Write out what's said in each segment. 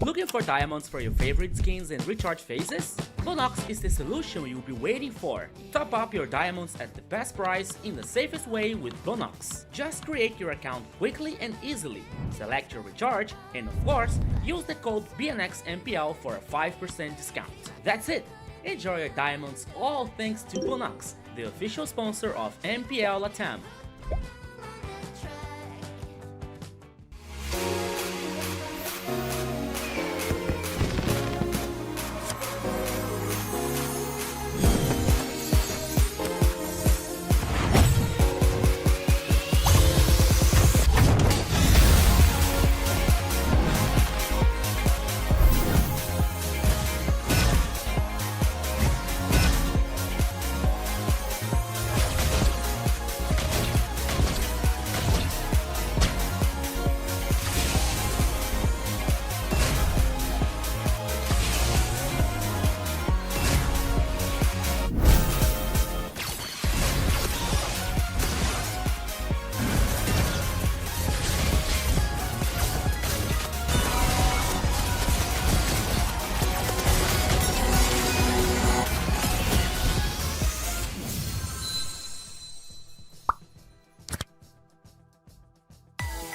Looking for diamonds for your favorite skins and recharge phases? Bonox is the solution you'll be waiting for. Top up your diamonds at the best price in the safest way with Bonox. Just create your account quickly and easily, select your recharge, and of course, use the code BNXMPL for a 5% discount. That's it! Enjoy your diamonds all thanks to Bonox, the official sponsor of MPL LATAM.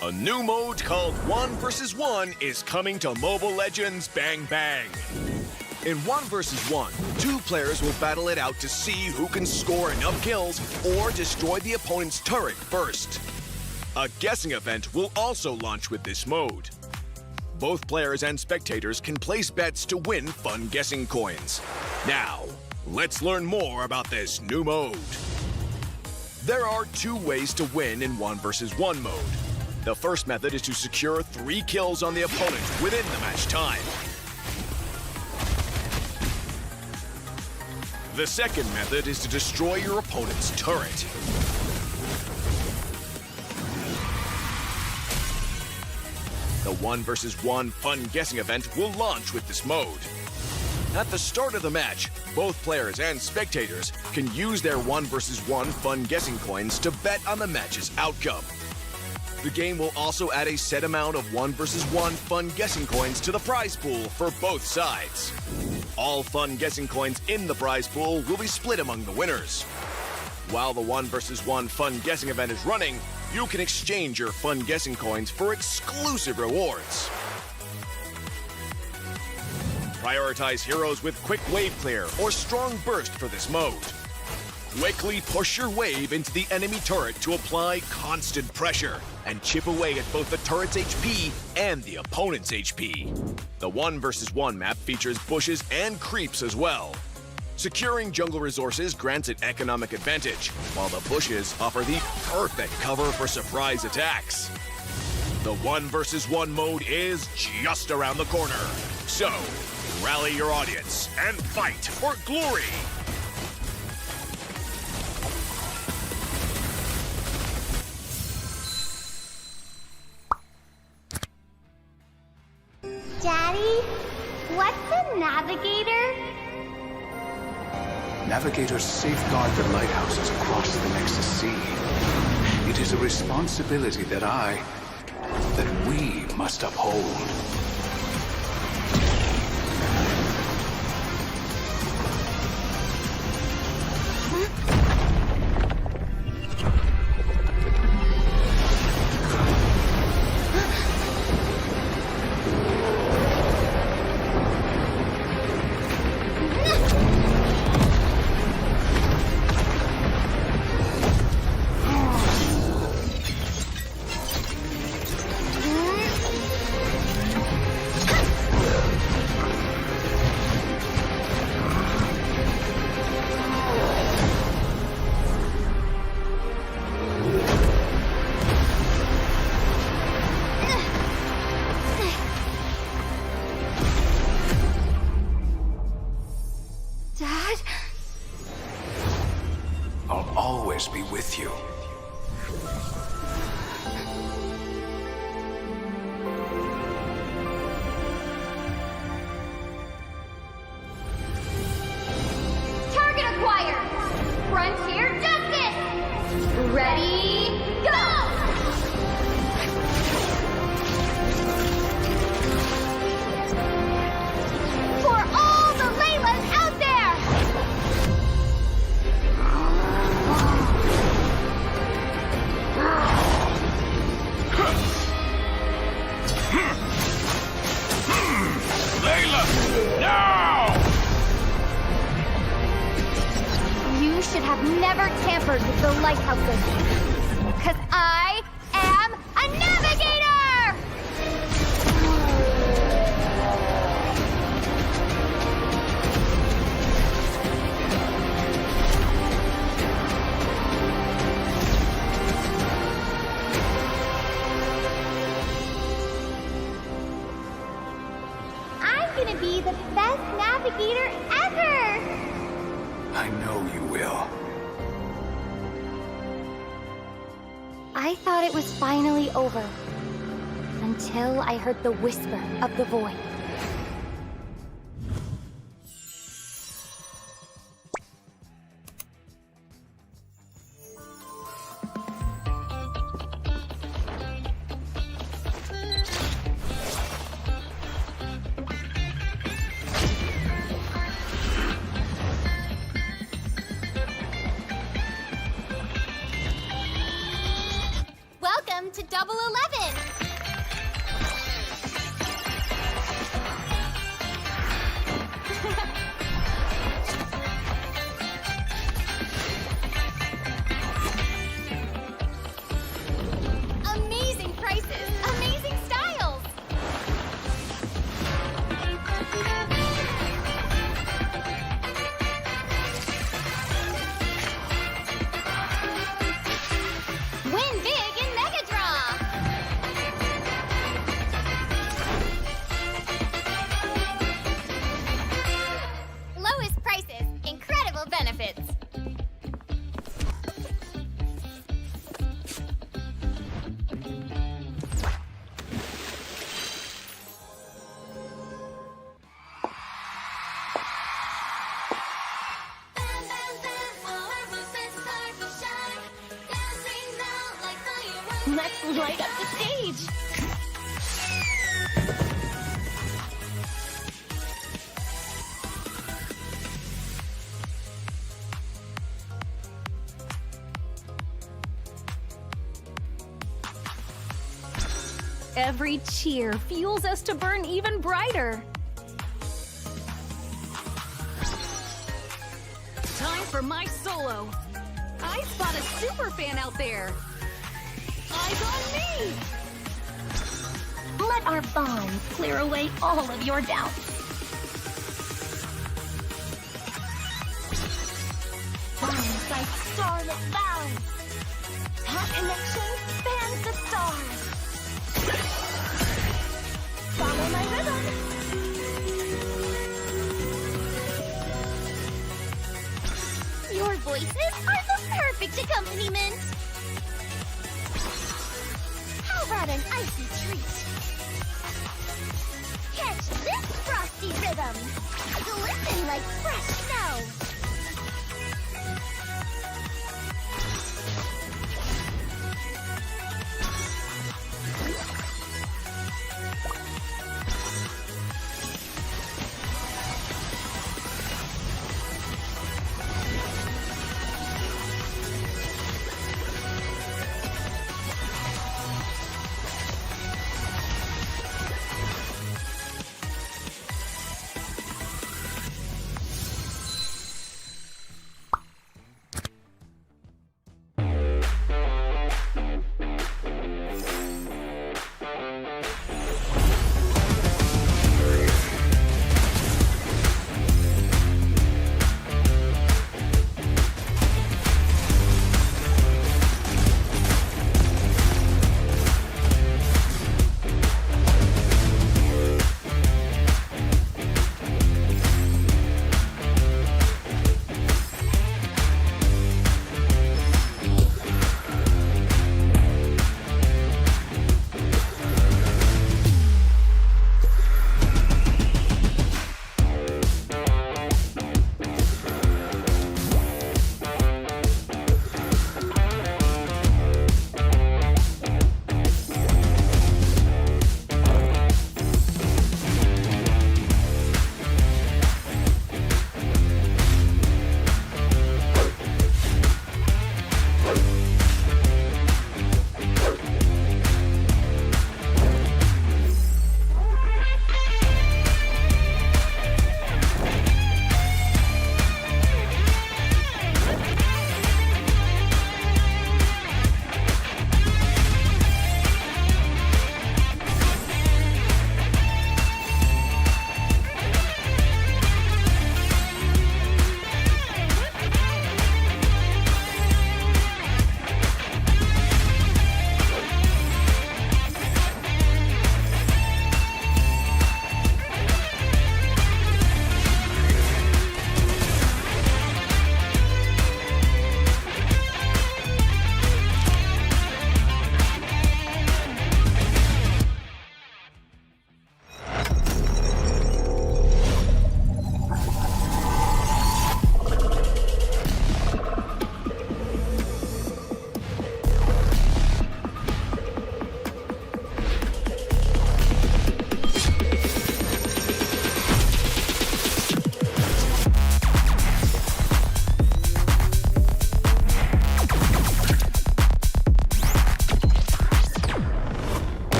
A new mode called 1 vs 1 is coming to Mobile Legends Bang Bang. In 1 vs 1, 2 players will battle it out to see who can score enough kills or destroy the opponent's turret first. A guessing event will also launch with this mode. Both players and spectators can place bets to win fun guessing coins. Now, let's learn more about this new mode. There are 2 ways to win in 1 vs 1 mode. The first method is to secure 3 kills on the opponent within the match time. The second method is to destroy your opponent's turret. The 1 vs 1 fun guessing event will launch with this mode. At the start of the match, both players and spectators can use their 1 vs 1 fun guessing coins to bet on the match's outcome. The game will also add a set amount of 1 vs 1 fun guessing coins to the prize pool for both sides. All fun guessing coins in the prize pool will be split among the winners. While the 1 vs 1 fun guessing event is running, you can exchange your fun guessing coins for exclusive rewards. Prioritize heroes with quick wave clear or strong burst for this mode. Quickly push your wave into the enemy turret to apply constant pressure and chip away at both the turret's HP and the opponent's HP. The 1 vs 1 map features bushes and creeps as well. Securing jungle resources grants an economic advantage, while the bushes offer the perfect cover for surprise attacks. The 1 vs 1 mode is just around the corner. So, rally your audience and fight for glory! Daddy, what's a navigator? Navigators safeguard the lighthouses across the Nexus Sea. It is a responsibility that we must uphold. covered with the lighthouses. 'Cause I am a navigator! I'm gonna be the best navigator ever! I know you will. I thought it was finally over. Until I heard the whisper of the void. Welcome to Double 11! Amazing prices, amazing styles! Win big in Mega Draw! Lowest prices, incredible benefits. Let's light up the stage! Every cheer fuels us to burn even brighter. Time for my solo. I spot a super fan out there. Eyes on me! Let our bond clear away all of your doubts. Bonds like starlit vows. Our connection spans the stars. Follow my rhythm. Your voices are the perfect accompaniment. How about an icy treat? Catch this frosty rhythm. Glisten like fresh snow.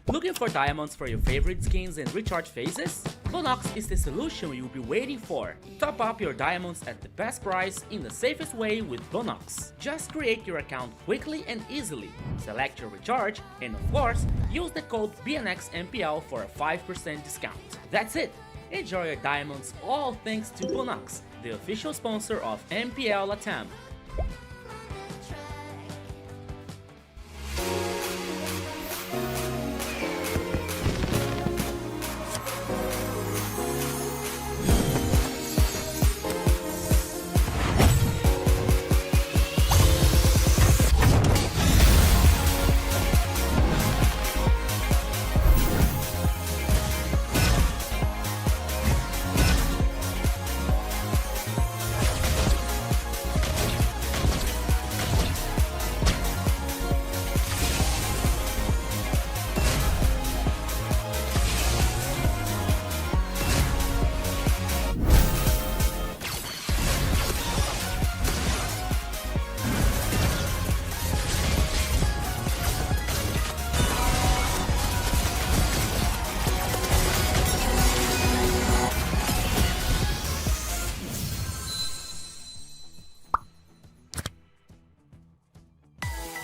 Looking for diamonds for your favorite skins and recharge phases? Bonox is the solution you'll be waiting for. Top up your diamonds at the best price in the safest way with Bonox. Just create your account quickly and easily, select your recharge, and of course, use the code BNXMPL for a 5% discount. That's it! Enjoy your diamonds all thanks to Bonox, the official sponsor of MPL LATAM.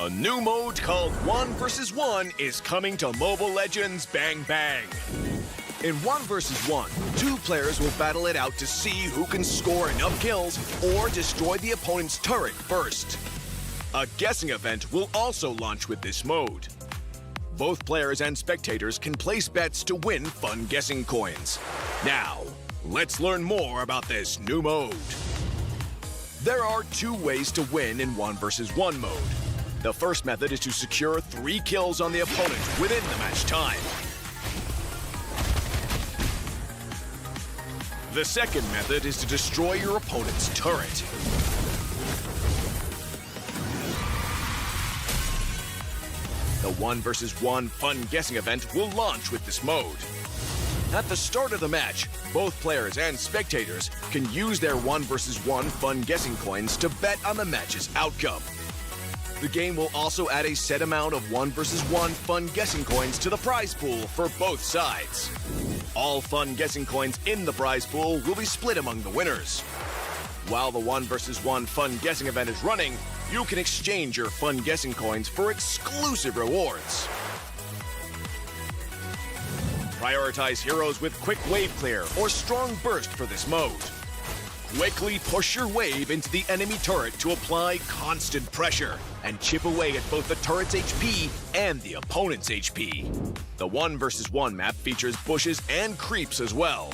A new mode called 1 vs 1 is coming to Mobile Legends Bang Bang. In 1 vs 1, 2 players will battle it out to see who can score enough kills or destroy the opponent's turret first. A guessing event will also launch with this mode. Both players and spectators can place bets to win fun guessing coins. Now, let's learn more about this new mode. There are 2 ways to win in 1 vs 1 mode. The first method is to secure 3 kills on the opponent within the match time. The second method is to destroy your opponent's turret. The 1 vs 1 fun guessing event will launch with this mode. At the start of the match, both players and spectators can use their 1 vs 1 fun guessing coins to bet on the match's outcome. The game will also add a set amount of 1 vs 1 fun guessing coins to the prize pool for both sides. All fun guessing coins in the prize pool will be split among the winners. While the 1 vs 1 fun guessing event is running, you can exchange your fun guessing coins for exclusive rewards. Prioritize heroes with quick wave clear or strong burst for this mode. Quickly push your wave into the enemy turret to apply constant pressure and chip away at both the turret's HP and the opponent's HP. The 1 vs 1 map features bushes and creeps as well.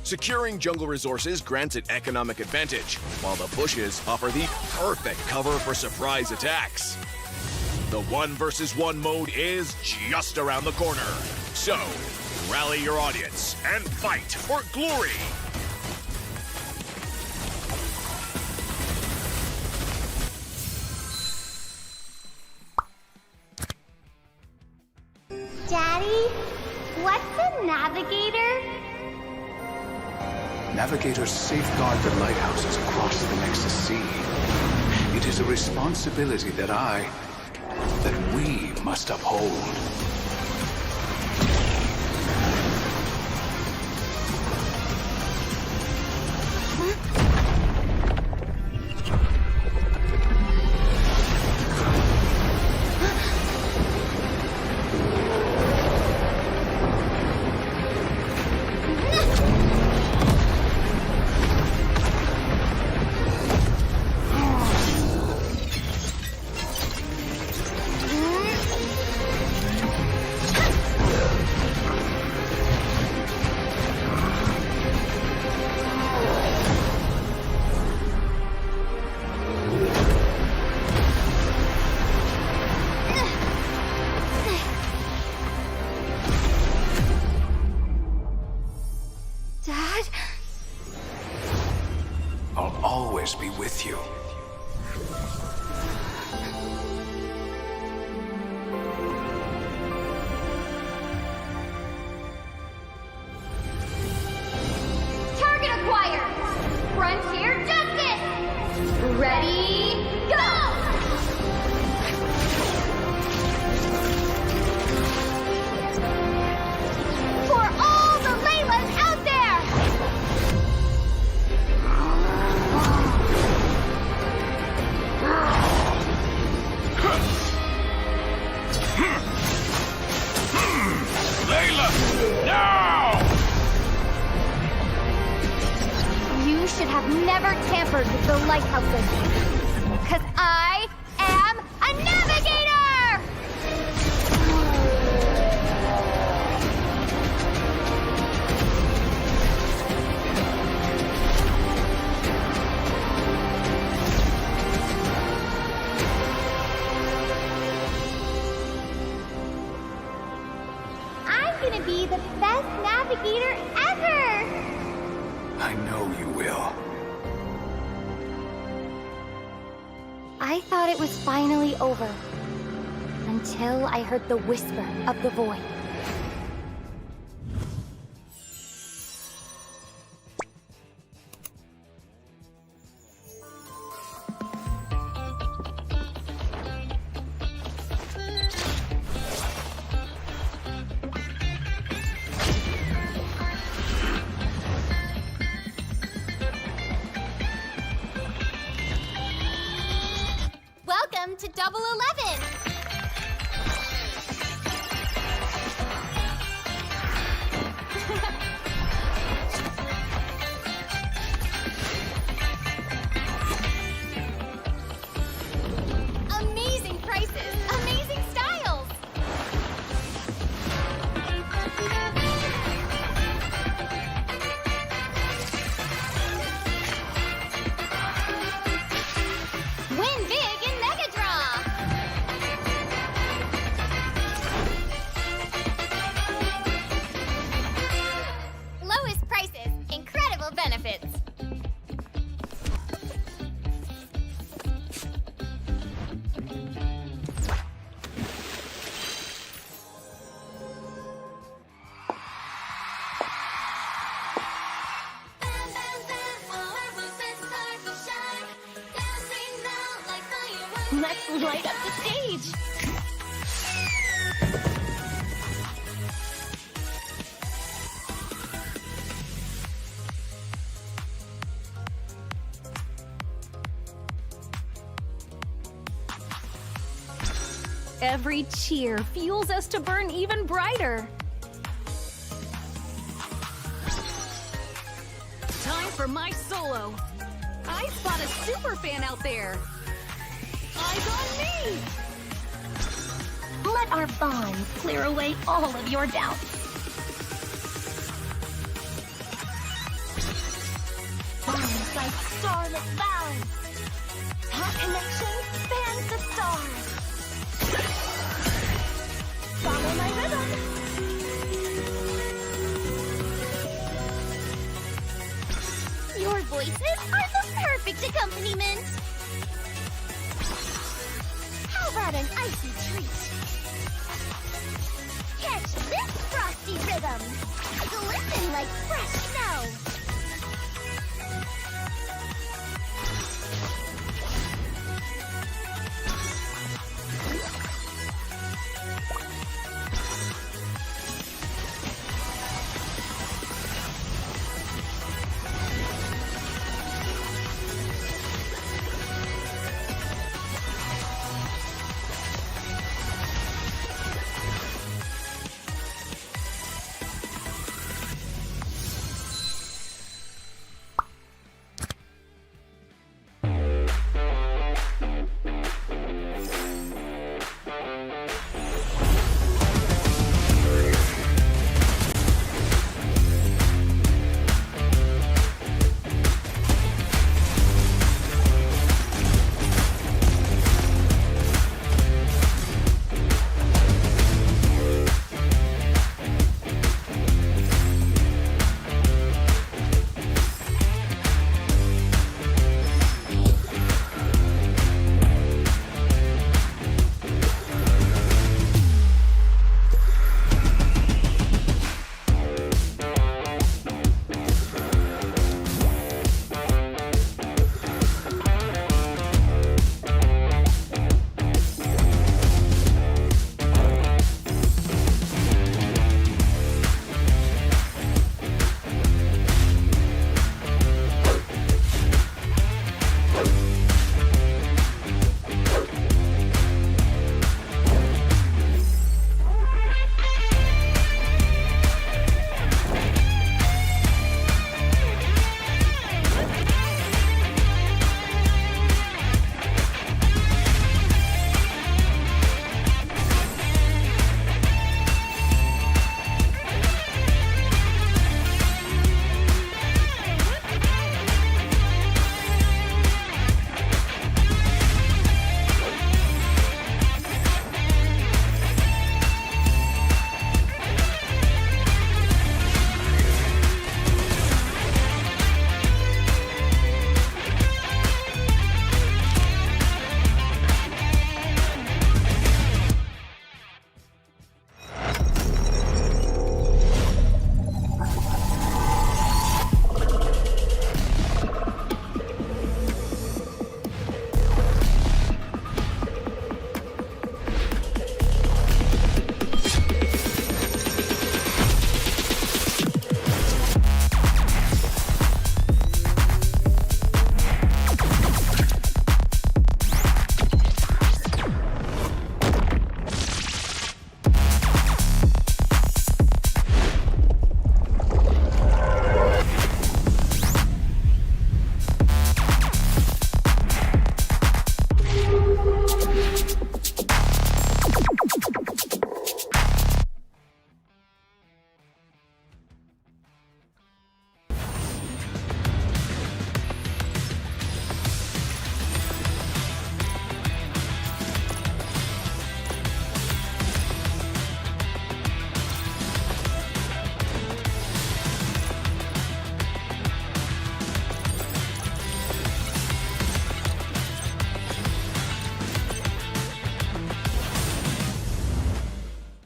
Securing jungle resources grants an economic advantage, while the bushes offer the perfect cover for surprise attacks. The 1 vs 1 mode is just around the corner. So, rally your audience and fight for glory! Daddy, what's a navigator? Navigators safeguard the lighthouses across the Nexus Sea. It is a responsibility that we must uphold. Layla! Now! You should have never tampered with the lighthouses. Because I am a navigator! I'm gonna be the best navigator ever! I know you will. I thought it was finally over. Until I heard the whisper of the void. Welcome to Double 11! Amazing prices, amazing styles! Win big in Mega Draw! Lowest prices, incredible benefits. Let's light up the stage! Every cheer fuels us to burn even brighter. Time for my solo. I spot a super fan out there. Eyes on me! Let our bond clear away all of your doubts. Bonds like starlit vows. Our connection spans the stars. Follow my rhythm. Your voices are the perfect accompaniment. How about an icy treat? Catch this frosty rhythm. Glisten like fresh snow.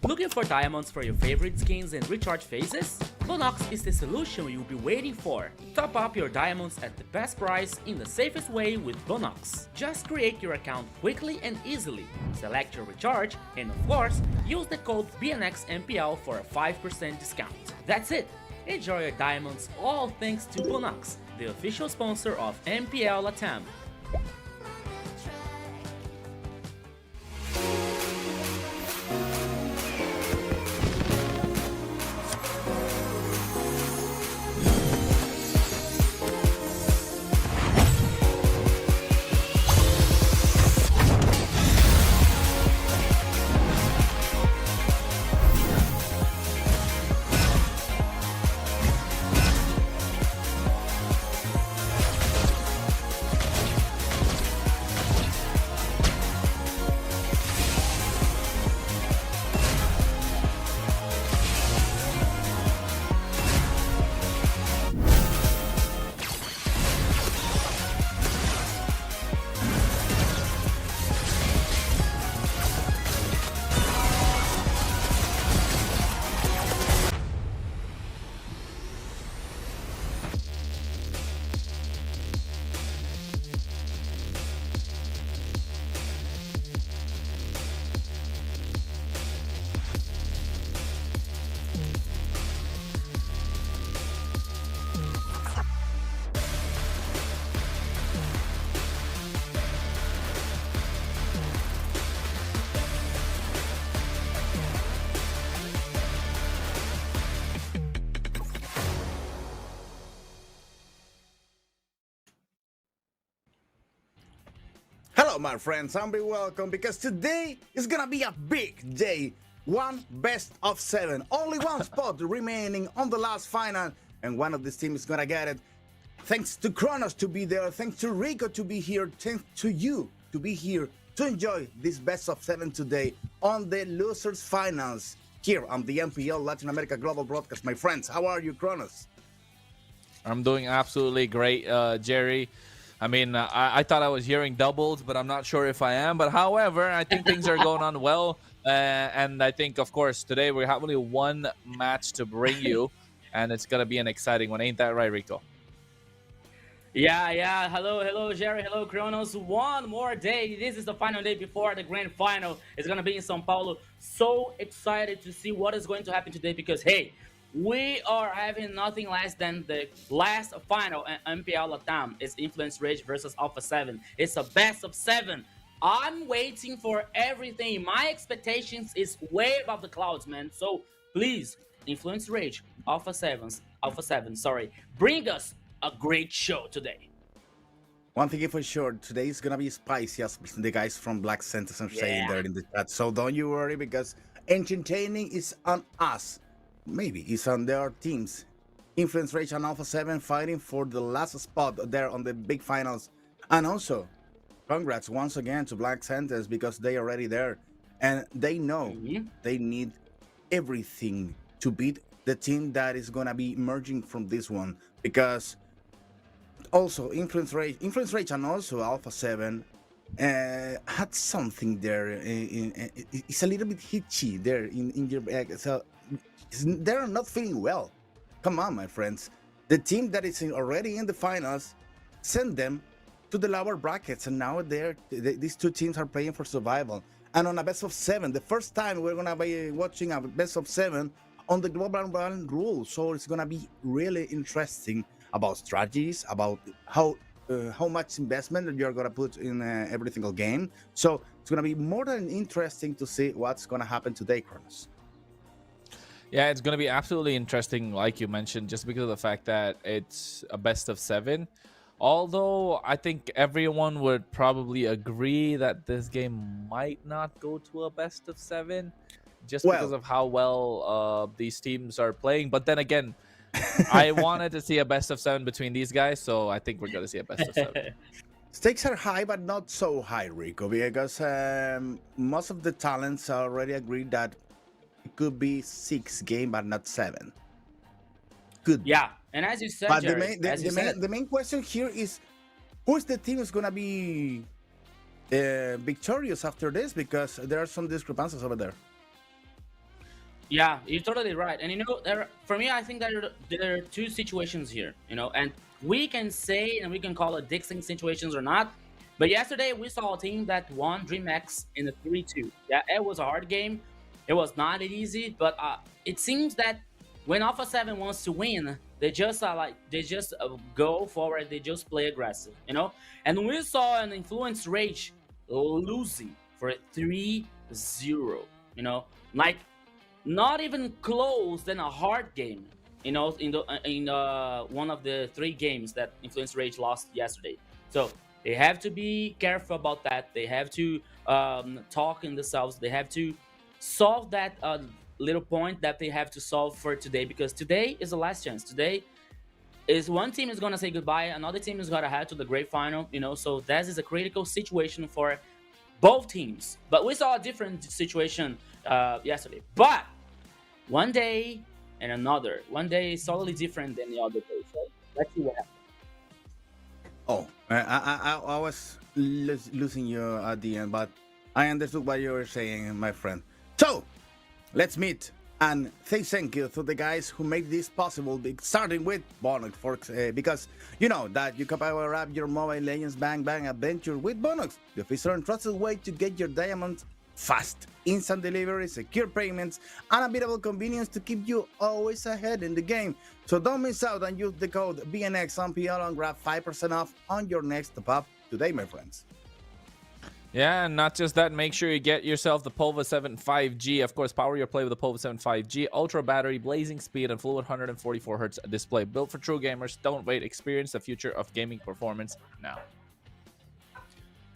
Looking for diamonds for your favorite skins and recharge phases? Bonox is the solution you'll be waiting for. Top up your diamonds at the best price in the safest way with Bonox. Just create your account quickly and easily, select your recharge, and of course, use the code BNXMPL for a 5% discount. That's it! Enjoy your diamonds, all thanks to Bonox, the official sponsor of MPL LATAM. Hello, my friends, and be welcome because today is gonna be a big day. One best of 7. Only one spot remaining on the last final, and one of these teams is gonna get it. Thanks to Kronos to be there, thanks to Rico to be here, thanks to you to be here to enjoy this best of 7 today on the losers finals here on the MPL Latin America Global Broadcast. My friends, how are you, Kronos? I'm doing absolutely great, Jerry. I mean, I thought I was hearing doubles, but I'm not sure if I am. But however, I think things are going on well. And I think, of course, today we have only one match to bring you. And it's going to be an exciting one. Ain't that right, Rico? Yeah. Hello, Jerry. Hello, Kronos. One more day. This is the final day before the grand final. It's going to be in São Paulo. So excited to see what is going to happen today because, hey, we are having nothing less than the last final MPL LATAM. It's Influence Rage versus Alpha 7. It's a best of 7. I'm waiting for everything. My expectations is way above the clouds, man. So please, Influence Rage, Alpha 7, bring us a great show today. One thing for sure, today is gonna be spicy, as the guys from Black Sentence are saying there in the chat. So don't you worry, because entertaining is on us. Maybe it's on their teams. Influence Rage and Alpha 7 fighting for the last spot there on the big finals. And also, congrats once again to Black Sentence because they are already there. And they know they need everything to beat the team that is going to be emerging from this one. Because also Influence Rage and also Alpha 7 had something there. It's a little bit hitchy there in your back. So they're not feeling well. Come on, my friends. The team that is already in the finals, send them to the lower brackets, and now these two teams are playing for survival. And on a best of 7, the first time we're gonna be watching a best of 7 on the global rules. So it's gonna be really interesting about strategies, about how much investment you're gonna put in every single game. So it's gonna be more than interesting to see what's gonna happen today, Kronos. Yeah, it's going to be absolutely interesting, like you mentioned, just because of the fact that it's a best of 7. Although I think everyone would probably agree that this game might not go to a best of 7 just because of how well these teams are playing. But then again, I wanted to see a best of 7 between these guys, so I think we're going to see a best of 7. Stakes are high, but not so high, Rico, because most of the talents already agreed that it could be 6 game, but not 7. Good. Yeah, and as you said, but Jerry, the main question here is, who is the team is gonna be victorious after this? Because there are some discrepancies over there. Yeah, you're totally right. And for me, I think there are two situations here. And we can say and we can call it Dixon situations or not. But yesterday we saw a team that won DreamX in a 3-2. Yeah, it was a hard game. It was not easy, but it seems that when Alpha 7 wants to win, they just go forward. They just play aggressive. And we saw an Influence Rage losing for 3-0. Like not even close than a hard game. In one of the 3 games that Influence Rage lost yesterday. So they have to be careful about that. They have to talk in themselves. They have to solve that little point that they have to solve for today, because today is the last chance. Today is one team is gonna say goodbye, another team is gonna head to the great final. So that is a critical situation for both teams. But we saw a different situation yesterday. But one day and another. One day is totally different than the other day. So let's see what happens. Oh, I was losing you at the end, but I understood what you were saying, my friend. So, let's meet and say thank you to the guys who made this possible, starting with Bonox, because you know that you can power up your Mobile Legends Bang Bang adventure with Bonox, the official and trusted way to get your diamonds fast, instant delivery, secure payments, and unbeatable convenience to keep you always ahead in the game. So don't miss out and use the code BNXMPL and grab 5% off on your next top up today, my friends. Yeah, and not just that, make sure you get yourself the Pova 7 5G. Of course, power your play with the Pova 7 5G. Ultra battery, blazing speed, and fluid 144Hz display. Built for true gamers. Don't wait. Experience the future of gaming performance now.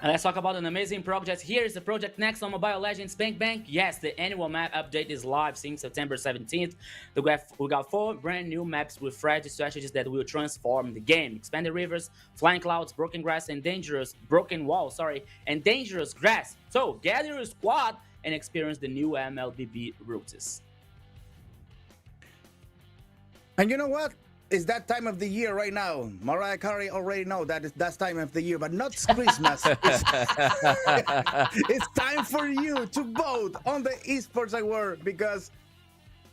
And let's talk about an amazing project. Here is the project next on Mobile Legends Bang Bang. Yes, the annual map update is live since September 17th. We got 4 brand new maps with fresh strategies that will transform the game. Expanded rivers, flying clouds, broken grass, and broken walls, and dangerous grass. So gather your squad and experience the new MLBB routes. And you know what? It's that time of the year right now. Mariah Carey already know that it's that time of the year, but not Christmas. It's time for you to vote on the Esports Award, because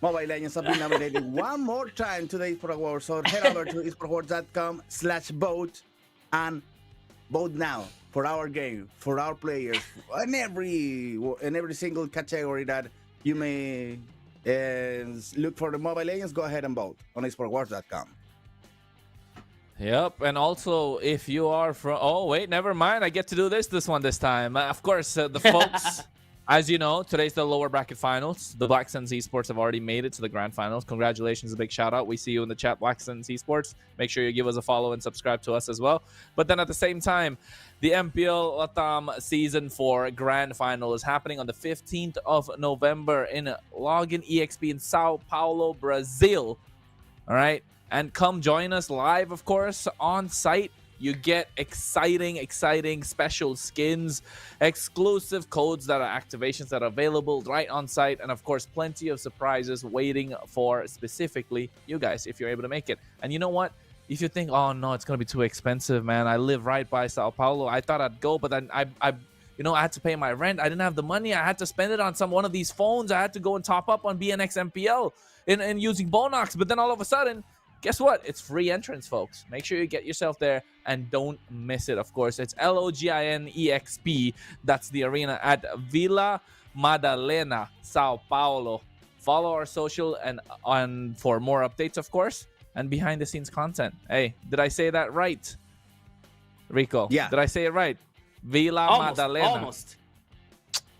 Mobile Legends have been nominated one more time to the Esports Award. So head over to esportsawards.com/vote and vote now for our game, for our players, in every single category that you may look for the Mobile Legends. Go ahead and vote on esportsawards.com. Yep, and also if you are from... Oh, wait, never mind. I get to do this time. Of course, the folks, as you know, today's the lower bracket finals. The Black Suns Esports have already made it to the grand finals. Congratulations, a big shout out. We see you in the chat, Black Suns Esports. Make sure you give us a follow and subscribe to us as well. But then at the same time, the MPL LATAM Season 4 Grand Final is happening on the 15th of November in Login EXP in Sao Paulo, Brazil. All right? And come join us live, of course, on site. You get exciting special skins, exclusive codes that are activations that are available right on site, and of course, plenty of surprises waiting for specifically you guys if you're able to make it. And you know what? If you think, oh no, it's gonna be too expensive, man. I live right by Sao Paulo. I thought I'd go, but then I had to pay my rent. I didn't have the money. I had to spend it on one of these phones. I had to go and top up on BNX MPL and using Bonox. But then all of a sudden, guess what? It's free entrance, folks. Make sure you get yourself there and don't miss it. Of course, it's LOGINEXP. That's the arena at Vila Madalena, Sao Paulo. Follow our social and for more updates, of course, and behind the scenes content. Hey, did I say that right, Rico? Yeah. Did I say it right? Vila Madalena. Almost.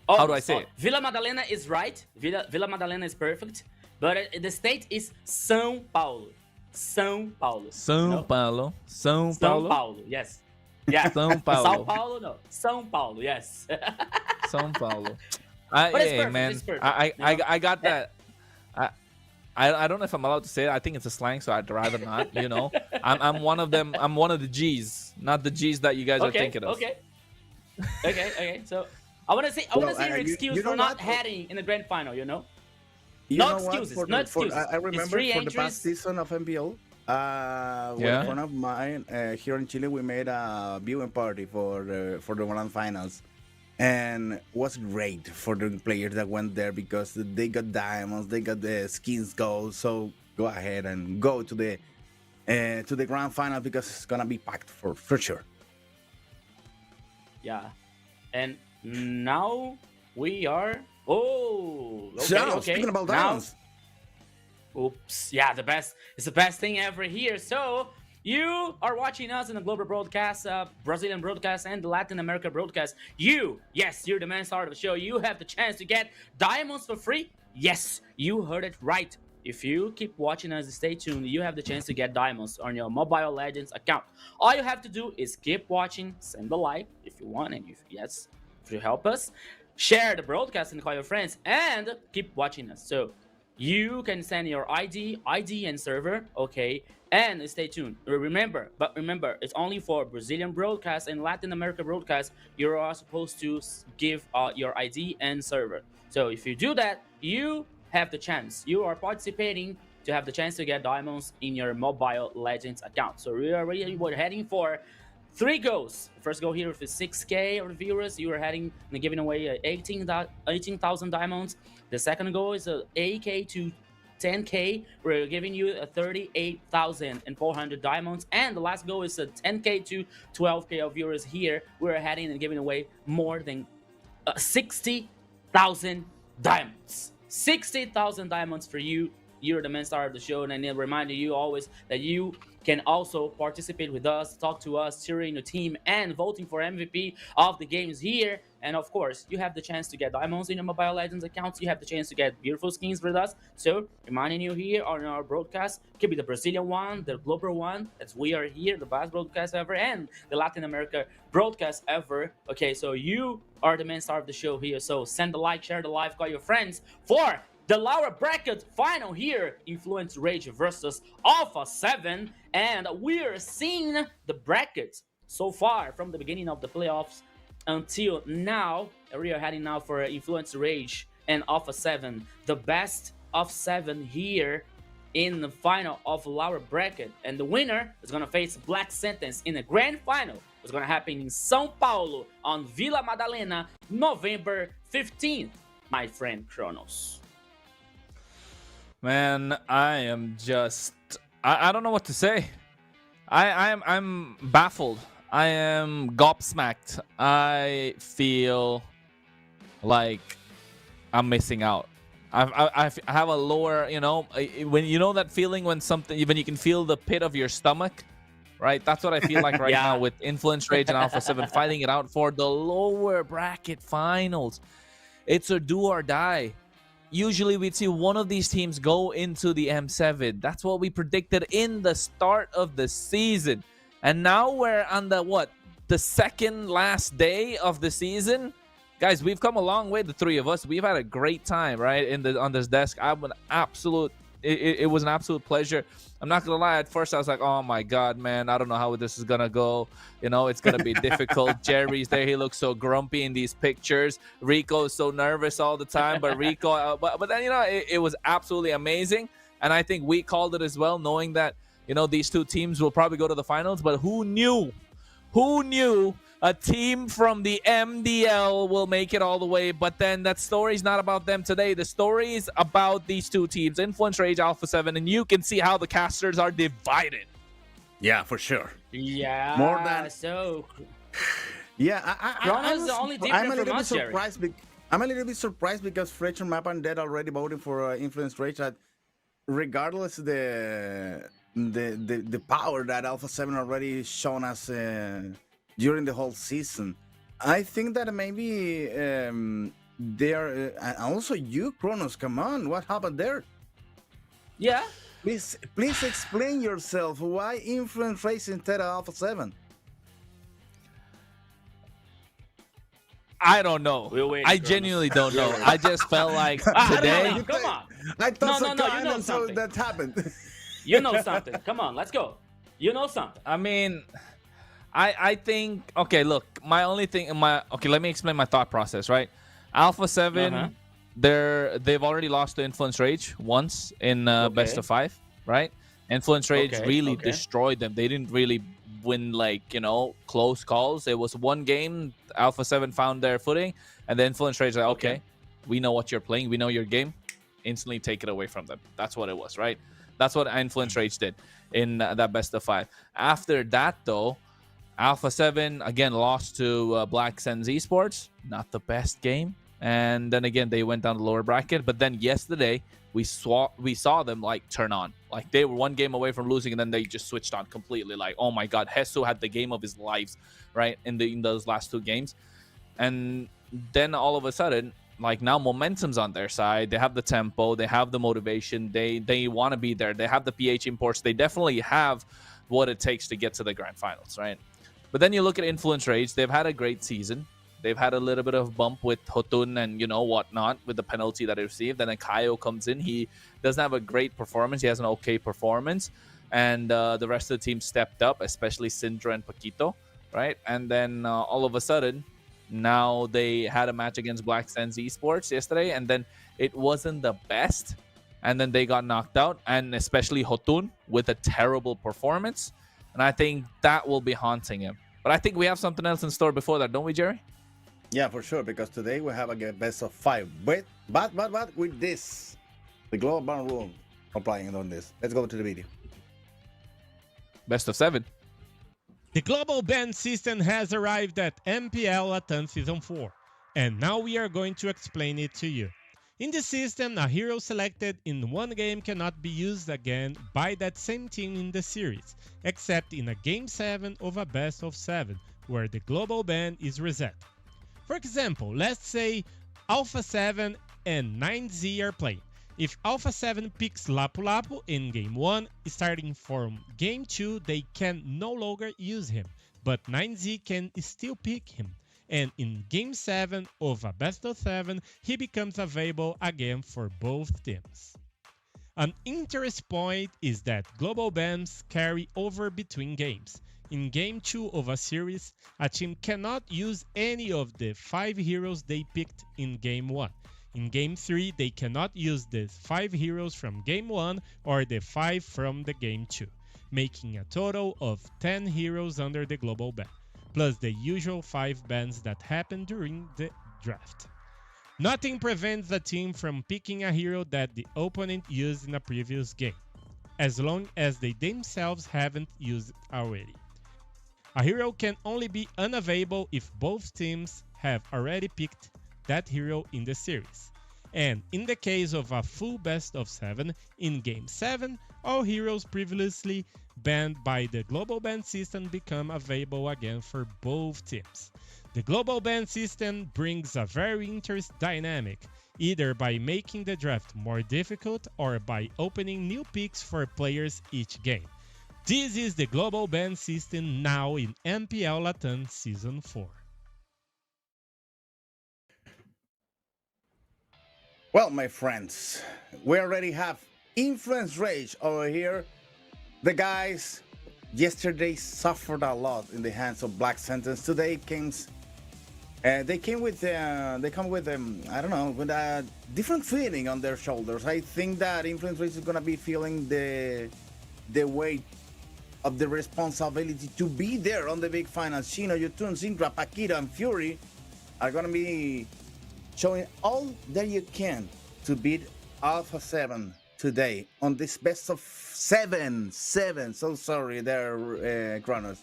How do I say it? Vila Madalena is right. Vila Madalena is perfect. But the state is São Paulo. São Paulo. São Paulo. São Paulo. Yes. Yeah. São Paulo. São Paulo, no. São Paulo, yes. São Paulo. But it's hey, perfect, man. it's perfect, I got that. I don't know if I'm allowed to say it. I think it's a slang, so I'd rather not. I'm one of them. I'm one of the G's, not the G's that you guys are thinking of. Okay. So I want to say your excuse for not heading in the grand final. No excuses. I remember for the past season of MPL, with a friend of mine here in Chile, we made a viewing party for the grand finals, and was great for the players that went there because they got diamonds, they got the skins gold. So go ahead and go to the grand final because it's gonna be packed for sure. Yeah. And now we are. Oh, okay, So okay. speaking about Now, diamonds, oops, yeah, it's the best thing ever here. So you are watching us in the global broadcast, Brazilian broadcast, and the Latin America broadcast. Yes, you're the main star of the show. You have the chance to get diamonds for free. Yes, you heard it right. If you keep watching us, stay tuned. You have the chance to get diamonds on your Mobile Legends account. All you have to do is keep watching, send a like if you want, and if you help us, share the broadcast and call your friends, and keep watching us. So you can send your ID and server, okay, and stay tuned. Remember, it's only for Brazilian broadcast and Latin America broadcast. You are supposed to give your ID and server. So if you do that, you have the chance. You are participating to have the chance to get diamonds in your Mobile Legends account. So we're heading for 3 goals. The first goal here with 6K of viewers. You are heading and giving away 18,000 diamonds. The second goal is 8K to 10K. We're giving you 38,400 diamonds. And the last goal is 10K to 12K of viewers here. We're heading and giving away more than 60,000 diamonds. 60,000 diamonds for you. You're the main star of the show, and I remind you always that you can also participate with us, talk to us, cheering the team, and voting for MVP of the games here. And of course, you have the chance to get diamonds in your Mobile Legends accounts. You have the chance to get beautiful skins with us. So, reminding you here on our broadcast, could be the Brazilian one, the global one, as we are here, the best broadcast ever, and the Latin America broadcast ever. Okay, so you are the main star of the show here. So, send the like, share the live, call your friends for the lower bracket final here, Influence Rage versus Alpha 7. And we're seeing the bracket so far from the beginning of the playoffs until now. We are heading now for Influence Rage and Alpha 7. The best of 7 here in the final of lower bracket. And the winner is going to face Black Sentence in the grand final. It's going to happen in São Paulo on Vila Madalena, November 15th, my friend Kronos. Man, I am just I don't know what to say. I'm baffled. I am gobsmacked. I feel like I'm missing out. I have a lower, when you know that feeling when you can feel the pit of your stomach, right? That's what I feel like right now with Influence Rage and Alpha 7 fighting it out for the lower bracket finals. It's a do or die. Usually we'd see one of these teams go into the M7. That's what we predicted in the start of the season. And now we're on the second last day of the season. Guys, we've come a long way, the three of us. We've had a great time, right, on this desk. It was an absolute pleasure. I'm not gonna lie, at first I was like, oh my god, man, I don't know how this is gonna go. It's gonna be difficult. Jerry's there, he looks so grumpy in these pictures. Rico is so nervous all the time, but Rico but then it was absolutely amazing. And I think we called it as well, knowing that these two teams will probably go to the finals. But who knew a team from the MDL will make it all the way? But then that story's not about them today. The story is about these two teams, Influence Rage, Alpha 7, and you can see how the casters are divided. Yeah, for sure. Yeah, more than so. Yeah, I'm a little bit surprised. I'm a little bit surprised because Fletcher Map and Dead already voted for Influence Rage. That regardless the power that Alpha 7 already shown us during the whole season, I think that maybe they're also you, Kronos. Come on, what happened there? Yeah, please explain yourself. Why Influence Race instead of Alpha 7? I don't know. I genuinely don't know. I just felt like today. Come on. I thought you know something. That happened. You know something. Come on, let's go. You know something. I mean, I think, okay, look, let me explain my thought process, right? Alpha 7, they've already lost to Influence Rage once in best of 5, right? Influence Rage really destroyed them. They didn't really win, like, you know, close calls. It was one game, Alpha 7 found their footing, and the Influence Rage like, okay, we know what you're playing, we know your game, instantly take it away from them. That's what it was, right? That's what Influence Rage did in that best of 5. After that, though, Alpha 7 again lost to Black Sens Esports. Not the best game. And then again, they went down the lower bracket. But then yesterday, we saw them like turn on. Like they were one game away from losing, and then they just switched on completely. Like, oh my God, Hesu had the game of his lives, right, in those last 2 games. And then all of a sudden, like now momentum's on their side. They have the tempo, they have the motivation, they want to be there. They have the PH imports. They definitely have what it takes to get to the grand finals, right? But then you look at Influence Rage. They've had a great season. They've had a little bit of bump with Hotun and, you know, whatnot with the penalty that he received. And then Kaio comes in. He doesn't have a great performance. He has an okay performance. And the rest of the team stepped up, especially Syndra and Paquito, right? And then all of a sudden, now they had a match against Black Sens Esports yesterday. And then it wasn't the best. And then they got knocked out. And especially Hotun with a terrible performance. And I think that will be haunting him. But I think we have something else in store before that, don't we, Jerry? Yeah, for sure, because today we have a best of 5. But with this, the global ban rule applying on this. Let's go to the video. Best of 7. The global ban system has arrived at MPL LATAM Season 4, and now we are going to explain it to you. In the system, a hero selected in one game cannot be used again by that same team in the series, except in a Game 7 of a best of 7, where the global ban is reset. For example, let's say Alpha 7 and 9Z are playing. If Alpha 7 picks Lapu Lapu in Game 1, starting from Game 2 they can no longer use him, but 9Z can still pick him. And in Game 7 of a best of 7, he becomes available again for both teams. An interesting point is that global bans carry over between games. In Game 2 of a series, a team cannot use any of the 5 heroes they picked in Game 1. In Game 3, they cannot use the 5 heroes from Game 1 or the 5 from the Game 2, making a total of 10 heroes under the global ban, plus the usual 5 bans that happen during the draft. Nothing prevents the team from picking a hero that the opponent used in a previous game, as long as they themselves haven't used it already. A hero can only be unavailable if both teams have already picked that hero in the series. And in the case of a full best of 7, in Game 7, all heroes previously banned by the global ban system become available again for both teams. The global ban system brings a very interesting dynamic, either by making the draft more difficult or by opening new picks for players each game. This is the global ban system now in MPL LATAM Season 4. Well, my friends, we already have Influence Rage over here. The guys yesterday suffered a lot in the hands of Black Sentence. Today they come with I don't know, with a different feeling on their shoulders. I think that Influence Rage is gonna be feeling the weight of the responsibility to be there on the big finals. Chino, Yotun, Syndra, Paquito, and Fury are gonna be showing all that you can to beat Alpha 7 today on this best of 7. So sorry there, Kronos.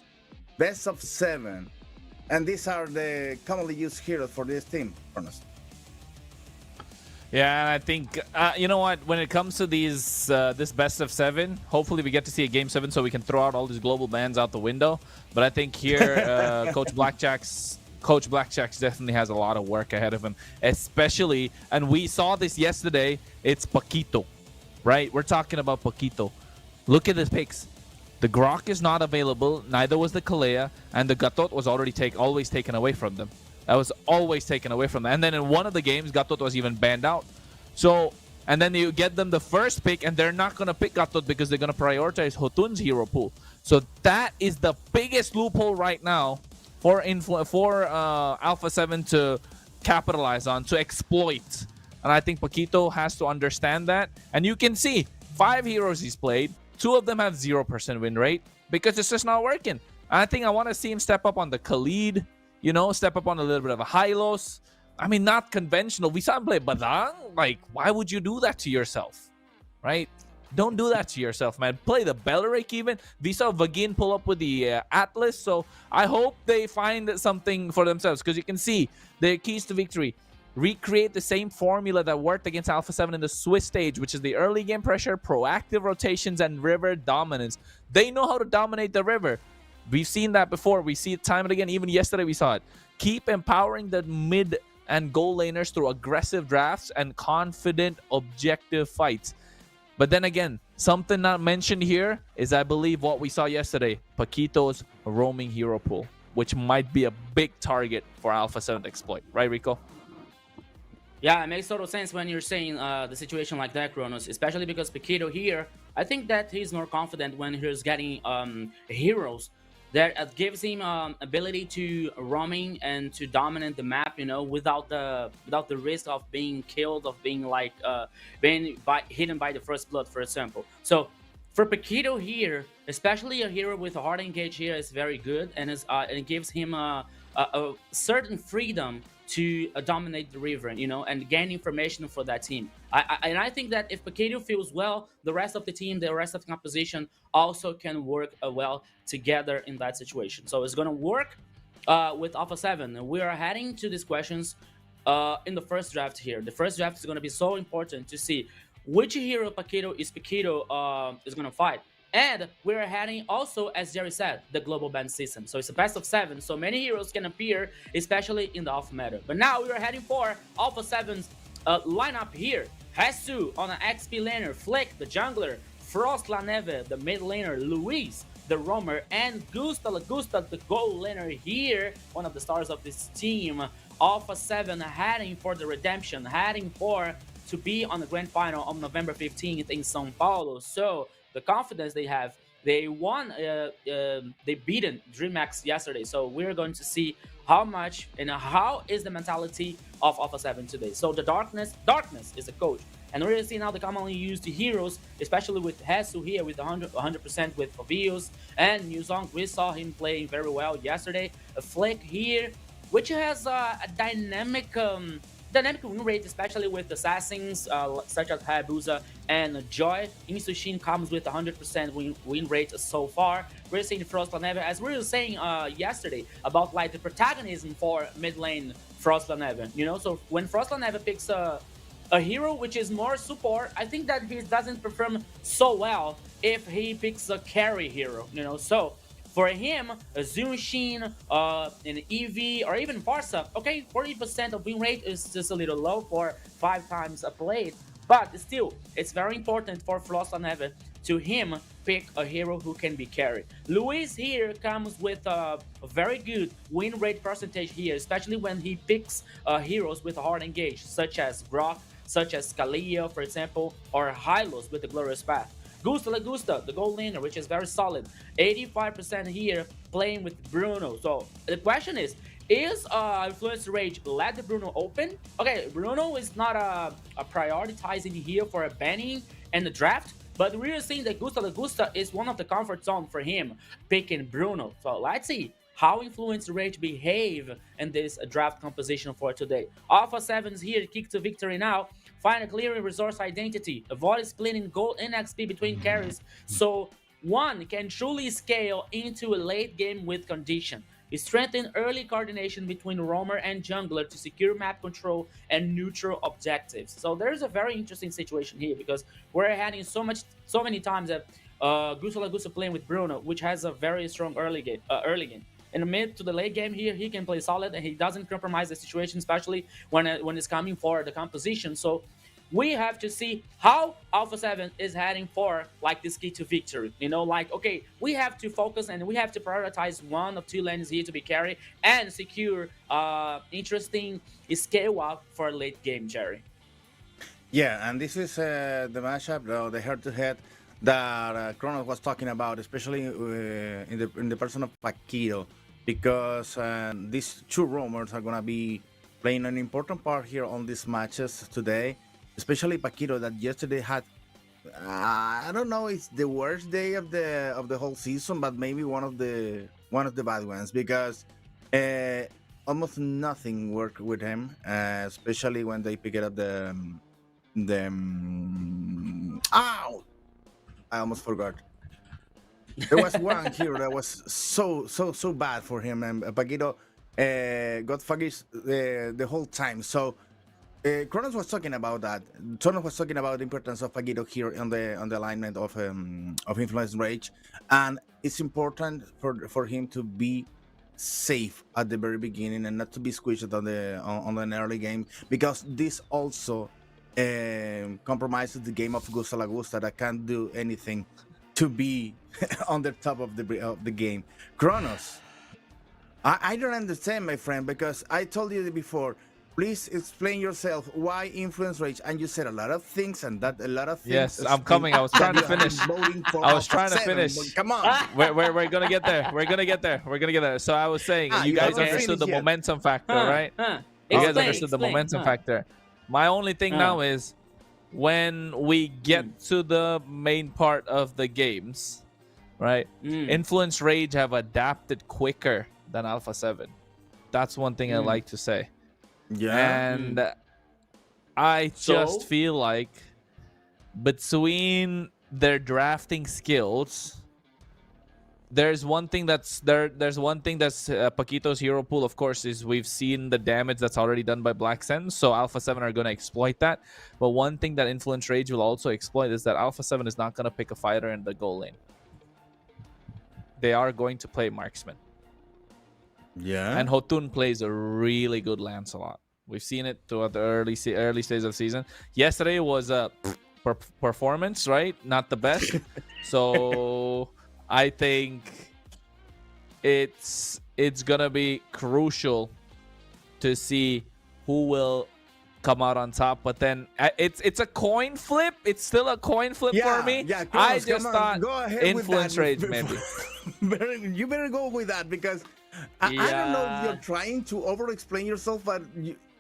Best of 7. And these are the commonly used heroes for this team, Kronos. Yeah, and I think, you know what, when it comes to these this best of 7, hopefully we get to see a Game 7 so we can throw out all these global bans out the window. But I think here, Coach Blackjack's definitely has a lot of work ahead of him, especially, and we saw this yesterday, it's Paquito, right? We're talking about Paquito. Look at his picks. The Grok is not available, neither was the Kalea, and the Gatot was always taken away from them. That was always taken away from them. And then in one of the games, Gatot was even banned out. So, and then you get them the first pick, and they're not going to pick Gatot because they're going to prioritize Hotun's hero pool. So that is the biggest loophole right now for Alpha 7 to capitalize on, to exploit. And I think Paquito has to understand that. And you can see 5 heroes he's played, 2 of them have 0% win rate because it's just not working. I think I want to see him step up on the Khalid, step up on a little bit of a Hylos. I mean, not conventional. We saw him play Badang. Like, why would you do that to yourself, right? Don't do that to yourself, man. Play the Belleric even. We saw Vagin pull up with the Atlas. So I hope they find something for themselves, because you can see the keys to victory. Recreate the same formula that worked against Alpha 7 in the Swiss stage, which is the early game pressure, proactive rotations, and river dominance. They know how to dominate the river. We've seen that before. We see it time and again. Even yesterday we saw it. Keep empowering the mid and goal laners through aggressive drafts and confident objective fights. But then again, something not mentioned here is, I believe, what we saw yesterday, Paquito's roaming hero pool, which might be a big target for Alpha 7 to exploit. Right, Rico? Yeah, it makes total sense when you're saying the situation like that, Kronos, especially because Paquito here, I think that he's more confident when he's getting heroes that gives him ability to roaming and to dominate the map, without the risk of being killed, of being hidden by the first blood, for example. So for Paquito here, especially a hero with a hard engage here, is very good, and it gives him a certain freedom to dominate the river, and gain information for that team. I think that if Paquito feels well, the rest of the team, the rest of the composition also can work well together in that situation. So it's going to work with Alpha 7. We are heading to these questions in the first draft here. The first draft is going to be so important to see which hero Paquito is going to fight. And we're heading also, as Jerry said, the global ban system. So it's a best of 7, so many heroes can appear, especially in the alpha meta. But now we're heading for Alpha 7's lineup here. Hesu on an XP laner, Flick, the jungler, Frost La Neve, the mid laner, Luis, the roamer, and Gusta Lagusta, the gold laner here, one of the stars of this team. Alpha 7 heading for the redemption, heading for to be on the grand final on November 15th in São Paulo. So the confidence they have, they won, they beaten DreamHack yesterday. So we're going to see how much and how is the mentality of Alpha 7 today. So the darkness is the coach. And we're seeing now the commonly used heroes, especially with Hesu here with 100% with Fabius and Newzong. We saw him playing very well yesterday. A Flick here, which has a dynamic win rate, especially with assassins such as Hayabusa and Joy. Insushin comes with 100% win rate so far. We're seeing Frost La Neve, as we were saying yesterday, about like the protagonism for mid lane Frost La Neve. So when Frost La Neve picks a hero which is more support, I think that he doesn't perform so well if he picks a carry hero. So for him, a Zunshin, an EV, or even Barca, okay, 40% of win rate is just a little low for 5 times a play, but still, it's very important for Frost La Neve to him pick a hero who can be carried. Luis here comes with a very good win rate percentage here, especially when he picks heroes with a hard engage, such as Grok, such as Scalia, for example, or Hylos with the Glorious Path. Gusta Lagusta, the gold laner, which is very solid. 85% here playing with Bruno. So the question is Influence Rage let Bruno open? Okay, Bruno is not a prioritizing here for a banning and the draft, but we're seeing that Gusta Lagusta is one of the comfort zone for him picking Bruno. So let's see how Influence Rage behave in this draft composition for today. Alpha 7's here, kick to victory now. Find a clear resource identity. Avoid splitting gold and XP between carries, so one can truly scale into a late game with condition. Strengthen early coordination between roamer and jungler to secure map control and neutral objectives. So there's a very interesting situation here, because we're having so many times that Gusta Lagusta playing with Bruno, which has a very strong early game. In the mid to the late game here, he can play solid and he doesn't compromise the situation, especially when it's coming for the composition. So we have to see how Alpha 7 is heading for like this key to victory. Okay, we have to focus and we have to prioritize 1 of 2 lanes here to be carried and secure interesting scale up for late game, Jerry. Yeah, and this is the matchup, the head-to-head that Kronos was talking about, especially in the person of Paquito, because these 2 roamers are going to be playing an important part here on these matches today, especially Paquito, that yesterday had, I don't know, it's the worst day of the whole season, but maybe one of the one of the bad ones because almost nothing worked with him, especially when they picked up ow! I almost forgot. There was one hero that was so bad for him, and Paquito got fuggish the whole time. So Kronos was talking about that. Tonos was talking about the importance of Paquito here on the alignment of Influence Rage, and it's important for him to be safe at the very beginning and not to be squished on an early game, because this also compromises the game of Gusta La Gusta that can't do anything to be on the top of the game. Kronos, I don't understand, my friend, because I told you before. Please explain yourself why Influence Rage, and you said a lot of things, and that a lot of things. Yes, I'm coming. I was trying to finish. I was trying to finish. Come on, we're gonna get there. We're gonna get there. So I was saying, you guys understood the momentum factor, right? You guys understood the momentum factor. My only thing now is when we get to the main part of the games, right? Influence Rage have adapted quicker than Alpha 7. That's one thing I like to say. Yeah. And I just feel like between their drafting skills, there's one thing that's Paquito's hero pool, of course, is we've seen the damage that's already done by Black Sense, so Alpha 7 are going to exploit that. But one thing that Influence Rage will also exploit is that Alpha 7 is not going to pick a fighter in the goal lane. They are going to play marksman. Yeah. And Hotun plays a really good Lancelot. We've seen it throughout the early stages of the season. Yesterday was a performance, right? Not the best. So I think it's gonna be crucial to see who will come out on top. But then it's a coin flip. It's still a coin flip for me. Yeah, I just thought Influence Rage maybe. You better go with that, because I don't know if you're trying to over-explain yourself, but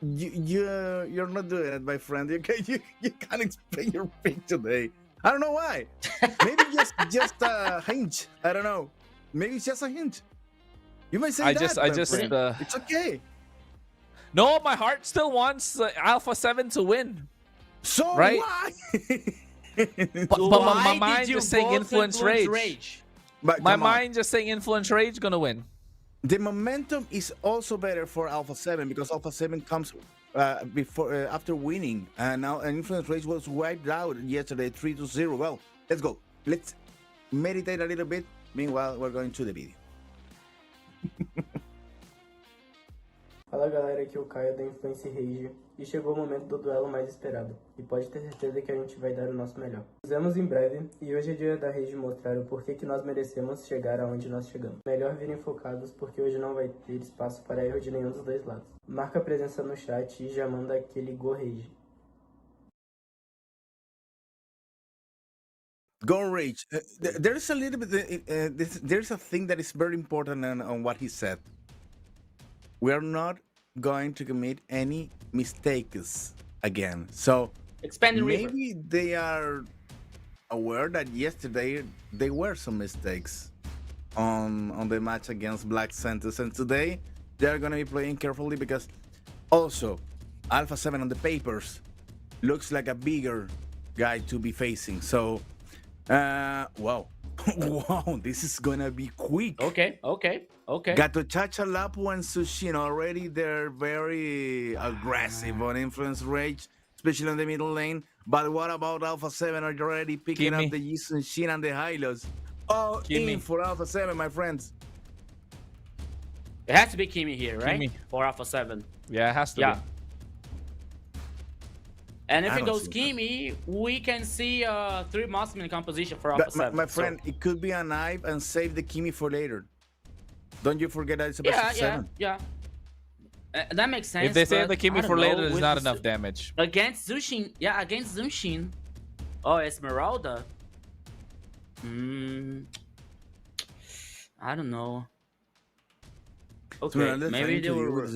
you're not doing it, my friend. You can't explain your pick today. I don't know why. Maybe just a hint. I don't know. Maybe it's just a hint. You might say it's okay. No, my heart still wants Alpha 7 to win. So right? why? but my mind just saying Influence Rage. But my mind just saying Influence Rage gonna win. The momentum is also better for Alpha 7 because Alpha 7 comes after winning, and now Influence Rage was wiped out yesterday 3-0. Well, let's go. Let's meditate a little bit. Meanwhile, we're going to the video. Fala galera, aqui é o Caio da Influence Rage e chegou o momento do duelo mais esperado, e pode ter certeza que a gente vai dar o nosso melhor. Nos vemos em breve e hoje é dia da Rage mostrar o porquê que nós merecemos chegar aonde nós chegamos. Melhor virem focados porque hoje não vai ter espaço para erro de nenhum dos dois lados. Marca a presença no chat e já manda aquele Go Rage. Go Rage. There's a little bit. There's a thing that is very important on what he said. We are not going to commit any mistakes again. So maybe they are aware that yesterday there were some mistakes on the match against Black Santos, and today they are going to be playing carefully because also Alpha 7 on the papers looks like a bigger guy to be facing. So wow. Wow, this is gonna be quick. Okay. Gato Chacha, Lapu, and Sushin already, they're very aggressive on Influence Rage, especially on the middle lane. But what about Alpha 7? Are you already picking up the Yisun Shin and the Hylos? All in for Alpha 7, my friends. It has to be Kimi here, right? Kimi. For Alpha 7. Yeah, it has to be. And if it goes Kimi, we can see 3 marksman composition for Alpha 7. My friend, it could be a knife and save the Kimi for later. Don't you forget that it's about 7. Yeah. That makes sense. If they save the Kimi for later, there's not enough damage. Against Zushin. Yeah, against Zushin. Oh, Esmeralda. I don't know. Okay, maybe they were...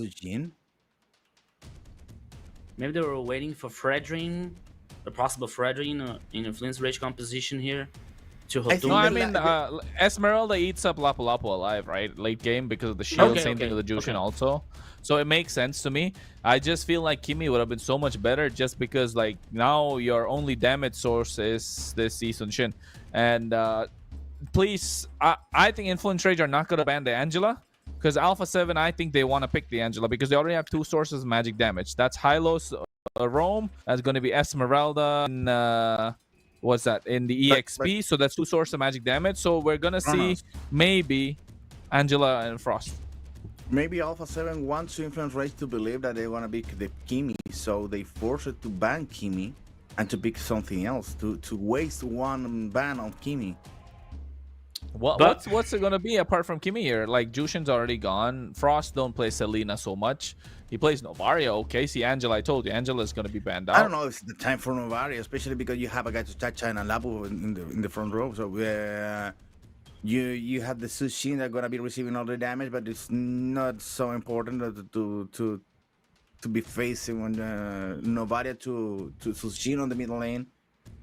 Maybe they were waiting for Fredrin, the possible Fredrin in Influence Rage composition here. I think No, I the mean Esmeralda eats up Lapu Lapu alive, right? Late game because of the shield. Okay, Same okay, thing with the Jushin okay. also. So it makes sense to me. I just feel like Kimi would have been so much better just because like now your only damage source is this Isun Shin. And please, I think Influence Rage are not gonna ban the Angela. Because Alpha 7, I think they want to pick the Angela because they already have two sources of magic damage. That's Hylos Rome. That's going to be Esmeralda and what's that in the but EXP. So that's two sources of magic damage. So we're gonna see Kronos, maybe Angela and Frost. maybe Alpha 7 wants to influence Rage to believe that they want to pick the Kimi, so they force it to ban Kimi and to pick something else, to waste one ban on Kimi. What's it gonna be apart from Kimi here? Like Jushin's already gone. Frost don't play Selena so much. He plays Novaria. Okay, see Angela. I told you Angela's gonna be banned out. I don't know if it's the time for Novari, especially because you have a guy to Chacha and Labu in the front row. So you have the Sushin that gonna be receiving all the damage, but it's not so important to be facing on Novaria to Sushin on the middle lane.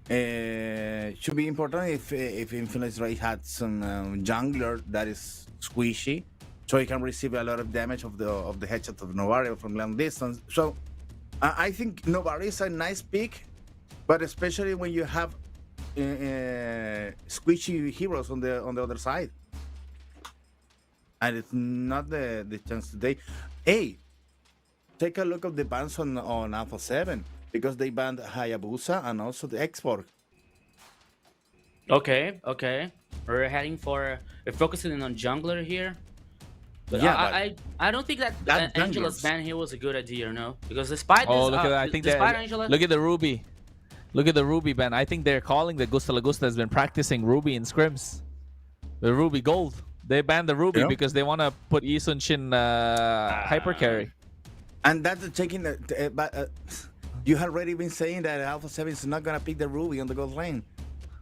Should be important if Influence Ray had some jungler that is squishy, so he can receive a lot of damage of the headshot of Novaria from long distance. So I think Novaria is a nice pick, but especially when you have squishy heroes on the other side, and it's not the chance today. Hey, take a look at the bans on Alpha 7 because they banned Hayabusa and also the export. Okay, okay. We're focusing on jungler here. But Yeah, I don't think that Angela's junglers. ban here was a good idea, no? Because despite Oh, this, look at that! I think despite that. Angela, Look at the Ruby. Look at the Ruby ban. I think they're calling that Gusta Lagusta has been practicing Ruby in scrims. The Ruby Gold. They banned the Ruby Yeah. because they want to put Isun Shin hyper carry. And that's taking the. But you had already been saying that Alpha 7 is not gonna pick the Ruby on the gold lane,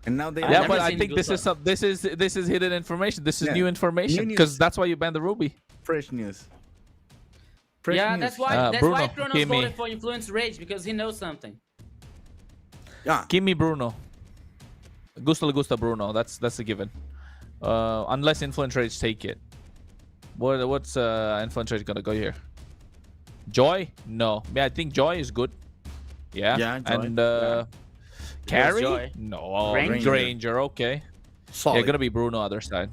and now they. I've Yeah, never but I seen think this Gusta. is this is hidden information. This is Yeah. new information New because news. that's why you banned the Ruby. Fresh news. Fresh yeah, news. that's why Bruno, Kronos give me- voted for Influence Rage because he knows something. Yeah. Give me Bruno. Gusta Lagusta Bruno. That's a given. Unless Influence Rage take it. What's Influence Rage gonna go here? Joy? No. Yeah, I think Joy is good. Yeah. Yeah, Joy. And Yeah. Carry? Joy? No. Ranger. Granger. Okay. Solid. Yeah, gonna be Bruno other side.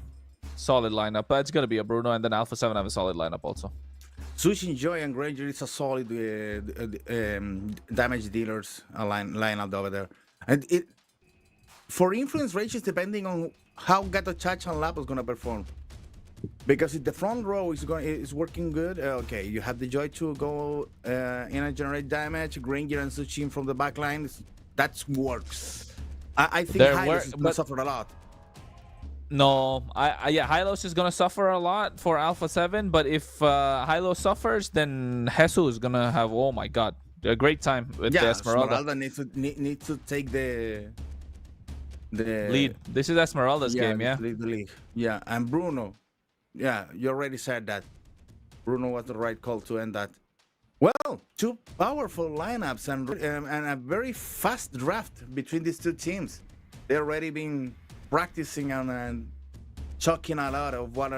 Solid lineup. But it's gonna be a Bruno, and then Alpha 7 have a solid lineup also. Sushin Joy and Granger is a solid damage dealers lineup over there, and it for influence ranges depending on how Gato Chacha and Lap is gonna perform. Because if the front row is working good, okay, you have the Joy to go in and generate damage. Granger and Sushin from the back line, that works. I think There Hylos is were- gonna but- suffer a lot. No, yeah, Hylos is gonna suffer a lot for Alpha 7, but if Hylos suffers, then Hesu is gonna have, oh my god, a great time with the Esmeralda. needs to take the Lead. This is Esmeralda's game, yeah. lead the league. Yeah, and Bruno. Yeah, you already said that. Bruno was the right call to end that. Well, two powerful lineups and a very fast draft between these two teams. They've already been practicing and talking a lot of what they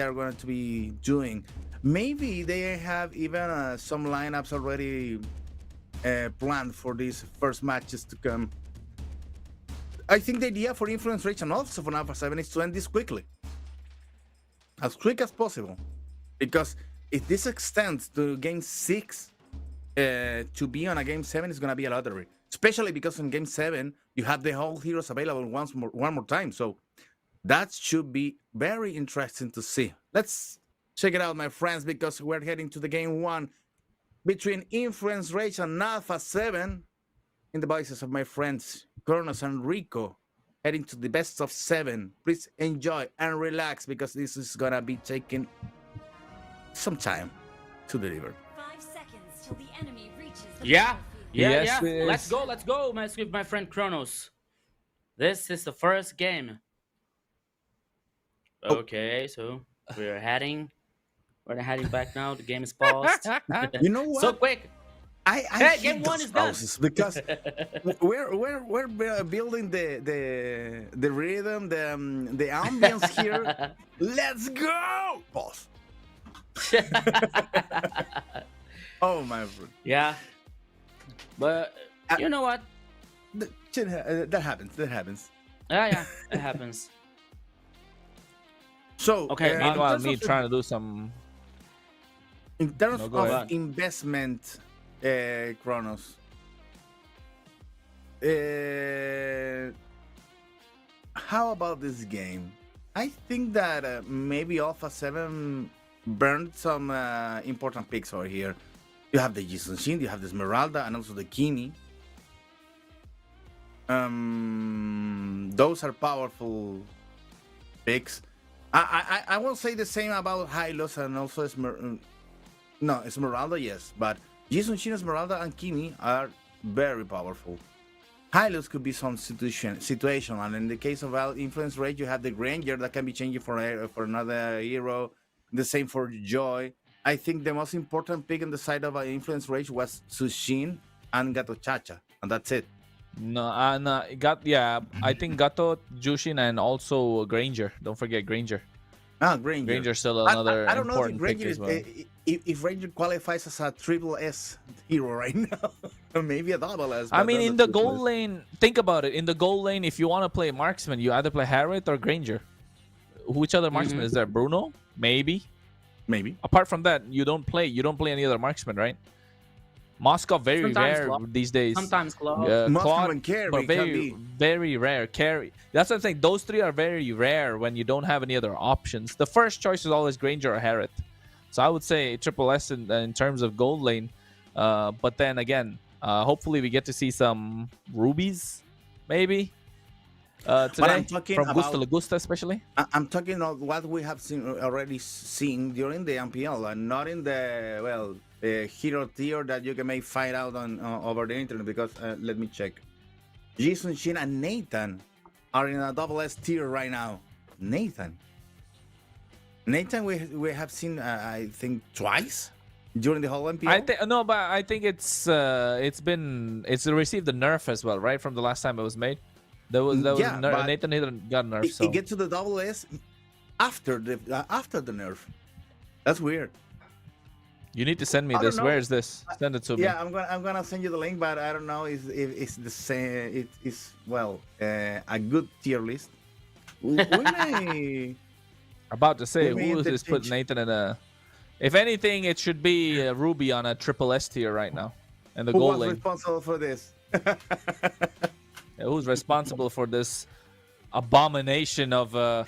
are going to be doing. Maybe they have even some lineups already planned for these first matches to come. I think the idea for Influence Rage and also for Alpha 7 is to end this quickly. As quick as possible. Because if this extends to game 6, to be on a game 7 is going to be a lottery. Especially because in game 7, you have the whole heroes available one more time. So that should be very interesting to see. Let's check it out, my friends, because we're heading to the game 1 between Influence Rage and Alpha 7 in the voices of my friends Kronos and Rico, heading to the best of 7. Please enjoy and relax because this is gonna be taking some time to deliver. 5 seconds till the enemy reaches the Yeah, battlefield. yeah, Yes, yeah. it Let's is. go, with my friend Kronos. This is the first game. Okay, so we're heading back now. The game is paused. You know what? So quick. I Hey, hate game one those is done. pauses because we're building the rhythm, the ambience here. Let's go! Pause. Oh my friend. Yeah. But you know what? That happens. That happens. Yeah, it happens. So Okay, in Meanwhile, terms me of- trying to do some. in terms No, go of ahead. investment, Kronos. How about this game? I think that maybe Alpha 7 burned some important picks over here. You have the Jisung Shin, you have the Esmeralda, and also the Kimi. Those are powerful picks. I will say the same about Hylos and also Esmeralda, yes, but Jisung Shin, Esmeralda, and Kimi are very powerful. Hylos could be some situational, and in the case of influence rate, you have the Granger that can be changing for another hero. The same for Joy. I think the most important pick on the side of influence rate was Sushin and Gato Chacha, and that's it. No, I think Gato, Jushin, and also Granger. Don't forget Granger. Granger. Granger's still another I don't know if important pick Granger as well. if Ranger qualifies as a triple S hero right now, or maybe a double S. I but mean, not in a the triple goal S. lane, think about it. In the goal lane, if you want to play marksman, you either play Harriet or Granger. Which other marksman is there? Bruno? Maybe. Maybe. Apart from that, you don't play any other marksman, right? Moscow very Sometimes rare Claude. these days. Sometimes Claude. Moscow Claude, and Carry but can very be. very rare. Carry. That's what I'm saying. Those three are very rare when you don't have any other options. The first choice is always Granger or Harriet. So I would say triple S in terms of gold lane. But then again, hopefully we get to see some rubies, maybe. Today talking from Gusta about- Lagusta especially. I'm talking about what we have already seen during the MPL, and not in the hero tier that you can find out on over the internet. Because let me check. Jisung Shin and Nathan are in a double S tier right now. Nathan, we have seen I think twice during the whole MPL. I think it's received the nerf as well, right? From the last time it was made. Yeah, but Nathan got nerfed. So It gets to the double S after the nerf. That's weird. you need to send me I don't this. know. Where is this? Send it to me. Yeah, I'm gonna send you the link, but I don't know if it's the same. It is a good tier list. We may. About to say, We may who is put interchange. Nathan in a? If anything, it should be Ruby on a triple S tier right now, and the Who goal was lane. responsible for this? Yeah, who's responsible for this abomination of? Well,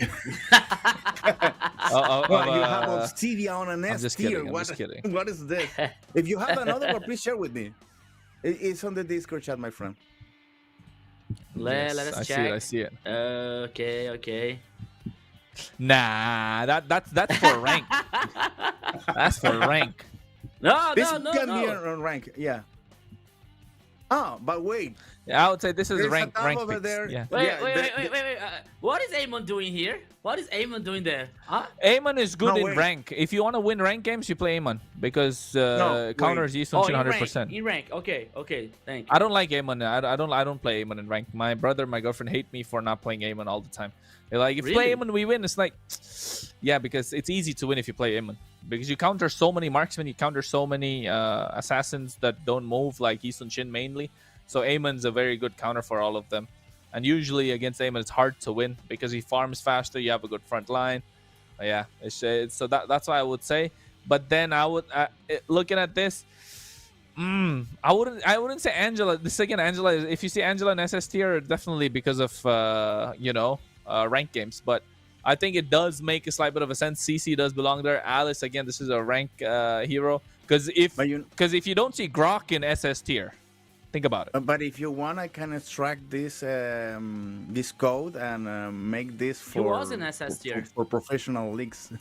you have Obsidian on an S just tier. kidding, I'm just kidding. What is this? If you have another one, please share with me. It's on the Discord chat, my friend. Let Yes, us check. I see it. Okay. Nah, that's for rank. That's for rank. No, This no. can be on rank, yeah. Oh, but wait. Yeah, I would say this is There's a rank. tab Rank over picks. there. Yeah. Wait, Yeah, wait. What is Amon doing here? What is Amon doing there? Huh? Amon is good No, in wait. rank. If you want to win rank games, you play Amon because wait. counters Yi Sun Oh, Shin in 100%. rank. In rank. Okay. Thank you. I don't like Amon. I don't play Amon in rank. My brother, my girlfriend hate me for not playing Amon all the time. They're like, if you play Really? Amon, we win. It's like, yeah, because it's easy to win if you play Amon. Because you counter so many marksmen, you counter so many assassins that don't move, like Yi Sun Shin mainly. So Amon's a very good counter for all of them. And usually against Amon, it's hard to win because he farms faster. You have a good front line. Yeah, so that's why I would say. But then I would looking at this. I wouldn't say Angela. This again, Angela. If you see Angela in SS tier, definitely because of rank games. But I think it does make a slight bit of a sense. CC does belong there. Alice, again, this is a rank hero. Because if you don't see Grok in SS tier, think about it. But if you want, I can extract this this code and make this He for was in SS tier. for professional leagues.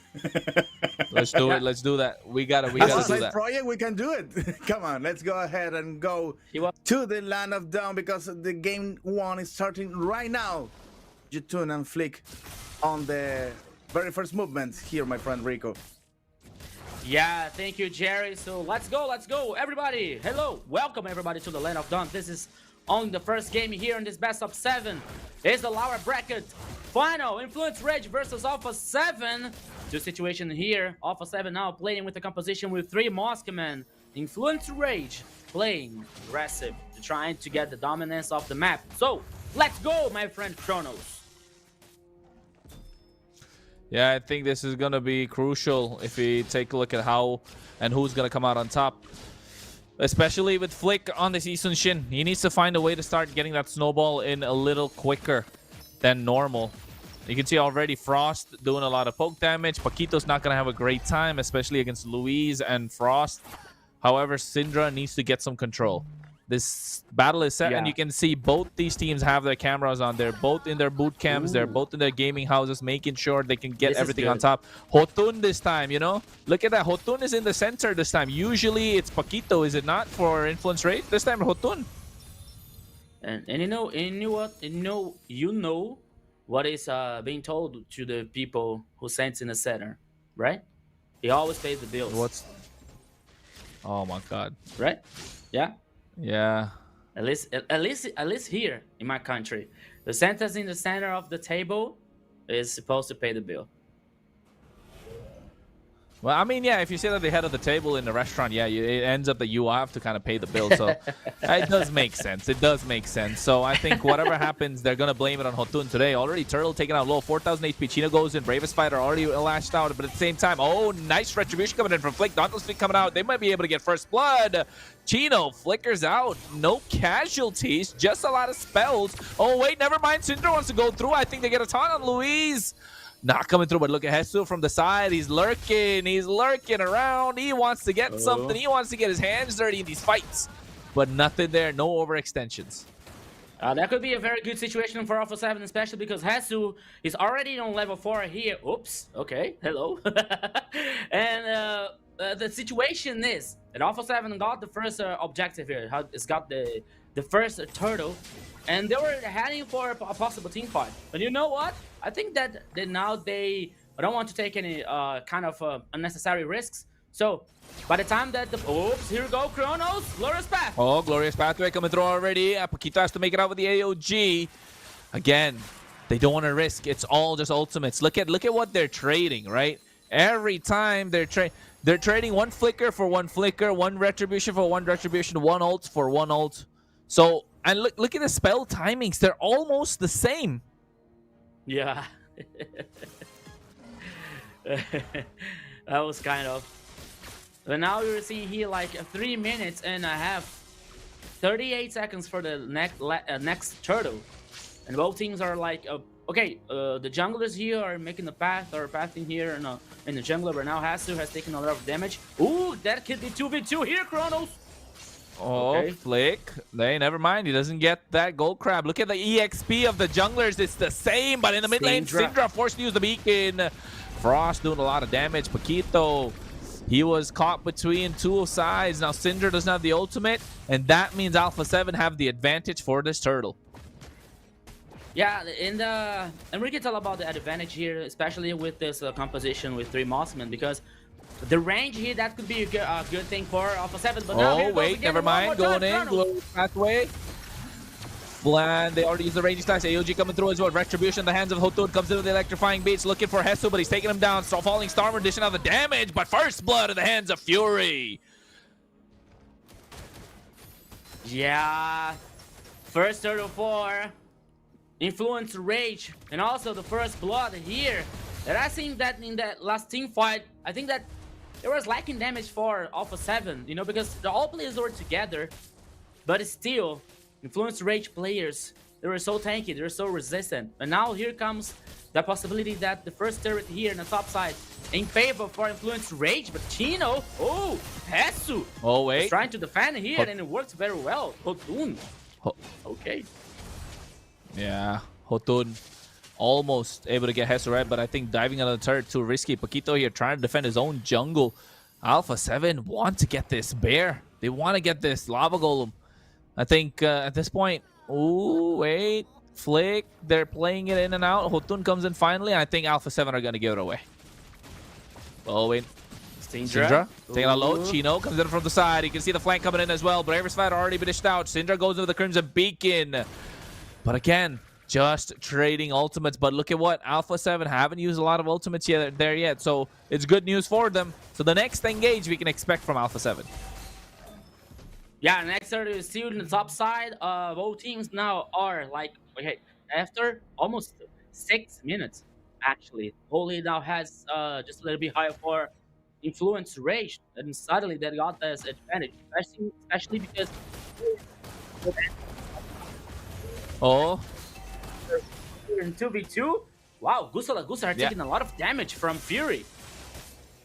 Let's do it. Let's do that. We gotta As a do side that. project, we can do it. Come on, let's go ahead and go He was. to the land of dawn because the game one is starting right now. You tune and flick on the very first movement here, my friend Rico. Yeah, thank you, Jerry. So let's go, everybody. Hello, welcome everybody to the Land of Dawn. This is only the first game here in this best of 7. It's the lower bracket final. Influence Rage versus Alpha 7. Two situation here. Alpha 7 now playing with a composition with 3 Moskmen. Influence Rage playing aggressive, trying to get the dominance of the map. So let's go, my friend Kronos. Yeah, I think this is going to be crucial if we take a look at how and who's going to come out on top. Especially with Flick on this Isun Shin. He needs to find a way to start getting that snowball in a little quicker than normal. You can see already Frost doing a lot of poke damage. Paquito's not going to have a great time, especially against Louise and Frost. However, Syndra needs to get some control. This battle is set, and you can see both these teams have their cameras on. They're both in their boot camps. They're both in their gaming houses, making sure they can get everything on top. Hotun this time, you know? Look at that. Hotun is in the center this time. Usually it's Paquito, is it not, for Influence Rate? This time, Hotun. And you know what is being told to the people who sent in the center, right? He always pays the bills. What's... Oh my God. Right? Yeah. Yeah. At least here in my country, the Santa's in the center of the table is supposed to pay the bill. Well, I mean, yeah, if you sit at the head of the table in the restaurant, yeah, it ends up that you have to kind of pay the bill. So it does make sense. It does make sense. So I think whatever happens, they're going to blame it on Hotun today. Already Turtle taking out low, 4,000 HP. Chino goes in. Bravest Fighter already lashed out. But at the same time, oh, nice retribution coming in from Flick. Dauntless Flick coming out. They might be able to get first blood. Chino flickers out. No casualties. Just a lot of spells. Oh, wait, never mind. Syndra wants to go through. I think they get a taunt on Louise. Not coming through, but look at Hesu from the side. He's lurking. He's lurking around. He wants to get something. He wants to get his hands dirty in these fights. But nothing there. No overextensions. That could be a very good situation for Alpha 7, especially because Hesu is already on level 4 here. Oops. Okay. Hello. And the situation is that Alpha 7 got the first objective here. It's got the first turtle. And they were heading for a possible team fight. But you know what? I think that now they don't want to take any kind of unnecessary risks. So by the time that the... Oops, here we go, Kronos. Glorious Path. Oh, Glorious Pathway coming through already. Paquito has to make it out with the AOG. Again, they don't want to risk. It's all just ultimates. Look at what they're trading, right? Every time they're trading one flicker for one flicker, one retribution for one retribution, one ult for one ult. So... And look at the spell timings. They're almost the same. Yeah. That was kind of... But now you're seeing here like 3 minutes and a half. 38 seconds for the next turtle. And both teams are like... okay, the junglers here are making the path or pathing here in the jungler. But now Hasu has taken a lot of damage. Ooh, that could be 2v2 here, Kronos. Oh, okay. Flick. Hey, never mind. He doesn't get that gold crab. Look at the EXP of the junglers. It's the same, but in the mid lane, Syndra forced to use the beacon. Frost doing a lot of damage. Paquito, he was caught between two sides. Now Syndra doesn't have the ultimate, and that means Alpha 7 have the advantage for this turtle. Yeah, and we can tell about the advantage here, especially with this composition with 3 Mossmen, because the range here, that could be a good thing for Alpha 7, but now oh, wait, never mind. Going in, Glorious Pathway. Bland, they already used the range stacks. AOG coming through as well. Retribution in the hands of Hotun comes in with the electrifying beats, looking for Hesu, but he's taking him down. So falling Stormer dishing out the damage, but first blood in the hands of Fury. Yeah, first turtle 4, Influence Rage, and also the first blood here. And I think that in that last team fight, I think that there was lacking damage for Alpha 7, you know, because all players were together, but still, Influence Rage players, they were so tanky, they were so resistant. And now here comes the possibility that the first turret here in the top side in favor for Influence Rage, but Chino, oh, Hesu, oh wait, is trying to defend here, and it works very well. Hotun, okay. Yeah, Hotun almost able to get Hesu right, but I think diving on the turret too risky. Paquito here trying to defend his own jungle. Alpha 7 want to get this bear. They want to get this lava golem. I think at this point, ooh, wait, Flick, they're playing it in and out. Hotun comes in finally. I think Alpha 7 are going to give it away. Oh, wait. Syndra taking a low. Chino comes in from the side. You can see the flank coming in as well. Bravers fight already been dished out. Syndra goes into the Crimson Beacon. But again, just trading ultimates. But look at what Alpha 7 haven't used a lot of ultimates there yet. So it's good news for them. So the next engage we can expect from Alpha 7. Yeah, next turret is still in the top side. Both teams now are like, okay, after almost 6 minutes, actually. Holy now has just a little bit higher for Influence Rage, and suddenly they got this advantage, especially because. Oh. In 2v2, wow, Gusta are taking a lot of damage from Fury.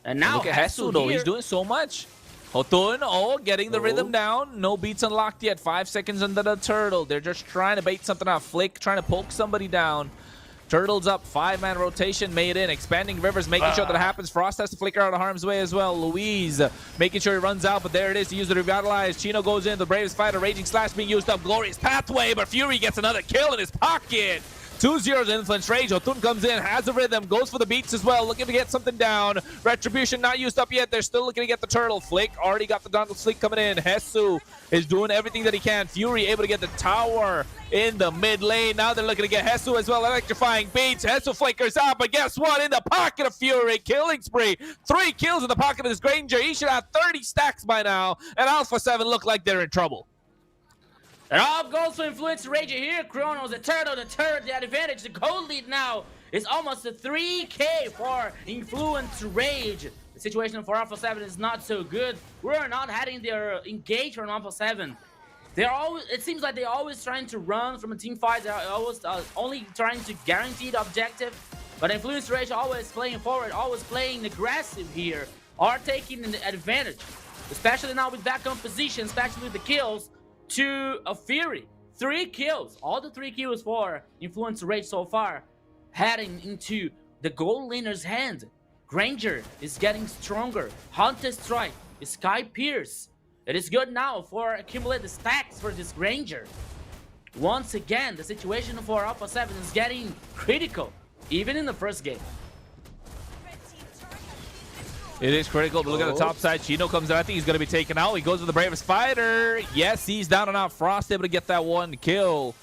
And now look at Hesu though, he's doing so much. Hotun, getting the rhythm down. No beats unlocked yet. 5 seconds under the turtle. They're just trying to bait something out. Flick trying to poke somebody down. Turtles up. 5-man rotation made in. Expanding Rivers, making sure that happens. Frost has to flicker out of harm's way as well. Louise making sure he runs out, but there it is to use the Revitalize. Chino goes in. The Braves fight. A Raging Slash being used up. Glorious Pathway, but Fury gets another kill in his pocket. 2-0 Influence Rage. Otun comes in, has a rhythm, goes for the beats as well, looking to get something down. Retribution not used up yet. They're still looking to get the turtle. Flick already got the Donald Flick coming in. Hesu is doing everything that he can. Fury able to get the tower in the mid lane. Now they're looking to get Hesu as well. Electrifying beats. Hesu flickers out, but guess what? In the pocket of Fury, killing spree. 3 kills in the pocket of this Granger. He should have 30 stacks by now, and Alpha 7 look like they're in trouble. And all goes for Influence Rage here. Chronos, the turtle, the advantage. The gold lead now is almost a 3K for Influence Rage. The situation for Alpha 7 is not so good. We're not having their engage from Alpha 7. They're always, it seems like they're always trying to run from a team fight. They're always only trying to guarantee the objective. But Influence Rage always playing forward, always playing aggressive here, are taking the advantage. Especially now with that composition, especially with the kills. To a Fury. 3 kills. All the 3 kills for Influence Rage so far. Heading into the gold laner's hand. Granger is getting stronger. Hunter Strike. Sky Pierce. It is good now for accumulated stacks for this Granger. Once again, the situation for Alpha 7 is getting critical. Even in the first game. It is critical, but look at the top side. Chino comes in. I think he's going to be taken out. He goes with the bravest fighter. Yes, he's down and out. Frost able to get that 1 kill.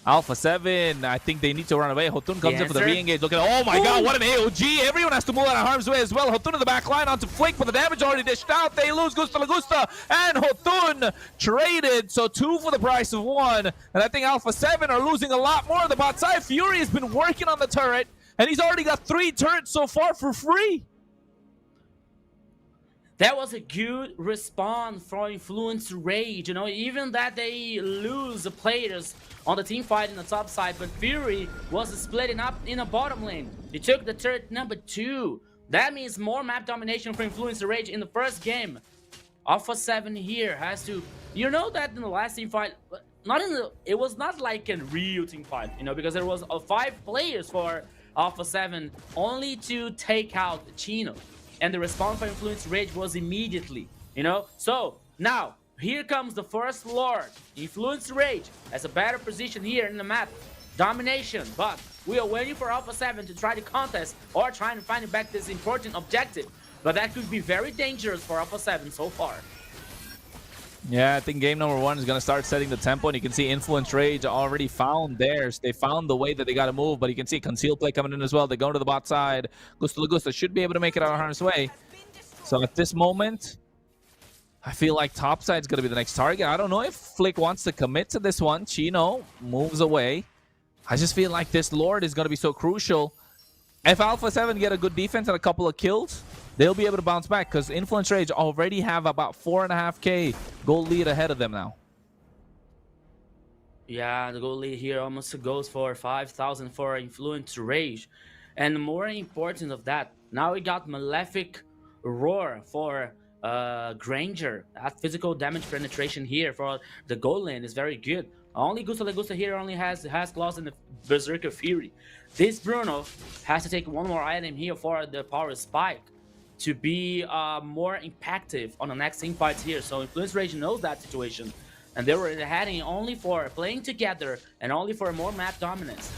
Alpha 7, I think they need to run away. Hotun comes in for the re-engage. Look at, oh my god, what an AOG. Everyone has to move out of harm's way as well. Hotun in the back line onto Flick, but the damage already dished out. They lose Gusta Lagusta, and Hotun traded. So 2 for the price of 1. And I think Alpha 7 are losing a lot more on the bot side. Fury has been working on the turret, and he's already got 3 turrets so far for free. That was a good response from Influence Rage, you know, even that they lose the players on the team fight in the top side, but Fury was splitting up in the bottom lane. He took the turret number 2. That means more map domination for Influence Rage in the first game. Alpha 7 here has to, you know that in the last team fight, it was not like a real team fight, you know, because there was 5 players for Alpha 7 only to take out Chino. And the response for Influence Rage was immediately, you know? So, now, here comes the first Lord. Influence Rage has a better position here in the map. Domination, but we are waiting for Alpha 7 to try to contest or trying to find back this important objective. But that could be very dangerous for Alpha 7 so far. Yeah, I think game number 1 is going to start setting the tempo, and you can see Influence Rage already found theirs. They found the way that they got to move, but you can see Conceal Play coming in as well. They go to the bot side. Gusta Lagusta should be able to make it out of harm's way. So at this moment, I feel like topside's going to be the next target. I don't know if Flick wants to commit to this one. Chino moves away. I just feel like this Lord is going to be so crucial. If Alpha 7 get a good defense and a couple of kills, they'll be able to bounce back because Influence Rage already have about 4.5K gold lead ahead of them now. Yeah, the gold lead here almost goes for 5,000 for Influence Rage. And more important of that, now we got Malefic Roar for Granger. That physical damage penetration here for the gold lane is very good. Only Gusta Lagusta here only has claws in the Berserker Fury. This Bruno has to take 1 more item here for the power spike to be more impactful on the next team fights here. So Influence Rage knows that situation, and they were heading only for playing together and only for more map dominance.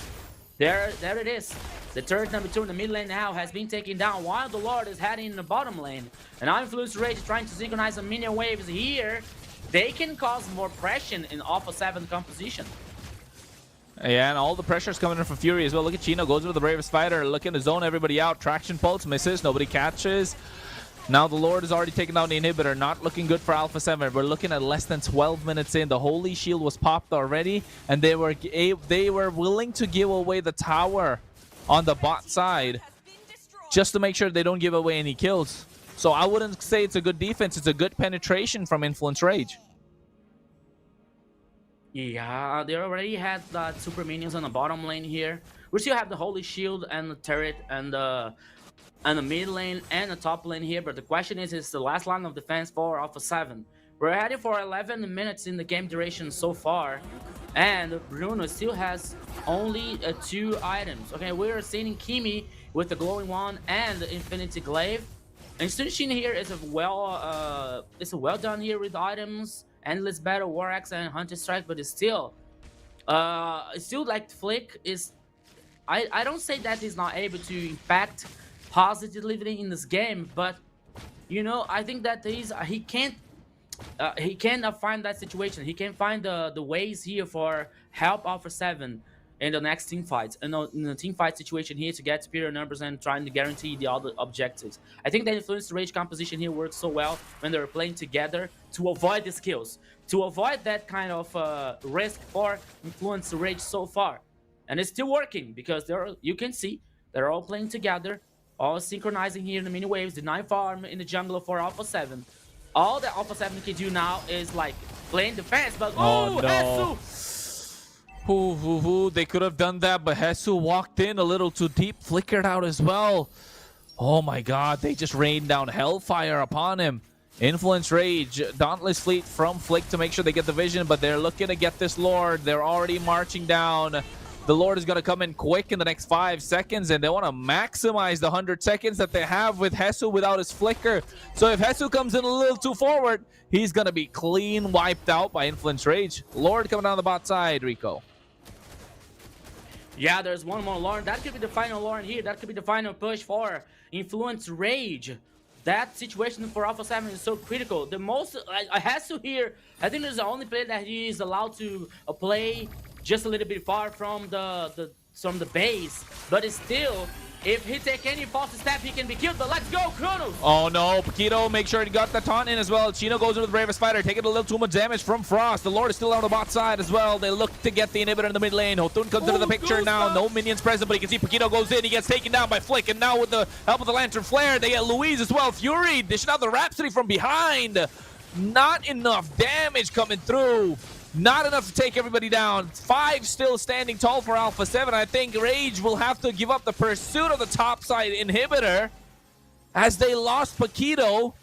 There it is. The turret number 2 in the mid lane now has been taken down while the Lord is heading in the bottom lane. And now Influence Rage is trying to synchronize some minion waves here. They can cause more pressure in Alpha 7 composition. Yeah, and all the pressure's coming in from Fury as well. Look at Chino, goes with the Bravest Fighter, looking to zone everybody out. Traction Pulse misses, nobody catches. Now the Lord has already taken down the inhibitor. Not looking good for Alpha 7. We're looking at less than 12 minutes in. The Holy Shield was popped already, and they were willing to give away the tower on the bot side just to make sure they don't give away any kills. So I wouldn't say it's a good defense. It's a good penetration from Influence Rage. Yeah, they already had super minions on the bottom lane here. We still have the Holy Shield and the turret and the mid lane and the top lane here. But the question is the last line of defense for Alpha 7. We're heading for 11 minutes in the game duration so far. And Bruno still has only 2 items. Okay, we're seeing Kimi with the glowing wand and the Infinity Glaive. And Sunshin here is a well done here with items. Endless Battle, War Axe, and Hunter Strike, but it's still like Flick is. I don't say that he's not able to impact positively in this game, but you know, I think that he can't find that situation. He can find the ways here for help Alpha 7 in the next team fights. And in the team fight situation here to get superior numbers and trying to guarantee the other objectives. I think that Influence Rage composition here works so well when they're playing together to avoid these kills, to avoid that kind of risk for Influence Rage so far. And it's still working because you can see they're all playing together, all synchronizing here in the mini waves, the 9 farm in the jungle for Alpha 7. All that Alpha 7 can do now is like playing defense, but oh no. Hesu! They could have done that, but Hesu walked in a little too deep, flickered out as well. Oh my god, they just rained down hellfire upon him. Influence Rage, Dauntless Fleet from Flick to make sure they get the vision, but they're looking to get this Lord. They're already marching down. The Lord is going to come in quick in the next 5 seconds, and they want to maximize the 100 seconds that they have with Hesu without his flicker. So if Hesu comes in a little too forward, he's going to be clean wiped out by Influence Rage. Lord coming down the bot side, Rico. Yeah, there's one more Lord. That could be the final Lord here. That could be the final push for Influence Rage. That situation for Alpha 7 is so critical. The most Hesu here, I think this is the only player that he is allowed to play just a little bit far from the base, but it's still, if he take any false step, he can be killed. But let's go, Kronos! Oh no, Paquito, make sure he got the taunt in as well. Chino goes into the Bravest Fighter, taking a little too much damage from Frost. The Lord is still on the bot side as well. They look to get the inhibitor in the mid lane. Hotun comes into the picture now. No minions present, but you can see Paquito goes in. He gets taken down by Flick, and now with the help of the Lantern Flare, they get Louise as well. Fury dishing out the Rhapsody from behind. Not enough damage coming through. Not enough to take everybody down. 5 still standing tall for Alpha 7. I think Rage will have to give up the pursuit of the topside inhibitor as they lost Paquito.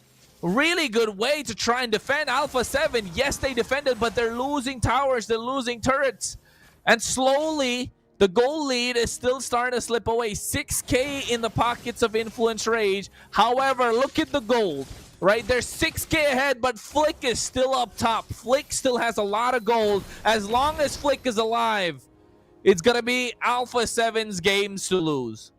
Really good way to try and defend Alpha 7. Yes, they defended, but they're losing towers. They're losing turrets. And slowly, the goal lead is still starting to slip away. 6K in the pockets of Influence Rage. However, look at the gold. Right, they're 6K ahead, but Flick is still up top. Flick still has a lot of gold. As long as Flick is alive, it's going to be Alpha 7's games to lose.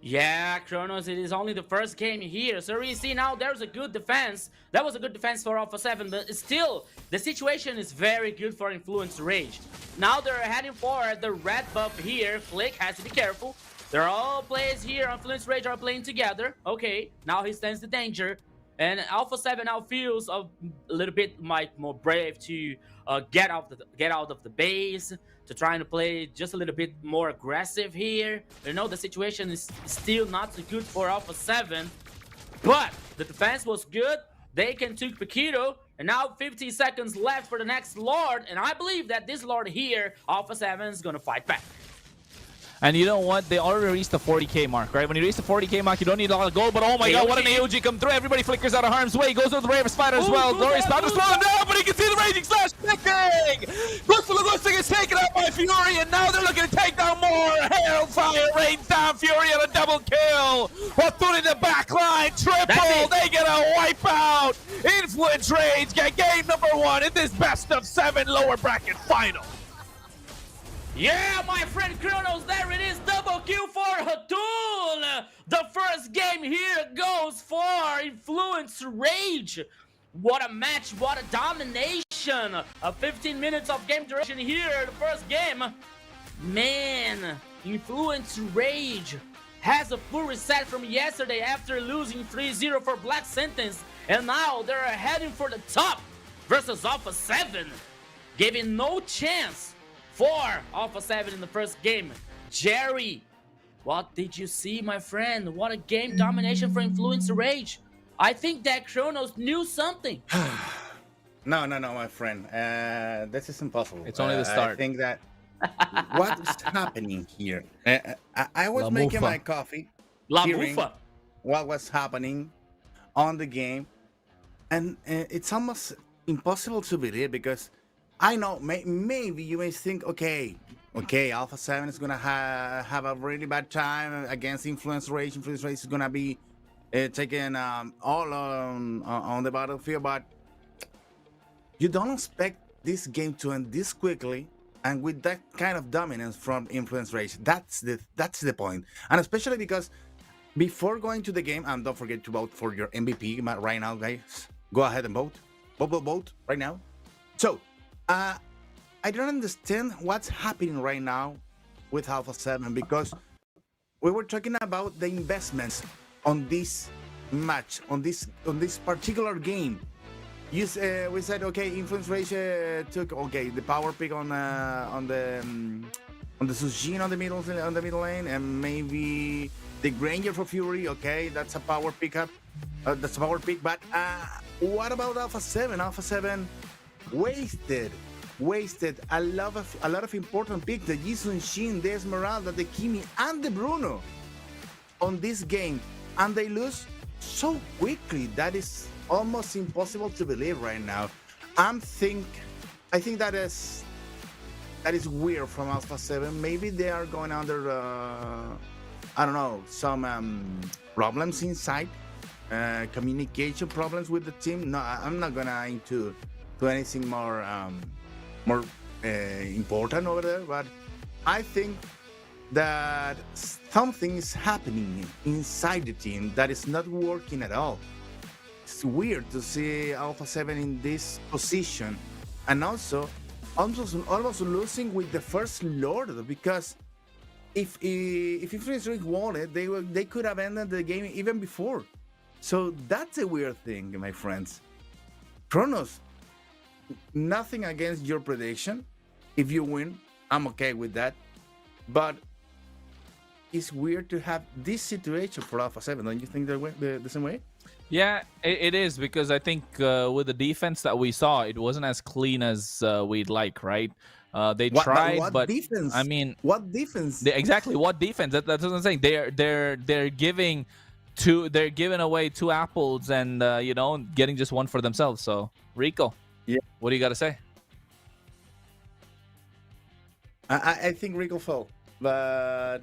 Yeah, Kronos, it is only the first game here. So we see now there's a good defense. That was a good defense for Alpha 7, but still, the situation is very good for Influence Rage. Now they're heading for the red buff here. Flick has to be careful. They're all players here on Influence Rage are playing together. Okay, now he stands the danger. And Alpha 7 now feels a little bit more brave to get out of the base, to trying to play just a little bit more aggressive here. You know, the situation is still not so good for Alpha 7. But the defense was good. They can take Paquito. And now 15 seconds left for the next Lord. And I believe that this Lord here, Alpha 7, is going to fight back. And you know what? They already reached the 40K mark, right? When you reach the 40K mark, you don't need a lot of gold, but oh my god, what an AOG come through. Everybody flickers out of harm's way. Goes with the Bravest Fighter as well. Glorious about to slow him down, but he can see the Raging Slash flicking! Looks like it's taken out by Fury, and now they're looking to take down more. Hellfire rains down Fury on a double kill. Hotun in the back line, triple. They get a wipeout. Influence Rage get game number 1 in this best of 7 lower bracket final. Yeah, my friend Kronos, there it is, double kill for Hatun! The first game here goes for Influence Rage. What a match, what a domination! 15 minutes of game duration here, the first game. Man, Influence Rage has a full reset from yesterday after losing 3-0 for Black Sentence, and now they're heading for the top versus Alpha 7, giving no chance for Alpha 7 in the first game. Jerry, what did you see, my friend? What a game domination for Influence Rage. I think that Kronos knew something. No, my friend. This is impossible. It's only the start. I think that what is happening here? I was making my coffee, hearing what was happening on the game, and it's almost impossible to believe because I know maybe you may think, okay, Alpha 7 is gonna have a really bad time against Influence Rage. Influence Rage is gonna be taken all on the battlefield, but you don't expect this game to end this quickly and with that kind of dominance from Influence Rage. That's the point, and especially because before going to the game, and don't forget to vote for your MVP right now, guys. Go ahead and vote right now. So I don't understand what's happening right now with Alpha 7 because we were talking about the investments on this match, on this particular game. We said, okay, Influence Rage took the power pick on the Sujin on the middle lane, and maybe the Granger for Fury. Okay, that's a power pickup. That's a power pick. But what about Alpha 7? Alpha 7 wasted a lot of important picks: the Jisun Shin, the Esmeralda, the Kimi, and the Bruno on this game, and they lose so quickly. That is almost impossible to believe right now. I think that is weird from Alpha 7. Maybe they are going under I don't know, some problems inside, communication problems with the team. No, I'm not gonna into anything more important over there, but I think that something is happening inside the team that is not working at all. It's weird to see Alpha 7 in this position, and also almost losing with the first Lord, because if Influence Rage won it, they could have ended the game even before. So that's a weird thing, my friends. Kronos, nothing against your prediction. If you win, I'm okay with that. But it's weird to have this situation for Alpha 7. Don't you think the same way? Yeah, it is, because I think with the defense that we saw, it wasn't as clean as we'd like, right? They tried, but defense? I mean, what defense? Exactly, what defense? That's what I'm saying. They're giving away 2 apples and getting just one for themselves. So Rico, yeah, what do you got to say? I think Rico fell, but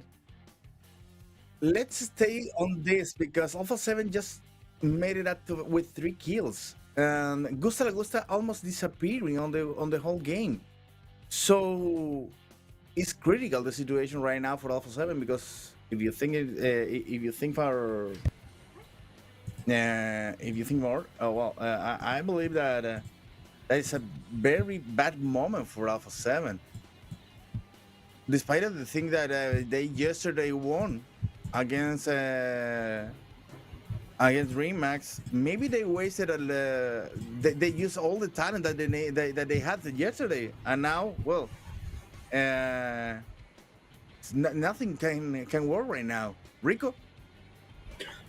let's stay on this because Alpha 7 just made it up with 3 kills, and Gusta Lagusta almost disappearing on the whole game. So it's critical, the situation right now for Alpha 7, because if you think more, I believe that that is a very bad moment for Alpha 7. Despite of the thing that they yesterday won against Remax, maybe they wasted they used all the talent that they had yesterday, and now, well, nothing can work right now. Rico?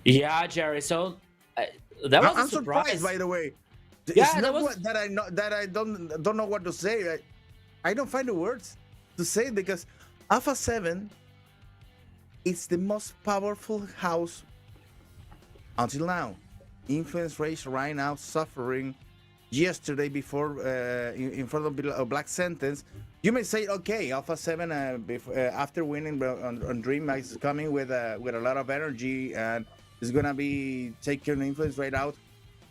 Yeah, Jerry. So that was I'm a surprise, surprised, by the way. Yeah, it's not that I don't know what to say. I don't find the words to say, because Alpha 7 is the most powerful house until now. Influence Rage right now suffering. Yesterday, before in front of Black Sentence, you may say, okay, Alpha 7 after winning on DreamHack is coming with a lot of energy and is gonna be taking Influence Rage out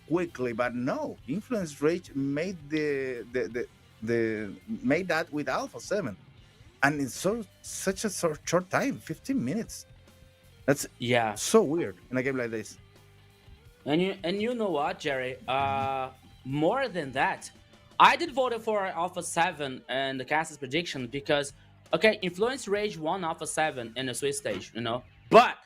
quickly. But no, Influence Rage made made that with Alpha 7. and it's such a short time, 15 minutes. That's Yeah. so weird in a game like this. And you know what, Jerry? More than that, I did vote for Alpha 7 and the cast's prediction because, okay, Influence Rage won Alpha 7 in the Swiss stage, you know? But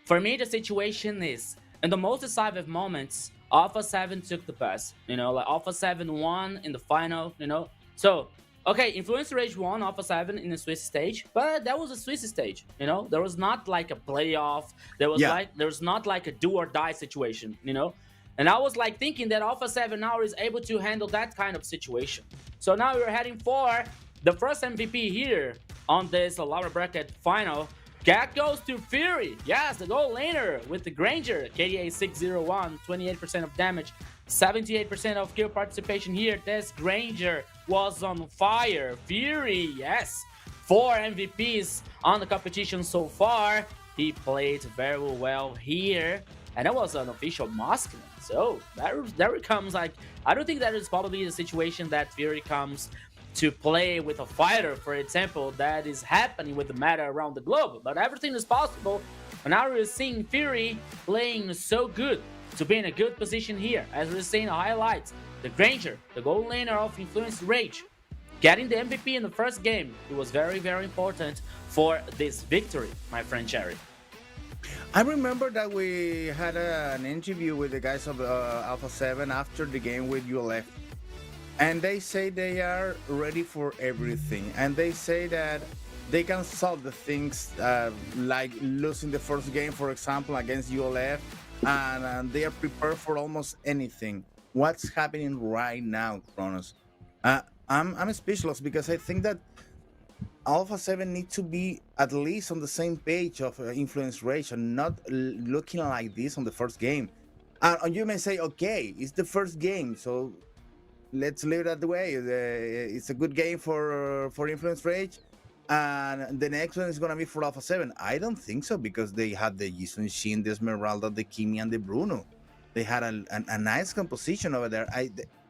for me, the situation is, in the most decisive moments, Alpha 7 took the best, you know? Like Alpha 7 won in the final, you know? So, okay, Influence Rage won Alpha 7 in the Swiss stage, but that was a Swiss stage, you know? There was not like a playoff. There was not like a do or die situation, you know? And I was like thinking that Alpha 7 now is able to handle that kind of situation. So now we're heading for the first MVP here on this lower bracket final. Cat goes to Fury. Yes, the gold laner with the Granger. KDA 601, 28% of damage, 78% of kill participation here. This Granger was on fire. Fury, yes. 4 MVPs on the competition so far. He played very well here. And that was an official masculine. So there comes like, I don't think that is probably the situation that Fury comes to play with a fighter, for example, that is happening with the meta around the globe. But everything is possible. And now we're seeing Fury playing so good to be in a good position here. As we're seeing the highlights, the Granger, the gold laner of Influence Rage, getting the MVP in the first game. It was very, very important for this victory, my friend Cherry. I remember that we had an interview with the guys of Alpha 7 after the game with ULF. And they say they are ready for everything. And they say that they can solve the things like losing the first game, for example, against ULF. And they are prepared for almost anything. What's happening right now, Kronos? I'm speechless because I think that Alpha 7 needs to be at least on the same page of Influence Rage and not looking like this on the first game. And you may say, okay, it's the first game, so let's leave it that way. It's a good game for Influence Rage, and the next one is going to be for Alpha 7. I don't think so, because they had the Yisun Shin, the Esmeralda, the Kimi, and the Bruno. They had a nice composition over there.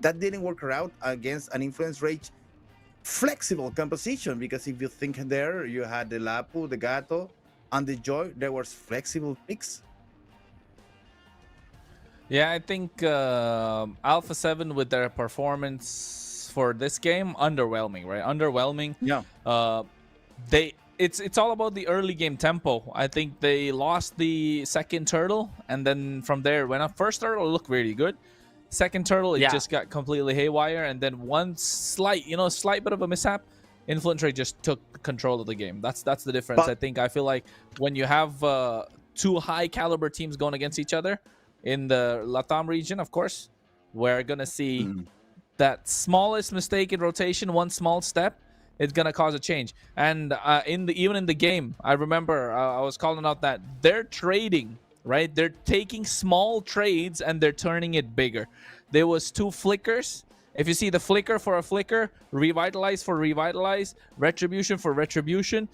That didn't work out against an Influence Rage flexible composition, because if you think there, you had the Lapu, the Gato, and the Joy. There was flexible picks. Yeah, I think Alpha 7 with their performance for this game, underwhelming, right? Underwhelming. Yeah. It's all about the early game tempo. I think they lost the second turtle, and then from there, when a first turtle looked really good. Second turtle, it just got completely haywire, and then one slight bit of a mishap, Influence Rage just took control of the game. That's the difference. I feel like when you have two high caliber teams going against each other in the LATAM region, of course, we're gonna see that smallest mistake in rotation, one small step, it's gonna cause a change. And even in the game, I remember I was calling out that they're trading. Right, they're taking small trades and they're turning it bigger. There was 2 flickers. If you see the flicker for a flicker, revitalize for revitalize, retribution for retribution,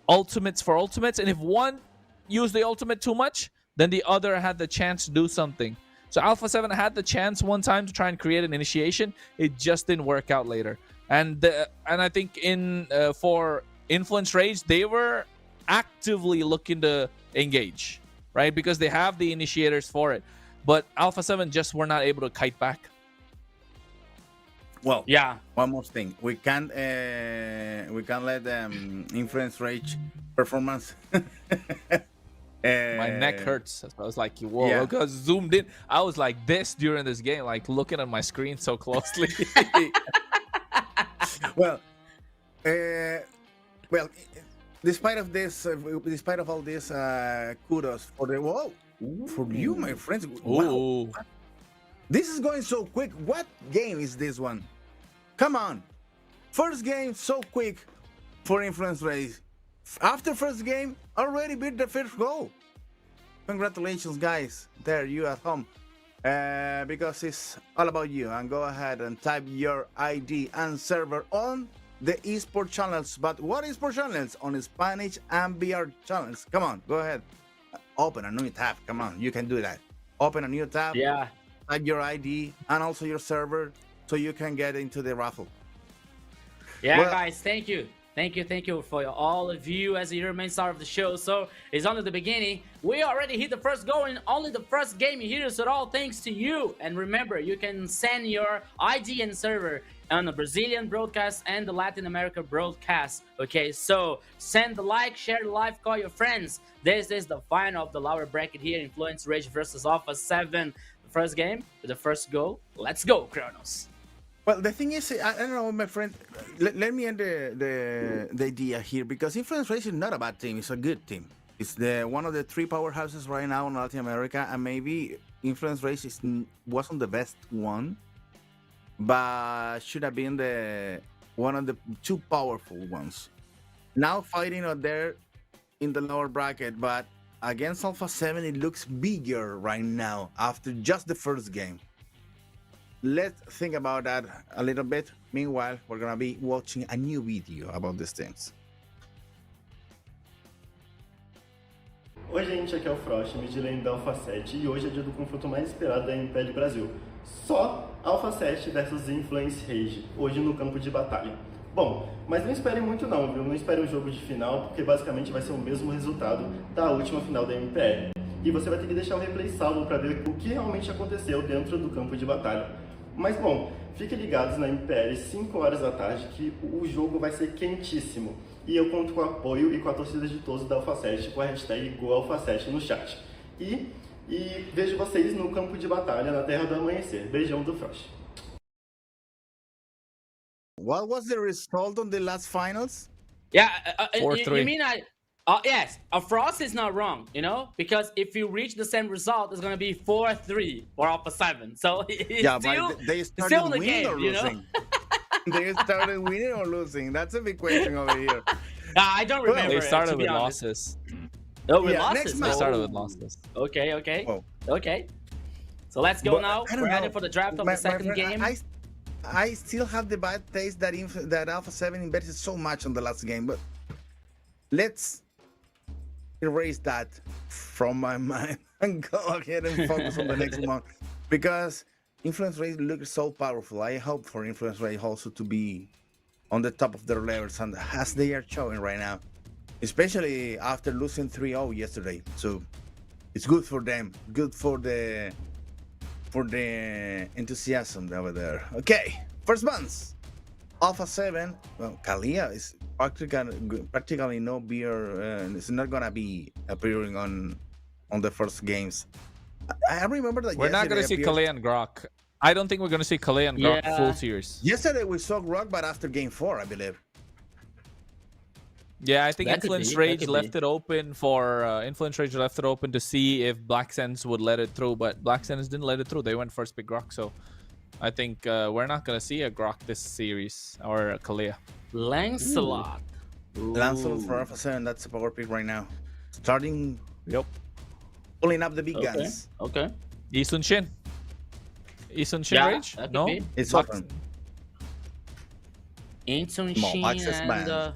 ultimates for ultimates, and if one used the ultimate too much, then the other had the chance to do something. So Alpha 7 had the chance one time to try and create an initiation. It just didn't work out later. And I think for Influence Rage, they were actively looking to engage. Right, because they have the initiators for it, but Alpha 7 just were not able to kite back. Well, yeah. One more thing, we can't let them Influence Rage performance. My neck hurts. I was like, whoa, yeah. Because zoomed in. I was like this during this game, like looking at my screen so closely. Well. Despite of all this, kudos for for you, my friends. Wow. This is going so quick. What game is this one? Come on. First game, so quick for Influence Rage. After first game, already beat the first goal. Congratulations, guys. There, you at home. Because it's all about you. And go ahead and type your ID and server on the Esports channels. But what Esports channels? On Spanish and VR channels. Come on, go ahead. Open a new tab. Come on, you can do that. Open a new tab. Yeah. Type your ID and also your server so you can get into the raffle. Yeah, guys, thank you. Thank you for all of you as your main star of the show. So it's only the beginning. We already hit the first goal in only the first game here, so all thanks to you. And remember, you can send your ID and server on the Brazilian broadcast and the Latin America broadcast. Okay, so send the like, share the live, call your friends. This is the final of the lower bracket here, Influence Rage versus Alpha 7. The first game, the first goal. Let's go, Kronos. Well, the thing is, I don't know, my friend. Let me end the idea here, because Influence Race is not a bad team; it's a good team. It's the one of the three powerhouses right now in Latin America, and maybe Influence Race wasn't the best one, but should have been the one of the two powerful ones. Now fighting out there in the lower bracket, but against Alpha 7, it looks bigger right now after just the first game. Let's think about that a little bit. Meanwhile, we're gonna be watching a new video about these things. Oi gente, aqui é o Frost, midlane da Alpha 7, e hoje é dia do confronto mais esperado da MPL Brasil. Só Alpha 7 versus Influence Rage, hoje no campo de batalha. Bom, mas não esperem muito não, viu? Não esperem um jogo de final, porque basicamente vai ser o mesmo resultado da última final da MPL. E você vai ter que deixar o replay salvo para ver o que realmente aconteceu dentro do campo de batalha. Mas bom, fiquem ligados na MPL 5 horas da tarde que o jogo vai ser quentíssimo. E eu conto com o apoio e com a torcida de todos da Alpha 7 com a hashtag GoAlpha7 no chat. E vejo vocês no campo de batalha na Terra do Amanhecer. Beijão do Frost. What was the result on the last finals? Yeah, 4-3. you mean yes, a Frost is not wrong, you know, because if you reach the same result, it's gonna be 4-3 for Alpha 7. So it's Yeah, still, but they started still the winning game, or you know? losing? They started winning or losing? That's a big question over here. I don't remember. They it, started to be with honest. losses. Oh, with Yeah, losses. next They match. started with losses. Okay. Oh. Okay. So let's go But now. I don't We're know. heading for the draft of My the second friend, game. I still have the bad taste that that Alpha 7 invested so much on the last game, but let's erase that from my mind and go ahead and focus on the next one, because Influence Race looks so powerful. I hope for Influence Race also to be on the top of their levels, and as they are showing right now, especially after losing 3-0 yesterday. So it's good for them, good for the enthusiasm over there. Okay, first months, Alpha 7. Well, Kalia is practically no beer. It's not gonna be appearing on the first games. I remember that We're not gonna see Kalei and Grok. I don't think we're gonna see Kalei and Grok full series. Yesterday we saw Grok, but after game 4, I believe. Yeah, I think That could Influence be, Rage that could left be. it open for Influence Rage left it open to see if Black Sense would let it through, but Black Sense didn't let it through. They went first pick Grok, so I think we're not gonna see a Grok this series or a Kalea. Lancelot. Lancelot for Alpha 7. That's a power pick right now. Starting, Yep. pulling up the big guns. Okay. Isun Shin. Isun Shin Yeah, Rage? that could No? be. It's Black- open. Ancient Small Sheen access and banned.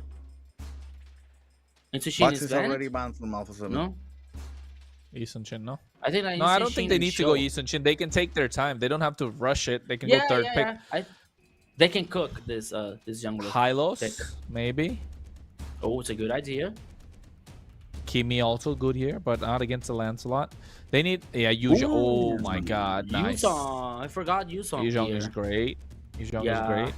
Ancient Sheen Box is is banned? already banned from Alpha 7. No? Isun Shin, no? I think No, I don't think they need to go Isun Shin. They can take their time. They don't have to rush it. They can go third pick. They can cook this jungler. Hylos, pick. maybe. Oh, it's a good idea. Kimi also good here, but not against the Lancelot. They need, yeah, Yuzhong. Oh my god, nice. Yuzong. I forgot Yuzong Yuzhong here. is great. Yuzhong is Yeah. great.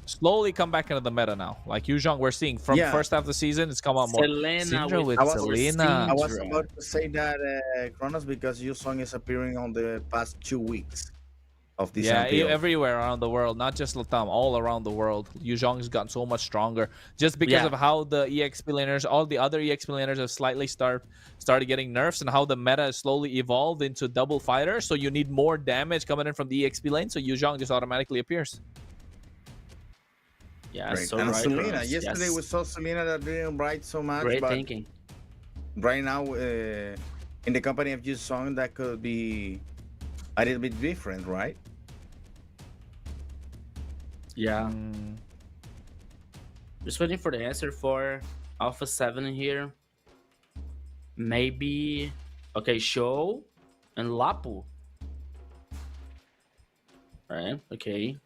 Slowly come back into the meta now. Like Yuzhong, we're seeing from Yeah. first half of the season, it's come out more. Selena Syndra with I was- Selena. I was Syndra. about to say that Kronos, because Yusong is appearing on the past 2 weeks of this Yeah, MPL. everywhere around the world, not just LATAM, all around the world. Yuzhong has gotten so much stronger just because Yeah. of how the EXP laners, all the other EXP laners have slightly started getting nerfs, and how the meta has slowly evolved into double fighter. So you need more damage coming in from the EXP lane, so Yuzhong just automatically appears. Yeah, Great. so And right. Selena. Kronos, Yesterday yes. we saw Selena that didn't write so much, Great but thinking. right now in the company of Yusong, that could be a little bit different, right? Yeah. Just waiting for the answer for Alpha 7 here. Maybe. Okay, Show and Lapu. Right, okay.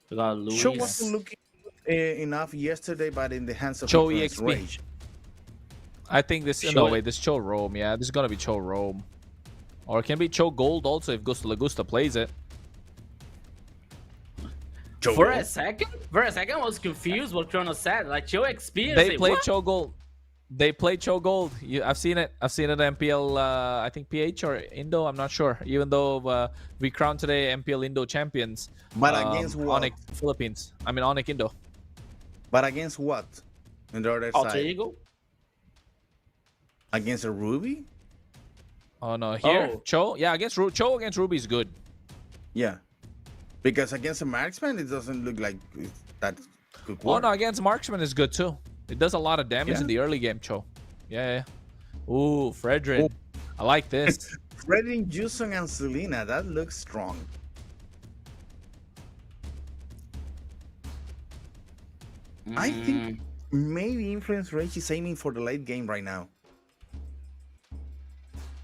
We got Luis. Show wasn't looking good enough yesterday, but in the hands of Cho Influence EXP. Rage. I think this. Cho- No, wait, this Cho Rome. Yeah, this is gonna be Cho Rome, or it can be Cho Gold also if Gusta Lagusta plays it. For a second, I was confused what Kronos said. Like Cho XP. And They say, played what? Cho Gold. They played Cho Gold. I've seen it. I've seen it at MPL. I think PH or Indo. I'm not sure. Even though we crowned today MPL Indo champions. But against what? Onyx Philippines. I mean Onyx Indo. But against what? On the other Alter side. Ego. Against a Ruby? Oh no, here Oh. Cho. Yeah, against Cho against Ruby is good. Yeah. Because against a marksman, it doesn't look like that could Oh work. no, against Marksman is good too. It does a lot of damage Yeah. in the early game, Cho. Yeah. Ooh, Fredrin. I like this. Fredrin, Juson, and Selena, that looks strong. I think maybe Influence Rage is aiming for the late game right now.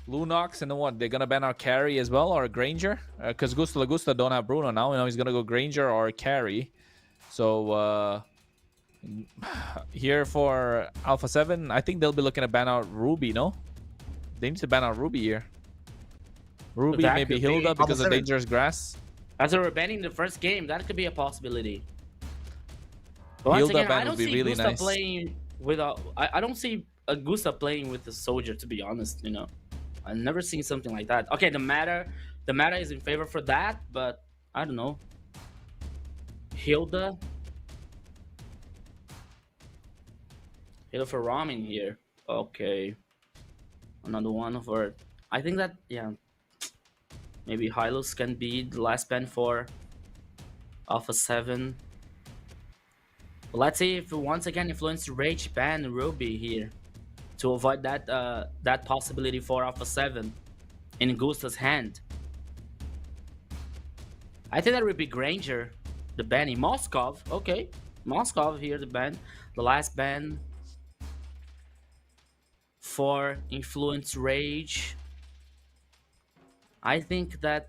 Lunox and then what? They're gonna ban our carry as well or Granger? Because Gusta Lagusta don't have Bruno now. You know he's gonna go Granger or carry. So here for Alpha 7, I think they'll be looking to ban out Ruby, no? They need to ban out Ruby here. Ruby, That maybe could be Hilda because Alpha of 7. dangerous grass. As they were banning the first game, that could be a possibility. But once Hilda again, I ban don't would be see really Gusta nice. playing with a. I don't see a Gusta playing with the soldier. To be honest, you know, I've never seen something like that. Okay, the meta is in favor for that, but I don't know. Hilda for Ramen here. Okay, another one of our. I think that maybe Hylos can be the last ban for Alpha 7. But let's see if once again Influence Rage ban Ruby here to avoid that that possibility for Alpha 7 in Gusta's hand. I think that would be Granger, the banning. Moskov, okay. Moskov here, the ban. The last ban for Influence Rage. I think that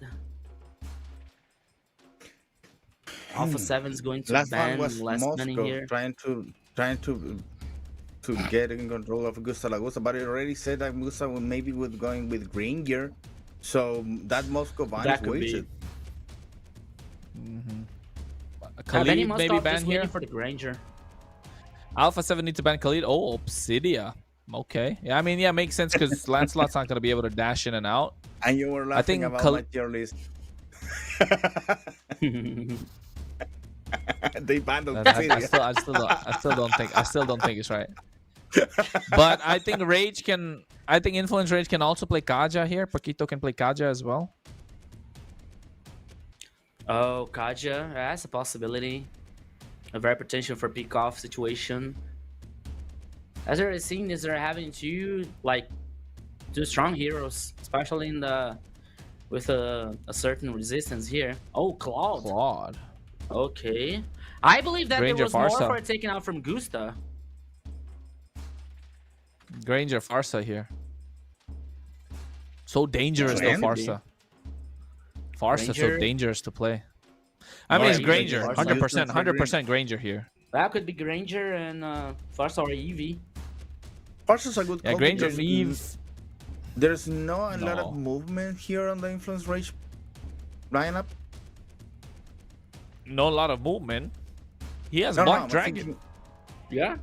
Alpha 7 is going to Last ban one was last banning Moscow here. trying to get in control of Gusta Lagusta, but it already said that Gusta maybe would going with Granger, so that Moscow ban That is could be. wasted. Khalid Benny maybe Moskov ban just here. waiting for the Granger. Alpha 7 need to ban Khalid. Oh, Obsidia. Okay. Yeah, I mean, yeah, makes sense because Lancelot's not going to be able to dash in and out. And you were laughing think about my tier list. They banned Obsidia. I still don't think it's right. But I think Influence Rage can also play Kaja here. Paquito can play Kaja as well. Oh, Kaja, that's a possibility. A very potential for pick-off situation. As we're seeing this, they're having two strong heroes, especially in the with a certain resistance here. Oh, Claude. Okay. I believe that Granger there was more Farsa. for it taken out from Gusta. Granger Farsa here. So dangerous though, Can Farsa. Farsa so Granger. dangerous to play. I mean, Yeah, it's Granger. Granger Farsa. 100% Granger here. That could be Granger and Farsa or Eevee. Farsa's a good Yeah, call Granger because Eve. There's not a lot No. of movement here on the Influence Rage lineup. Not a lot of movement. He has No, Black I'm Dragon. thinking- Yeah.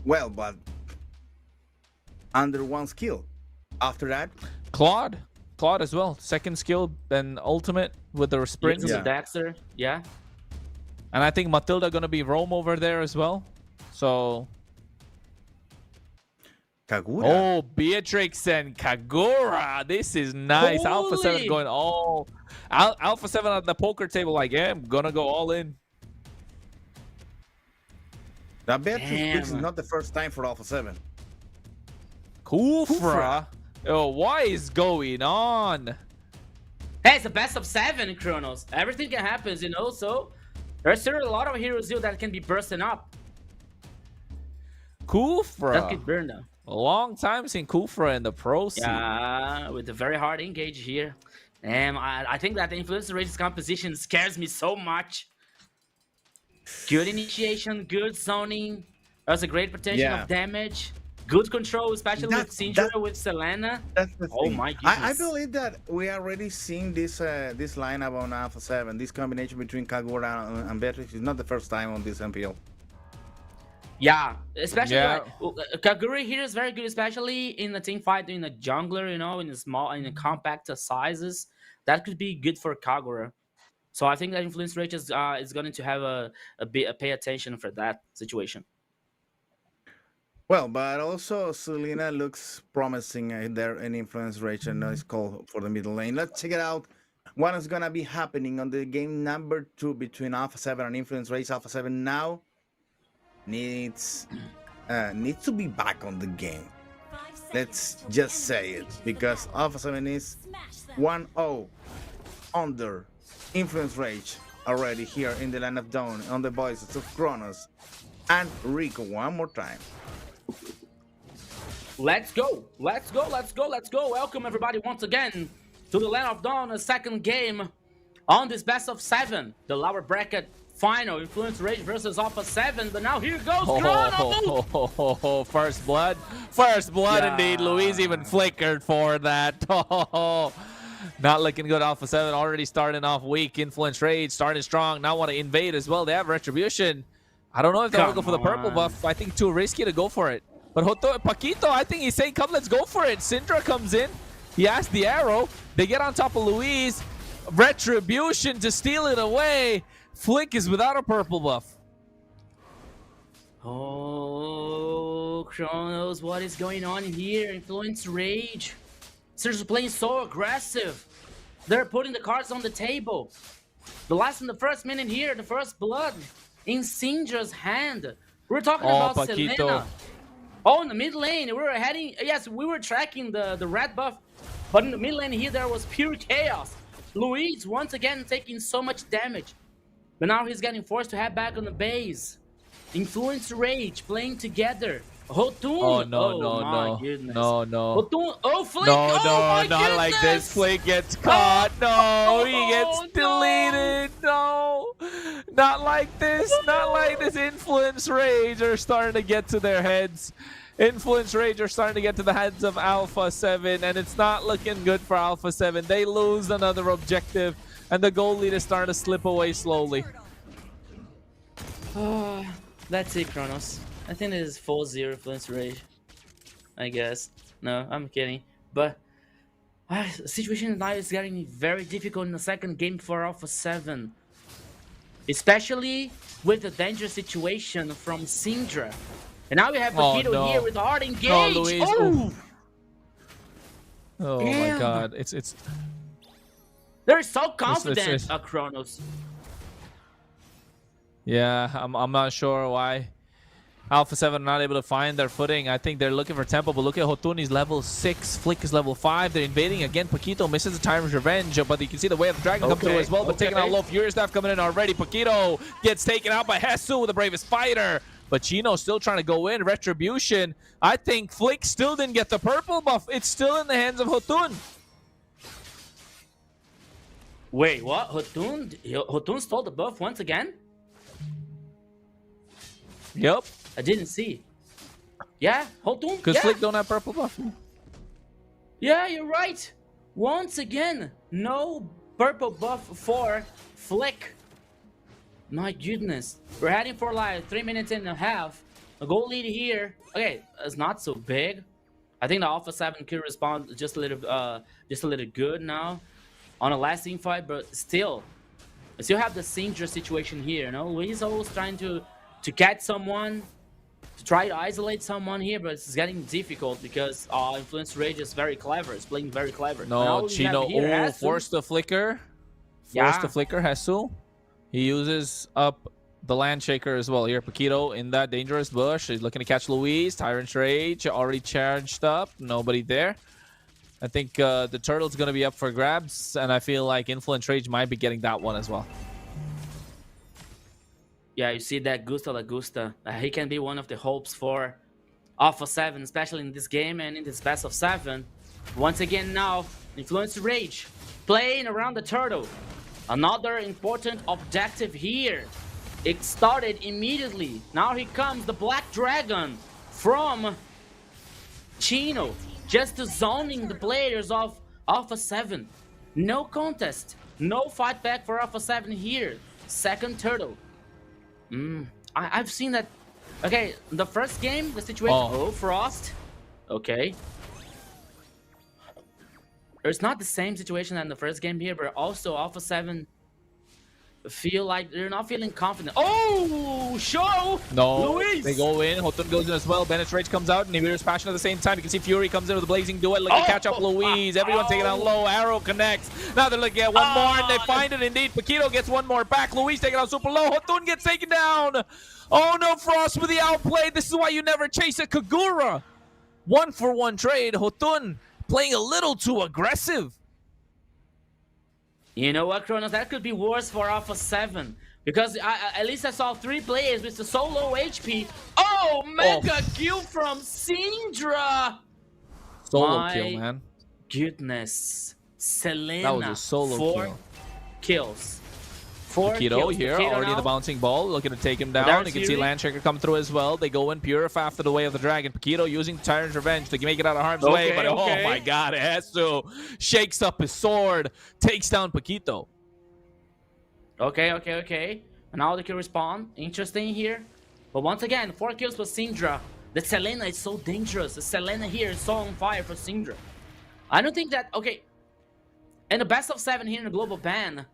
Well, but under one skill. After that, Claude as well. Second skill and ultimate with the sprint. Uses Yeah. Dexter. Yeah. And I think Matilda gonna be roam over there as well. So Kagura. oh, Beatrix and Kagura. This is nice. Alpha 7 Holy. going all Alpha 7 at the poker table like, yeah, I'm gonna go all in. Now, Beatrice Damn. this is not the first time for Alpha 7. Kufra. Oh, what is going on? Hey, it's the best of 7, Kronos. Everything can happen, you know, so there's still a lot of heroes here that can be bursting up. That Kufra. could burn them. A long time since Kufra in the pro scene. Yeah, with a very hard engage here. I think that the Influence Rage's composition scares me so much. Good initiation, good zoning. That's a great protection Yeah. of damage. Good control, especially with Syndra, with Selena. That's the Oh thing. my I goodness. believe that we are already seeing this this lineup on Alpha 7. This combination between Kagura and Beatrix is not the first time on this MPL. Yeah, especially Yeah. Kagura here is very good, especially in a team fight in a jungler, you know, in a compact sizes. That could be good for Kagura. So I think that influence rate is going to have a pay attention for that situation. Well, but also Selena looks promising there in influence rate and is called for the middle lane. Let's check it out. What is gonna be happening on the game number 2 between Alpha 7 and influence race? Alpha 7 now needs to be back on the game. Let's just say it, because Alpha 7 is 1-0 under influence rage already here in the land of Dawn on the voices of Kronos and Rico one more time. Let's go. Let's go. Let's go. Let's go. Welcome everybody once again to the Land of Dawn, a second game on this best of 7, the lower bracket final, Influence Rage versus Alpha 7. But now here goes Chrono. First blood. Indeed. Louise even flickered for that. Not looking good. Alpha 7 already starting off weak. Influence Rage starting strong. Now want to invade as well. They have Retribution. I don't know if they want to go for the purple buff. I think too risky to go for it. But Paquito, I think he's saying, come, let's go for it. Syndra comes in. He has the arrow. They get on top of Louise. Retribution to steal it away. Flick is without a purple buff. Oh, Kronos, what is going on here? Influence Rage. Seriously playing so aggressive. They're putting the cards on the table. The last in the first minute here, the first blood in Syndra's hand. We're talking about Paquito. Selena. Oh, in the mid lane, we were heading. Yes, we were tracking the red buff, but in the mid lane here, there was pure chaos. Luis once again taking so much damage, but now he's getting forced to head back on the base. Influence Rage playing together. Hotun. Oh, no, my goodness. no. Hotun. Oh, Flick. No, my not goodness. like this. Flick gets caught. No, he gets deleted. No, not like this. Not like this. Influence Rage are starting to get to their heads. Influence Rage are starting to get to the heads of Alpha 7, and it's not looking good for Alpha 7. They lose another objective, and the goal lead is starting to slip away slowly. That's it, Kronos. I think this is 4-0 Influence Rage. I guess. No, I'm kidding. But the situation now is getting very difficult in the second game for Alpha 7. Especially with the dangerous situation from Syndra. And now we have Paquito here with hard engage. No, Louise. Oh Damn. my god. It's They're so confident, Kronos. Yeah, I'm not sure why Alpha 7 are not able to find their footing. I think they're looking for tempo, but look at Hotun, he's level 6. Flick is level 5. They're invading again. Paquito misses the Timer's Revenge, but you can see the Way of the Dragon come through as well, but taking out low. Fury Staff coming in already. Paquito gets taken out by Hesu, the bravest fighter. But Chino still trying to go in. Retribution. I think Flick still didn't get the purple buff. It's still in the hands of Hotun. Wait, what? Hotun stole the buff once again? Yep. I didn't see. Yeah, Hotun. Because yeah. Flick don't have purple buff. Yeah, you're right. Once again, no purple buff for Flick. My goodness. We're heading for like 3 minutes and a half. A goal lead here. Okay, it's not so big. I think the Alpha 7 could respond just a little good now on a last team fight, but still have the Syndra situation here. You know, he's always trying to catch someone, to try to isolate someone here, but it's getting difficult because Influence Rage is very clever. It's playing very clever. No, Chino forced the flicker. Forced the flicker, Hesu. He uses up the Land Shaker as well. Here, Paquito in that dangerous bush. He's looking to catch Louise. Tyrant's Rage already charged up. Nobody there. I think the Turtle's going to be up for grabs, and I feel like Influence Rage might be getting that one as well. Yeah, you see that Gusta La Gusta. He can be one of the hopes for Alpha 7, especially in this game and in this best of 7. Once again now, Influence Rage playing around the Turtle. Another important objective here. It started immediately. Now here comes the Black Dragon from Chino, just zoning the players of Alpha 7. No contest, no fight back for Alpha 7 here. Second turtle. I've seen that. Okay, the first game, the situation. Oh, Frost. Okay. It's not the same situation than the first game here, but also Alpha 7 feel like they're not feeling confident. Oh, show! No, Luis! they go in. Hotun goes in as well. Bennett's Rage comes out, and Nibiru's Passion at the same time. You can see Fury comes in with a blazing duet, looking to catch up Luis. Everyone taking out low. Arrow connects. Now they're looking at one more, and they find it indeed. Paquito gets one more back. Luis taking out super low. Hotun gets taken down. Oh no, Frost with the outplay. This is why you never chase a Kagura. 1-for-1 trade. Hotun playing a little too aggressive. You know what, Kronos? That could be worse for Alpha 7. Because at least I saw 3 players with the so low HP. Oh, mega kill from Syndra! Solo kill, man. Goodness. Selena. That was a solo 4 kills. 4 Paquito kills. here, Paquito already now. the bouncing ball, looking to take him down. You can see Landshaker come through as well. They go in Purify after the way of the dragon. Paquito using Tyrant's Revenge to make it out of harm's way, but oh my god, Hesu shakes up his sword, takes down Paquito. Okay. And now they can respawn. Interesting here. But once again, 4 kills for Syndra. The Selena is so dangerous. The Selena here is so on fire for Syndra. I don't think that... Okay. In the best of 7 here in the global ban,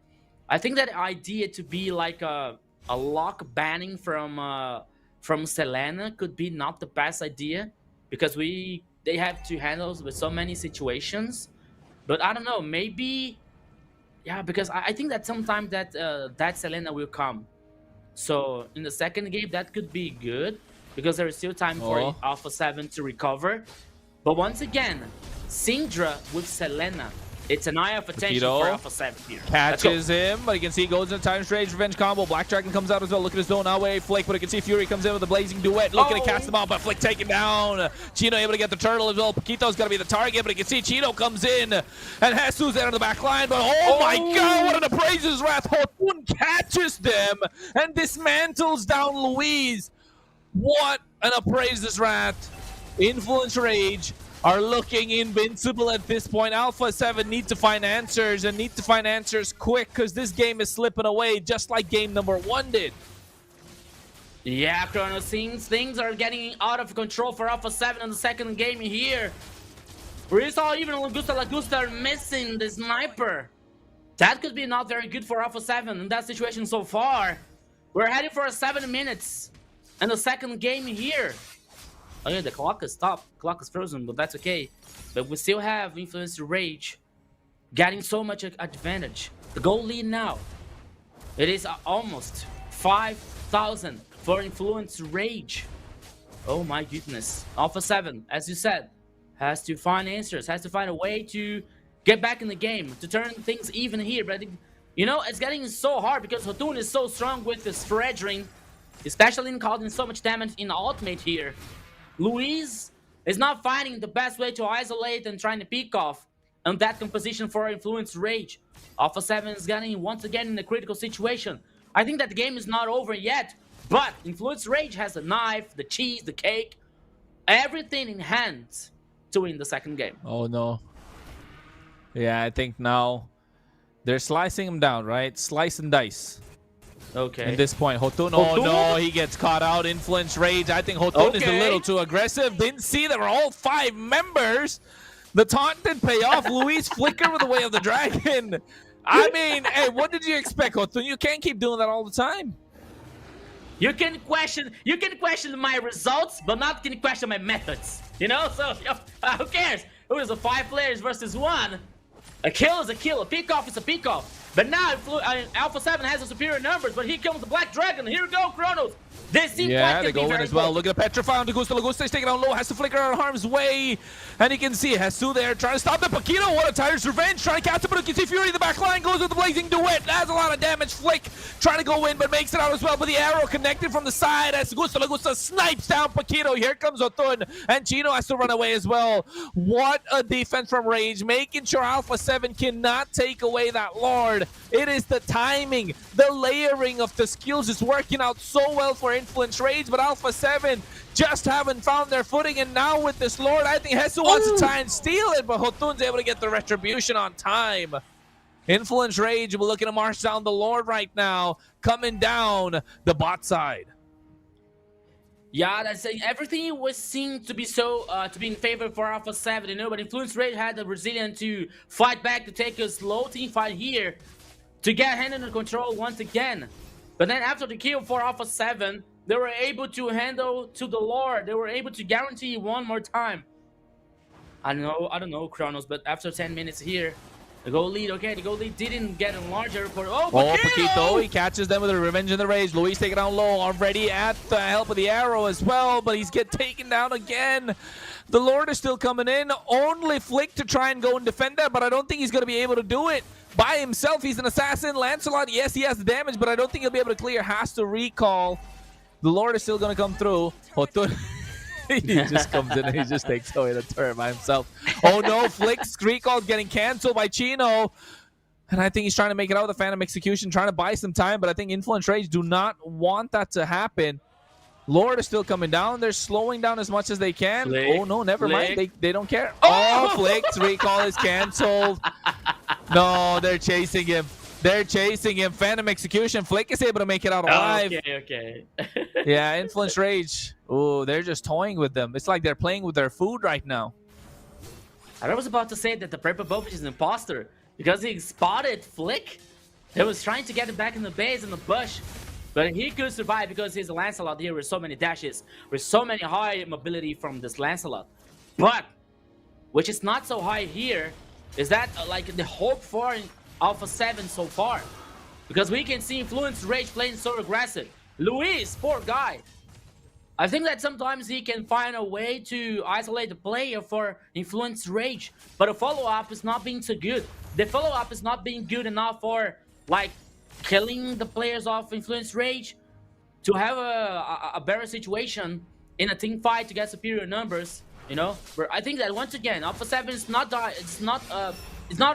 I think that idea to be like a lock banning from Selena could be not the best idea, because they have to handle with so many situations. But I don't know, maybe, yeah, because I think that sometimes that Selena will come. So in the second game that could be good, because there is still time for Alpha 7 to recover. But once again, Syndra with Selena. It's an eye of attention for Alpha 7 here. Catches him, but you can see he goes into Titan's Rage Revenge combo. Black Dragon comes out as well. Look at his zone away. Flick, but you can see Fury comes in with a blazing duet. Looking to cast him out, but Flick taken down. Chino able to get the turtle as well. Paquito's going to be the target, but you can see Chino comes in. And Hesu's there on the back line, but oh my god, what an Appraiser's Wrath. Hotun catches them and dismantles down Luis. What an Appraiser's Wrath. Influence Rage are looking invincible at this point. Alpha 7 need to find answers, and need to find answers quick, because this game is slipping away just like game number 1 did. Yeah, Chrono, things are getting out of control for Alpha 7 in the second game here. We saw even Lagusta missing the sniper. That could be not very good for Alpha 7 in that situation so far. We're heading for 7 minutes in the second game here. Oh yeah, the clock is stopped. Clock is frozen, but that's okay. But we still have Influence Rage getting so much advantage. The goal lead now. It is almost 5,000 for Influence Rage. Oh my goodness. Alpha 7, as you said, has to find answers, has to find a way to get back in the game, to turn things even here. But you know, it's getting so hard because Hotun is so strong with his Fredring, especially in causing so much damage in the ultimate here. Luis is not finding the best way to isolate and trying to peek off on that composition for Influence Rage. Alpha 7 is getting once again in a critical situation. I think that the game is not over yet, but Influence Rage has the knife, the cheese, the cake, everything in hand to win the second game. Oh no. Yeah, I think now they're slicing him down, right? Slice and dice. Okay. At this point, Hotun, oh no, he gets caught out. Influence Rage. I think Hotun is a little too aggressive. Didn't see there were all 5 members. The taunt didn't pay off. Luis flicker with the way of the dragon. I mean, hey, what did you expect, Hotun? You can't keep doing that all the time. You can question my results, but not can question my methods. You know, so who cares? It was a 5 players versus 1. A kill is a kill. A pick off is a pick off. But now Alpha 7 has the superior numbers, but here comes the Black Dragon. Here we go, Kronos. This seems like they go in as well. Look at the Petrify on Lagusta is taking on low, has to flicker out of harm's way. And you can see Hesu there trying to stop the Paquito. What a Tiger's Revenge, trying to catch him, but you can see Fury in the back line goes with the blazing duet. That's a lot of damage. Flick trying to go in, but makes it out as well. But the arrow connected from the side as Lagusta snipes down Paquito. Here comes Hotun, and Chino has to run away as well. What a defense from Rage, making sure Alpha 7 cannot take away that Lord. Lord. It is the timing, the layering of the skills is working out so well for Influence Rage, but Alpha 7 just haven't found their footing, and now with this Lord, I think Hesu wants to try and steal it, but Hotun's able to get the retribution on time. Influence Rage will looking to march down the Lord right now, coming down the bot side. Yeah, that's everything was seen to be so to be in favor for Alpha 7, you know, but Influence Rage had the resilience to fight back, to take a slow team fight here, to get hand under control once again. But then after the kill for Alpha 7, they were able to handle to the Lord. They were able to guarantee one more time. I don't know, Kronos, but after 10 minutes here, the goal lead, okay, the goal lead didn't get larger for Paquito, he catches them with a Revenge in the Rage. Luis taken down low, already at the help of the arrow as well, but he's get taken down again. The Lord is still coming in, only Flick to try and go and defend that, but I don't think he's going to be able to do it by himself. He's an assassin. Lancelot, yes, he has the damage, but I don't think he'll be able to clear. Has to recall. The Lord is still going to come through. Hotun he just comes in and he just takes away the turret by himself. Oh no, Flick's recall getting canceled by Chino. And I think he's trying to make it out with the Phantom Execution, trying to buy some time, but I think Influence Rage do not want that to happen. Lord is still coming down. They're slowing down as much as they can. Flick, oh no, never mind. They don't care. Oh! Flick's recall is canceled. No, they're chasing him. They're chasing him. Phantom Execution. Flick is able to make it out alive. Okay. Yeah, Influence Rage. Oh, they're just toying with them. It's like they're playing with their food right now. I was about to say that the Purple Buff is an imposter because he spotted Flick. He was trying to get him back in the base in the bush, but he could survive because he's a Lancelot here with so many dashes, with so many high mobility from this Lancelot. But, which is not so high here, is that like the hope for Alpha 7 so far, because we can see Influence Rage playing so aggressive. Luis, poor guy. I think that sometimes he can find a way to isolate the player for Influence Rage, but the follow-up is not being so good. The follow-up is not being good enough for like killing the players of Influence Rage to have a better situation in a team fight to get superior numbers. You know, but I think that once again, Alpha 7 is not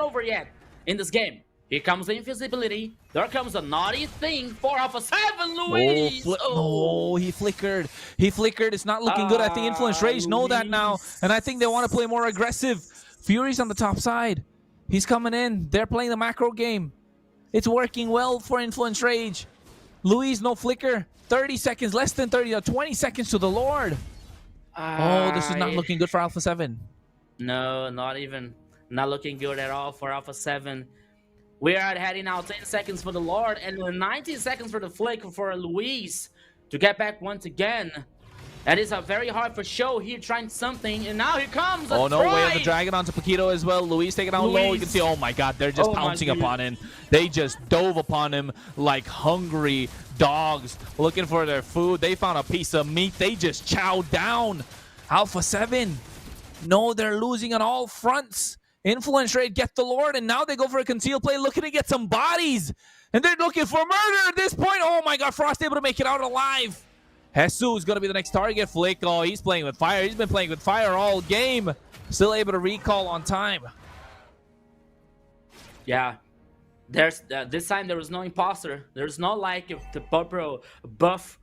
over yet in this game. Here comes the invisibility. There comes a naughty thing for Alpha 7, Luis! No, he flickered. He flickered. It's not looking good. I think Influence Rage know that now. And I think they want to play more aggressive. Fury's on the top side. He's coming in. They're playing the macro game. It's working well for Influence Rage. Luis, no flicker. 30 seconds, less than 30, 20 seconds to the Lord. Oh, this is not looking good for Alpha 7. No, not even. Not looking good at all for Alpha 7. We are heading out 10 seconds for the Lord and 19 seconds for the Flick for Luis to get back once again. That is a very hard for show here, trying something, and now here comes a Oh no, way of the Dragon onto Paquito as well. Luis taking down low. You can see, oh my god, they're just pouncing upon him. They just dove upon him like hungry dogs looking for their food. They found a piece of meat. They just chowed down. Alpha 7. No, they're losing on all fronts. Influence Rate get the Lord, and now they go for a concealed play, looking to get some bodies. And they're looking for murder at this point. Oh my god, Frost able to make it out alive. Jesus is going to be the next target. Flick, oh, he's playing with fire. He's been playing with fire all game. Still able to recall on time. Yeah. There's this time there was no imposter. There's no like if the purple buff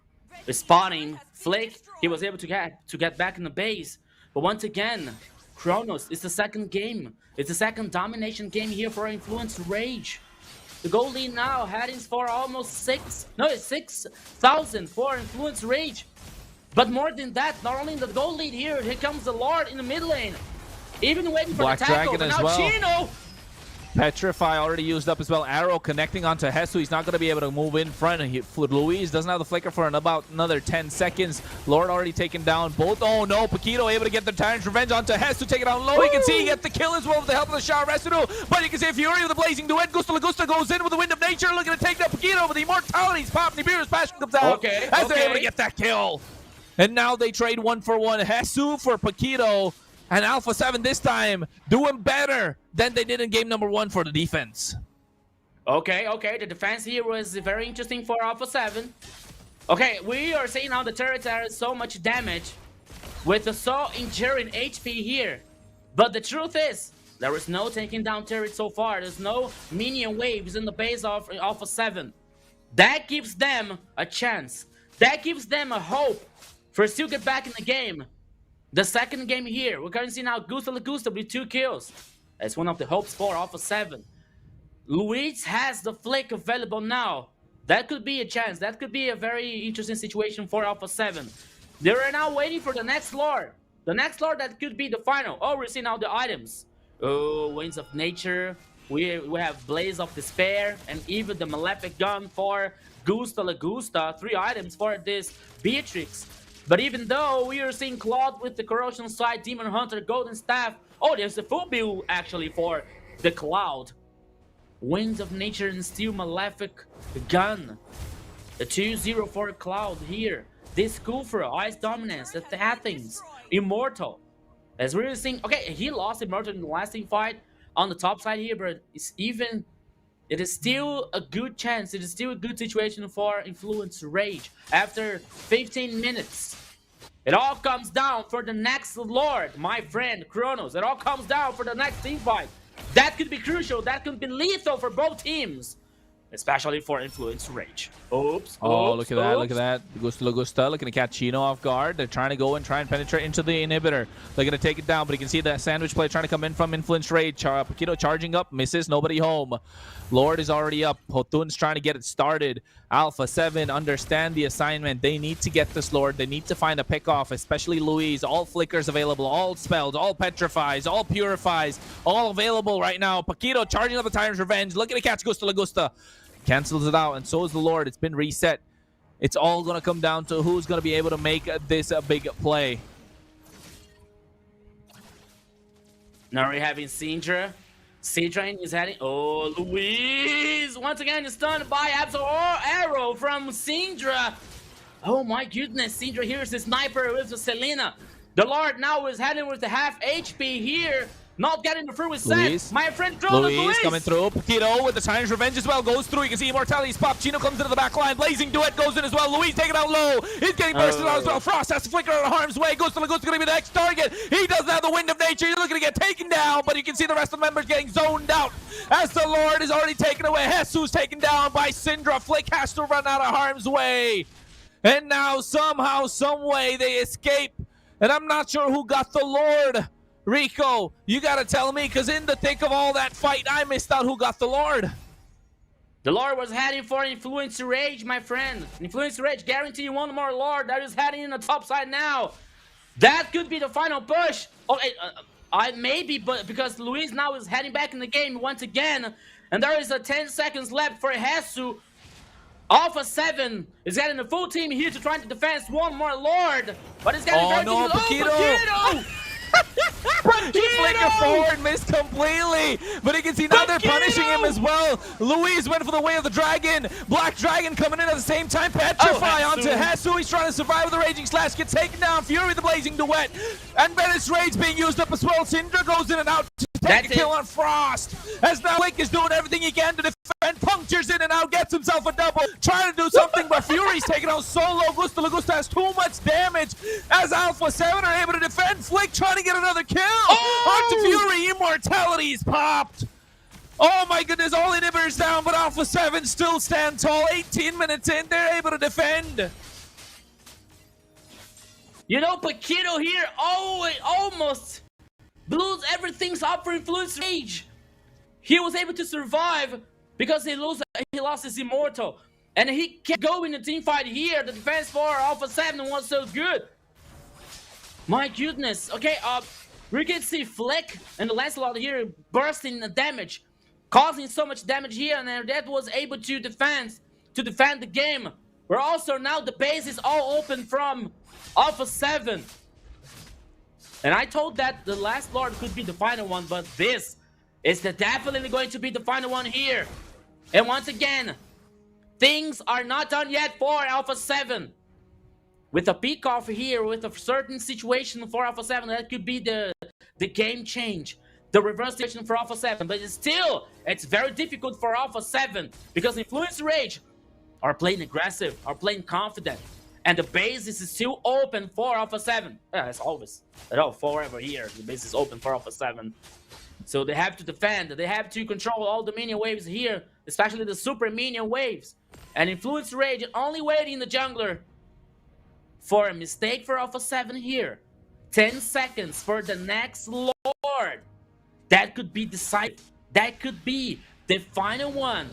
is spawning Flick, he was able to get back in the base. But once again, Kronos, it's the second game. It's the second domination game here for Influence Rage. The goal lead now heading for almost 6,000 for Influence Rage. But more than that, not only in the goal lead here comes the Lord in the mid lane. Even waiting for Black the tackle, Dragon but as now well. Chino! Petrify already used up as well. Arrow connecting onto Hesu. He's not going to be able to move in front. Luis doesn't have the flicker for about another 10 seconds. Lord already taken down both. Oh no, Paquito able to get the Tyrant's Revenge onto Hesu. Take it down low. You can see he gets the kill as well with the help of the Shah Residue. But you can see Fury with the Blazing Duet. Gusta Lagusta goes in with the Wind of Nature, looking to take down Paquito with the Immortality's pop. Nibiru's Passion comes out as they're able to get that kill. And now they trade 1-for-1. Hesu for Paquito. And Alpha 7 this time doing better than they did in game number 1 for the defense. Okay. The defense here was very interesting for Alpha 7. Okay, we are seeing how the turrets are so much damage with the so enduring HP here. But the truth is, There is no taking down turret so far. There's no minion waves in the base of Alpha 7. That gives them a chance. That gives them a hope for still get back in the game. The second game here, we're going to see now Gusta Lagusta with 2 kills. That's one of the hopes for Alpha 7. Luis has the flick available now. That could be a chance. That could be a very interesting situation for Alpha 7. They are now waiting for the next Lord. The next Lord that could be the final. Oh, we're seeing now the items. Oh, Winds of Nature. We have Blaze of Despair. And even the Malefic Gun for Gusta Lagusta. 3 items for this Beatrix. But even though we are seeing Claude with the Corrosion side, Demon Hunter, Golden Staff. Oh, there's a full build actually for the Cloud. Winds of Nature and Steel Malefic Gun. The 2-0 for Cloud here. This Kufra, Ice Dominance, the Athens, Immortal. As we're seeing, okay, he lost Immortal in the last team fight on the top side here, but it is still a good chance. It is still a good situation for Influence Rage. After 15 minutes, it all comes down for the next Lord, my friend Kronos. It all comes down for the next team fight. That could be crucial. That could be lethal for both teams. Especially for Influence Rage. Oops. Oh, oops, look at that. Look oops. at that. Gusta Lagusta looking to catch Chino off guard. They're trying to go and try and penetrate into the inhibitor. They're going to take it down, but you can see that sandwich play trying to come in from Influence Rage. Paquito charging up. Misses. Nobody home. Lord is already up. Hotun's trying to get it started. Alpha 7 understand the assignment. They need to get this Lord. They need to find a pick-off, especially Louise. All flickers available. All spells. All petrifies. All purifies. All available right now. Paquito charging up the Tyrant's Revenge. Looking to catch Gusta Lagusta. Cancels it out, and so is the Lord. It's been reset. It's all going to come down to who's going to be able to make this a big play. Now we're having Syndra. Syndra is heading. Oh, Luis! Once again, is stunned by Absol Arrow from Syndra. Oh my goodness, Syndra here is the sniper with the Selena. The Lord now is heading with the half HP here. Not getting through with set. My friend Kronos, Luis coming through. Paquito with the Tyrant's Revenge as well. Goes through. You can see Immortality's pop. Chino comes into the back line. Blazing Duet goes in as well. Luis taking out low. He's getting bursted out as well. Frost has to flicker out of harm's way. Gusta Lagusta going to be the next target. He doesn't have the Wind of Nature. He's looking to get taken down, but you can see the rest of the members getting zoned out as the Lord is already taken away. Jesus taken down by Syndra. Flick has to run out of harm's way. And now somehow, some way they escape. And I'm not sure who got the Lord. Rico, you gotta tell me, because in the thick of all that fight, I missed out who got the Lord. The Lord was heading for Influence Rage, my friend. Influence Rage, guarantee you one more Lord that is heading in the top side now. That could be the final push. Okay, maybe, but because Luis now is heading back in the game once again, and there is a 10 seconds left for Hesu. Alpha 7 is getting the full team here to try to defend one more Lord, but it's getting very difficult. Paquito! He flickered forward, missed completely. But you can see now they're punishing him as well. Luis went for the way of the dragon. Black Dragon coming in at the same time. Petrify onto Hesu. He's trying to survive with the Raging Slash. Gets taken down. Fury with the Blazing Duet. And Venice Rage being used up as well. Syndra goes in and out to take a kill on Frost. As now Link is doing everything he can to defend. Punctures in and out. Gets himself a double. Trying to do something, but Fury's taking out solo. Gusta Lagusta has too much damage as Alpha 7 are able to defend. Flick trying to get another kill. Onto Fury. Immortality's popped. Oh my goodness, all inhibitors down, but Alpha 7 still stand tall. 18 minutes in, they're able to defend. You know, Paquito here, it almost blew everything's up for Influence Rage. He was able to survive because he lost his Immortal. And he kept going in the team fight here. The defense for Alpha 7 was so good. My goodness. Okay, we can see Flick and the Lancelot here bursting the damage, causing so much damage here, and that was able to defend the game. We're also now the base is all open from Alpha 7. And I told that the last Lord could be the final one, but this is definitely going to be the final one here. And once again, things are not done yet for Alpha 7. With a peek off here, with a certain situation for Alpha 7, that could be the game change. The reverse situation for Alpha 7. But it's very difficult for Alpha 7. Because Influence Rage are playing aggressive, are playing confident. And the base is still open for Alpha 7. Yeah, as always. Forever here, the base is open for Alpha 7. So they have to defend. They have to control all the minion waves here, especially the super minion waves. And Influence Rage only waiting in the jungler for a mistake for Alpha 7 here. 10 seconds for the next Lord. That could be decisive. That could be the final one.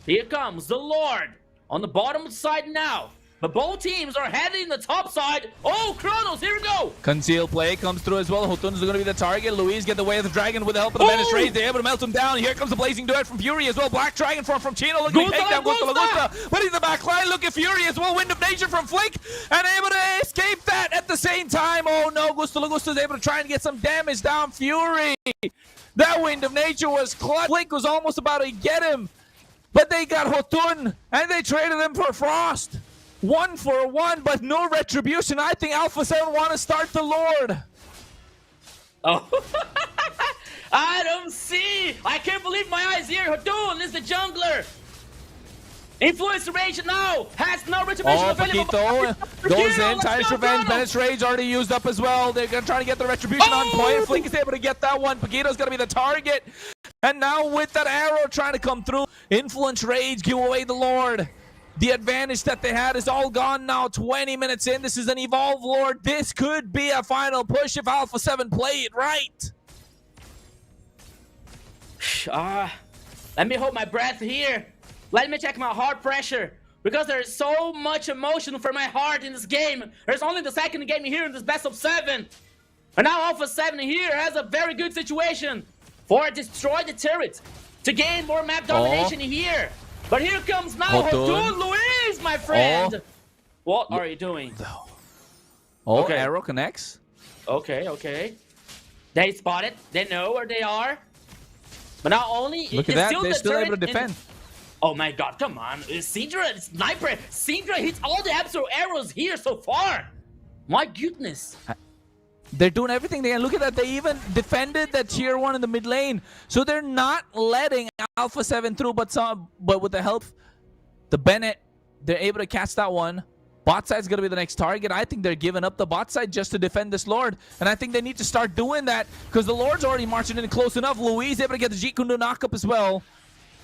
Here comes the Lord on the bottom side now. But both teams are heading the top side. Oh, Kronos, here we go. Conceal play comes through as well. Hotun is going to be the target. Luis get the way of the dragon with the help of the Menace Raid. They're able to melt him down. Here comes the blazing duet from Fury as well. Black Dragon from Chino looking to take down Gusta. But in the back line, look at Fury as well. Wind of Nature from Flick and able to escape that at the same time. Oh no, Gusta is able to try and get some damage down Fury. That Wind of Nature was clutch. Flick was almost about to get him. But they got Hotun and they traded him for Frost. 1 for 1, but no retribution. I think Alpha 7 want to start the Lord. Oh, I don't see. I can't believe my eyes here. Hotun is the jungler. Influence Rage now has no retribution available. Paquito goes in, Titus Revenge, Menace Rage already used up as well. They're going to try to get the retribution on point. Flink is able to get that one. Paquito's going to be the target. And now with that arrow trying to come through, Influence Rage give away the Lord. The advantage that they had is all gone now. 20 minutes in. This is an Evolve Lord. This could be a final push if Alpha 7 play it right. Let me hold my breath here. Let me check my heart pressure. Because there's so much emotion for my heart in this game. There's only the second game here in this best of 7. And now Alpha 7 here has a very good situation for destroy the turret to gain more map domination here. But here comes now Hotun Luis, my friend. What are you doing? Okay. Arrow connects. Okay. They spot it. They know where they are. But not only... Look at that. They're still able to defend. Oh my god, come on. Syndra, Sniper. Syndra hits all the absolute arrows here so far. My goodness. They're doing everything they can. Look at that. They even defended that tier 1 in the mid lane. So they're not letting Alpha 7 through, but with the help, the Bennett, they're able to catch that one. Bot side's going to be the next target. I think they're giving up the bot side just to defend this Lord. And I think they need to start doing that because the Lord's already marching in close enough. Luis able to get the Jeet Kune Do knock up as well.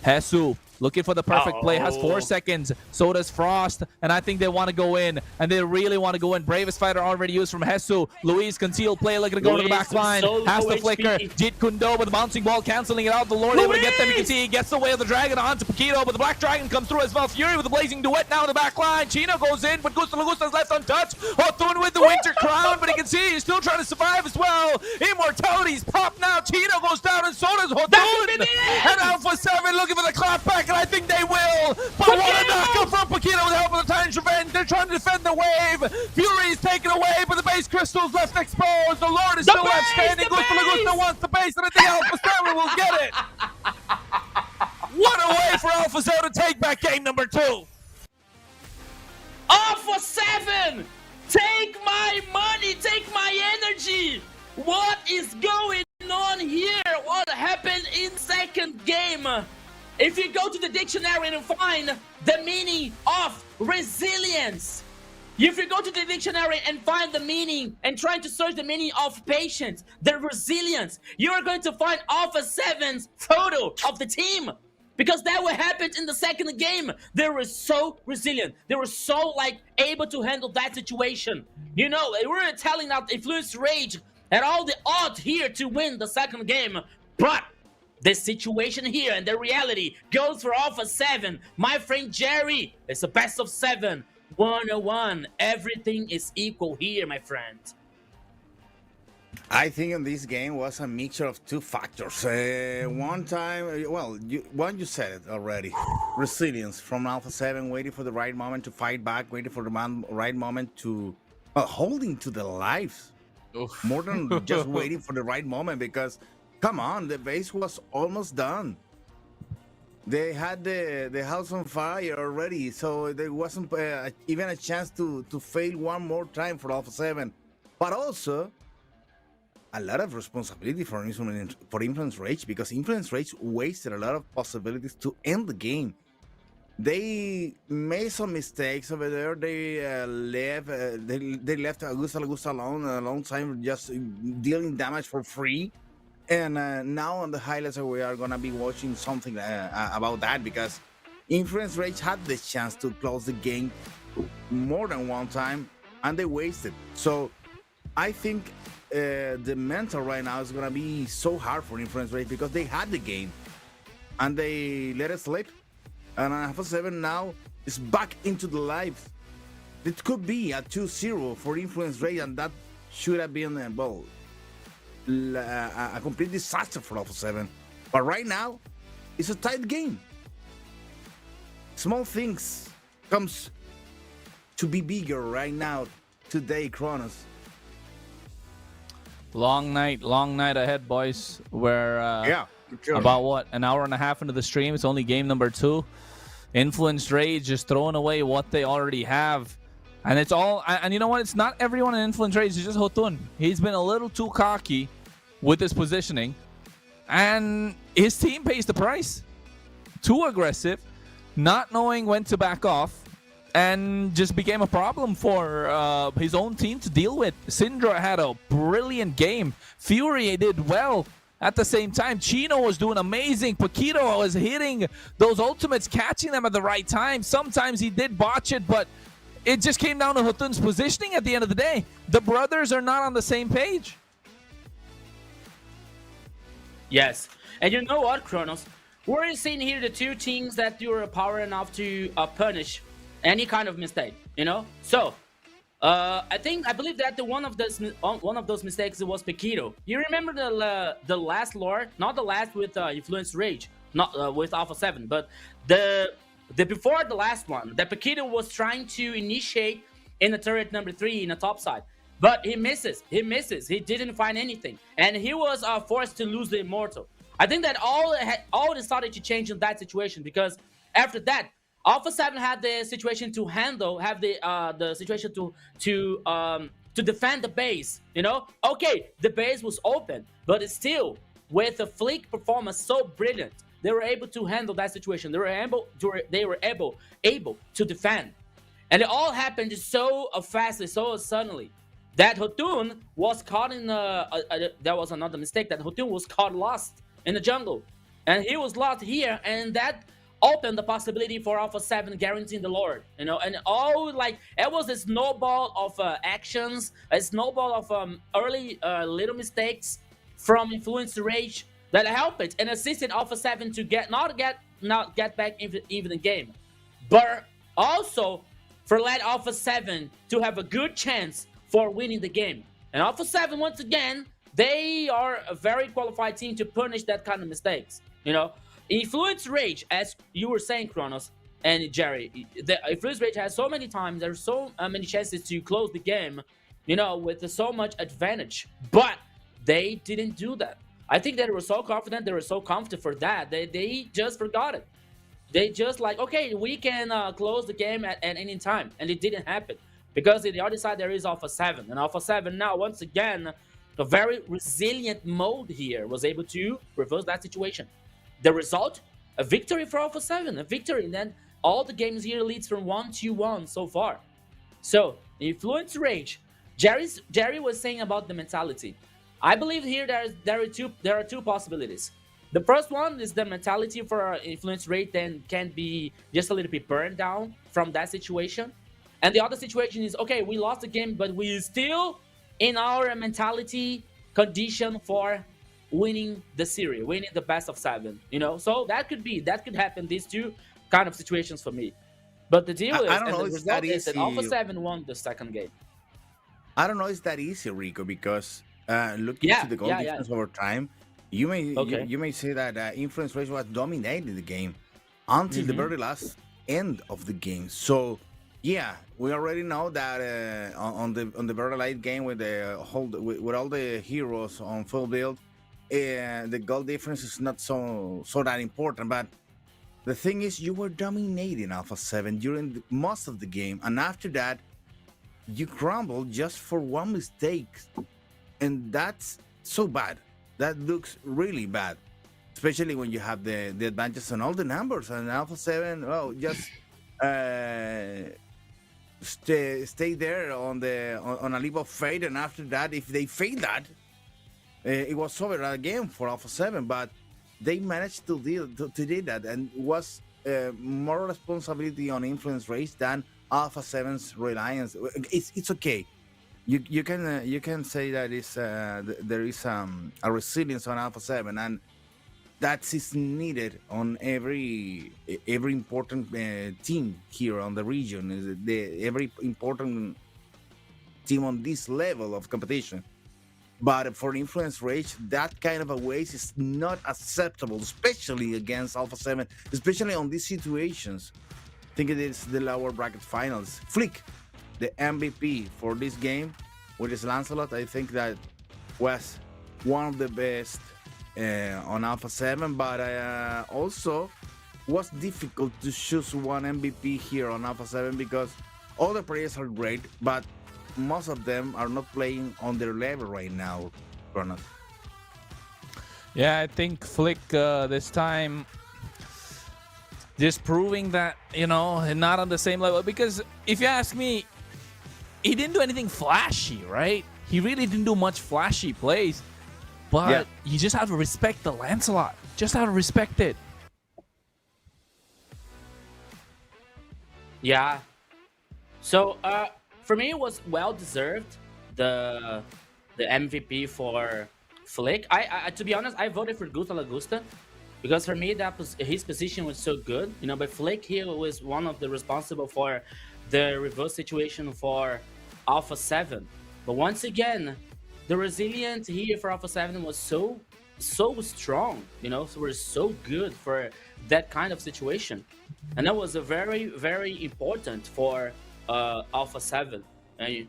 Jesus looking for the perfect play, has 4 seconds. So does Frost, and I think they want to go in, and they really want to go in. Bravest Fighter already used from Jesus. Luis concealed play, looking to go to the back line. Has the flicker. Jeet Kune Do with the bouncing ball, canceling it out. The Lord able to get them. You can see he gets the way of the dragon onto Paquito, but the Black Dragon comes through as well. Fury with the blazing duet now in the back line. Chino goes in, but Gusta's left untouched. Hotun with the Winter Crown, but he can see he's still trying to survive as well. Immortality's popped now. Chino goes down, and so does Hotun. And Alpha 7 looking for the clap back, and I think they will. But what a knockup from Paquito with the help of the Titan's Revenge. They're trying to defend the wave. Fury's taken away, but the base crystal's left exposed. The Lord is still left standing. Gusta wants the base, and I think Alpha 7 will get it. What a way for Alpha 7 to take back game number 2. Alpha 7! Take my money, take my energy! What is going on here? What happened in second game? If you go to the dictionary and find the meaning of resilience, if you go to the dictionary and find the meaning and try to search the meaning of patience, the resilience, you are going to find Alpha 7's photo of the team. Because that what happened in the second game. They were so resilient. They were so able to handle that situation. You know, we were telling out Influence Rage had all the odds here to win the second game. But the situation here and the reality goes for Alpha 7. My friend Jerry, it's a best of 7. 101. Everything is equal here, my friend. I think in this game was a mixture of 2 factors. One time, well, you said it already. Resilience from Alpha 7, waiting for the right moment to fight back, waiting for the right moment to... holding to the lives. Oof. More than just waiting for the right moment, because... Come on, the base was almost done. They had the house on fire already, so there wasn't even a chance to fail one more time for Alpha 7. But also, a lot of responsibility for Influence Rage, because Influence Rage wasted a lot of possibilities to end the game. They made some mistakes over there. They left Augusta alone a long time, just dealing damage for free. And now on the highlights, we are gonna be watching something about that because Influence Rage had the chance to close the game more than one time, and they wasted. So I think the mental right now is gonna be so hard for Influence Rage because they had the game and they let it slip. And Alpha 7 now is back into the life. It could be a 2-0 for Influence Rage, and that should have been a complete disaster for Alpha 7. But right now, it's a tight game. Small things comes to be bigger right now today, Kronos. Long night ahead, boys. We're sure. about what, an hour and a half into the stream. It's only game number 2. Influenced Rage just throwing away what they already have. And it's all, and you know what? It's not everyone in Influence Rage. It's just Hotun. He's been a little too cocky with his positioning, and his team pays the price. Too aggressive, not knowing when to back off, and just became a problem for his own team to deal with. Syndra had a brilliant game. Fury did well. At the same time, Chino was doing amazing. Paquito was hitting those ultimates, catching them at the right time. Sometimes he did botch it, but it just came down to Hotun's positioning at the end of the day. The brothers are not on the same page. Yes. And you know what, Kronos? We're seeing here the two teams that you are power enough to punish any kind of mistake, you know? So, I believe that one of those mistakes was Paquito. You remember the last lore, not the last with Influence Rage, not with Alpha 7, but the before the last one, that Paquito was trying to initiate in the turret number 3 in the top side, but he misses. He didn't find anything, and he was forced to lose the Immortal. I think that all started to change in that situation, because after that, Alpha 7 had the situation to handle, have the situation to defend the base. You know, okay, the base was open, but it's still with the Flick performance so brilliant, they were able to handle that situation. They were able to defend, and it all happened so fastly, so suddenly, that Hotun was caught in there was another mistake, that Hotun was caught lost in the jungle, and he was lost here, and that opened the possibility for Alpha 7 guaranteeing the Lord, you know. And all, like, it was a snowball of actions, a snowball of early little mistakes from Influence Rage that helped it and assisted Alpha 7 to not get back even the game, but also for let Alpha 7 to have a good chance for winning the game. And Alpha 7, once again, they are a very qualified team to punish that kind of mistakes, you know. Influence Rage, as you were saying, Kronos and Jerry, the Influence Rage has so many times, there's so many chances to close the game, you know, with so much advantage, but they didn't do that. I think they were so confident, they were so confident for that, they just forgot it. They just like, okay, we can close the game at any time, and it didn't happen, because on the other side there is Alpha 7, and Alpha 7 now, once again, a very resilient mode here, was able to reverse that situation. The result, a victory for Alpha 7, a victory, and then all the games here leads from 1-1 so far. So, Influence Rage, Jerry was saying about the mentality. I believe here there are two possibilities. The first one is the mentality for Influence Rage then can be just a little bit burned down from that situation. And the other situation is, okay, we lost the game, but we still in our mentality condition for winning the series, winning the best of 7, you know. So that could happen, these two kind of situations for me. But the deal is, and the result is that Alpha 7 won the second game. I don't know if it's that easy, Rico, because looking to the goal difference over time, you may say that Influence Rage was dominating the game until the very last end of the game. So yeah, we already know that on the very late game with with all the heroes on full build, the goal difference is not so that important. But the thing is, you were dominating Alpha 7 during most of the game, and after that, you crumbled just for one mistake, and that's so bad. That looks really bad, especially when you have the advantage on all the numbers. And Alpha 7, well, just stay there on a leap of faith, and after that, if they fail that, it was over again for Alpha 7, but they managed to do that, and it was more responsibility on Influence Rage than Alpha 7's reliance. It's okay. You can say that there is a resilience on Alpha 7, and that is needed on every important team here on the region. Every important team on this level of competition. But for Influence Rage, that kind of a waste is not acceptable, especially against Alpha 7, especially on these situations. I think it is the lower bracket finals. Flick, the MVP for this game, with his Lancelot, I think that was one of the best on Alpha 7, but also was difficult to choose one MVP here on Alpha 7 because all the players are great, but most of them are not playing on their level right now, Ronald. Yeah, I think Flick this time just proving that, not on the same level. Because if you ask me, he didn't do anything flashy, right? He really didn't do much flashy plays. But you just have to respect the Lancelot. Just have to respect it. Yeah. So, for me, it was well deserved, the MVP for Flick. I to be honest, I voted for Gusta Lagusta because for me his position was so good, But Flick here was one of the responsible for the reverse situation for Alpha 7. But once again, the resilience here for Alpha 7 was so strong, So we're so good for that kind of situation, and that was a very, very important for Alpha 7, And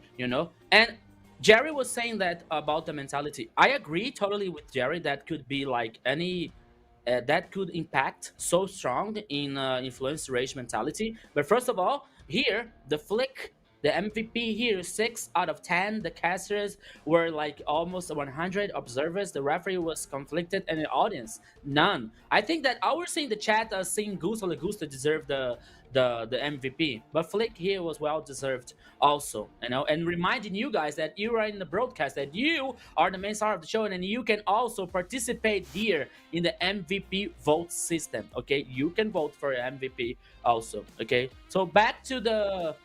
Jerry was saying that about the mentality. I agree totally with Jerry. That could be like that could impact so strong in Influence Rage mentality. But first of all, here the Flick, the MVP here, 6 out of 10. The casters were like almost 100 observers. The referee was conflicted, and the audience, none. I think that I was seeing the chat saying Gusta Lagusta deserved the MVP, but Flick here was well deserved also, and reminding you guys that you are in the broadcast, that you are the main star of the show, and you can also participate here in the MVP vote system. Okay, you can vote for MVP also. Okay, so back to the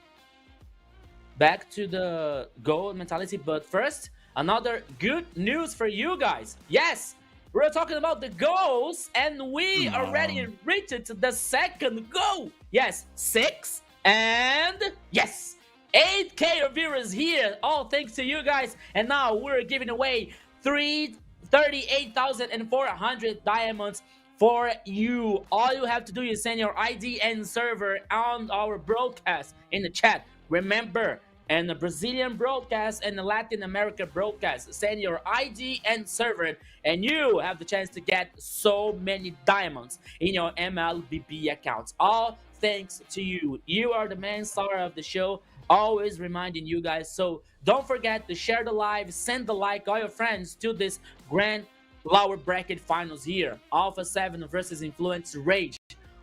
goal mentality. But first, another good news for you guys. Yes, we're talking about the goals, and we already reached the second goal. Yes, 6, and yes, 8K of viewers here. All thanks to you guys. And now we're giving away 38,400 diamonds for you. All you have to do is send your ID and server on our broadcast in the chat. Remember, and the Brazilian broadcast and the Latin America broadcast, send your ID and server, and you have the chance to get so many diamonds in your MLBB accounts. All thanks to you. You are the main star of the show. Always reminding you guys. So don't forget to share the live, send the like, all your friends to this grand lower bracket finals here. Alpha 7 versus Influence Rage.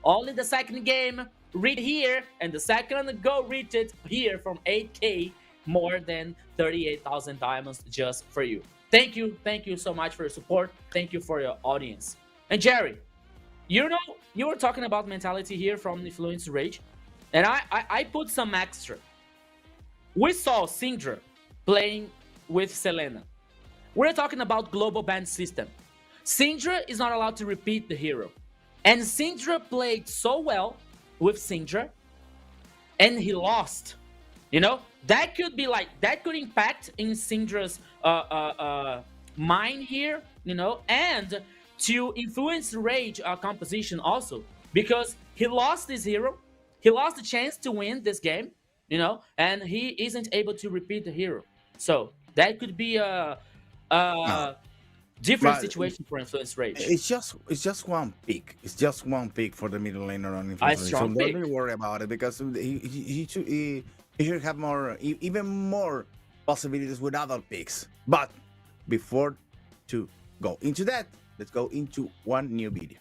Only the second game. Read here, and the second go reach it here from 8K, more than 38,000 diamonds just for you. Thank you so much for your support. Thank you for your audience. And Jerry, you were talking about mentality here from Influence Rage, and I put some extra. We saw Syndra playing with Selena. We're talking about global ban system. Syndra is not allowed to repeat the hero, and Syndra played so well with Syndra, and he lost. That could be that could impact in Syndra's mind here, and to Influence Rage composition also, because he lost this hero, he lost the chance to win this game, and he isn't able to repeat the hero. So that could be a different situation for Influence Rage. It's just one pick. It's just one pick for the middle laner on Influence Rage. So don't be worried about it, because he should have even more possibilities with other picks. But before to go into that, let's go into one new video.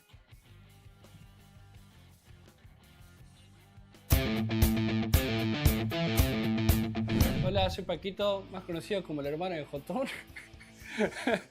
Hola, soy Paquito, más conocido como el hermano de Jotón.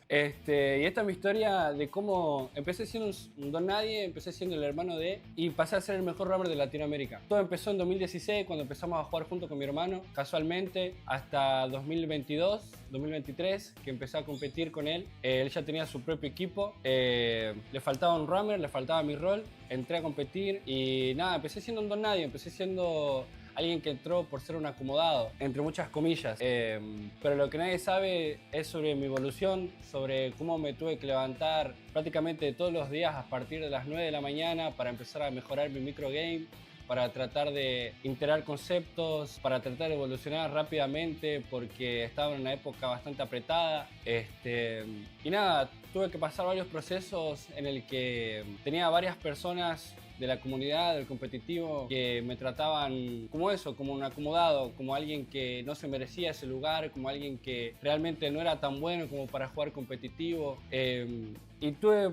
Y esta es mi historia de cómo empecé siendo un don nadie, empecé siendo el hermano de, y pasé a ser el mejor roamer de Latinoamérica. Todo empezó en 2016 cuando empezamos a jugar junto con mi hermano, casualmente, hasta 2022, 2023, que empecé a competir con él. Él ya tenía su propio equipo, le faltaba un roamer, le faltaba mi rol, entré a competir y nada, empecé siendo un don nadie, empecé siendo alguien que entró por ser un acomodado, entre muchas comillas. Pero lo que nadie sabe es sobre mi evolución, sobre cómo me tuve que levantar prácticamente todos los días a partir de las 9 de la mañana para empezar a mejorar mi microgame, para tratar de integrar conceptos, para tratar de evolucionar rápidamente, porque estaba en una época bastante apretada. Y nada, tuve que pasar varios procesos en el que tenía varias personas de la comunidad, del competitivo, que me trataban como eso, como un acomodado, como alguien que no se merecía ese lugar, como alguien que realmente no era tan bueno como para jugar competitivo. Y tuve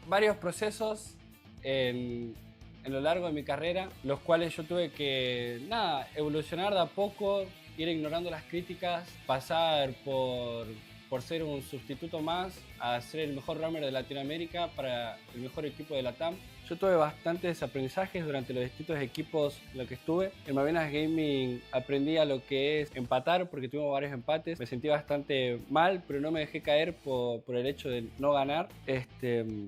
varios procesos en lo largo de mi carrera, los cuales yo tuve que, nada, evolucionar de a poco, ir ignorando las críticas, pasar por ser un sustituto más, a ser el mejor roamer de Latinoamérica para el mejor equipo de LATAM. Yo tuve bastantes aprendizajes durante los distintos equipos en los que estuve. En Malvinas Gaming aprendí a lo que es empatar, porque tuvimos varios empates. Me sentí bastante mal, pero no me dejé caer por el hecho de no ganar.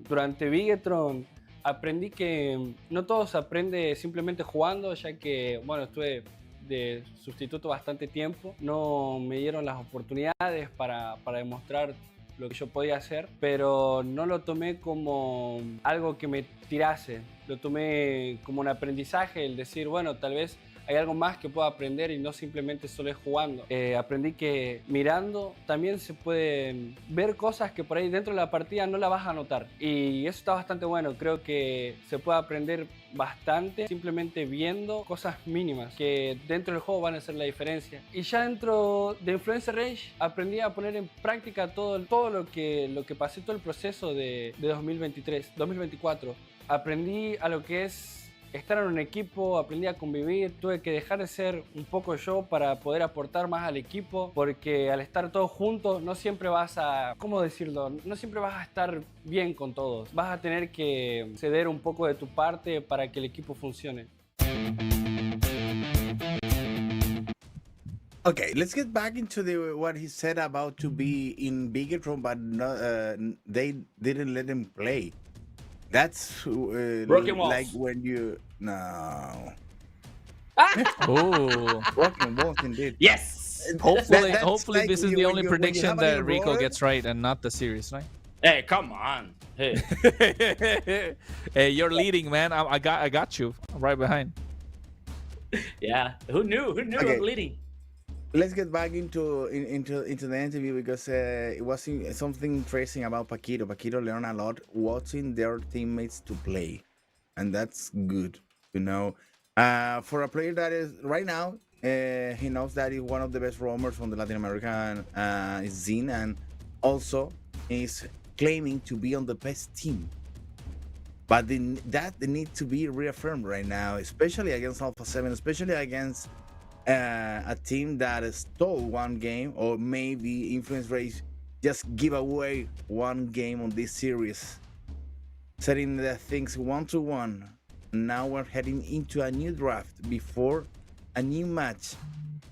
Durante Bigetron aprendí que no todo se aprende simplemente jugando, ya que, bueno, estuve de sustituto bastante tiempo. No me dieron las oportunidades para demostrar lo que yo podía hacer, pero no lo tomé como algo que me tirase, lo tomé como un aprendizaje, el decir, bueno, tal vez hay algo más que puedo aprender y no simplemente solo es jugando. Aprendí que mirando también se pueden ver cosas que por ahí dentro de la partida no la vas a notar, y eso está bastante bueno. Creo que se puede aprender bastante simplemente viendo cosas mínimas que dentro del juego van a hacer la diferencia. Y ya dentro de Influencer Rage aprendí a poner en práctica todo lo que pasé, todo el proceso de 2024. Aprendí a lo que es estar en un equipo, aprendí a convivir, tuve que dejar de ser un poco yo para poder aportar más al equipo, porque al estar todos juntos no siempre vas a, ¿cómo decirlo? No siempre vas a estar bien con todos, vas a tener que ceder un poco de tu parte para que el equipo funcione. Okay, let's get back into what he said about to be in Bigetron, but they didn't let him play. That's like when you no. Oh, Broken walls indeed. Yes. hopefully like this is the only prediction that Rico gets right and not the series, right? Hey, come on. Hey. Hey, you're leading, man. I got you. I'm right behind. Yeah. Who knew? Who knew Okay. I'm leading? Let's get back into the interview, because it was something interesting about Paquito. Paquito learned a lot watching their teammates to play, and that's good, you know. For a player that is right now, he knows that he's one of the best roamers from the Latin American scene, and also is claiming to be on the best team. But that needs to be reaffirmed right now, especially against Alpha 7, especially against a team that stole one game, or maybe Influence Rage just give away one game on this series, setting the things 1-1. Now we're heading into a new draft before a new match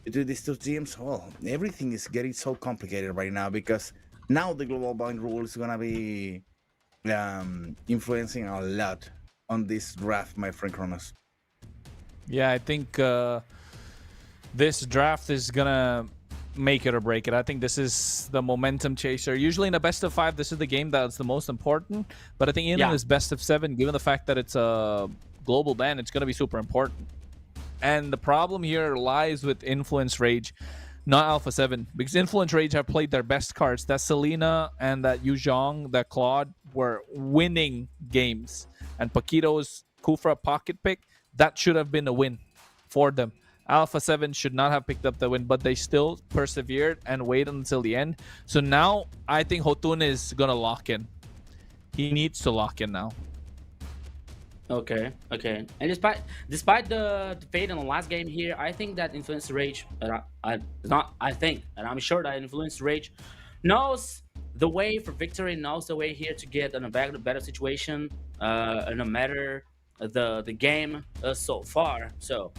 between these two teams. Well, everything is getting so complicated right now, because now the global bind rule is gonna be influencing a lot on this draft, my friend Kronos. Yeah, I think this draft is gonna make it or break it. I think this is the momentum chaser. Usually in a best of 5, this is the game that's the most important. But I think in this best of 7, given the fact that it's a global ban, it's gonna be super important. And the problem here lies with Influence Rage, not Alpha 7, because Influence Rage have played their best cards. That Selena and that Yuzhong, that Claude were winning games, and Paquito's Kufra pocket pick, that should have been a win for them. Alpha 7 should not have picked up the win, but they still persevered and waited until the end. So now I think Hotun is going to lock in. He needs to lock in now. Okay. And despite the fate in the last game here, I think that Influence Rage, I'm sure that Influence Rage knows the way for victory and also the way here to get in a better situation, no matter the game so far. So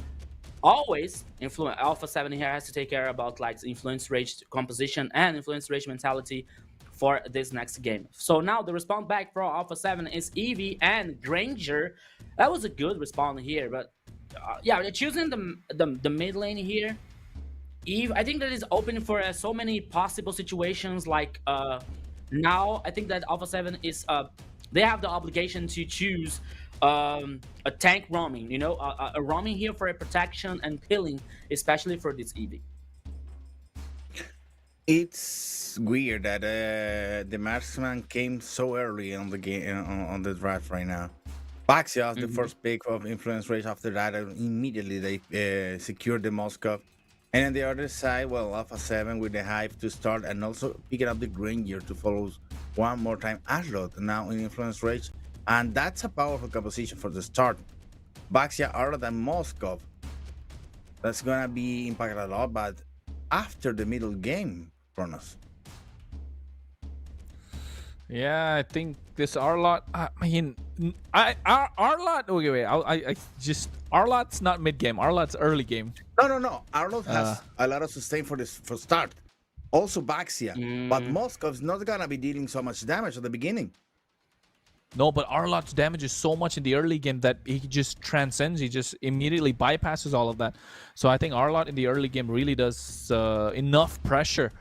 always Alpha 7 here has to take care about like influence rage composition and influence rage mentality for this next game. So now the respawn back for Alpha 7 is Eevee and Granger. That was a good respawn here, but yeah, they're choosing the mid lane here. Eve, I think that is open for so many possible situations. Like now, I think that Alpha 7 is they have the obligation to choose a tank roaming. You know, a roaming here for a protection and killing, especially for this Eevee. It's weird that the marksman came so early on the game on the draft right now. Baxia was the first pick of influence rage. After that, immediately they secured the Moscow. And on the other side, well, Alpha 7 with the Hive to start and also picking up the Granger to follow one more time Ashlot now in influence rage. And that's a powerful composition for the start. Baxia, Arlot, and Moscow. That's going to be impacted a lot, but after the middle game, Kronos. Yeah, I think this Arlot. I mean, Arlot. Okay, wait. I just Arlot's not mid game. Arlot's early game. No. Arlot has a lot of sustain for start. Also Baxia, but Moscow's not gonna be dealing so much damage at the beginning. No, but Arlot's damage is so much in the early game that he just transcends. He just immediately bypasses all of that. So I think Arlot in the early game really does enough pressure.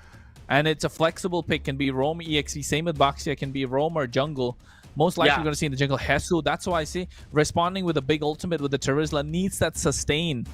And it's a flexible pick. Can be roam, EXE. Same with Baxia. Can be roam or jungle. Most likely, you're going to see in the jungle Hesu. That's why I see responding with a big ultimate with the Terizla needs that sustain.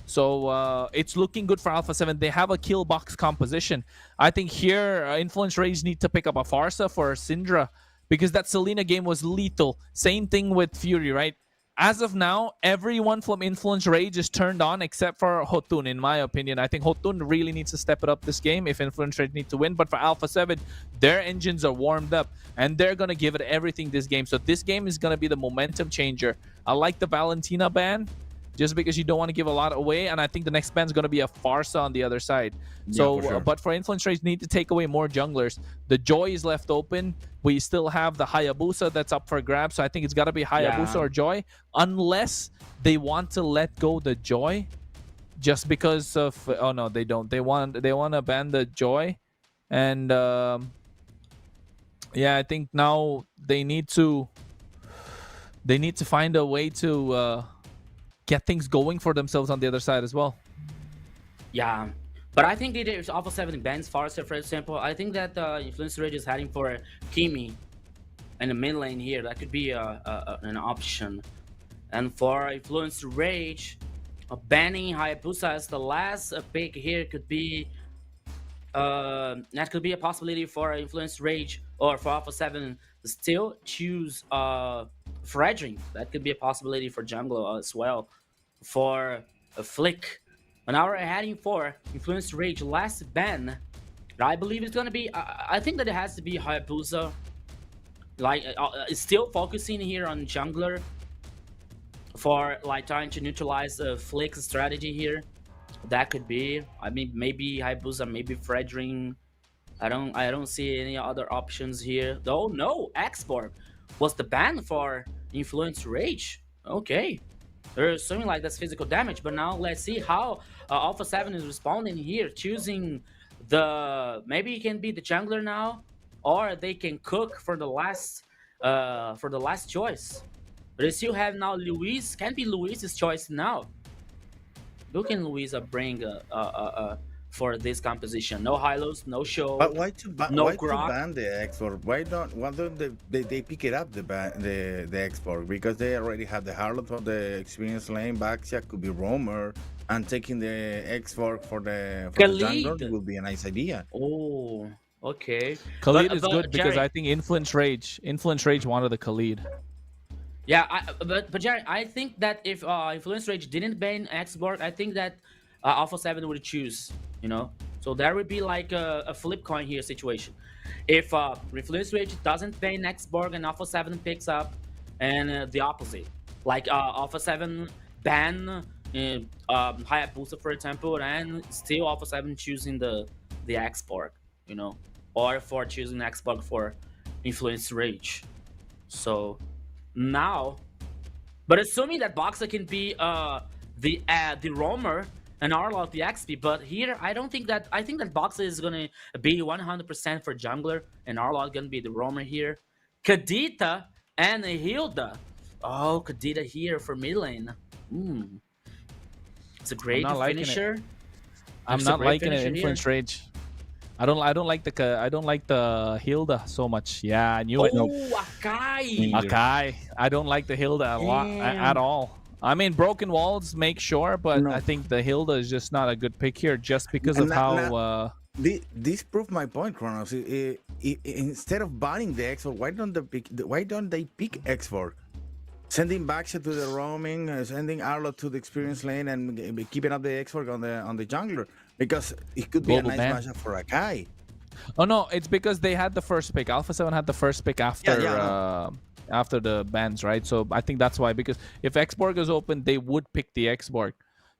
So it's looking good for Alpha 7. They have a kill box composition. I think here, Influence Rage need to pick up a Farsa for Syndra because that Selena game was lethal. Same thing with Fury, right? As of now, everyone from Influence Rage is turned on except for Hotun, in my opinion. I think Hotun really needs to step it up this game if Influence Rage need to win. But for Alpha 7, their engines are warmed up, and they're going to give it everything this game. So this game is going to be the momentum changer. I like the Valentina ban, just because you don't want to give a lot away. And I think the next ban is going to be a Farsa on the other side. So, for sure. But for Influence Rage, need to take away more junglers. The Joy is left open. We still have the Hayabusa that's up for grabs. So I think it's got to be Hayabusa or Joy. Unless they want to let go the Joy. Just because of... Oh, no, they don't. They want to ban the Joy. And... yeah, I think now they need to... They need to find a way to... get things going for themselves on the other side as well. Yeah, but I think if Alpha 7 bans Farsa, for example, I think that Influence Rage is heading for Kimi in the mid lane here. That could be an option. And for Influence Rage, banning Hayabusa as the last pick here could be that could be a possibility for Influence Rage or for Alpha 7 to still choose Fredrin. That could be a possibility for jungle as well. For a Flick. But now we're heading for Influence Rage last ban. I believe it's gonna be. I think that it has to be Hayabusa. Like, it's still focusing here on jungler for like trying to neutralize the Flick's strategy here. That could be. I mean, maybe Hayabusa, maybe Fredrin. I don't see any other options here. Oh no, Xborg was the ban for Influence Rage. Okay. They're assuming like that's physical damage, but now let's see how Alpha 7 is responding here, choosing the... Maybe it can be the jungler now, or they can cook for the last choice. But they still have now Luis. Can be Luis's choice now. Who can Luisa bring for this composition? No Hylos, no Show. But why to ban the export? Why don't they pick it up the export? Because they already have the Harlot for the experience lane. Baxia could be Roamer, and taking the export for the jungler will be a nice idea. Oh, okay. Khalid is good because Jerry, I think Influence Rage wanted the Khalid. Yeah, but Jerry, I think that if Influence Rage didn't ban Xborg, I think that Alpha 7 would choose, you know. So there would be like a flip coin here situation. If Influence Rage doesn't ban Xborg and Alpha 7 picks up, and the opposite, like Alpha 7 ban Hayabusa, for example, and still Alpha 7 choosing the Xborg, you know. or for choosing Xbox for Influence Rage. So now, but assuming that Boxer can be the roamer and Arlott the XP, but here I think that Boxer is gonna be 100% for jungler and Arlott gonna be the roamer here. Kadita and Hilda. Oh, Kadita here for mid lane. It's a great finisher. I'm not liking it. Influence Rage. I don't like the Hilda so much. Yeah, I knew it. Akai. Akai. I don't like the Hilda a lot at all. I mean, Broken Walls make sure, but I think the Hilda is just not a good pick here, just because of how. This proved my point, Kronos. Instead of banning the X4, why don't they pick X4? Sending Baxter to the roaming, sending Arlo to the experience lane, and keeping up the X4 on the jungler, because it could be a nice matchup for Akai. Oh no, it's because they had the first pick. Alpha 7 had the first pick after after the bans, right? So I think that's why. Because if Xborg is open, they would pick the Xborg.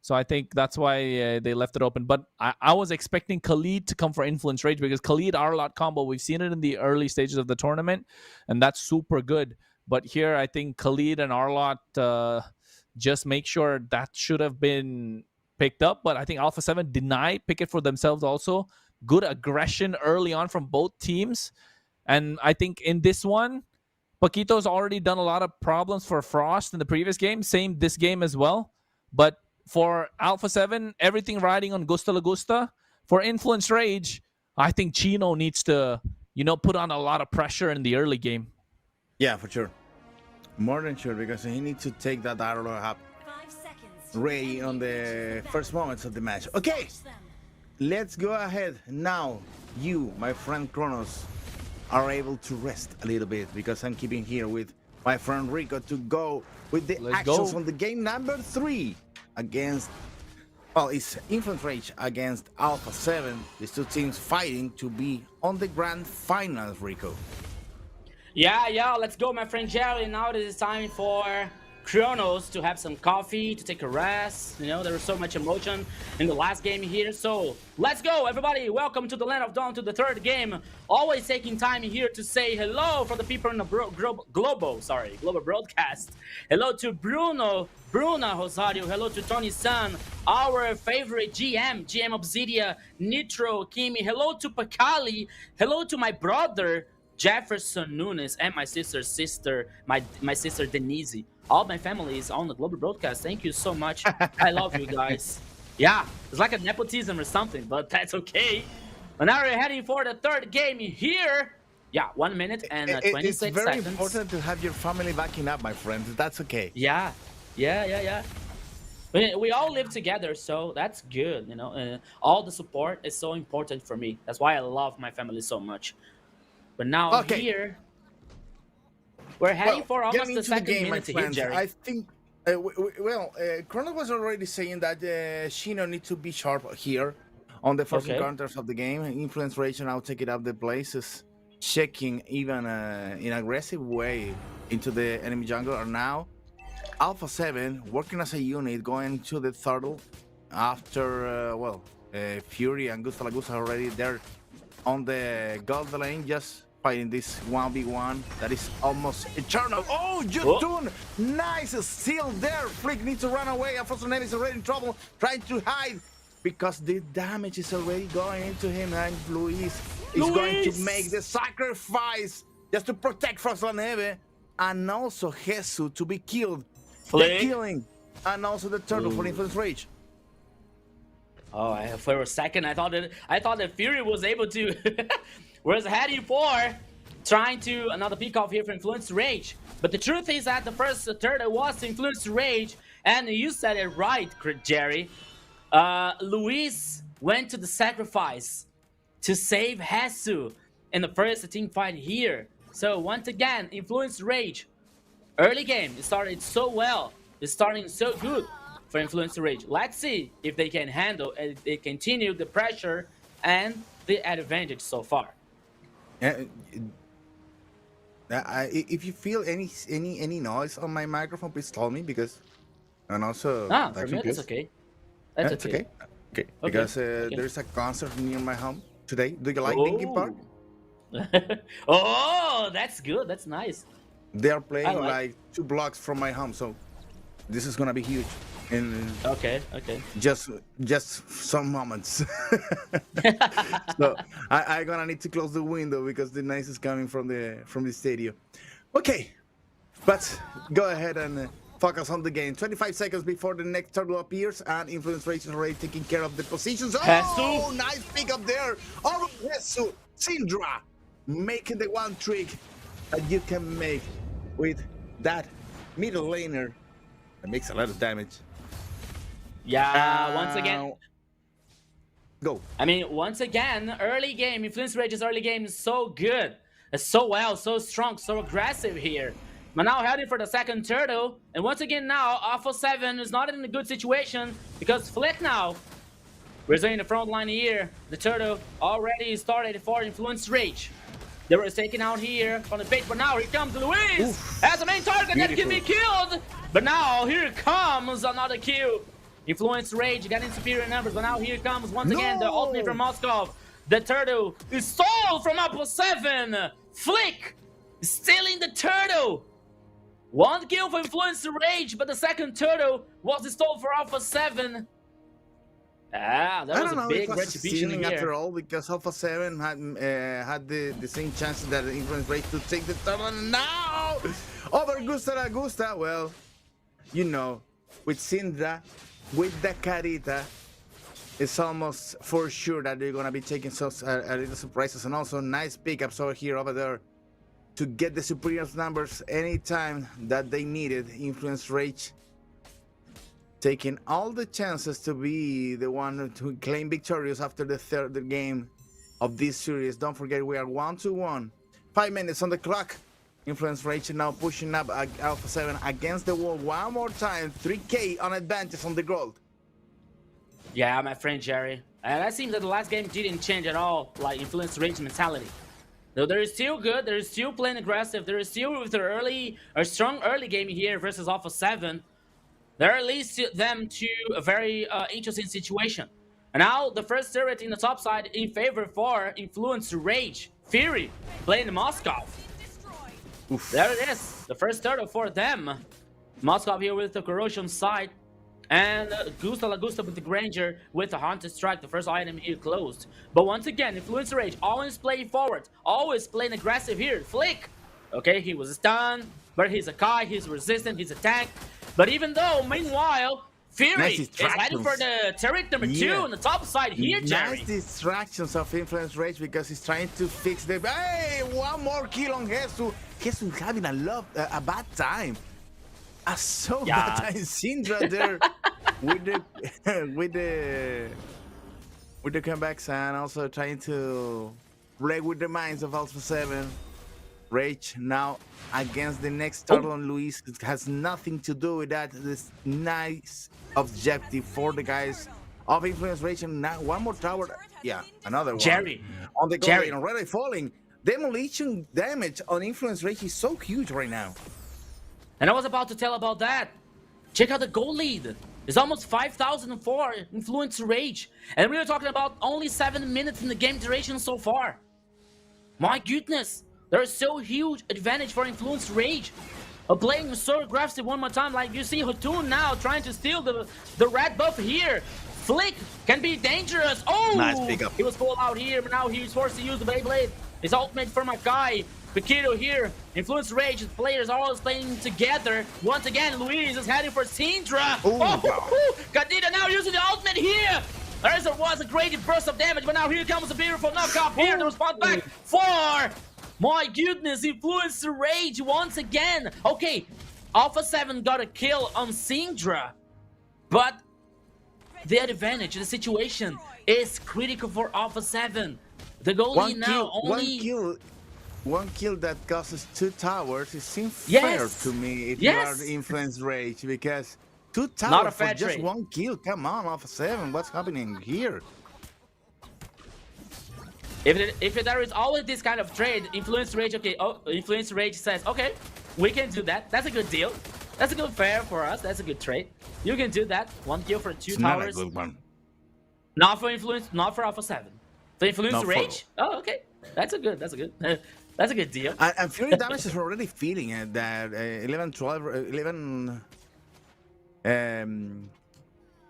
So I think that's why they left it open. But I was expecting Khalid to come for Influence Rage, because Khalid Arlott combo, we've seen it in the early stages of the tournament, and that's super good. But here, I think Khalid and Arlott just make sure that should have been picked up. But I think Alpha 7 pick it for themselves also. Good aggression early on from both teams. And I think in this one, Paquito's already done a lot of problems for Frost in the previous game. Same this game as well. But for Alpha 7, everything riding on Gusta La Gusta. For Influence Rage, I think Chino needs to, put on a lot of pressure in the early game. Yeah, for sure. More than sure, because he needs to take that Arlo up Ray on the first moments of the match. Okay, let's go ahead. Now, you, my friend Kronos, are able to rest a little bit, because I'm keeping here with my friend Rico to go with the actions on the game number 3 against, it's Influence Rage against Alpha 7. These two teams fighting to be on the grand finals, Rico. Yeah, let's go, my friend Jerry. Now it is time for Kronos to have some coffee, to take a rest. There was so much emotion in the last game here. So let's go, everybody. Welcome to the Land of Dawn, to the third game. Always taking time here to say hello for the people in the global broadcast. Hello to Bruna Rosario. Hello to Tony San, our favorite GM Obsidia, Nitro, Kimi. Hello to Pakali. Hello to my brother, Jefferson Nunes, and my sister's sister, my sister Denise. All my family is on the global broadcast. Thank you so much. I love you guys. Yeah, it's like a nepotism or something, but that's okay. But now we're heading for the third game here. Yeah, 1 minute and 26 seconds. It's very important to have your family backing up, my friend. That's okay. Yeah. We all live together, so that's good. All the support is so important for me. That's why I love my family so much. But now here, we're heading for almost the second minute here, Jerry. I think, Chrono was already saying that Shino needs to be sharp here on the first encounters of the game. Influence Rage now taking up the places, checking even in aggressive way into the enemy jungle. Are now Alpha 7 working as a unit, going to the turtle after, Fury and Gusta La Gusta already there on the gold lane, just fighting this 1v1 that is almost eternal. Oh, Jutun! Nice steal there. Flick needs to run away. Unfortunately, is already in trouble, trying to hide because the damage is already going into him, and Luis is going to make the sacrifice just to protect Frost La Neve, and also Jesus to be killed. The killing, and also the turtle for Influence Rage. Oh, for a second, I thought that Fury was able to was heading for trying to another pick off here for Influence Rage. But the truth is that the first turtle was Influence Rage, and you said it right, Jerry. Luis went to the sacrifice to save Jesus in the first team fight here. So once again, Influence Rage, early game, it started so well. It's starting so good for Influence Rage. Let's see if they can handle and they continue the pressure and the advantage so far. If you feel any noise on my microphone, please tell me, because and also for me that's okay. That's okay. Because there's a concert near my home today. Do you like Linkin Park? Oh, that's good. That's nice. They are playing like- like 2 blocks from my home, so this is gonna be huge. In Okay. just some moments. So I gonna need to close the window because the noise is coming from the stadium. Okay, but go ahead and focus on the game. 25 seconds before the next turtle appears, and Influence Rage is already taking care of the positions. Oh, Hesu. nice pick up there. Oh, Hesu, Syndra, making the one trick that you can make with that middle laner. It makes a lot of damage. Yeah. Once again. Go. I mean, once again, early game, Influence Rage's early game is so good. It's so well, so strong, so aggressive here. But now heading for the second turtle. And once again now, Alpha 7 is not in a good situation because Flick now. We're in the front line here. The turtle already started for Influence Rage. They were taken out here from the page, but now here comes Luis as the main target that can be killed. But now here comes another kill. Influence Rage getting superior numbers, but now here comes once again the ultimate from Moscow. The turtle is stole from Alpha 7. Flick is stealing the turtle. One kill for Influence Rage, but the second turtle was stole for Alpha 7. Ah, that was a big retribution here. After all, because Alpha 7 had the same chance that Influence Rage to take the turtle. And now over Gusta. Well, you know, with Syndra, with the Carita, it's almost for sure that they're gonna be taking some little surprises, and also nice pickups over there to get the superior numbers anytime that they needed. Influence Rage taking all the chances to be the one to claim victorious after the third game of this series. Don't forget, we are 1-1. 5 minutes on the clock. Influence Rage now pushing up Alpha 7 against the wall one more time. 3K on advantage on the gold. Yeah, my friend Jerry. That seems that the last game didn't change at all, like Influence Rage mentality. Though there is still good, there is still playing aggressive, there is still with a strong early game here versus Alpha 7. There leads them to a very interesting situation. And now the first turret in the top side in favor for Influence Rage. Fury playing Moscow. Oof. There it is, the first turtle for them. Moscow here with the corrosion side. And Gusta with the Granger with the Haunted Strike, the first item here closed. But once again, Influence Rage always playing forward, always playing aggressive here. Flick, okay, he was stunned, but he's a Kai, he's resistant, he's a tank. But even though, meanwhile, Fury is heading for the turret number 2 on the top side here, Jerry. Nice distractions of Influence Rage because he's trying to fix the... Hey, one more kill on Hesu. Hesu having a bad time. Bad time. Syndra there with the comebacks, and also trying to play with the minds of Alpha 7. Rage now against the next turtle on Luis. It has nothing to do with that. This nice objective for the guys of Influence Rage. And now one more tower. Yeah, another one. Jerry. On the goal, already falling. Demolition damage on Influence Rage is so huge right now. And I was about to tell about that. Check out the goal lead. It's almost 5,000 for Influence Rage. And we are talking about only 7 minutes in the game duration so far. My goodness. There is so huge advantage for Influence Rage. Playing so aggressive one more time, like you see Hotun now trying to steal the red buff here. Flick can be dangerous. Oh! Nice pickup. He was full out here, but now he's forced to use the Beyblade. His ultimate for Makai. Piquito here. Influence Rage. The players are always playing together. Once again, Luis is heading for Syndra. Kadita now using the ultimate here. There was a great burst of damage, but now here comes a beautiful knockoff here. The response back for... My goodness, Influence Rage once again. Okay, Alpha 7 got a kill on Syndra, but the advantage, the situation is critical for Alpha 7. The goalie now only... One kill that causes 2 towers. It seems fair to me if you are Influence Rage, because 2 towers for just 1 kill. Come on, Alpha 7, what's happening here? If there is always this kind of trade, Influence Rage, Influence Rage says, okay, we can do that. That's a good deal. That's a good fair for us. That's a good trade. You can do that. 1 kill for 2 towers. Not a good one. Not for Influence, not for Alpha 7. The influence No, rage? Oh, okay. That's a good that's a good deal. And Fury damage is already feeling it, that 11, 12, 11,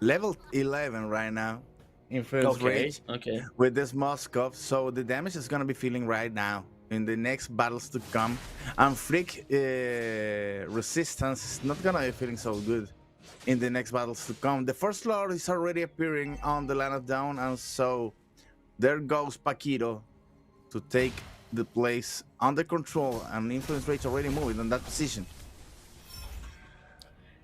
level 11 right now. Influence rage Okay. with this Moskov, so the damage is gonna be feeling right now in the next battles to come. And Freak resistance is not gonna be feeling so good in the next battles to come. The first Lord is already appearing on the line of down, and so there goes Paquito to take the place under control, and Influence Rage already moving in that position.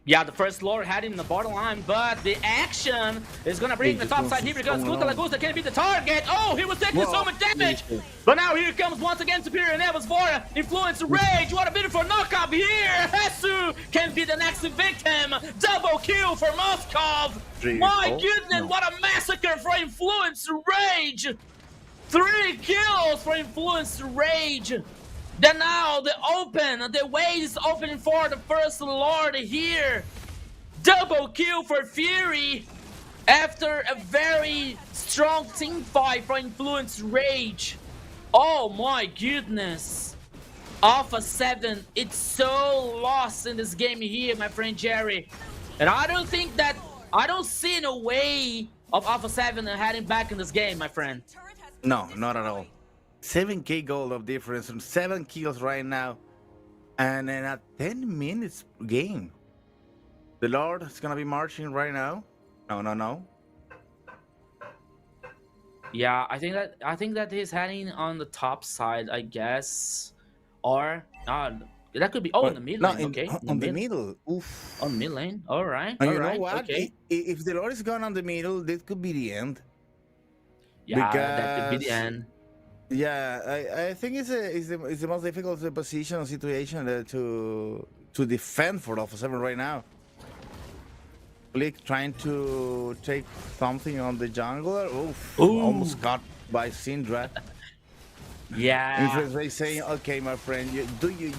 Yeah, the first Lord had him in the bottom line, but the action is gonna bring the top side here because Gusta Lagusta can be the target. Oh, he was taking so much damage! But now here comes once again Superior Nevas for Influence Rage. What a beautiful knockout here! Hesu can be the next victim. Double kill for Moskov. My goodness, what a massacre for Influence Rage! 3 kills for Influence Rage. Then now the way is open for the first Lord here. Double kill for Fury after a very strong team fight for Influence Rage. Oh my goodness. Alpha 7, it's so lost in this game here, my friend Jerry. And I don't see no way of Alpha 7 heading back in this game, my friend. No, not at all. 7k gold of difference and 7 kills right now, and in a 10 minutes game. The Lord is gonna be marching right now. No. Yeah, I think that he's heading on the top side, I guess, or that could be in the mid lane. Okay, on the middle. Oof. On mid lane. All right. And all you right, know what? Okay. If the Lord is gone on the middle, this could be the end. Yeah, that could be the end. Yeah, I think it's the most difficult position or situation to defend for Alpha 7 right now. Flick trying to take something on the jungler. Oof, almost got by Syndra. Yeah. Influence Rage saying, "Okay, my friend, do you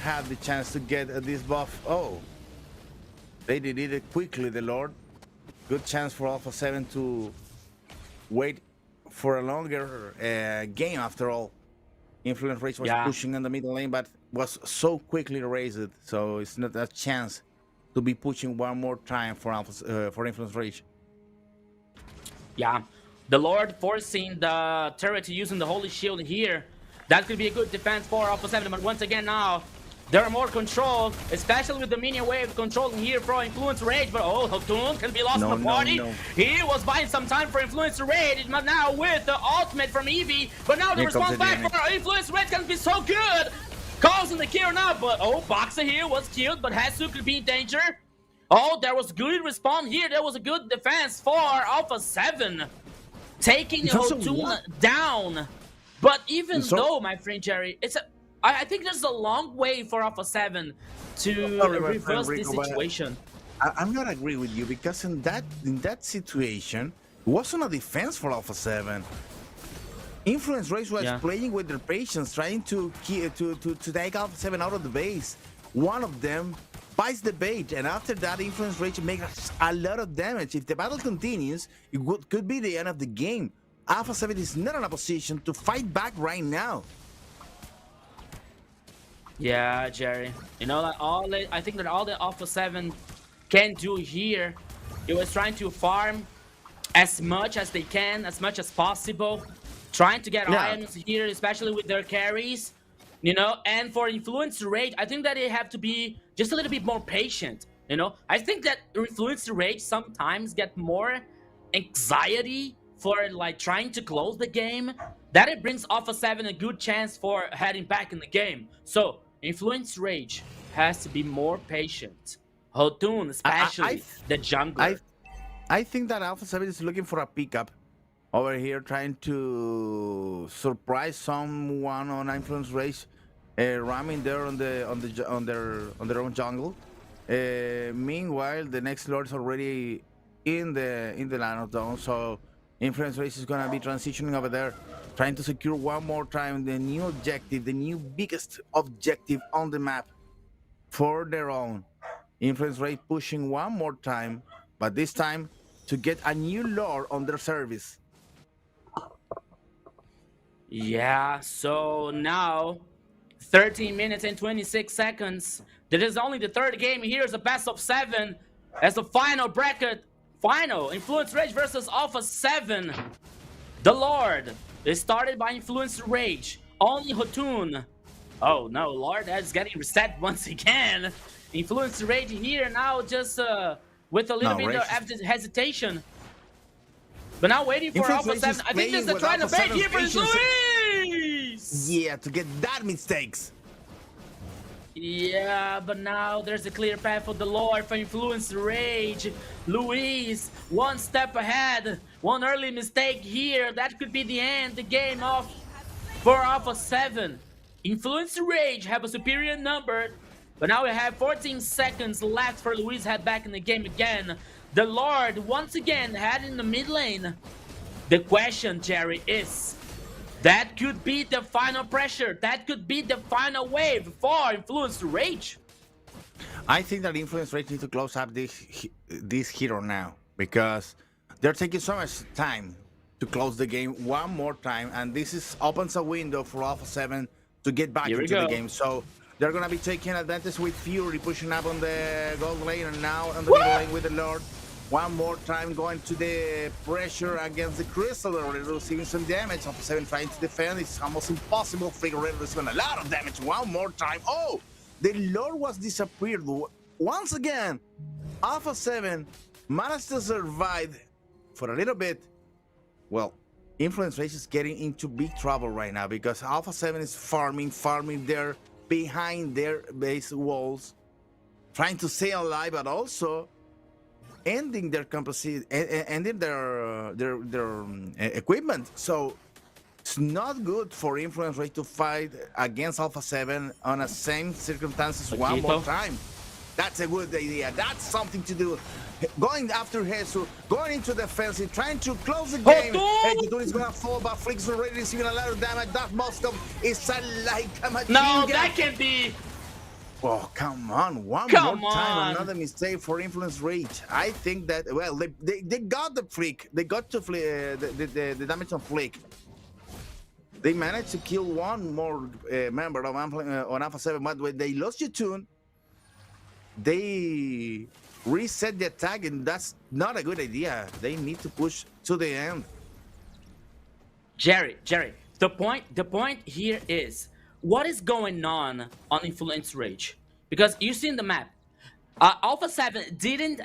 have the chance to get this buff?" Oh, they did it quickly. The Lord, good chance for Alpha 7 to wait for a longer game. After all, Influence Rage was pushing in the middle lane, but was so quickly raised, so it's not a chance to be pushing one more time for Influence Rage. Yeah, the Lord forcing the turret using the Holy Shield here. That could be a good defense for Alpha 7, but once again now, there are more control, especially with the minion wave controlling here for Influence Rage. But Hotun can be lost in the party. He was buying some time for Influence Rage, but now with the ultimate from Eevee. But now the response back for Influence Rage can be so good. Causing the kill now, but Boxer here was killed, but Hesu could be in danger. Oh, there was good respawn here. There was a good defense for Alpha 7. Taking Hotun down. But even though, my friend Jerry, I think there's a long way for Alpha 7 to reverse this situation. I'm gonna agree with you, because in that situation, it wasn't a defense for Alpha 7. Influence Rage was playing with their patience, trying to take Alpha 7 out of the base. One of them buys the bait, and after that, Influence Rage makes a lot of damage. If the battle continues, it could be the end of the game. Alpha 7 is not in a position to fight back right now. Yeah, Jerry. You know, I think that all the Alpha 7 can do here, it was trying to farm as much as they can, as much as possible, trying to get items here, especially with their carries, you know. And for Influence Rage, I think that they have to be just a little bit more patient, you know. I think that Influence Rage sometimes get more anxiety for like trying to close the game, that it brings Alpha 7 a good chance for heading back in the game. So Influence Rage has to be more patient. Hotun, especially the jungler. I think that Alpha 7 is looking for a pickup over here, trying to surprise someone on Influence Rage, ramming there on their own jungle. Meanwhile, the next Lord is already in the line of dawn, so Influence Rage is gonna be transitioning over there, trying to secure one more time the new objective, the new biggest objective on the map for their own. Influence Rage pushing one more time, but this time to get a new lord on their service. Yeah, so now 13 minutes and 26 seconds. This is only the third game. Here's a best of 7 as the final bracket. Final Influence Rage versus Alpha 7. The Lord is started by Influence Rage. Only Hotun. Oh no, Lord is getting reset once again. Influence Rage here now just with a little bit of hesitation. But now waiting for Alpha 7. I think this is trying to bait here for Luis! Yeah, to get that mistakes. Yeah, but now there's a clear path for the Lord for Influence Rage. Luis, one step ahead. One early mistake here. That could be the end, the game off for Alpha 7. Influence Rage have a superior number. But now we have 14 seconds left for Luis to head back in the game again. The Lord, once again, head in the mid lane. The question, Jerry, is that could be the final pressure. That could be the final wave for Influence Rage. I think that Influence Rage need to close up this hero now because they're taking so much time to close the game one more time, and this opens a window for Alpha 7 to get back into the game. So they're gonna be taking advantage with Fury pushing up on the gold lane and now on the middle lane with the Lord. One more time going to the pressure against the Crystal, already receiving some damage. Alpha 7 trying to defend. It's almost impossible. Figure already receiving a lot of damage. One more time. Oh, the Lord was disappeared. Once again, Alpha 7 managed to survive for a little bit. Well, Influence Rage is getting into big trouble right now because Alpha 7 is farming there behind their base walls, trying to stay alive, but also ending their capacity, ending their equipment. So it's not good for Influence Rage to fight against Alpha 7 on the same circumstances one more time. That's a good idea. That's something to do. Going after Jesus, going into defensive, trying to close the game. Hotun is gonna fall, but Flick's already receiving a lot of damage. That Moscow is like a machine gun. That can be. Oh, come on. One more time, another mistake for Influence Rage. I think that, well, they got the Flick. They got to the damage on Flick. They managed to kill one more member on Alpha 7, but when they lost Hotun, they reset the attack, and that's not a good idea. They need to push to the end. Jerry, the point here is, what is going on Influence Rage? Because you see in the map, Alpha 7 didn't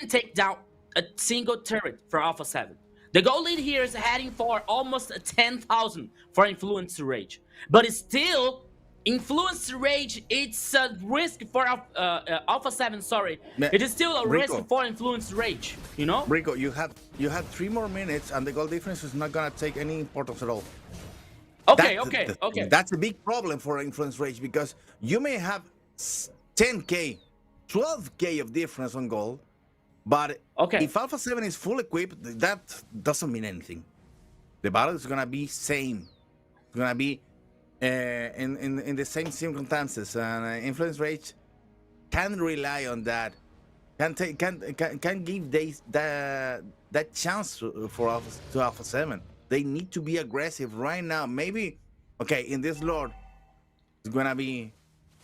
take down a single turret for Alpha 7. The goal lead here is heading for almost 10,000 for Influence Rage. But it's still, Influence Rage, it's a risk for Alpha 7, sorry. It is still a risk for Influence Rage, you know? Rico, you have 3 more minutes and the goal difference is not gonna take any importance at all. Okay. That's a big problem for Influence Rage because you may have 10k, 12k of difference on goal, but if Alpha 7 is full equipped, that doesn't mean anything. The battle is gonna be same. It's gonna be in the same circumstances, and Influence Rage can rely on that. Can give that chance for Alpha 7. They need to be aggressive right now. Maybe, in this Lord, it's gonna be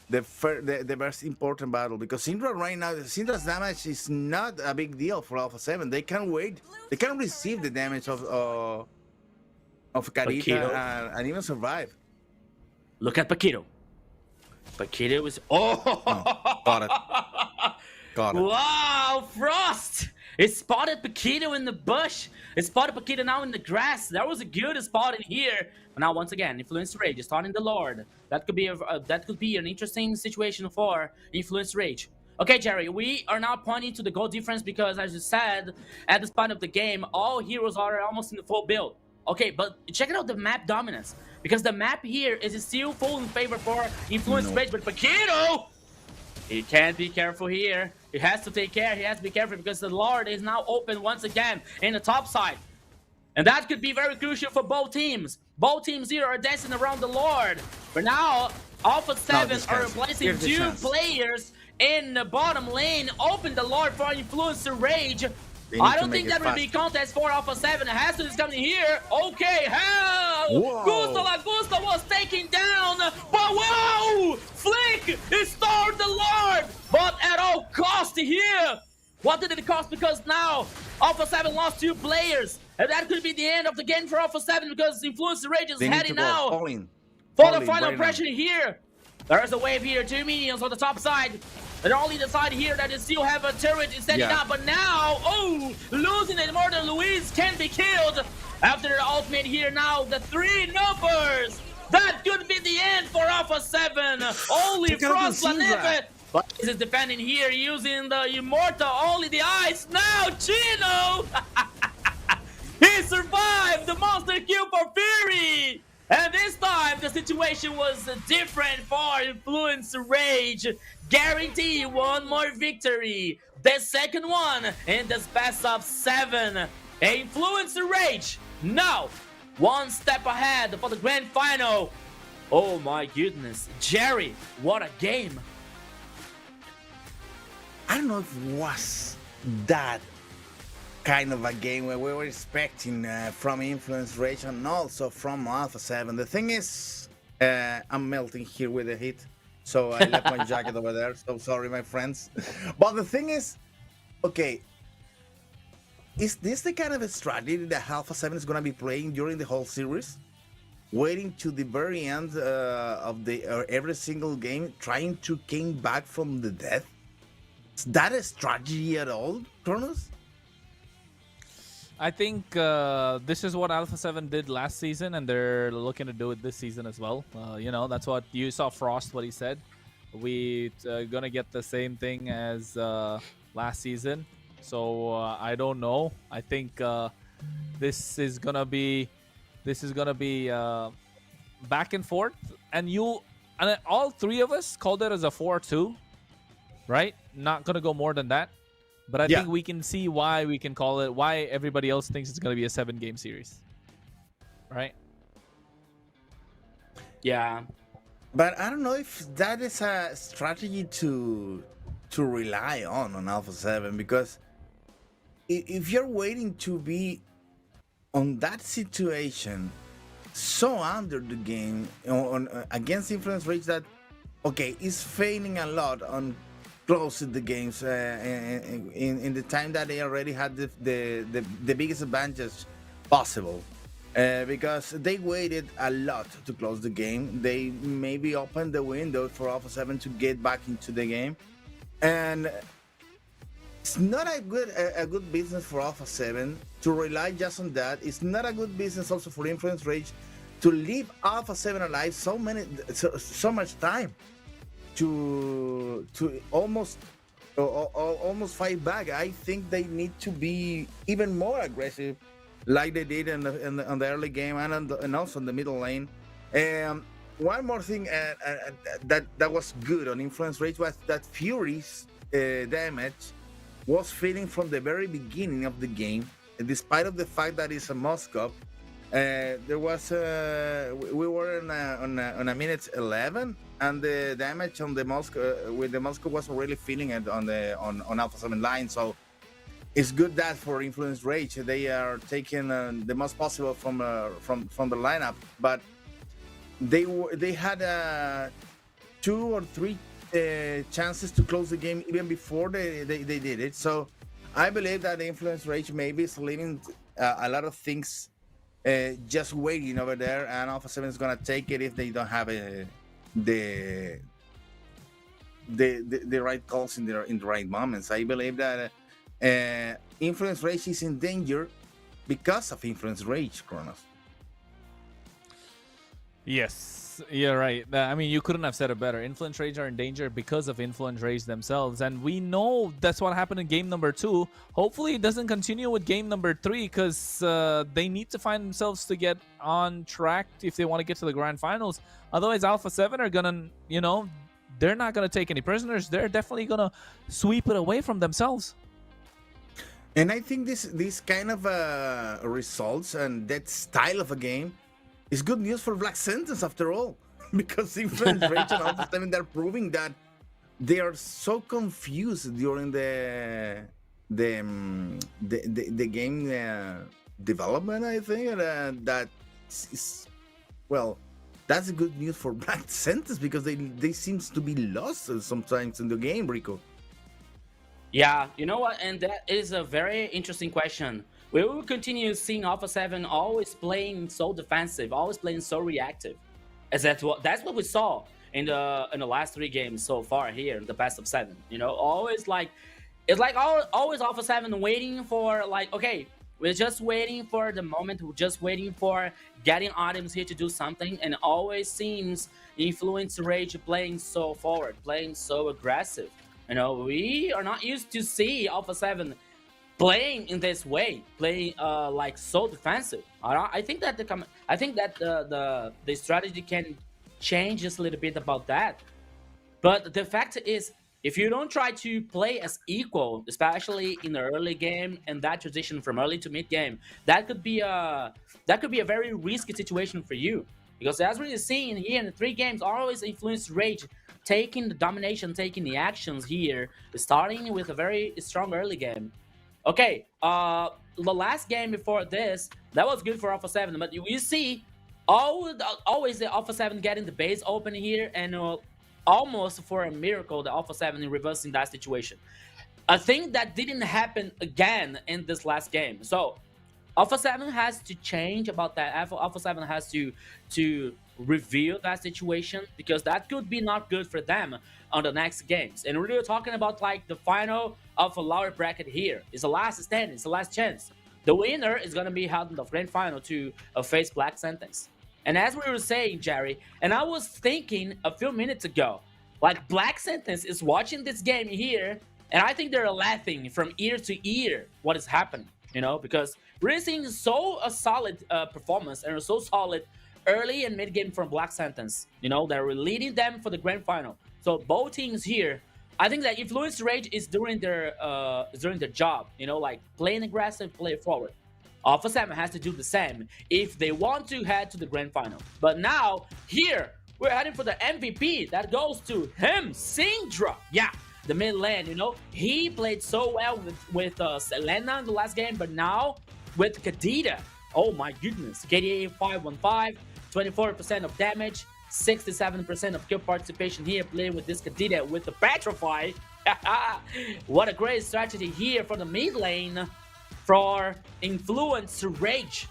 the most important battle because Syndra right now, Syndra's damage is not a big deal for Alpha 7. They can wait. They can receive the damage of Carita and even survive. Look at Paquito. Paquito is got it. Wow, Frost! It spotted Paquito in the bush. It spotted Paquito now in the grass. That was a good spot in here. But now once again, Influence Rage is starting the Lord. That could be an interesting situation for Influence Rage. Okay, Jerry, we are now pointing to the goal difference because, as you said, at this point of the game, all heroes are almost in the full build. Okay, but check out the map dominance because the map here is still full in favor for Influence Rage, but Paquito, he can't be careful here. He has to take care. He has to be careful because the Lord is now open once again in the top side. And that could be very crucial for both teams. Both teams here are dancing around the Lord. But now, Alpha 7 are replacing 2 players in the bottom lane. Open the Lord for Influencer Rage. They need I to don't make think it that will be fast. contest for Alpha 7. Hassel is coming here. Okay, how? Whoa. Gusto Lagusta was taken down. But whoa! Flick is Star the Lord. But at all cost here. What did it cost? Because now Alpha 7 lost 2 players. And that could be the end of the game for Alpha 7 because Influence Rage is They need heading to go now all in. for All the in final right pressure now. here. There's a wave here, 2 minions on the top side. They're only the side here that is still have a turret standing Yeah. up, but now, oh, losing it more than Luis can be killed. After the ultimate here now, the 3 numbers. That could be the end for Alpha 7. Only You cannot Frost conceive Planefet. that. But this is defending here using the Immortal, only the ice. Now, Chino! He survived the monster kill for Fury! And this time, the situation was different for Influence Rage. Guarantee 1 more victory. The second one in this best of 7. Influence Rage now 1 step ahead for the grand final. Oh my goodness. Jerry, what a game. I don't know if it was that kind of a game where we were expecting from Influence Rage and also from Alpha 7. The thing is, I'm melting here with the heat, so I left my jacket over there. So sorry, my friends. But the thing is, okay, is this the kind of a strategy that Alpha 7 is going to be playing during the whole series? Waiting to the very end of every single game, trying to come back from the death? Is that a strategy at all, Kronos? I think this is what Alpha 7 did last season, and they're looking to do it this season as well. You know, that's what you saw Frost, what he said. We gonna get the same thing as last season. So I don't know. I think this is gonna be back and forth, and all 3 of us called it as a 4-2, right? Not gonna go more than that. But I think we can see why we can call it, why everybody else thinks it's going to be a 7-game series. Right? Yeah. But I don't know if that is a strategy to rely on Alpha 7, because if you're waiting to be on that situation so under the game against Influence Rage that, okay, is failing a lot on closing the games in the time that they already had the biggest advantage possible, because they waited a lot to close the game. They maybe opened the window for Alpha 7 to get back into the game, and it's not a good business for Alpha 7 to rely just on that. It's not a good business also for Influence Rage to leave Alpha 7 alive so much time to almost fight back. I think they need to be even more aggressive, like they did in the early game and also in the middle lane. One more thing that was good on Influence Rage was that Fury's damage was feeling from the very beginning of the game, despite of the fact that it's a Moscow. There was we were on a minute 11, and the damage on the Moscow with the Moscow wasn't really feeling it on Alpha 7 line. So it's good that for Influence Rage they are taking the most possible from the lineup, but they had 2 or 3 chances to close the game even before they did it. So I believe that the Influence Rage maybe is leaving a lot of things just waiting over there, and Alpha 7 is gonna take it if they don't have the right calls in the right moments. I believe that Influence Rage is in danger because of Influence Rage, Kronos. Yes, you're right. I mean, you couldn't have said it better. Influence Rage are in danger because of Influence Rage themselves. And we know that's what happened in game number 2. Hopefully it doesn't continue with game number 3, because they need to find themselves to get on track if they want to get to the grand finals. Otherwise, Alpha 7 are going to, they're not going to take any prisoners. They're definitely going to sweep it away from themselves. And I think this kind of results and that style of a game is good news for Black Sentence after all, because Influence Rage and Alpha 7, they're proving that they are so confused during the the game development. I think that is, well, that's good news for Black Centers because they seems to be lost sometimes in the game, Rico. Yeah, you know what? And that is a very interesting question. We will continue seeing Alpha 7 always playing so defensive, always playing so reactive. As that's what we saw in the last 3 games so far here in the best of 7. You know, always like it's like always Alpha 7 waiting for like, okay, we're just waiting for the moment, we're just waiting for getting items here to do something, and always seems Influence Rage playing so forward, playing so aggressive. You know, we are not used to see Alpha 7 playing in this way, playing like so defensive. I think that the strategy can change just a little bit about that. But the fact is, if you don't try to play as equal, especially in the early game and that transition from early to mid game, that could be a very risky situation for you. Because as we're seeing here in the 3 games, always Influence Rage taking the domination, taking the actions here, starting with a very strong early game. Okay, the last game before this, that was good for Alpha 7, but you see, always the Alpha 7 getting the base open here, and almost for a miracle, the Alpha 7 in reversing that situation. A thing that didn't happen again in this last game. So Alpha 7 has to change about that. Alpha 7 has to reveal that situation, because that could be not good for them on the next games. And we're talking about like the final of a lower bracket here. It's the last stand, it's the last chance. The winner is going to be held in the grand final to face Black Sentence. And as we were saying, Jerry, and I was thinking a few minutes ago, like Black Sentence is watching this game here, and I think they're laughing from ear to ear what is happening, you know, because we're seeing so a solid performance and so solid early and mid game from Black Sentence. You know, they're leading them for the grand final. So both teams here, I think that Influence Rage is doing their job. You know, like playing aggressive, play forward. Alpha 7 has to do the same if they want to head to the grand final. But now here we're heading for the MVP that goes to him, Syndra. Yeah, the mid lane. You know, he played so well with Selena in the last game, but now with Kadita. Oh my goodness, KDA 515, 24% of damage, 67% of kill participation here, playing with this Kadita with the Petrify. What a great strategy here for the mid lane for Influence Rage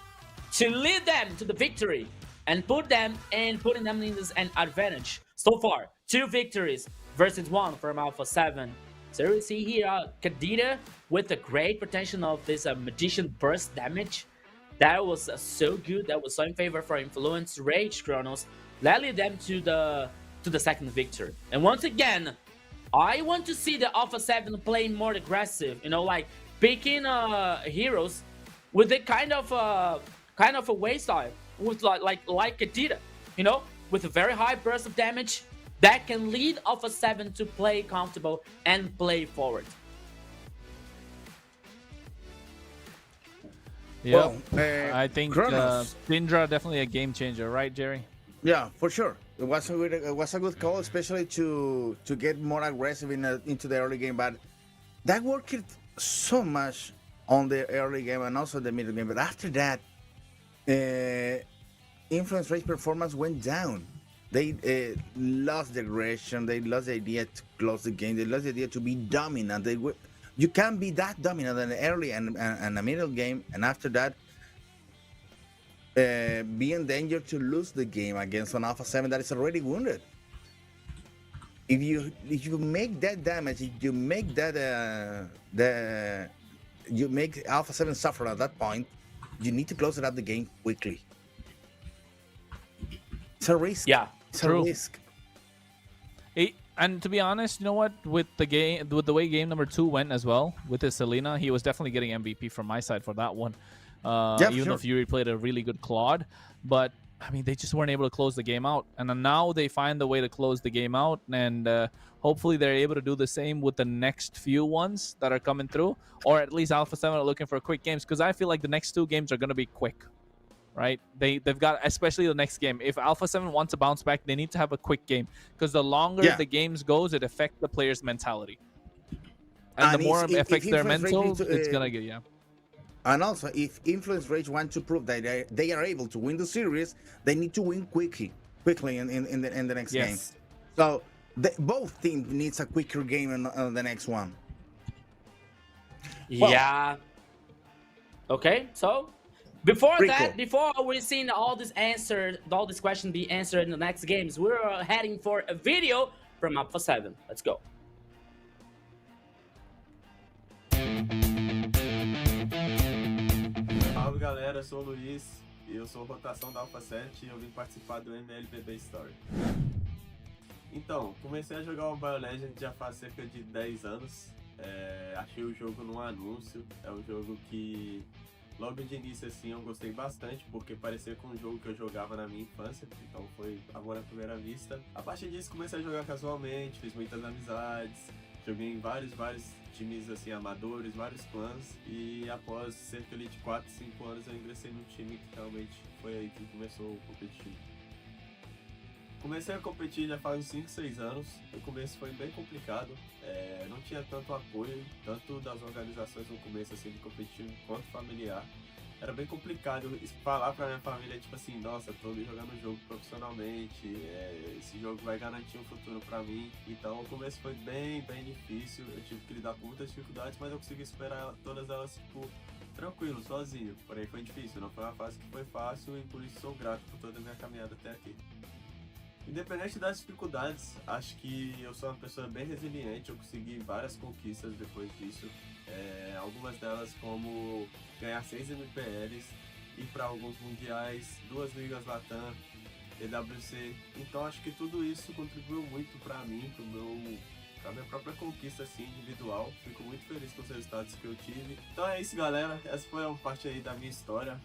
to lead them to the victory and putting them in this an advantage. So far, 2 victories versus 1 from Alpha 7. So we see here Kadita with the great potential of this Magician Burst damage. That was so good. That was so in favor for Influence Rage Chronos. That led them to the second victory. And once again, I want to see the Alpha 7 playing more aggressive. You know, like picking heroes with the kind of a way style, with like Kadita. You know, with a very high burst of damage that can lead Alpha 7 to play comfortable and play forward. Yeah, I think Syndra definitely a game changer, right, Jerry? Yeah, for sure. It was a good call, especially to get more aggressive into the early game. But that worked so much on the early game and also the middle game. But after that, Influence Rage performance went down. They lost the aggression. They lost the idea to close the game. They lost the idea to be dominant. You can't be that dominant in the early and a middle game, and after that, be in danger to lose the game against an Alpha 7 that is already wounded. If you make that damage, if you make that you make Alpha 7 suffer at that point, you need to close it up the game quickly. It's a risk. Yeah, it's a risk. And to be honest, you know what? With the way game number 2 went as well, with his Selena, he was definitely getting MVP from my side for that one. Even though Fury played a really good Claude, but I mean, they just weren't able to close the game out. And now they find the way to close the game out, and hopefully they're able to do the same with the next few ones that are coming through, or at least Alpha 7 are looking for quick games, because I feel like the next 2 games are going to be quick. Right, they've got, especially the next game. If Alpha 7 wants to bounce back, they need to have a quick game, because the longer the games goes, it affects the player's mentality. And the And more if affect their Influence Rage mental, needs to, it's gonna get And also, if Influence Rage want to prove that they are able to win the series, they need to win quickly in the next game. Yes. So both teams needs a quicker game on the next one. Well, Yeah. Okay, so before Rico. that, before we're seeing all these answers, all these questions be answered in the next games, we're heading for a video from Alpha 7. Let's go. Salve galera, eu sou o Luiz e eu sou rotação da Alpha 7 e eu vim participar do MLBB Story. Então, comecei a jogar o Mobile Legends já faz cerca de 10 anos. Achei o jogo num anúncio, é um jogo que logo de início assim eu gostei bastante porque parecia com um jogo que eu jogava na minha infância, então foi amor à primeira vista. A partir disso comecei a jogar casualmente, fiz muitas amizades, joguei em vários times assim amadores, vários clãs, e após cerca de 4, 5 anos eu ingressei num time que realmente foi aí que começou o competitivo. Comecei a competir já faz uns 5, 6 anos. O começo foi bem complicado, não tinha tanto apoio, tanto das organizações no começo assim de competitivo quanto familiar. Era bem complicado falar pra minha família, tipo assim, nossa, tô jogando um jogo profissionalmente, esse jogo vai garantir um futuro pra mim. Então o começo foi bem difícil, eu tive que lidar com muitas dificuldades, mas eu consegui superar todas elas, tipo, tranquilo, sozinho. Porém foi difícil, não foi uma fase que foi fácil e por isso sou grato por toda a minha caminhada até aqui. Independente das dificuldades, acho que eu sou uma pessoa bem resiliente, eu consegui várias conquistas depois disso. Algumas delas como ganhar 6 MPLs, ir para alguns mundiais, 2 ligas LATAM, EWC. Então acho que tudo isso contribuiu muito para mim, pra minha própria conquista assim, individual. Fico muito feliz com os resultados que eu tive. Então é isso galera, essa foi uma parte aí da minha história.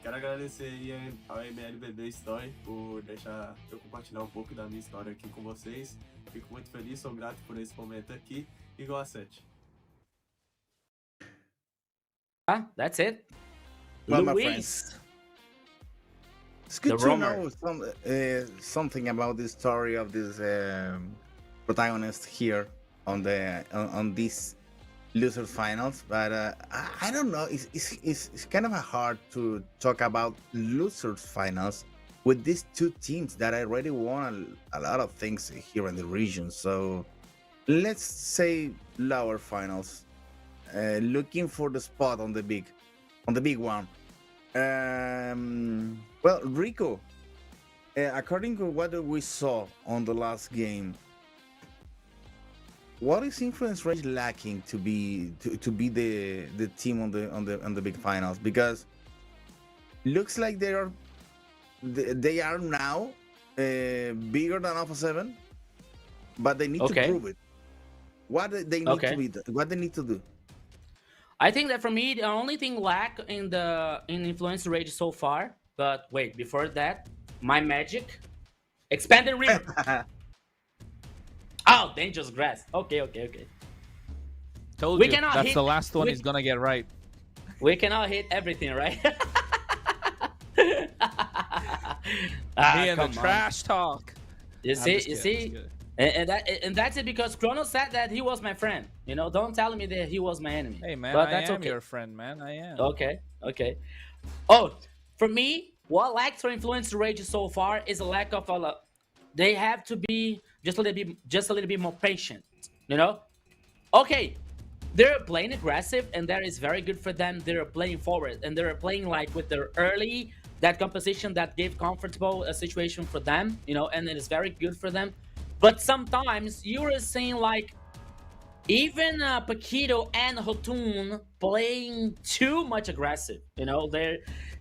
Quero agradecer aí ao MLBB Story por deixar eu compartilhar um pouco da minha história aqui com vocês. Fico muito feliz, sou grato por esse momento aqui. Igual a 7. That's it. Well, my Luis. friends, it's good The to Roamer. know something about the story of this protagonist here on these losers finals, but I don't know. It's kind of hard to talk about losers finals with these two teams that already won a lot of things here in the region. So let's say lower finals, looking for the spot on the big one. Well, Rico, according to what we saw on the last game, what is Influence Rage lacking to be the team on the big finals? Because looks like they are now bigger than Alpha 7, but they need to prove it. What they need to be? What they need to do? I think that for me, the only thing lack in Influence Rage so far, but wait, before that, my magic, expanded river. Oh, dangerous grass. Okay. Told We you, cannot that's hit- the last one we- he's gonna get right. We cannot hit everything, right? Me and the come on. trash talk. You I'm see, just you kidding, see, I'm just kidding. and that's it because Chrono said that he was my friend. You know, don't tell me that he was my enemy. Hey man, but I that's am okay. your friend, man. I am. Okay. Oh, for me, what lacks for Influence Rage so far is a lack of they have to be just a little bit more patient. You know? Okay, they're playing aggressive, and that is very good for them. They're playing forward, and they're playing like with their early that composition that gave comfortable situation for them. You know, and it is very good for them. But sometimes you're seeing like even Paquito and Hotun playing too much aggressive. You know,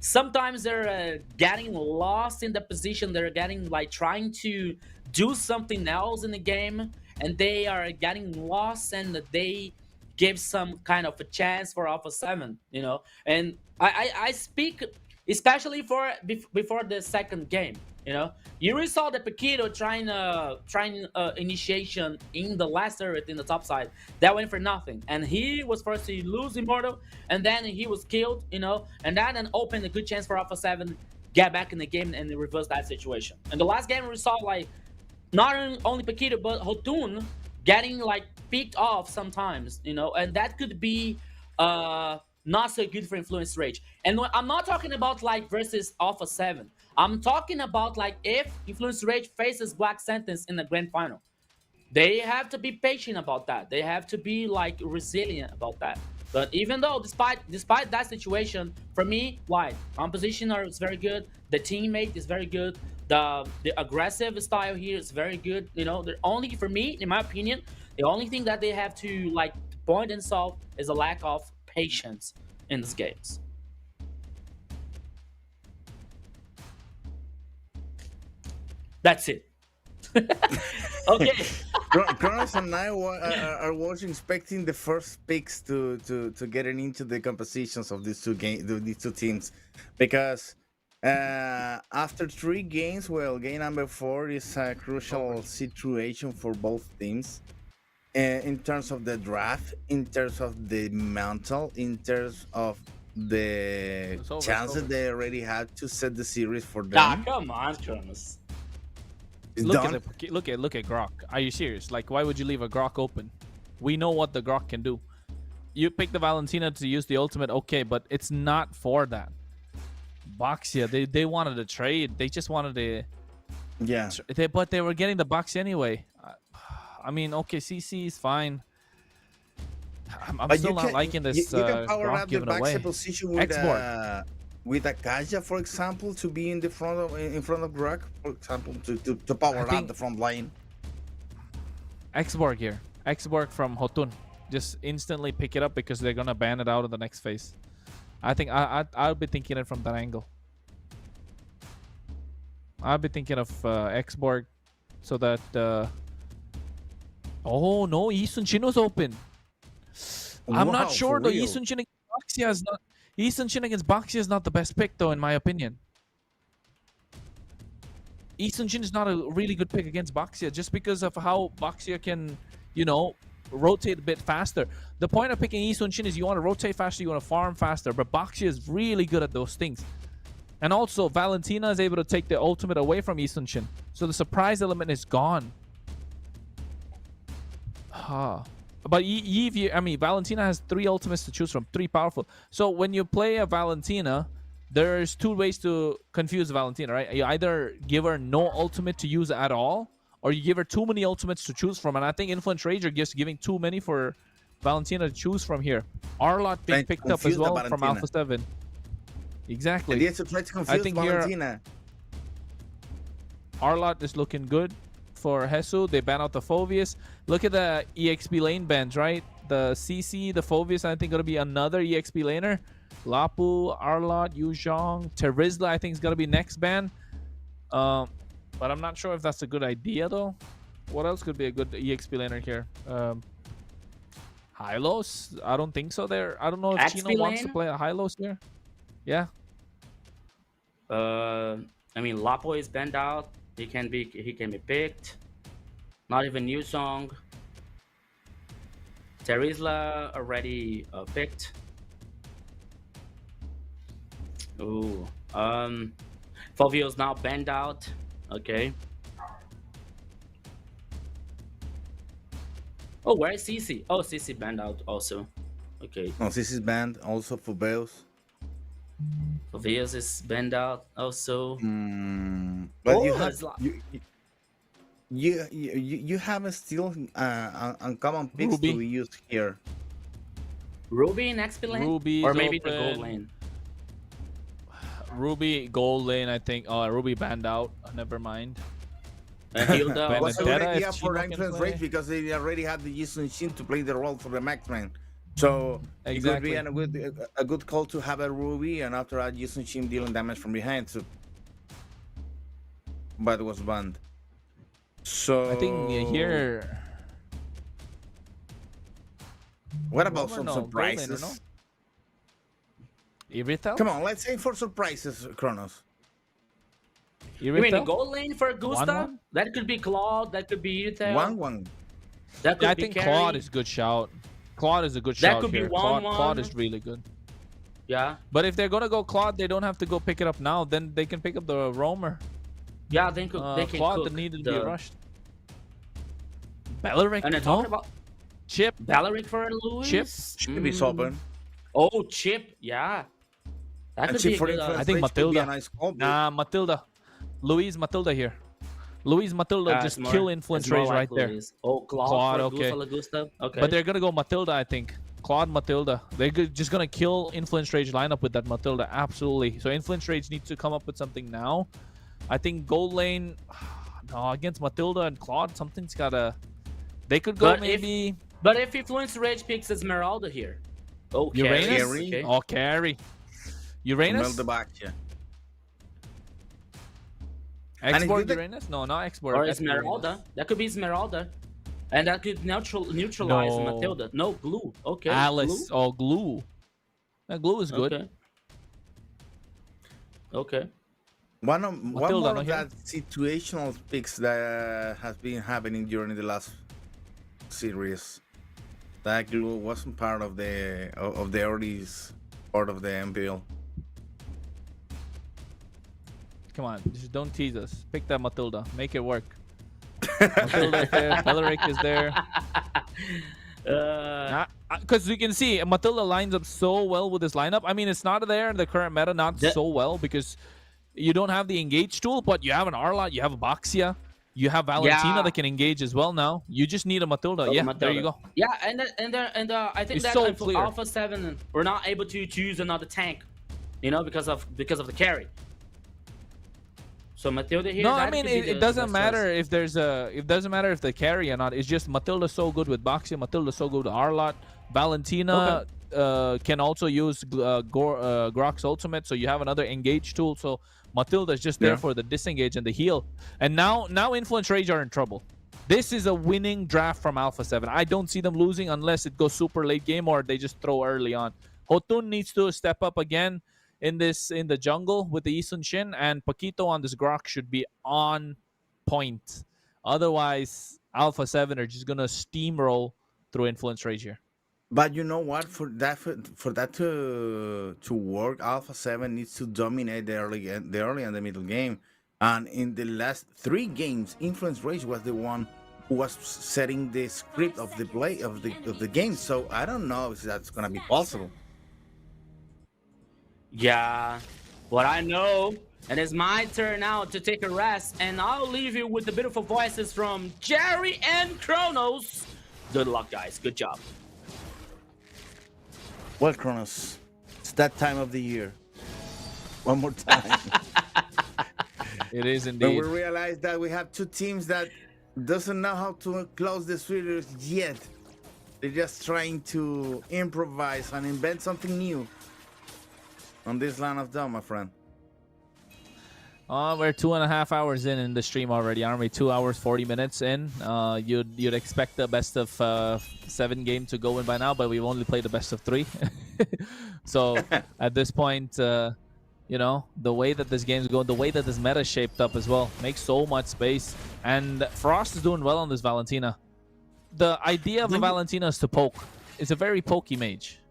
sometimes they're getting lost in the position. They're getting like trying to do something else in the game, and they are getting lost, and they give some kind of a chance for Alpha 7. You know, and I speak especially for before the second game. You know, you really saw the Paquito trying initiation in the last turret in the top side. That went for nothing, and he was forced to lose Immortal, and then he was killed. You know, and that then opened a good chance for Alpha 7 get back in the game and reverse that situation. And the last game we saw like not only Paquito but Hotun getting like picked off sometimes, you know, and that could be not so good for Influence Rage. And I'm not talking about like versus Alpha 7. I'm talking about like if Influence Rage faces Black Sentence in the grand final. They have to be patient about that. They have to be like resilient about that. But even though, despite that situation, for me, why composition is very good. The teammate is very good. The aggressive style here is very good. You know, the only for me, in my opinion, the only thing that they have to like point and solve is a lack of patience in these games. That's it. Okay. Kronos and I are watching, expecting the first picks to getting into the compositions of these two teams, because after 3 games, well, game number 4 is a crucial situation for both teams, in terms of the draft, in terms of the mental, in terms of the chances they already had to set the series for them. Ah, come on, Kronos. Look at Grok. Are you serious? Like, why would you leave a Grok open? We know what the Grok can do. You pick the Valentina to use the ultimate, okay, but it's not for that. Boxia, they wanted to trade. They just wanted to. Yeah. But they were getting the Boxia anyway. I mean, okay, CC is fine. I'm still not liking this. You can power Grok up the given away. Boxia position with Akaja, for example, to be in front of Grok, for example, to power up the front line. Xborg here. Xborg from Hotun. Just instantly pick it up because they're gonna ban it out of the next phase. I think I'll be thinking it from that angle. I'll be thinking of Xborg so that oh no, Yi Sun-shin was open. I'm not sure though. Yi Sun-shin against Boxia is not. Yi Sun-shin against Boxia is not the best pick though, in my opinion. Yi Sun-shin is not a really good pick against Boxia just because of how Boxia can, you know, rotate a bit faster. The point of picking Yi Sun-shin is you want to rotate faster, you want to farm faster, but Boxia is really good at those things. And also, Valentina is able to take the ultimate away from Yi Sun-shin, so the surprise element is gone. But Valentina has 3 ultimates to choose from, 3 powerful. So when you play a Valentina, there's 2 ways to confuse Valentina, right? You either give her no ultimate to use at all, or you give her too many ultimates to choose from. And I think Influence Rager just giving too many for Valentina to choose from here. Arlott being picked up as well from Alpha 7. Exactly. And he has to try to confuse Valentina. Arlott is looking good for Hesu. They ban out the Phoveus. Look at the EXP lane bans, right? The CC, the Phoveus, I think going to be another EXP laner. Lapu, Arlott, Yuzhong, Terizla, I think is going to be next ban. But I'm not sure if that's a good idea, though. What else could be a good EXP laner here? Hylos? I don't think so there. I don't know if Chino wants to play a Hylos here. Yeah. I mean, Lapo is banned out. He can be picked. Not even Yuzhong. Terizla already picked. Ooh. Phoveus now banned out. Okay. Oh, where is CC? Oh, CC banned out also. Okay. Oh, CC is banned also for Phoveus. Phoveus is banned out also. But you have still uncommon picks Ruby to use here. Ruby in XP lane? Ruby's or maybe open. the gold lane. Ruby gold lane, I think. Oh, Ruby banned out. Never mind. Hilda What's a good Vendetta, idea if for Chino can Influence play. Rage, because they already have the Yi Sun-shin to play the role for the Maxman. So Exactly. it would be a good call to have a Ruby, and after that Yi Sun-shin dealing damage from behind. So, but it was banned. So I think here. What about Romer, some no, surprises? Gold lane, no? Come on, let's say for surprises, Kronos. You mean the gold lane for Gusta? 1-1? That could be Claude. That could be Utail. 1-1. That could I be think Carry. Claude is a good shout. Claude is a good That shout could be here. 1-1. Claude is really good. Yeah. But if they're gonna go Claude, they don't have to go pick it up now. Then they can pick up the Roamer. Yeah, they can Claude cook needed to be rushed. Belleric? And then No? talking about Chip? Belleric for Luis. Chip? Chip is open. Oh, Chip. Yeah. That And could Chip be a for good. influence I think rage could be a Matilda. nice combo. Nah, Matilda. Luis Matilda here. Luis Matilda just it's kill more- influence it's more rage like right there. Luis. Oh, Claude Claude, for okay. Augusta. Okay. But they're gonna go Matilda, I think. Claude Matilda. They're just gonna kill influence rage lineup with that Matilda. Absolutely. So influence rage needs to come up with something now. I think gold lane. No, against Matilda and Claude, something's gotta. They could go But maybe. But if Influence Rage picks Esmeralda here. Oh, Uranus? Carry. Okay. Oh, carry. Uranus? The back, yeah. Export Uranus? No, not export. Or export Esmeralda. Uranus. That could be Esmeralda. And that could neutralize No. Matilda. No, glue. Okay. Alice. Glue? Oh, glue. That glue is good. Okay. Okay. One Matilda, more no of here? that situational picks that has been happening during the last series. That glue wasn't part of the early part of the MPL. Come on, just don't tease us. Pick that Matilda. Make it work. Matilda is there. Belleric is there. Because you can see Matilda lines up so well with this lineup. I mean, it's not there in the current meta, not so well, because you don't have the engage tool, but you have an Arlot, you have a Boxia, you have Valentina that can engage as well now. You just need a Matilda. There you go. Yeah, and I think It's that so for clear. Alpha 7 we're not able to choose another tank, you know, because of the carry. So Matilda here. No, that I mean could be it the doesn't best matter choice. if there's a it doesn't matter if the carry or not. It's just Matilda's so good with Boxia, Matilda's so good with Arlot. Valentina can also use Grok's ultimate, so you have another engage tool. So Matilda's just there for the disengage and the heal. And now Influence Rage are in trouble. This is a winning draft from Alpha 7. I don't see them losing unless it goes super late game or they just throw early on. Hotun needs to step up again in the jungle with the Isun Shin, and Paquito on this Grok should be on point. Otherwise, Alpha 7 are just gonna steamroll through Influence Rage here. But you know what? For that to work, Alpha 7 needs to dominate the early and the middle game. And in the last 3 games, Influence Rage was the one who was setting the script of the play of the game. So I don't know if that's gonna be possible. Yeah, what I know, and it's my turn now to take a rest, and I'll leave you with the beautiful voices from Jerry and Kronos. Good luck, guys. Good job. Well, Kronos, it's that time of the year. One more time. It is indeed. When we realize that we have 2 teams that doesn't know how to close the series yet. They're just trying to improvise and invent something new on this line of dawn, my friend. We're 2.5 hours in the stream already, aren't we? 2 hours 40 minutes in. You'd expect the best of 7 game to go in by now, but we've only played the best of 3. So at this point, you know, the way that this game's going, the way that this meta is shaped up as well, makes so much space. And Frost is doing well on this Valentina. The idea of the Valentina is to poke. It's a very pokey mage.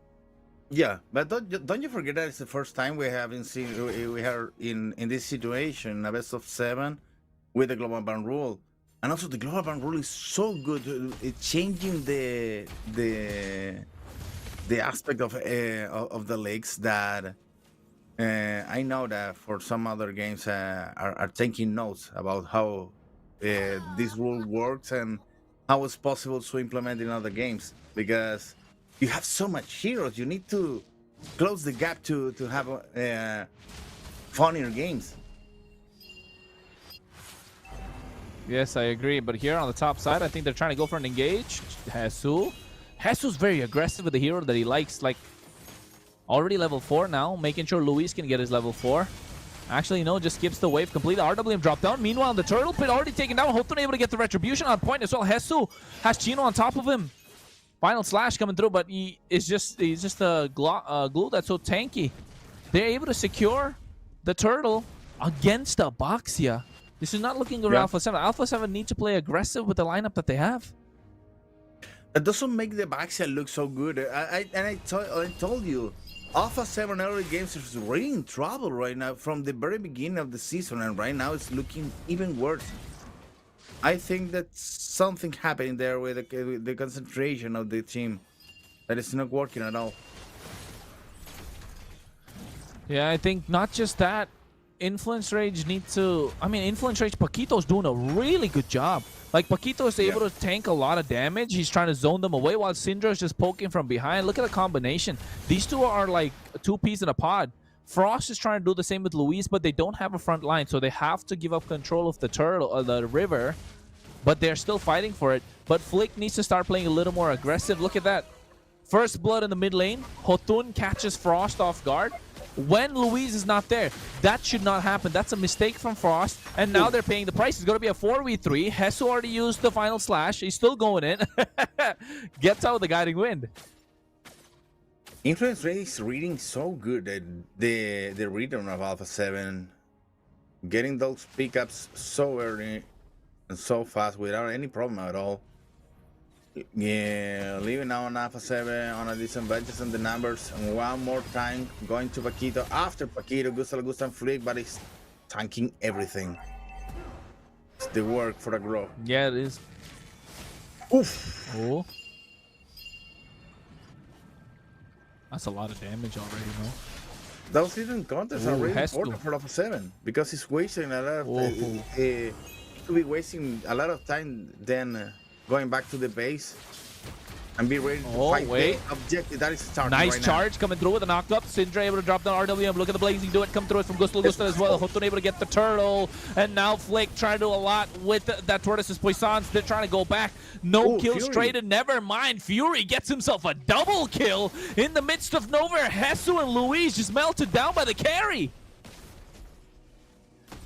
Yeah, but don't you forget that it's the first time we haven't seen we are in this situation, a best of 7 with the global ban rule, and also the global ban rule is so good. It's changing the aspect of the leagues that I know that for some other games are taking notes about how this rule works and how it's possible to implement in other games, because you have so much heroes. You need to close the gap to have funnier games. Yes, I agree. But here on the top side, I think they're trying to go for an engage. Jesu's very aggressive with the hero that he likes. Like, already level 4 now, making sure Luis can get his level 4. Actually, no, just skips the wave completely. RWM dropped down. Meanwhile, the turtle pit already taken down. Hopefully able to get the retribution on point as well. Jesu has Chino on top of him. Final slash coming through, but he's just a glue that's so tanky. They're able to secure the turtle against a Boxia. This is not looking good for Alpha 7. Alpha 7 need to play aggressive with the lineup that they have. It doesn't make the Boxia look so good. I told you, Alpha 7 early games is really in trouble right now from the very beginning of the season, and right now it's looking even worse. I think that something happening there with the concentration of the team that is not working at all. Yeah, I think not just that. Influence Rage need to... I mean, Influence Rage, Paquito's doing a really good job. Like, Paquito is able to tank a lot of damage. He's trying to zone them away while Syndra is just poking from behind. Look at the combination. These two are like two peas in a pod. Frost is trying to do the same with Luis, but they don't have a front line, so they have to give up control of the turtle or the river. But they're still fighting for it. But Flick needs to start playing a little more aggressive. Look at that. First blood in the mid lane. Hotun catches Frost off guard. When Luis is not there, that should not happen. That's a mistake from Frost, and now they're paying the price. It's going to be a 4v3. Hesu already used the final slash. He's still going in. Gets out with the guiding wind. Influence Rage is reading so good at the rhythm of Alpha 7. Getting those pickups so early and so fast without any problem at all. Yeah, leaving now on Alpha 7 on a disadvantage on the numbers. And one more time going to Paquito. After Paquito, Gusta and Flick, but he's tanking everything. It's the work for the grow. Yeah, it is. Oof. Oh. That's a lot of damage already, no? Those hidden counters are really important for Alpha 7 because he's wasting a lot of could be wasting a lot of time then going back to the base and be ready to fight the objective that is starting nice right charge now. Coming through with a knock-up. Syndra able to drop down RWM. Look at the blazing do it. Come through it from Gusta as well. Hotun able to get the turtle. And now Flick trying to do a lot with that Tortoise's Poissons. They're trying to go back. No kills traded. Never mind. Fury gets himself a double kill in the midst of nowhere. Hesu and Luis just melted down by the carry.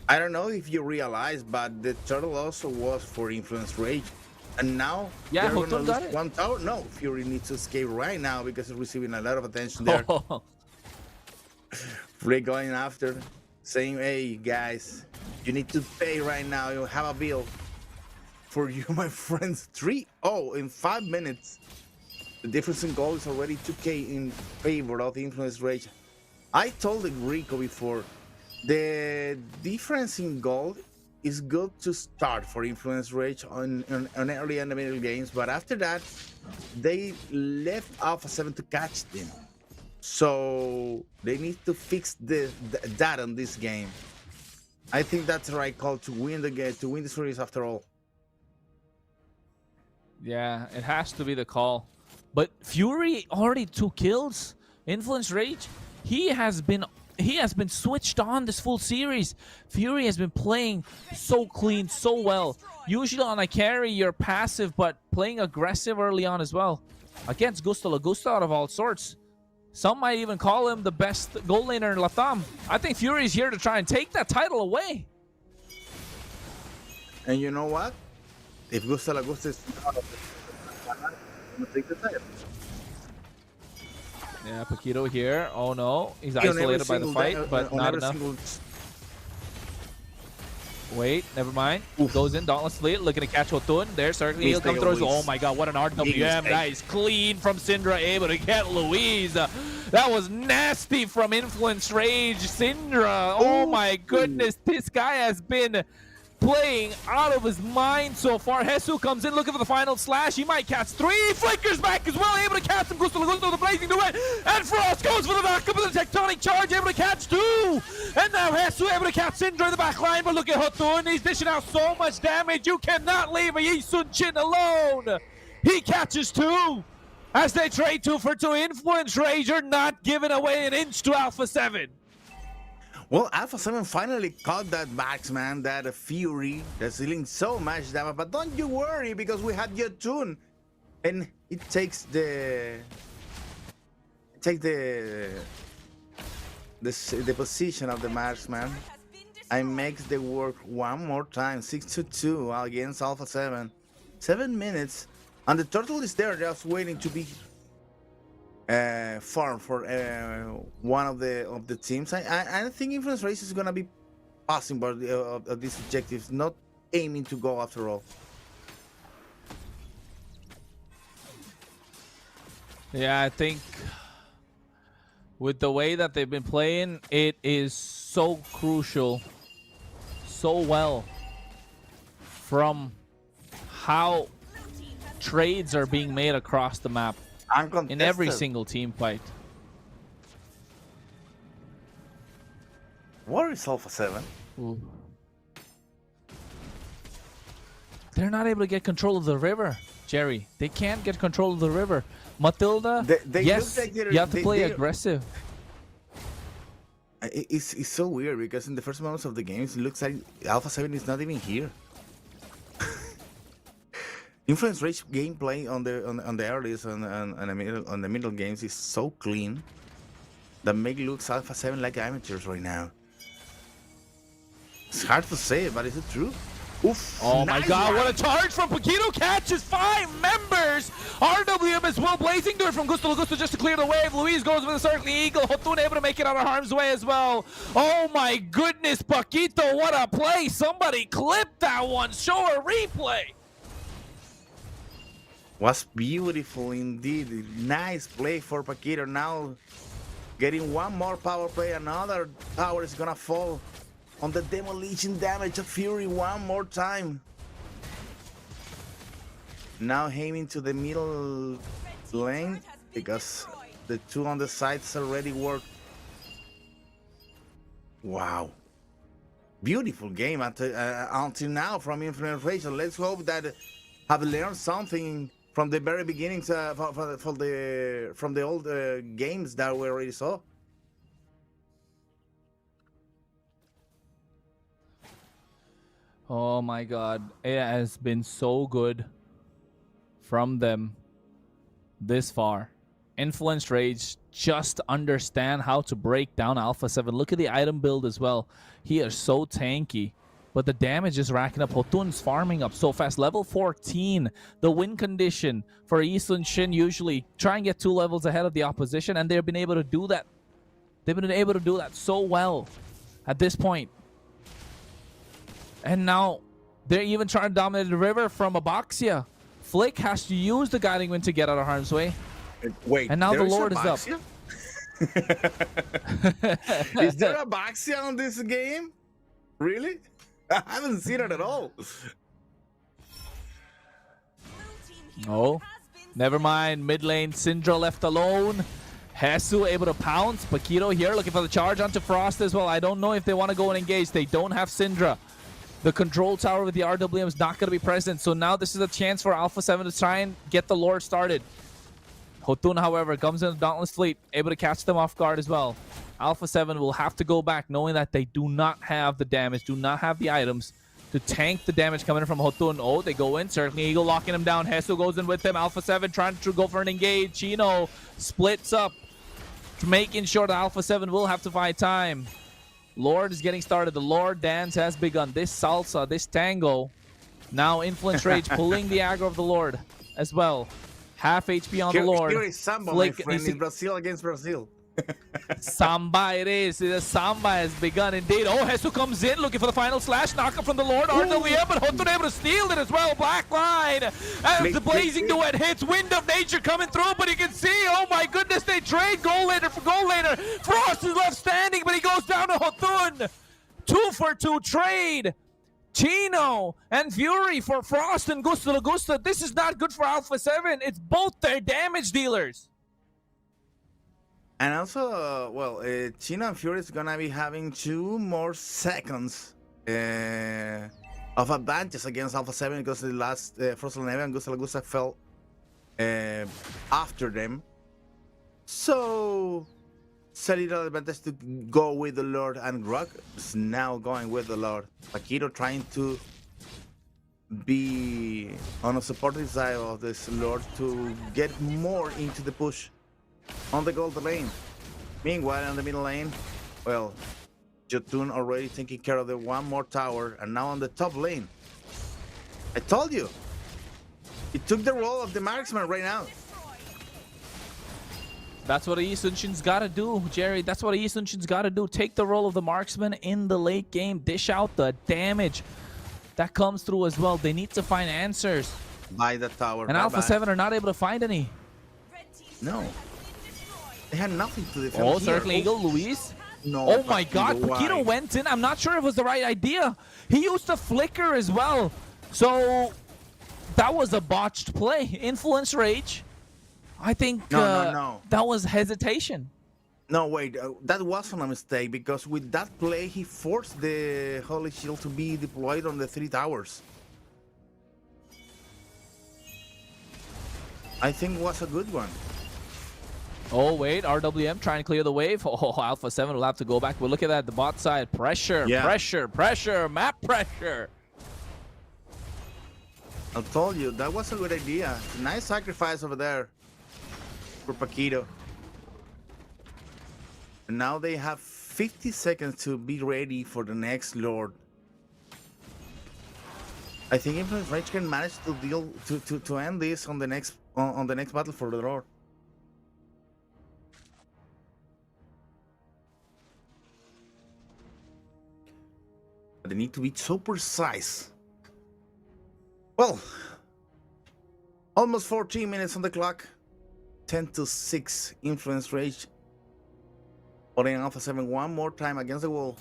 I don't know if you realize, but the turtle also was for Influence Rage. And now they're going to lose one tower. No, Fury needs to escape right now because he's receiving a lot of attention there. Flick going after, saying, hey, guys, you need to pay right now. You have a bill for you, my friends. 3-0 in 5 minutes. The difference in gold is already 2K in favor of Influence Rage. I told Rico before, the difference in gold is good to start for Influence Rage on early and the middle games, but after that, they left Alpha 7 to catch them. So they need to fix that on this game. I think that's the right call to win the game, to win the series after all. Yeah, it has to be the call. But Fury already 2 kills. Influence Rage, he has been switched on this full series. Fury has been playing so clean, so well. Usually on a carry, you're passive, but playing aggressive early on as well. Against Gusta out of all sorts. Some might even call him the best gold laner in LATAM. I think Fury is here to try and take that title away. And you know what? If Gusta is out of it, take the title. Yeah, Paquito here. Oh no, he's isolated by the fight, but not enough. Wait, never mind. Goes in, Dauntless Fleet, looking to catch Hotun. There, certainly he'll come through. Oh my god, what an RWM. Nice, clean from Syndra, able to get Luis. That was nasty from Influence Rage. Syndra, oh my goodness, this guy has been playing out of his mind so far. Hesu comes in looking for the final slash. He might catch 3. Flickers back as well, able to catch him. Gusto with the blazing duet. And Frost goes for the backup of the tectonic charge, able to catch 2. And now Hesu able to catch Syndra in the back line. But look at Hotun. He's dishing out so much damage. You cannot leave a Yi Sun Chin alone. He catches 2. As they trade 2 for 2. Influence Rager not giving away an inch to Alpha 7. Well, Alpha 7 finally caught that marksman, that Fury, that's dealing so much damage. But don't you worry, because we had Yotun, and it takes the position of the marksman and makes the work one more time. 6-2 against Alpha 7. 7 minutes, and the turtle is there just waiting to be farm for one of the teams. I think Influence Race is gonna be passing by of these objectives, not aiming to go after all. Yeah, I think with the way that they've been playing, it is so crucial, so well from how trades are being made across the map in every single team fight. Where is Alpha 7? Ooh. They're not able to get control of the river, Jerry. They can't get control of the river. Matilda, yes, look like you have to play aggressive. It's so weird because in the first moments of the game, it looks like Alpha 7 is not even here. Influence Rage gameplay on the earliest and the middle games is so clean that make looks Alpha 7 like amateurs right now. It's hard to say, but is it true? Oof, oh nice my god, round. what a charge from Paquito. Catches 5 members. RWM as well, blazing through it from Gusto Lagusto just to clear the wave. Luis goes with a circling eagle. Hotun able to make it out of harm's way as well. Oh my goodness, Paquito, what a play. Somebody clip that one. Show a replay. Was beautiful indeed. Nice play for Paquito. Now getting one more power play. Another tower is gonna fall on the demolition damage of Fury one more time. Now aiming to the middle lane because the two on the sides already work. Wow. Beautiful game until now from Influence Rage. Let's hope that have learned something from the very beginnings from the old games that we already saw. Oh my god, it has been so good from them this far. Influence Rage just understand how to break down Alpha 7. Look at the item build as well. He is so tanky, but the damage is racking up. Hotun's farming up so fast. Level 14, the win condition for Eastern Shin usually try and get 2 levels ahead of the opposition, and they've been able to do that. They've been able to do that so well at this point. And now they're even trying to dominate the river from Abaxia. Flick has to use the guiding wind to get out of harm's way. Wait, and now the Lord is up. Is there a Abaxia on this game? Really? I haven't seen it at all. Oh, never mind. Mid lane, Syndra left alone. Hesu able to pounce. Paquito here looking for the charge onto Frost as well. I don't know if they want to go and engage. They don't have Syndra. The control tower with the RWM is not going to be present. So now this is a chance for Alpha 7 to try and get the Lord started. Hotun, however, comes in the Dauntless Fleet, able to catch them off guard as well. Alpha 7 will have to go back knowing that they do not have the damage, do not have the items to tank the damage coming in from Hotun. Oh, they go in, Circling Eagle locking him down. Hesu goes in with them. Alpha 7 trying to go for an engage. Chino splits up, making sure that Alpha 7 will have to fight time. Lord is getting started. The Lord dance has begun. This salsa, this tango. Now Influence Rage pulling the aggro of the Lord as well. Half HP on the Lord. Here is Samba, my friend, in Brazil against Brazil. Samba it is. The Samba has begun indeed. Oh, Hesu comes in looking for the final slash. Knock up from the Lord. RWM, but Hotun able to steal it as well. Black line. As the blazing duet hits. Wind of Nature coming through, but you can see, oh my goodness, they trade goal later for goal later. Frost is left standing, but he goes down to Hotun. 2-for-2 trade. Chino and Fury for Frost and Gusto Lagusto. This is not good for Alpha 7. It's both their damage dealers. And also, well, Chino and Fury is gonna be having 2 more seconds of advantage against Alpha 7 because the last Frost and Neve and Gusto Lagusto fell after them. So it's a little advantage to go with the Lord, and Grog is now going with the Lord. Paquito trying to be on a supportive side of this Lord to get more into the push on the gold lane. Meanwhile, in the middle lane, well, Jotun already taking care of the one more tower, and now on the top lane. I told you, he took the role of the marksman right now. That's what Easunshin's got to do, Jerry. That's what Easunshin's got to do. Take the role of the marksman in the late game. Dish out the damage that comes through as well. They need to find answers. By the tower. And Alpha 7 are not able to find any. No. They had nothing to defend. Oh, Circling Eagle, Luis. No. Oh my god, Paquito went in. I'm not sure if it was the right idea. He used the flicker as well. So that was a botched play. Influence Rage. I think No. that was hesitation. No, wait, that wasn't a mistake because with that play, he forced the Holy Shield to be deployed on the 3 towers. I think it was a good one. Oh, wait, RWM trying to clear the wave. Oh, Alpha 7 will have to go back. But look at that, the bot side. Pressure, pressure, map pressure. I told you, that was a good idea. Nice sacrifice over there for Paquito. And now they have 50 seconds to be ready for the next Lord. I think Influence Rage can manage to deal to end this on the next battle for the Lord. They need to be so precise. Well, almost 14 minutes on the clock. 10-6 Influence Rage. Putting Alpha 7 one more time against the wall.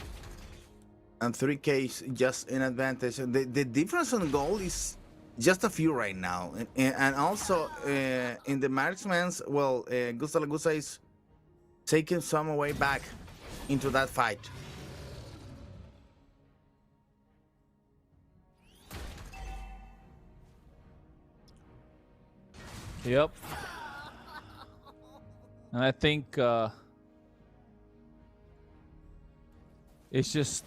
And 3K just in advantage. The difference on goal is just a few right now. And also in the marksman's, well, Gusta Lagusa is taking some way back into that fight. Yep. And I think it's just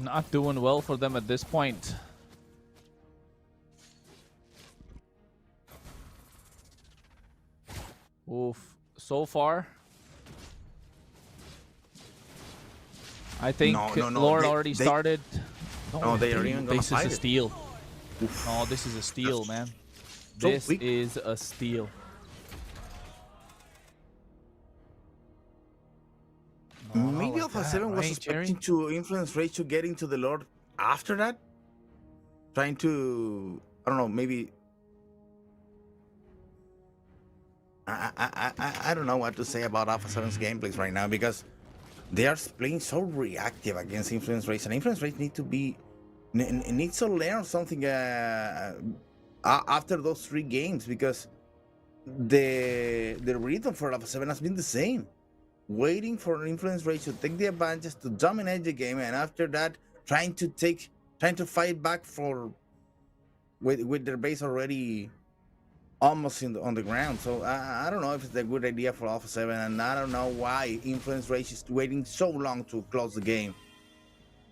not doing well for them at this point. Oof. So far, I think Lord already started. No, they are even gonna This is fight a it. steal. Oh, this is a steal, man. So This weak. is a steal. Maybe like Alpha that, 7 was right, expecting to Influence Rage to get into the Lord after that. Trying to, I don't know, maybe. I don't know what to say about Alpha 7's gameplays right now because they are playing so reactive against Influence Rage, and Influence Rage needs to learn something after those 3 games because the rhythm for Alpha 7 has been the same. Waiting for Influence Rage to take the advantage to dominate the game, and after that, trying to fight back with their base already almost on the ground. So I don't know if it's a good idea for Alpha 7, and I don't know why Influence Rage is waiting so long to close the game.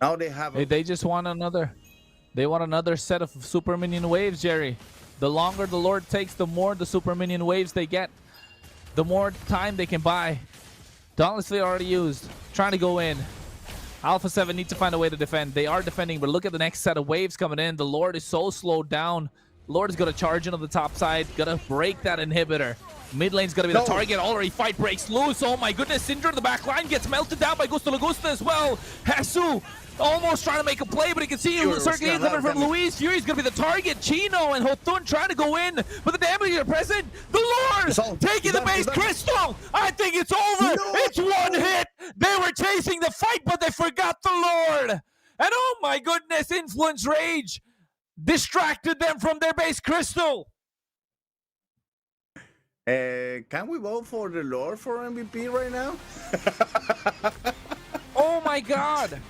Now they have. They just want another. They want another set of super minion waves, Jerry. The longer the Lord takes, the more the super minion waves they get. The more time they can buy. Dauntless already used. Trying to go in. Alpha 7 needs to find a way to defend. They are defending, but look at the next set of waves coming in. The Lord is so slowed down. Lord is going to charge in on the top side. Going to break that inhibitor. Mid lane's going to be the target. Already fight breaks loose. Oh my goodness. Syndra in the back line gets melted down by Gusta Lagusta as well. Jesu almost trying to make a play, but you can see circulating coming from Luis. Fury's going to be the target. Chino and Hotun trying to go in, but the damage are present. The Lord taking the base crystal. I think it's over. It's one hit. They were chasing the fight, but they forgot the Lord. And oh my goodness, Influence Rage distracted them from their base crystal. Can we vote for the Lord for MVP right now? Oh my God.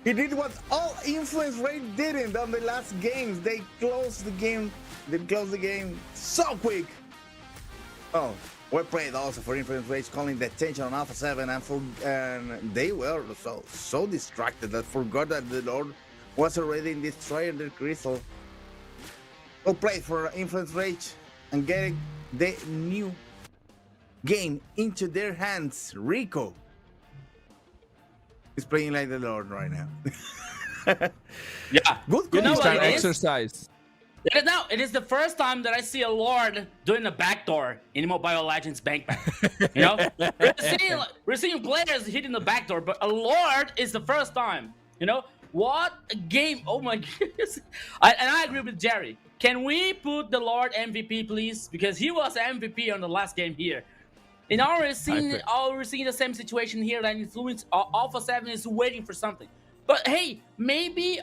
He did what all Influence Rage didn't on the last games. They closed the game. They closed the game so quick. Oh, well played also for Influence Rage, calling the attention on Alpha 7, and they were so distracted that forgot that the Lord was already destroying their crystal. Well played for Influence Rage and getting the new game into their hands. Rico is playing like the Lord right now. Yeah. Good. You know He's what trying to it is? exercise. It is the first time that I see a Lord doing a backdoor in Mobile Legends Bank. You know, we're seeing players hitting the backdoor, but a Lord is the first time. You know, what a game! Oh my goodness! I agree with Jerry. Can we put the Lord MVP, please? Because he was MVP on the last game here. In our scene, we're seeing the same situation here. That Influence Alpha 7 is waiting for something. But hey, maybe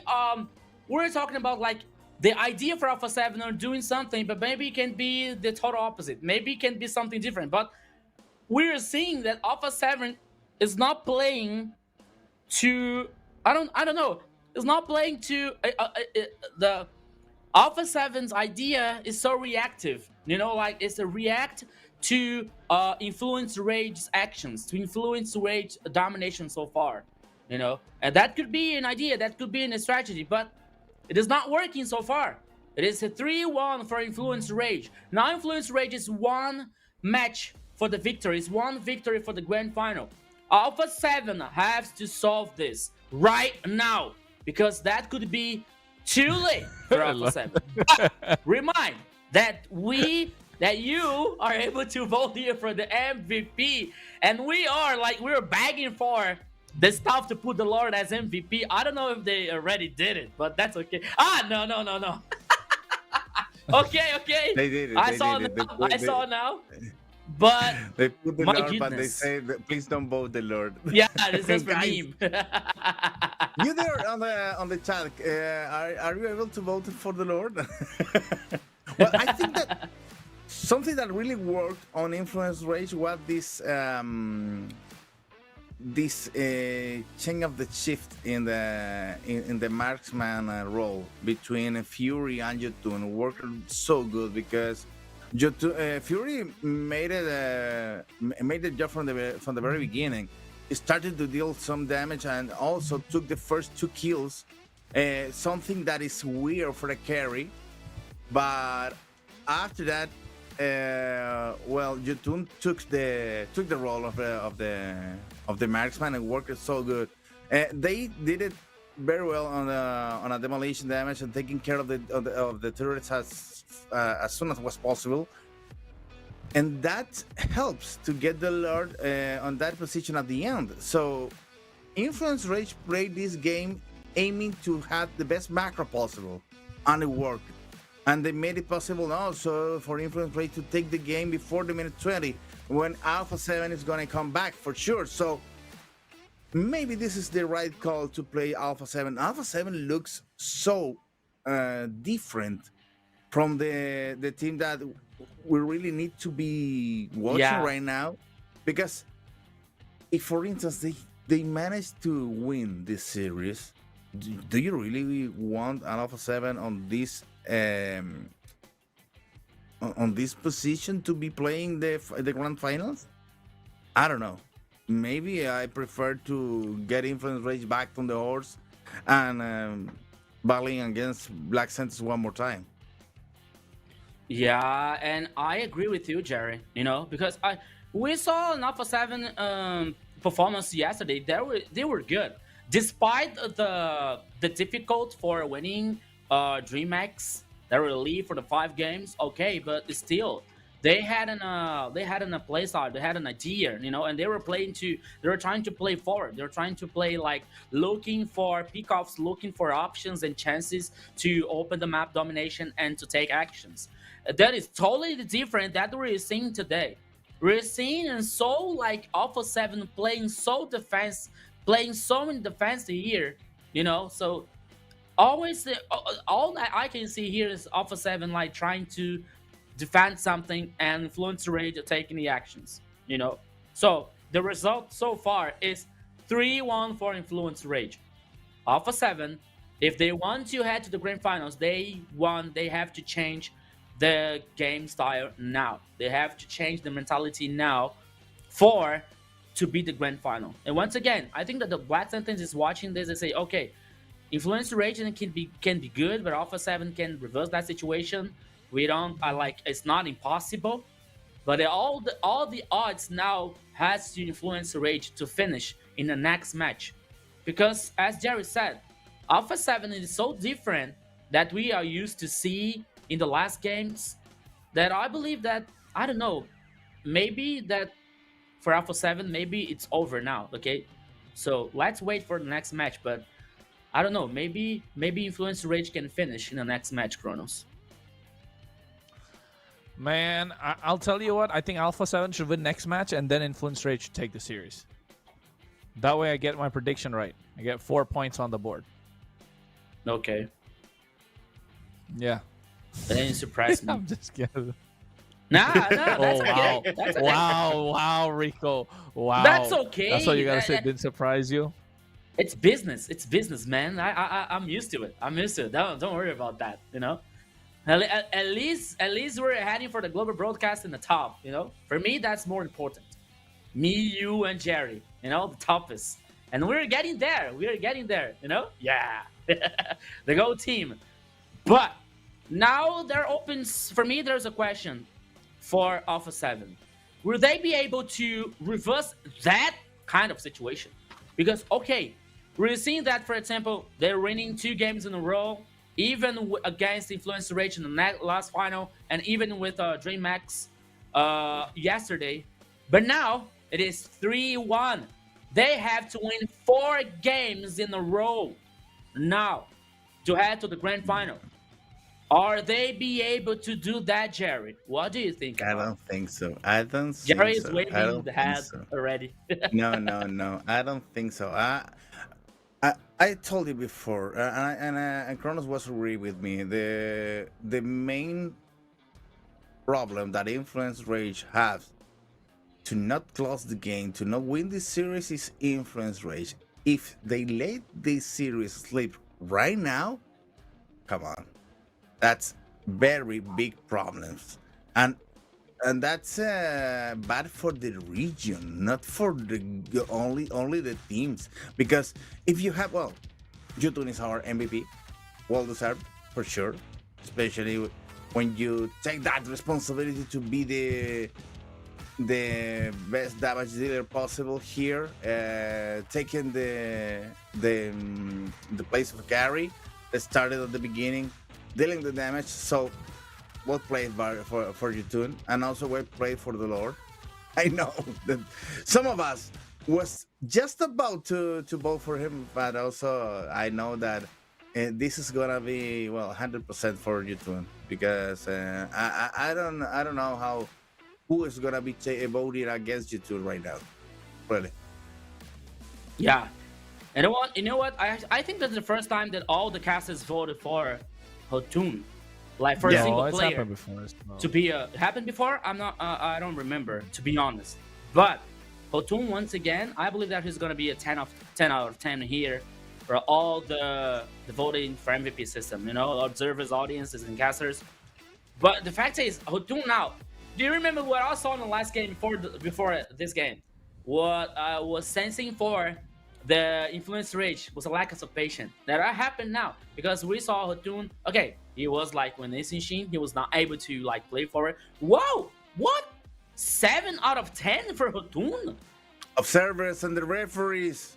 we're talking about like the idea for Alpha 7 are doing something, but maybe it can be the total opposite. Maybe it can be something different. But we're seeing that Alpha 7 is not playing to I don't know. It's not playing to the Alpha 7's idea is so reactive. You know, like it's a react to influence Rage's actions, to influence Rage domination so far. You know, and that could be an idea, that could be a strategy, but it is not working so far. It is a 3-1 for Influence Rage. Now Influence Rage is one match for the victory. It's one victory for the grand final. Alpha 7 has to solve this right now, because that could be too late for Alpha 7. But remind that you are able to vote here for the MVP, and we're begging for the stuff to put the Lord as MVP. I don't know if they already did it, but that's okay. No. Okay. They did it. I saw now. But they put the my Lord, goodness. but they say, please don't vote the Lord. Yeah, this is for him. You there on the chat? Are you able to vote for the Lord? Well, I think that something that really worked on Influence Rage was this change of the shift in the marksman role between Fury and Jotun worked so good, because Fury made the job from the very beginning. He started to deal some damage and also took the first 2 kills. Something that is weird for a carry, but after that, Jotun took the role of the marksman and worked so good. They did it very well on a demolition damage and taking care of the turrets as soon as was possible, and that helps to get the Lord on that position at the end. So Influence Rage played this game aiming to have the best macro possible, and it worked. And they made it possible also for Influence Rage to take the game before the minute 20, when Alpha 7 is going to come back for sure. So maybe this is the right call to play Alpha 7. Alpha 7 looks so different from the team that we really need to be watching right now. Because if, for instance, they managed to win this series, do you really want an Alpha 7 on this position to be playing the grand finals? I don't know. Maybe I prefer to get Influence Rage back from the horse and battling against Black Santos one more time. Yeah, and I agree with you, Jerry. You know, because we saw an Alpha 7 performance yesterday. They were good, despite the difficult for winning DreamHack. They were lead for the 5 games. Okay, but still, they had a play style. They had an idea, you know, and they were trying to play forward. They were trying to play like looking for pickoffs, looking for options and chances to open the map domination and to take actions. That is totally different that we're seeing today. We're seeing and so like Alpha 7 playing so in defense here, you know. So always all that I can see here is Alpha 7 like trying to defend something and Influence Rage taking the actions, you know. So the result so far is 3-1 for Influence Rage. Alpha 7, if they want to head to the grand finals, they have to change the game style now. They have to change the mentality now to beat the grand final. And once again, I think that the Black Sentence is watching this and say, okay, Influence Rage can be good, but Alpha 7 can reverse that situation. It's not impossible, but all the odds now has to Influence Rage to finish in the next match, because as Jerry said, Alpha 7 is so different that we are used to see in the last games, that I believe that, I don't know, maybe that for Alpha 7 maybe it's over now. Okay, so let's wait for the next match, but I don't know, maybe Influence Rage can finish in the next match, Kronos. Man, I'll tell you what, I think Alpha 7 should win next match and then Influence Rage should take the series. That way I get my prediction right. I get 4 points on the board. Okay. Yeah. But then you surprised me. I'm just kidding. Nah, that's Oh wow! okay. That's okay. Wow, Rico! Wow. That's okay. That's what you gotta say. Didn't surprise you. It's business. It's business, man. I'm used to it. I'm used to it. Don't worry about that. You know. At least we're heading for the global broadcast in the top. You know. For me, that's more important. Me, you, and Jerry. You know, the toughest. And we're getting there. We're getting there. You know. Yeah. The Go team. But now there opens for me. There's a question for Alpha 7. Will they be able to reverse that kind of situation? Because, okay, we're seeing that, for example, they're winning 2 games in a row, even against Influence Rage in the last final, and even with DreamHack yesterday. But now, it is 3-1. They have to win 4 games in a row now to head to the grand final. Are they be able to do that, Jerry? What do you think? I don't think so. I don't think Jerry is so. waving the hat already. No. I don't think so. I told you before, and Kronos was agree with me. The main problem that Influence Rage has to not close the game, to not win this series, is Influence Rage. If they let this series slip right now, come on. That's very big problems, and that's bad for the region, not for the only the teams. Because if you have, well, Jotun is our MVP, well deserved for sure, especially when you take that responsibility to be the best damage dealer possible here, taking the place of Gary that started at the beginning, dealing the damage. So well played for Jotun, and also well played for the Lord. I know that some of us was just about to vote for him, but also I know that this is gonna be, well, 100% for Jotun, because I don't know how who is gonna be voting against Jotun right now, really. Yeah, and you know what? I think that's the first time that all the casters voted for Jotun, like for a single it's player. happened before. To be it happened before? I'm not. I don't remember, to be honest. But Jotun, once again, I believe that he's gonna be a 10 out of 10 here for all the voting for MVP system. You know, observers, audiences, and casters. But the fact is, Jotun now. Do you remember what I saw in the last game before this game? What I was sensing for the Influence Rage was a lack of patience. That happened now, because we saw Jotun. Okay, he was like when Shin, he was not able to like play for it. Whoa, what? 7 out of 10 for Jotun? Observers and the referees.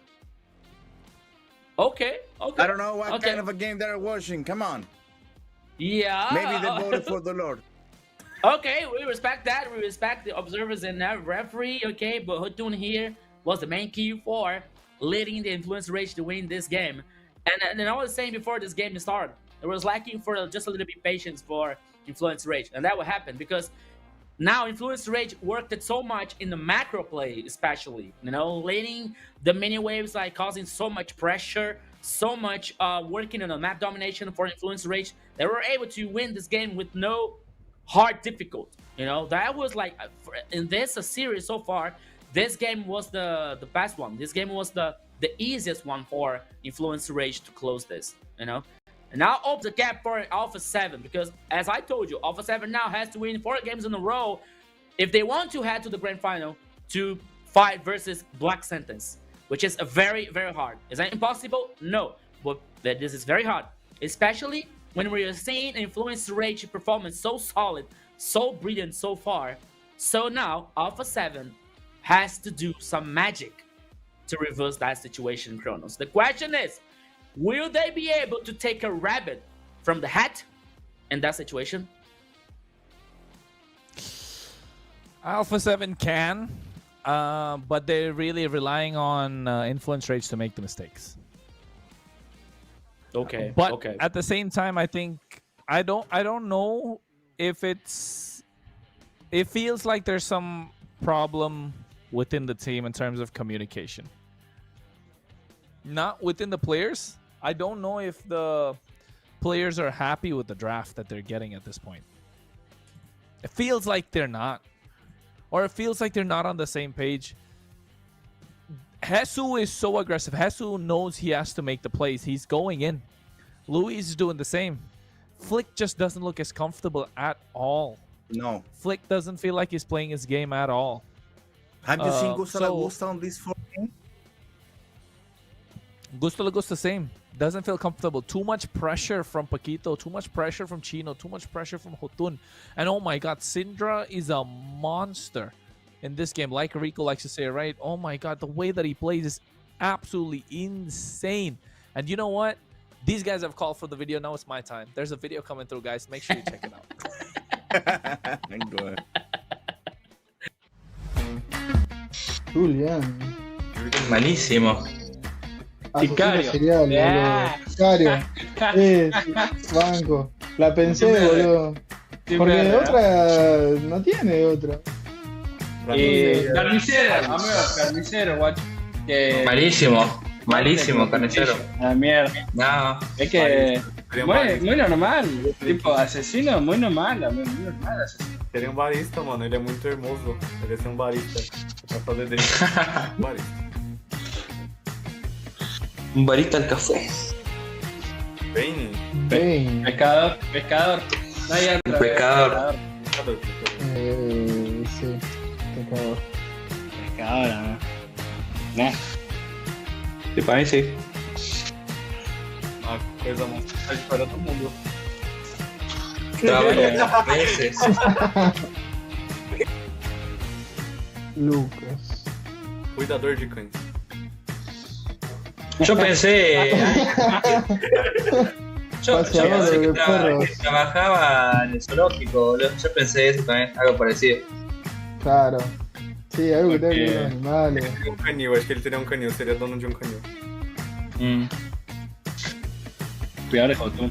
Okay. I don't know what kind of a game they're watching. Come on. Yeah. Maybe they voted for the Lord. Okay, we respect that. We respect the observers and the referee. Okay, but Jotun here was the main key for leading the Influence Rage to win this game. And I was saying before this game started, it was lacking for just a little bit patience for Influence Rage, and that would happen because now Influence Rage worked it so much in the macro play, especially, you know, leading the mini waves, like causing so much pressure, so much working on the map domination for Influence Rage. They were able to win this game with no hard difficult. You know, that was like in this series so far, this game was the best one. This game was the easiest one for Influence Rage to close this, you know. And now open the gap for Alpha 7, because as I told you, Alpha 7 now has to win 4 games in a row if they want to head to the grand final to fight versus Black Sentence, which is a very, very hard. Is that impossible? No, but this is very hard, especially when we are seeing Influence Rage performance so solid, so brilliant so far. So now Alpha 7 has to do some magic to reverse that situation, Kronos. The question is, will they be able to take a rabbit from the hat in that situation? Alpha 7 can, but they're really relying on Influence Rage to make the mistakes. Okay. But at the same time, I think I don't know if it feels like there's some problem within the team in terms of communication. Not within the players. I don't know if the players are happy with the draft that they're getting at this point. It feels like they're not. Or it feels like they're not on the same page. Jesus is so aggressive. Jesus knows he has to make the plays. He's going in. Luis is doing the same. Flick just doesn't look as comfortable at all. No. Flick doesn't feel like he's playing his game at all. Have you seen Gusto Lagusta on this 4 game? Gusto Lagusta same. Doesn't feel comfortable. Too much pressure from Paquito. Too much pressure from Chino. Too much pressure from Hotun. And oh my god, Syndra is a monster in this game. Like Rico likes to say, right? Oh my god, the way that he plays is absolutely insane. And you know what? These guys have called for the video. Now it's my time. There's a video coming through, guys. Make sure you check it out. Julián. Malísimo. Sicario. Sicario. Banco. La pensé, boludo. Porque otra no tiene otra. Carnicero, amigo, carnicero, guacho. Malísimo, carnicero. La mierda. No. Es que muy normal. Tipo, asesino, muy normal, amigo. Muy normal, asesino. Seria barista, mano. Ele é muito hermoso. Ele ia ser barista. Pra fazer dele. Barista. Barista al café. Bem. Pescador. No hay otra. Pescador. Sí. Pescador. Pescador, ¿no? Sí, para mí sí. Uma coisa muito diferente para todo mundo. Trabalha meses. Lucas. Cuidador de cães. Yo pensé. Yo pensé que trabajaba en el zoológico, boludo. Yo pensé eso también, algo parecido. Claro. Sí, algo que tenga que ver con animales. Um canil, acho que ele teria um canil, seria dono de um canil. Cuidado de Hotun.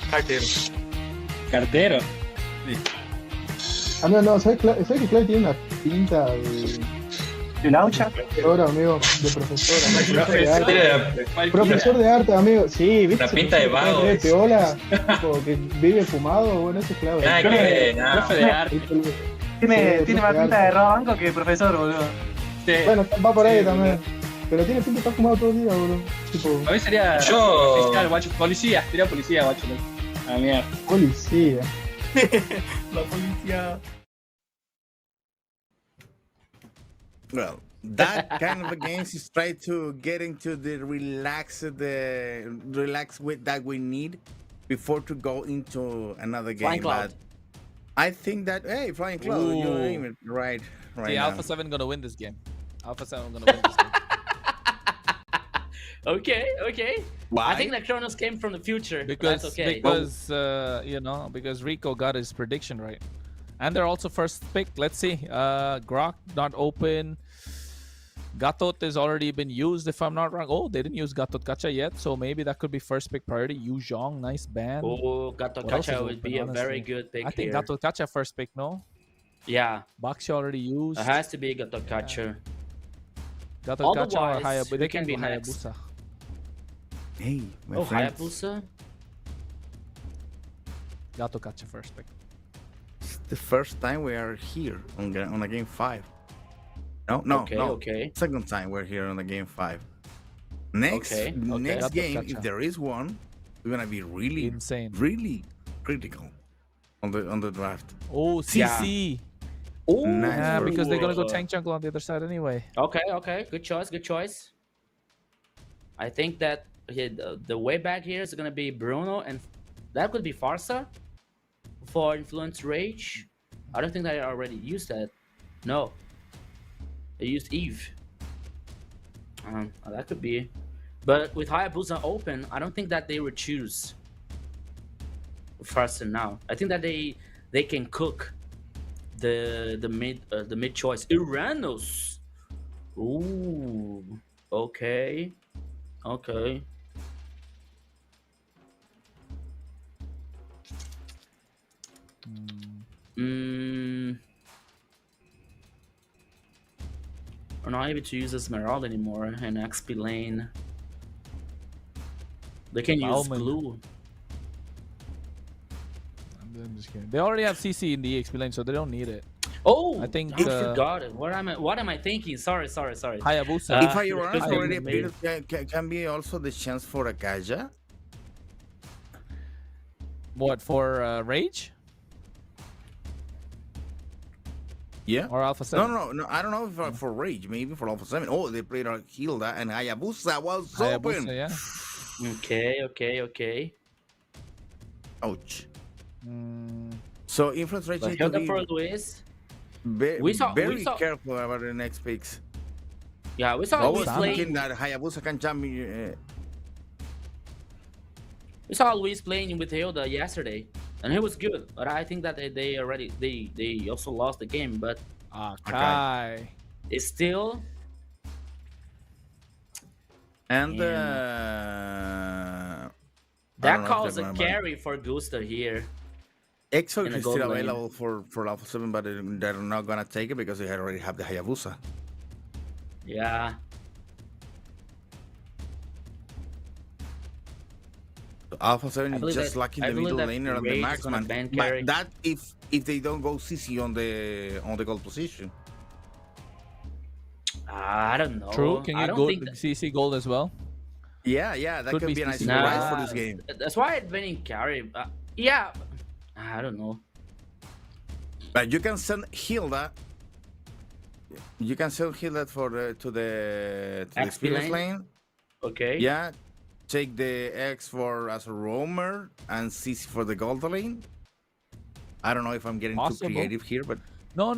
Carteiro. ¿Cartero? Sí. Ah, no, ¿sabes que Clay tiene una pinta de laucha? Profesora, amigo, de profesora. Profesor de arte, amigo. Sí, ¿viste? La pinta de vago. Hola, que vive fumado, bueno, eso es clave. Profe de arte. Tiene más pinta de banco que profesor, boludo. Sí. Bueno, va por ahí también. Pero tiene pinta de estar fumado todo el día, boludo. Tipo... A mí sería fiscal, guacho. Policía, sería policía, guacho. Ah, mierda. Policía. La policía. Well, that kind of a games is try to get into the relax with that we need before to go into another game. Flying Cloud. But I think that Flying Cloud, you name it right. See, now. Alpha 7 gonna win this game. Alpha 7 gonna win this game. Okay. Why? I think that Kronos came from the future. Because that's okay. because Rico got his prediction right, and they're also first pick. Let's see. Grok not open. Gatot has already been used, if I'm not wrong. Oh, they didn't use Gatot Kacha yet, so maybe that could be first pick priority. Yu Zhong, nice ban. Oh, Gatot Kacha would be a very good pick. I think here. Gatot Kacha first pick, no? Yeah. Baxi already used. It has to be Gatot Kacha. Gatot Kacha or Otherwise, Hayabusa. They can be be Hayabusa. Hey, my friend. Hayabusa? Gatot Kacha first pick. It's the first time we are here on a game 5. No. Okay. Second time we're here on the game 5. Next game, if there is one, we're gonna be really insane, really critical on the draft. Oh, CC. Oh, nice. Yeah, because they're gonna go tank jungle on the other side anyway. Okay. Good choice. I think that the way back here is gonna be Bruno, and that could be Farsa for Influence Rage. I don't think that I already used that. No. They used Eve. That could be. But with Hayabusa open, I don't think that they would choose Farsa now. I think that they can cook the mid choice. Uranos. Ooh. Okay. We're not able to use Esmeralda anymore in XP lane. They can use Bauman. glue. I'm just kidding. They already have CC in the EXP lane, so they don't need it. Oh, I think I forgot it. What am I thinking? Sorry. Hayabusa. If Iran Just already made appeared, can be also the chance for a Gaja. What, for Rage? Yeah. Or Alpha 7? No. I don't know if for Rage, maybe for Alpha 7. Oh, they played Hilda and Hayabusa was open. Yeah. Okay. Ouch. So Influence Rage But need to Hilda be for Luis. very careful about the next picks. Yeah, we saw I Luis was playing. thinking that Hayabusa can jump. We saw Luis playing with Hilda yesterday, and he was good. But I think that they also lost the game. But Kai. it's still. And that calls a carry for Gusta here. Exo is still lane. available for Alpha 7, but they're not gonna take it because they already have the Hayabusa. Yeah. So Alpha 7 is just lucky in the middle laner and the marksman. But that if they don't go CC on the gold position. I don't know. True. Can you go CC gold as well? Yeah, that could be a nice surprise for this game. That's why it's been in carry. Yeah, I don't know. But you can send Hilda. You can send Hilda to the experience lane. Okay. Yeah. Take the X for as a roamer and CC for the gold lane. I don't know if I'm getting too creative here, but no.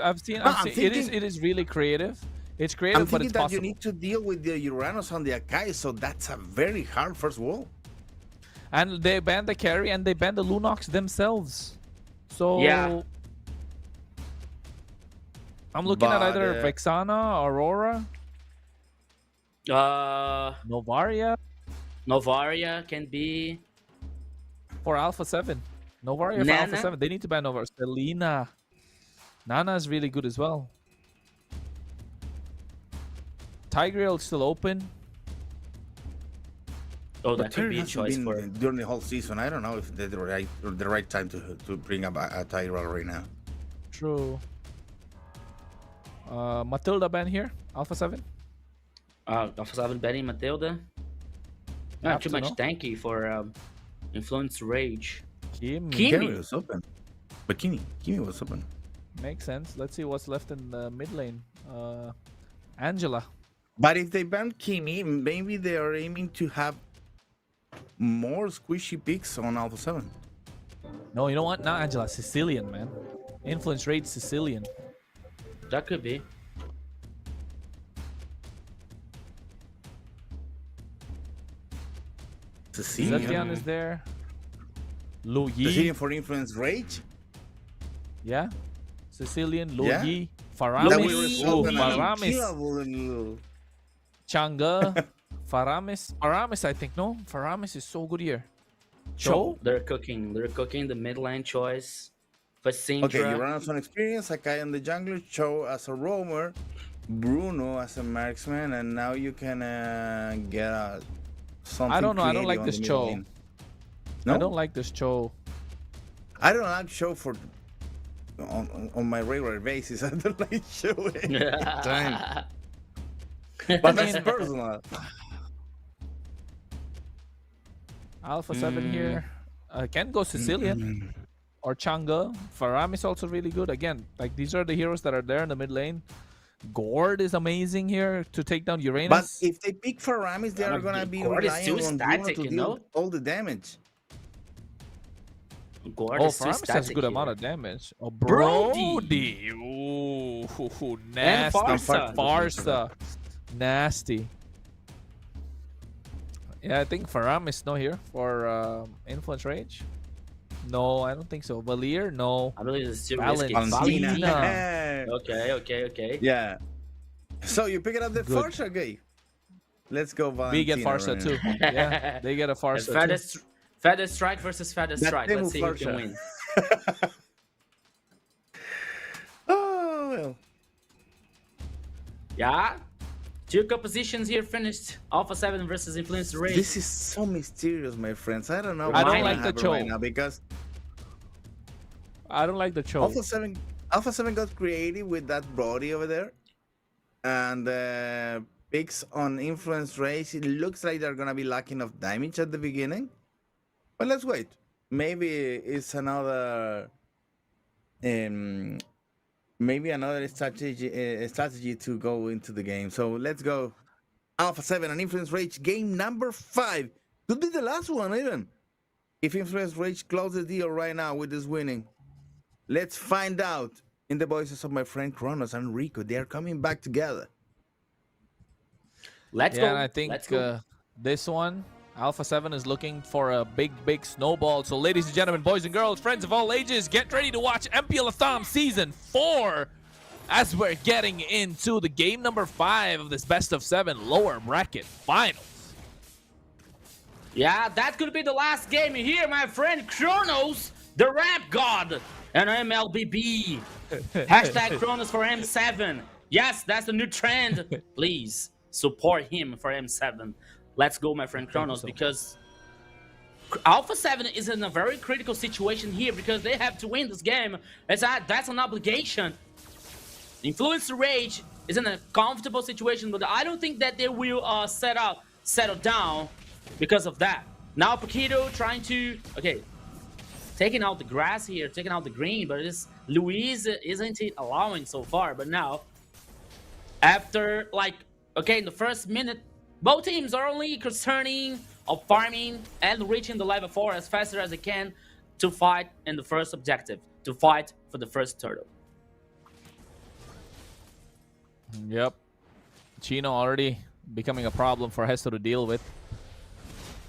I've seen. It is really creative. It's creative, I'm but thinking it's that possible. you need to deal with the Uranus and the Akai, so that's a very hard first wall. And they ban the carry and they ban the Lunox themselves. So yeah. I'm looking at either Vexana, Aurora, Novaria. Novaria can be for Alpha 7. Novaria for Alpha 7. They need to ban Novaria. Selena. Nana is really good as well. Tigreal is still open. Oh, that could be a choice for during the whole season. I don't know if they're the right time to bring up a Tigreal right now. True. Matilda ban here, Alpha 7. Alpha 7 banning Matilda. Not too much tanky for Influence Rage. Kimi was open. But Kimi was open. Makes sense. Let's see what's left in the mid lane. Angela. But if they ban Kimi, maybe they are aiming to have more squishy picks on Alpha 7. No, you know what? Not Angela. Sicilian, man. Influence rate Sicilian. That could be. Sicilian. Zetian is there. Lu Yi. Sicilian for Influence Rage? Yeah. Sicilian, Lu Yi. Faramis. Faramis. Changa. Faramis, I think. No, Faramis is so good here. Cho? They're cooking the mid lane choice. Facintra. Okay, you run out on experience. Akai on the jungler. Cho as a roamer. Bruno as a marksman. And now you can get something. I don't know. I don't like this Cho. No? I don't like this Cho. I don't like Cho on my regular basis. I don't like Cho anytime. But that's personal. Alpha 7 here. Can go Sicilian or Changa. Faram is also really good. Again, like these are the heroes that are there in the mid lane. Gord is amazing here to take down Uranus. But if they pick Faramis, they are gonna be relying on Bruno to deal all the damage. Faramis has a good amount of damage. Oh, Brody. Ooh, nasty. Farsa. Nasty. Yeah, I think Faramis no here for Influence Rage. No, I don't think so. Valir, no. I believe it's still Valentina. Okay. Yeah. So you pick it up the Farsa guy. Let's go Valentina. We get Farsa too. Yeah, they get a Farsa too. Feather Strike versus Feather Strike. Let's see who can win. Oh, well. Yeah. Two compositions here finished. Alpha 7 versus Influence Rage. This is so mysterious, my friends. I don't know I what's don't gonna like the happen choke right now because I don't like the choke. Alpha 7 got creative with that Brody over there. And picks on Influence Race. It looks like they're gonna be lacking of damage at the beginning. But let's wait. Maybe it's another maybe another strategy to go into the game. So let's go. Alpha 7 and Influence Rage, game number 5. Could be the last one even. If Influence Rage closes the deal right now with this winning. Let's find out in the voices of my friend Kronos and Rico. They are coming back together. Let's go. And I think this one, Alpha 7 is looking for a big snowball. So ladies and gentlemen, boys and girls, friends of all ages, get ready to watch MPL LATAM Season 4 as we're getting into the game number 5 of this best of 7 lower bracket finals. Yeah, that could be the last game here, my friend Kronos, the ramp god, and MLBB. Hashtag Kronos for M7. Yes, that's the new trend. Please support him for M7. Let's go, my friend Kronos, because Alpha 7 is in a very critical situation here because they have to win this game. That's an obligation. Influence Rage is in a comfortable situation, but I don't think that they will settle down because of that. Now Paquito trying to taking out the grass here, taking out the green, but Luis isn't allowing so far. But now, after in the first minute, both teams are only concerning of farming and reaching the level 4 as fast as they can to fight in the first objective, to fight for the first turtle. Yep. Chino already becoming a problem for Hesto to deal with.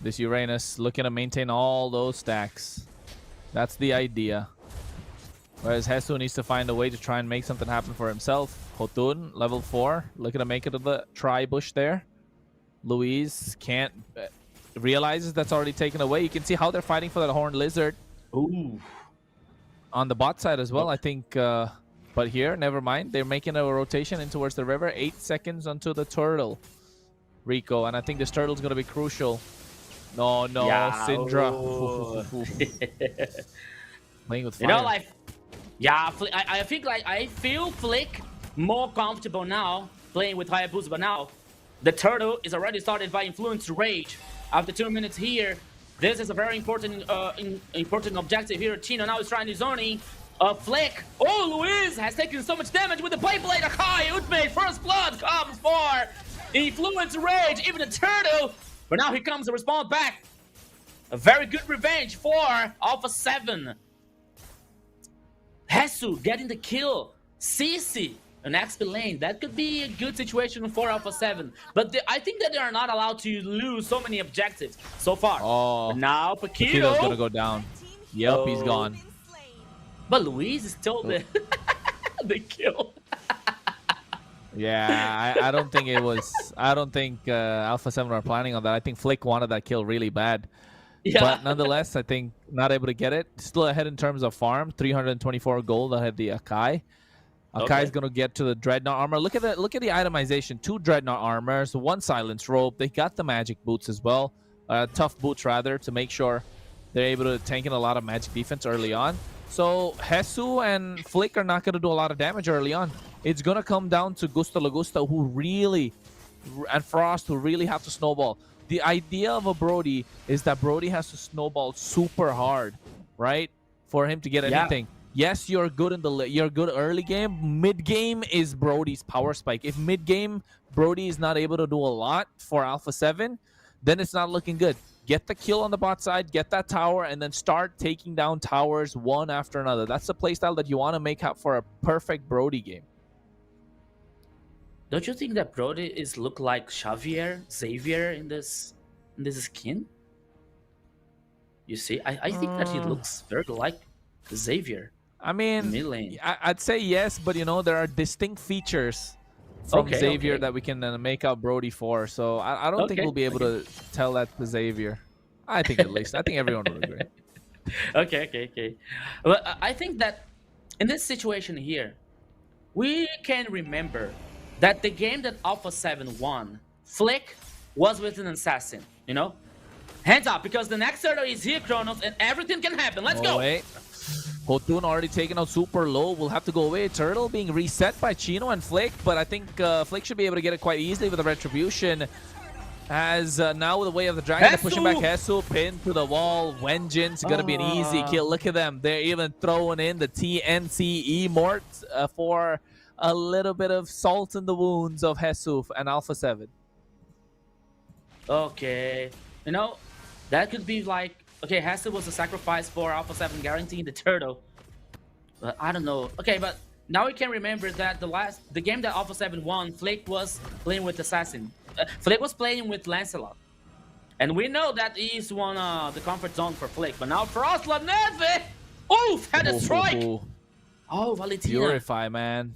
This Uranus looking to maintain all those stacks. That's the idea. Whereas Hesto needs to find a way to try and make something happen for himself. Hotun, level 4, looking to make it to the tri-bush there. Luis can't... realizes that's already taken away. You can see how they're fighting for that horned lizard. Ooh. On the bot side as well, I think... but here, never mind. They're making a rotation in towards the river. 8 seconds onto the turtle, Rico. And I think this turtle's going to be crucial. No, yeah. Syndra. Playing with fire. You know, I think I feel Flick more comfortable now playing with Hayabusa, but now the turtle is already started by Influence Rage. After 2 minutes here, this is a very important objective here. Chino now is trying to zoning. Flick. Oh, Luis has taken so much damage with the Beyblade. Akai, Ultimate, First Blood comes for Influence Rage, even the turtle. But now here comes the response back. A very good revenge for Alpha 7. Hesu getting the kill. Sisi, an XP lane. That could be a good situation for Alpha 7. But I think that they are not allowed to lose so many objectives so far. Oh, but now Paquito's going to go down. Yep, he's gone. But Luis is still the kill. Yeah, I don't think it was... I don't think Alpha 7 are planning on that. I think Flick wanted that kill really bad. Yeah. But nonetheless, I think not able to get it. Still ahead in terms of farm. 324 gold ahead the Akai. Akai's going to get to the Dreadnought armor. Look at the itemization. 2 Dreadnought armors, 1 Silence Robe. They got the magic boots as well. Tough boots, rather, to make sure they're able to tank in a lot of magic defense early on. So Hesu and Flick are not going to do a lot of damage early on. It's going to come down to Gusto Lagusta, who really, and Frost, who really have to snowball. The idea of a Brody is that Brody has to snowball super hard, right? For him to get anything. Yes, you're good you're good early game. Mid game is Brody's power spike. If mid game Brody is not able to do a lot for Alpha 7, then it's not looking good. Get the kill on the bot side, get that tower, and then start taking down towers one after another. That's the playstyle that you want to make up for a perfect Brody game. Don't you think that Brody look like Xavier in this skin? You see, I think that he looks very like Xavier. I mean, I'd say yes, but you know, there are distinct features from Xavier that we can make out Brody for. So I don't think we'll be able to tell that to Xavier. I think at least. I think everyone would agree. Okay. Well, I think that in this situation here, we can remember that the game that Alpha 7 won, Flick was with an assassin, you know? Hands up, because the next turtle is here, Kronos, and everything can happen. Let's go! Away. Hotun already taken out super low. Will have to go away. Turtle being reset by Chino and Flick, but I think Flick should be able to get it quite easily with the Retribution. As now with the way of the dragon, they're pushing back Hesu, pinned to the wall. Vengeance gonna be an easy kill. Look at them. They're even throwing in the TNC Mort for a little bit of salt in the wounds of Hesu and Alpha 7. Okay. You know, that could be like, okay, Hesu was a sacrifice for Alpha 7 guaranteeing the turtle. But I don't know. Okay, but now we can remember that the game that Alpha 7 won, Flick was playing with Assassin. Flick was playing with Lancelot. And we know that is one the comfort zone for Flick. But now Frost La Neve! Oof! Had a strike! Oh, Valentina. Purify, man.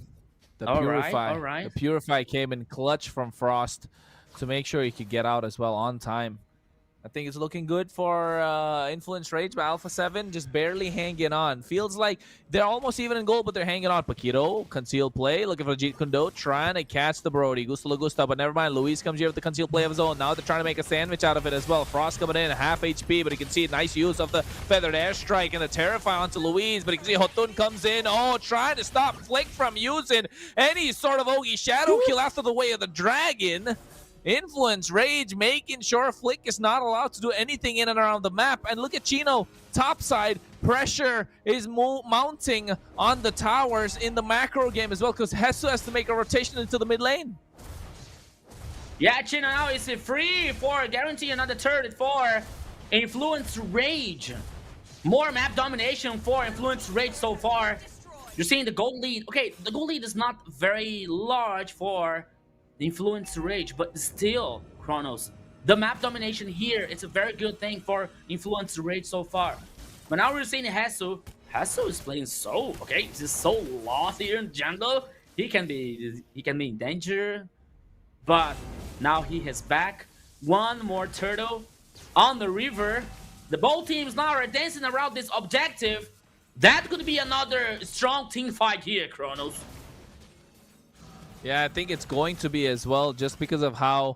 The Purify. All right. The Purify came in clutch from Frost to make sure he could get out as well on time. I think it's looking good for Influence Rage by Alpha 7, just barely hanging on. Feels like they're almost even in goal, but they're hanging on. Paquito, concealed play, looking for Jeet Kundo, trying to catch the Brody. Gusto Lagusta, but never mind. Luis comes here with the concealed play of his own. Now they're trying to make a sandwich out of it as well. Frost coming in, half HP, but you can see nice use of the Feathered Airstrike and the Terrify onto Luis, but you can see Hotun comes in, trying to stop Flick from using any sort of Ogi Shadow kill after the way of the Dragon. Influence Rage making sure Flick is not allowed to do anything in and around the map. And look at Chino, topside. Pressure is mounting on the towers in the macro game as well, because Hesu has to make a rotation into the mid lane. Yeah, Chino now is free for guarantee another turret for Influence Rage. More map domination for Influence Rage so far. You're seeing the gold lead. Okay, the gold lead is not very large for the Influence Rage, but still, Kronos, the map domination here, it's a very good thing for Influence Rage so far. But now we're seeing Hesu. Hesu is playing so, okay, he's so lost here in jungle. He can be in danger, but now he is back. One more turtle on the river. The both teams now are dancing around this objective. That could be another strong team fight here, Kronos. Yeah, I think it's going to be as well, just because of how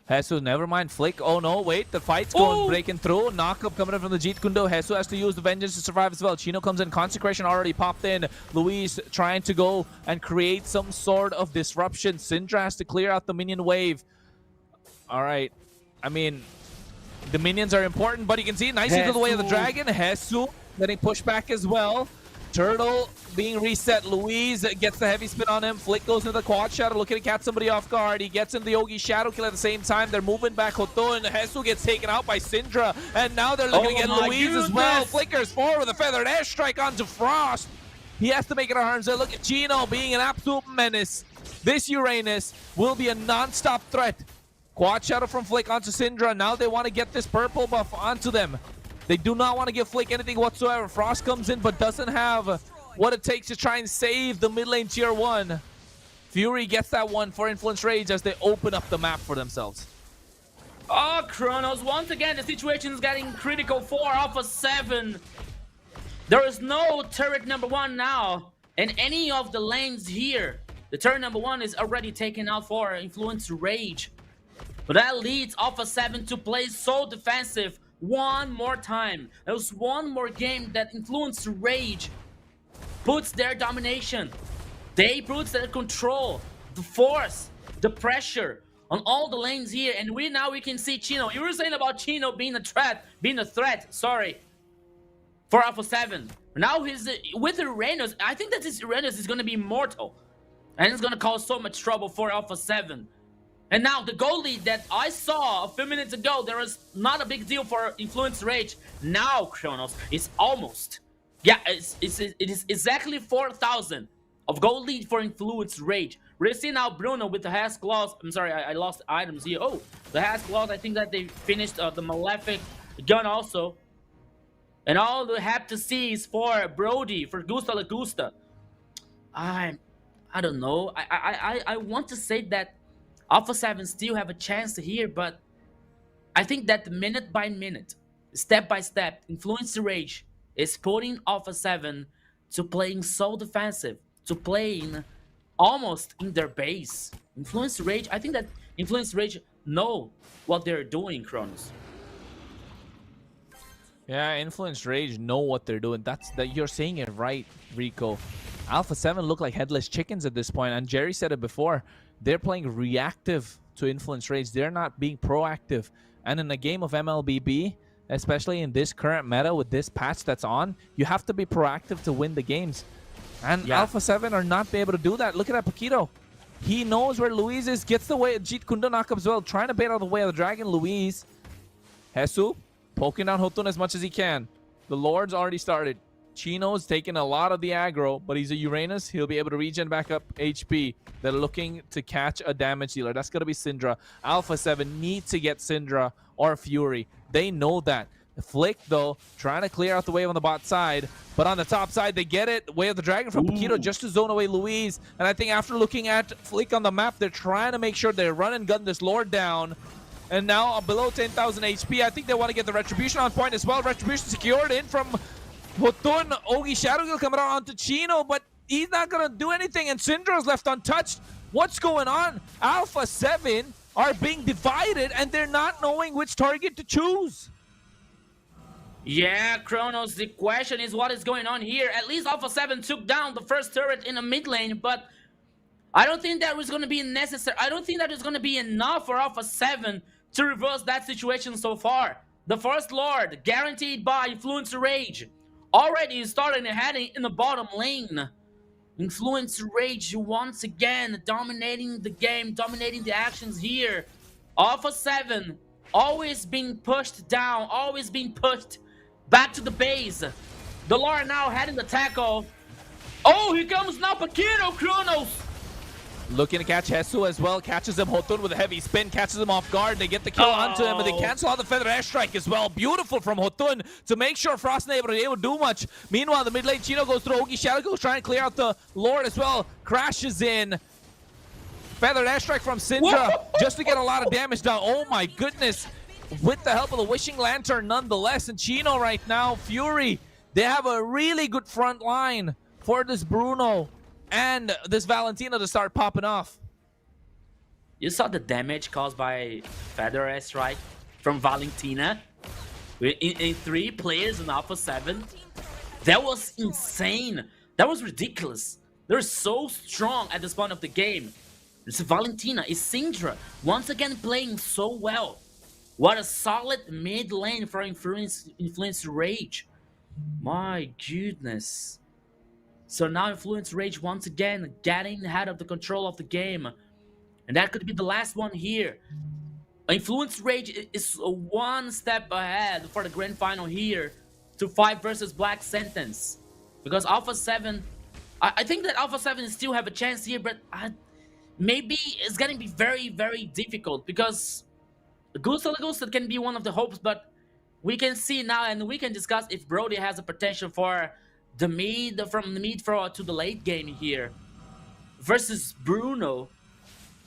Hesu, never mind, Flick. Oh no, wait, the fight's going, breaking through. Knockup coming in from the Jeet Kundo. Hesu has to use the Vengeance to survive as well. Chino comes in, Consecration already popped in. Luis trying to go and create some sort of disruption. Syndra has to clear out the minion wave. All right, I mean, the minions are important, but you can see nicely to the way of the dragon. Hesu getting pushed back as well. Turtle being reset. Luis gets the heavy spin on him. Flick goes into the quad shadow, looking to catch somebody off guard. He gets in the Yogi shadow kill at the same time. They're moving back. Hotun. Hesu gets taken out by Syndra, and now they're looking to get Luis as well. Flickers forward with a Feathered Airstrike onto Frost. He has to make it a harm. So look at Chino being an absolute menace. This Uranus will be a non-stop threat. Quad shadow from Flick onto Syndra. Now they want to get this purple buff onto them. They do not want to give Flick anything whatsoever. Frost comes in, but doesn't have what it takes to try and save the mid lane tier 1. Fury gets that one for Influence Rage as they open up the map for themselves. Oh, Kronos, once again, the situation is getting critical for Alpha 7. There is no turret number 1 now in any of the lanes here. The turret number 1 is already taken out for Influence Rage. But that leads Alpha 7 to play so defensive one more time. There's one more game that Influence Rage puts their domination. They put their control, the force, the pressure on all the lanes here. And now we can see Chino. You were saying about Chino being a threat, for Alpha 7. Now he's with Uranus. I think that this Uranus is going to be immortal. And it's going to cause so much trouble for Alpha 7. And now the goal lead that I saw a few minutes ago, there was not a big deal for Influence Rage. Now, Kronos, it's almost. Yeah, it is exactly 4,000 of goal lead for Influence Rage. We're seeing now Bruno with the Has Claws. I'm sorry, I lost items here. Oh, the Has Claws, I think that they finished the Malefic gun also. And all we have to see is for Brody, for Gusta Lagusta. I don't know. I want to say that Alpha 7 still have a chance here, but I think that minute by minute, step by step, Influence Rage is putting Alpha 7 to playing so defensive, to playing almost in their base. Influence Rage, I think that Influence Rage know what they're doing, Kronos. Yeah, Influence Rage know what they're doing. You're saying it right, Rico. Alpha 7 look like headless chickens at this point, and Jerry said it before. They're playing reactive to Influence Rage. They're not being proactive. And in a game of MLBB, especially in this current meta with this patch that's on, you have to be proactive to win the games. And Alpha 7 are not able to do that. Look at that Paquito. He knows where Luis is, gets the way. Jeet Kunda knock up as well, trying to bait out of the way of the Dragon. Luis. Hesu poking down Hotun as much as he can. The Lord's already started. Chino's taking a lot of the aggro, but he's a Uranus. He'll be able to regen back up HP. They're looking to catch a damage dealer. That's going to be Syndra. Alpha 7 needs to get Syndra or Fury. They know that. Flick, though, trying to clear out the wave on the bot side. But on the top side, they get it. Way of the Dragon from Paquito just to zone away Luis. And I think after looking at Flick on the map, they're trying to make sure they run and gun this Lord down. And now below 10,000 HP, I think they want to get the Retribution on point as well. Retribution secured in from Hotun. Ogi Shadowgill coming out onto Chino, but he's not going to do anything. And Syndra's left untouched. What's going on? Alpha 7 are being divided, and they're not knowing which target to choose. Yeah, Kronos, the question is what is going on here. At least Alpha 7 took down the first turret in the mid lane, but I don't think that was going to be necessary. I don't think that is going to be enough for Alpha 7 to reverse that situation so far. The first Lord, guaranteed by Influence Rage, already starting heading in the bottom lane. Influence Rage once again dominating the game, dominating the actions here. Alpha 7 always being pushed down, always being pushed back to the base. The Lord now heading the tackle. Oh, here comes now Paquito, Kronos. Looking to catch Hesu as well. Catches him. Hotun with a heavy spin. Catches him off guard. They get the kill onto him, and they cancel out the Feather Airstrike as well. Beautiful from Hotun to make sure Frost ain't able to do much. Meanwhile, the mid lane, Chino goes through. Ogi Shadow goes trying to clear out the Lord as well. Crashes in. Feather Airstrike from Syndra just to get a lot of damage down. Oh my goodness. With the help of the Wishing Lantern nonetheless. And Chino right now, Fury, they have a really good front line for this Bruno and this Valentina to start popping off. You saw the damage caused by Feather Airstrike from Valentina in 3 players in Alpha 7. That was insane. That was ridiculous. They're so strong at this point of the game. It's Valentina, it's Syndra, once again playing so well. What a solid mid lane for Influence Rage. My goodness. So now Influence Rage once again getting ahead of the control of the game. And that could be the last one here. Influence Rage is one step ahead for the grand final here to fight versus Black Sentence. Because Alpha 7, I think that Alpha 7 still have a chance here, but maybe it's going to be very, very difficult. Because Gusta can be one of the hopes, but we can see now and we can discuss if Brody has a potential for the mid, from the mid to the late game here. Versus Bruno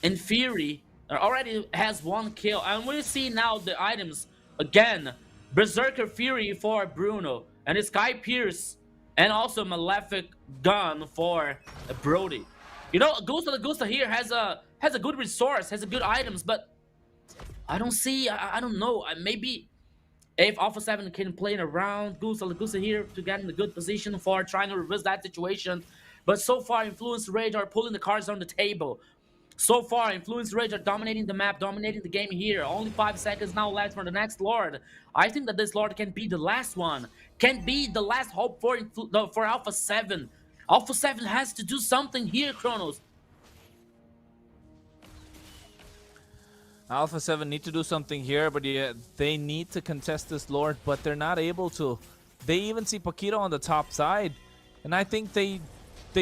and Fury already has 1 kill. And we see now the items again. Berserker Fury for Bruno. And Sky Pierce. And also Malefic Gun for Brody. You know, Gusta here has a good resource, has a good items, but I don't see, I don't know. Maybe if Alpha 7 can play around Gusta here to get in a good position for trying to reverse that situation. But so far, Influence Rage are pulling the cards on the table. So far, Influence Rage are dominating the map, dominating the game here. Only 5 seconds now left for the next Lord. I think that this Lord can be the last one. Can be the last hope for Alpha 7. Alpha 7 has to do something here, Kronos. Alpha 7 need to do something here, but yeah, they need to contest this Lord, but they're not able to. They even see Paquito on the top side, and I think they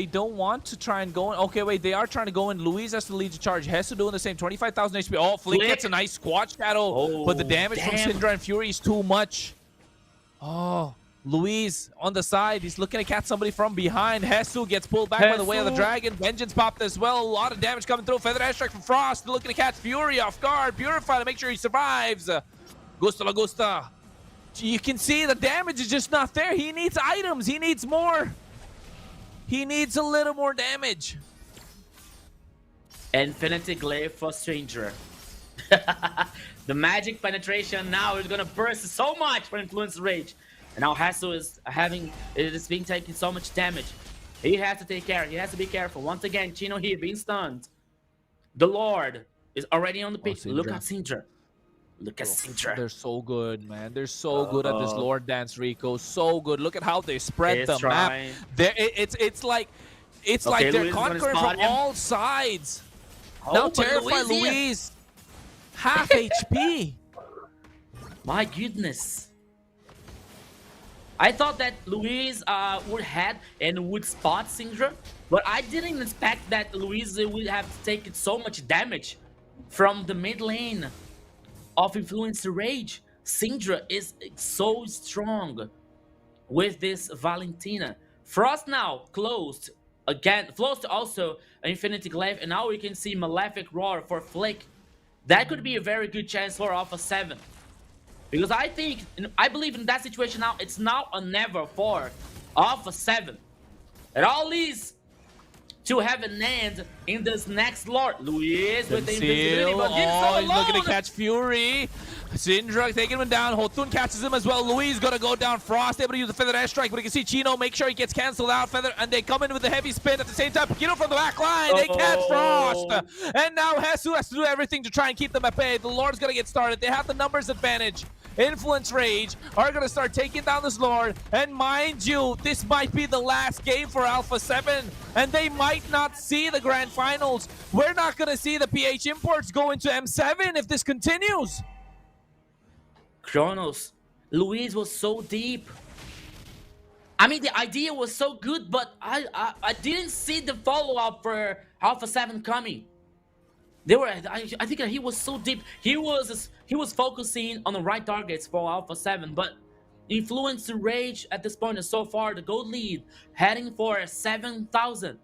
don't want to try and go in. Okay, wait, they are trying to go in. Luis has to lead the charge. Hesu doing the same. 25,000 HP. Oh, Flick gets a nice squat shadow, but the damage from Syndra and Fury is too much. Oh, Luis on the side. He's looking to catch somebody from behind. Hesu gets pulled back by the way of the dragon. Vengeance popped as well. A lot of damage coming through. Feather Airstrike from Frost. Looking to catch Fury off guard. Purify to make sure he survives. Gusta la Gusta. You can see the damage is just not there. He needs items. He needs more. He needs a little more damage. Infinity Glaive for Stranger. The magic penetration now is gonna burst so much for Influence Rage. And now Hassel is being taking so much damage. He has to take care. He has to be careful. Once again, Chino here being stunned. The Lord is already on the pitch. Look at Syndra. Look at Syndra. They're so good, man. They're so good at this Lord dance, Rico. So good. Look at how they spread the map. It's like they're conquering from all sides. Now terrify Louise. Half HP. My goodness. I thought that Louise would spot Syndra, but I didn't expect that Louise would have taken so much damage from the mid lane of Influence Rage. Syndra is so strong with this Valentina. Frost now closed again. Closed also Infinity Glaive, and now we can see Malefic Roar for Flick. That could be a very good chance for Alpha 7. Because I believe in that situation now, it's now or never for Alpha 7. It all leads to have an end in this next Lord. Luis with the invisibility, but he's looking to catch Fury. Syndra taking him down. Hotun catches him as well. Luis gonna go down. Frost able to use the Feather Airstrike, but you can see Chino make sure he gets cancelled out. Feather, and they come in with the heavy spin at the same time. Pakito from the back line. They catch Frost. And now Hesu has to do everything to try and keep them at bay. The Lord's gonna get started. They have the numbers advantage. Influence Rage are going to start taking down this Lord. And mind you, this might be the last game for Alpha 7. And they might not see the Grand Finals. We're not going to see the PH Imports go into M7 if this continues. Kronos, Luis was so deep. I mean, the idea was so good, but I didn't see the follow-up for Alpha 7 coming. I think he was so deep. He was focusing on the right targets for Alpha 7, but Influence Rage at this point is so far the gold lead, heading for 7,000.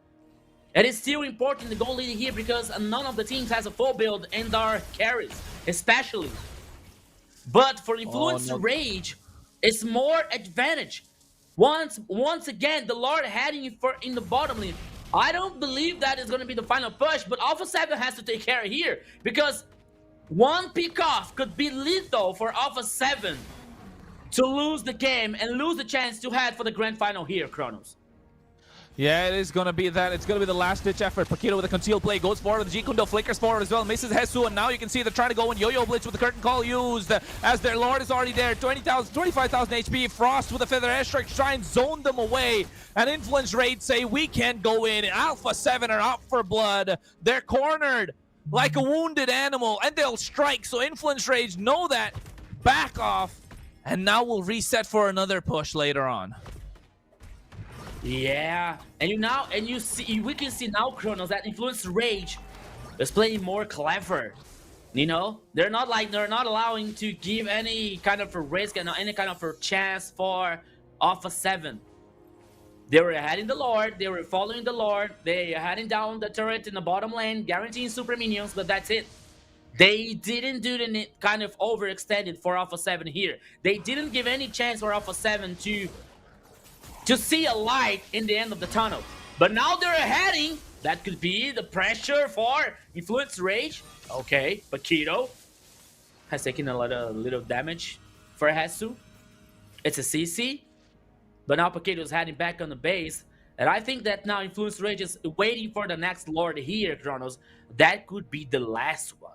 It is still important the gold lead here because none of the teams has a full build and are carries, especially. But for Influence Rage, it's more advantage. Once again, the Lord heading in the bottom lane. I don't believe that is going to be the final push, but Alpha 7 has to take care here because one pick-off could be lethal for Alpha 7 to lose the game and lose the chance to head for the grand final here, Kronos. Yeah, it is going to be that. It's going to be the last-ditch effort. Pakito with a concealed play goes forward. The G-Kundo flickers forward as well. Misses Hesu, and now you can see they're trying to go in. Yo-Yo Blitz with the curtain call used as their Lord is already there. 25,000 HP. Frost with a Feather Airstrike to try and zone them away. And Influence Rage say, we can't go in. Alpha 7 are out for blood. They're cornered like a wounded animal, and they'll strike. So Influence Rage know that. Back off. And now we'll reset for another push later on. Yeah, and you see, we can see now, Kronos, that Influence Rage is playing more clever. You know, they're not allowing to give any kind of a risk and any kind of a chance for Alpha 7. They were heading the Lord, they were following the Lord, they are heading down the turret in the bottom lane, guaranteeing super minions, but that's it. They didn't do the kind of overextended for Alpha 7 here. They didn't give any chance for Alpha 7 to see a light in the end of the tunnel. But now they're heading. That could be the pressure for Influence Rage. Okay, Pakito has taken a little damage for Hesu. It's a CC. But now Pakito is heading back on the base. And I think that now Influence Rage is waiting for the next Lord here, Kronos. That could be the last one.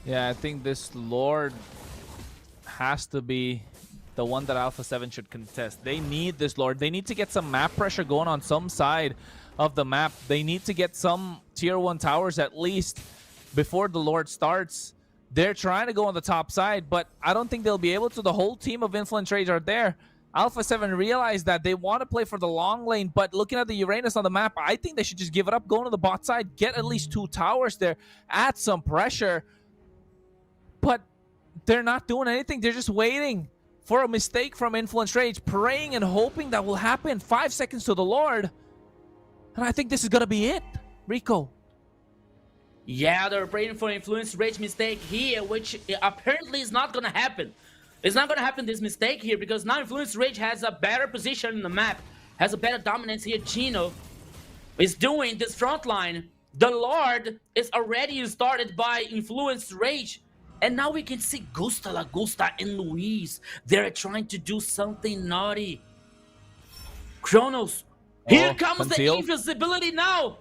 Yeah, I think this Lord has to be the one that Alpha 7 should contest. They need this Lord. They need to get some map pressure going on some side of the map. They need to get some tier 1 towers at least before the Lord starts. They're trying to go on the top side, but I don't think they'll be able to. The whole team of Influence Rage are there. Alpha 7 realized that they want to play for the long lane, but looking at the Uranus on the map, I think they should just give it up, go on to the bot side, get at least 2 towers there, add some pressure. But they're not doing anything. They're just waiting for a mistake from Influence Rage, praying and hoping that will happen. 5 seconds to the Lord. And I think this is going to be it, Rico. Yeah, they're praying for Influence Rage mistake here, which apparently is not going to happen. It's not going to happen, this mistake here, because now Influence Rage has a better position in the map, has a better dominance here. Chino is doing this front line. The Lord is already started by Influence Rage. And now we can see Gusta La Gusta and Luis. They're trying to do something naughty. Kronos. Here comes the invisibility now.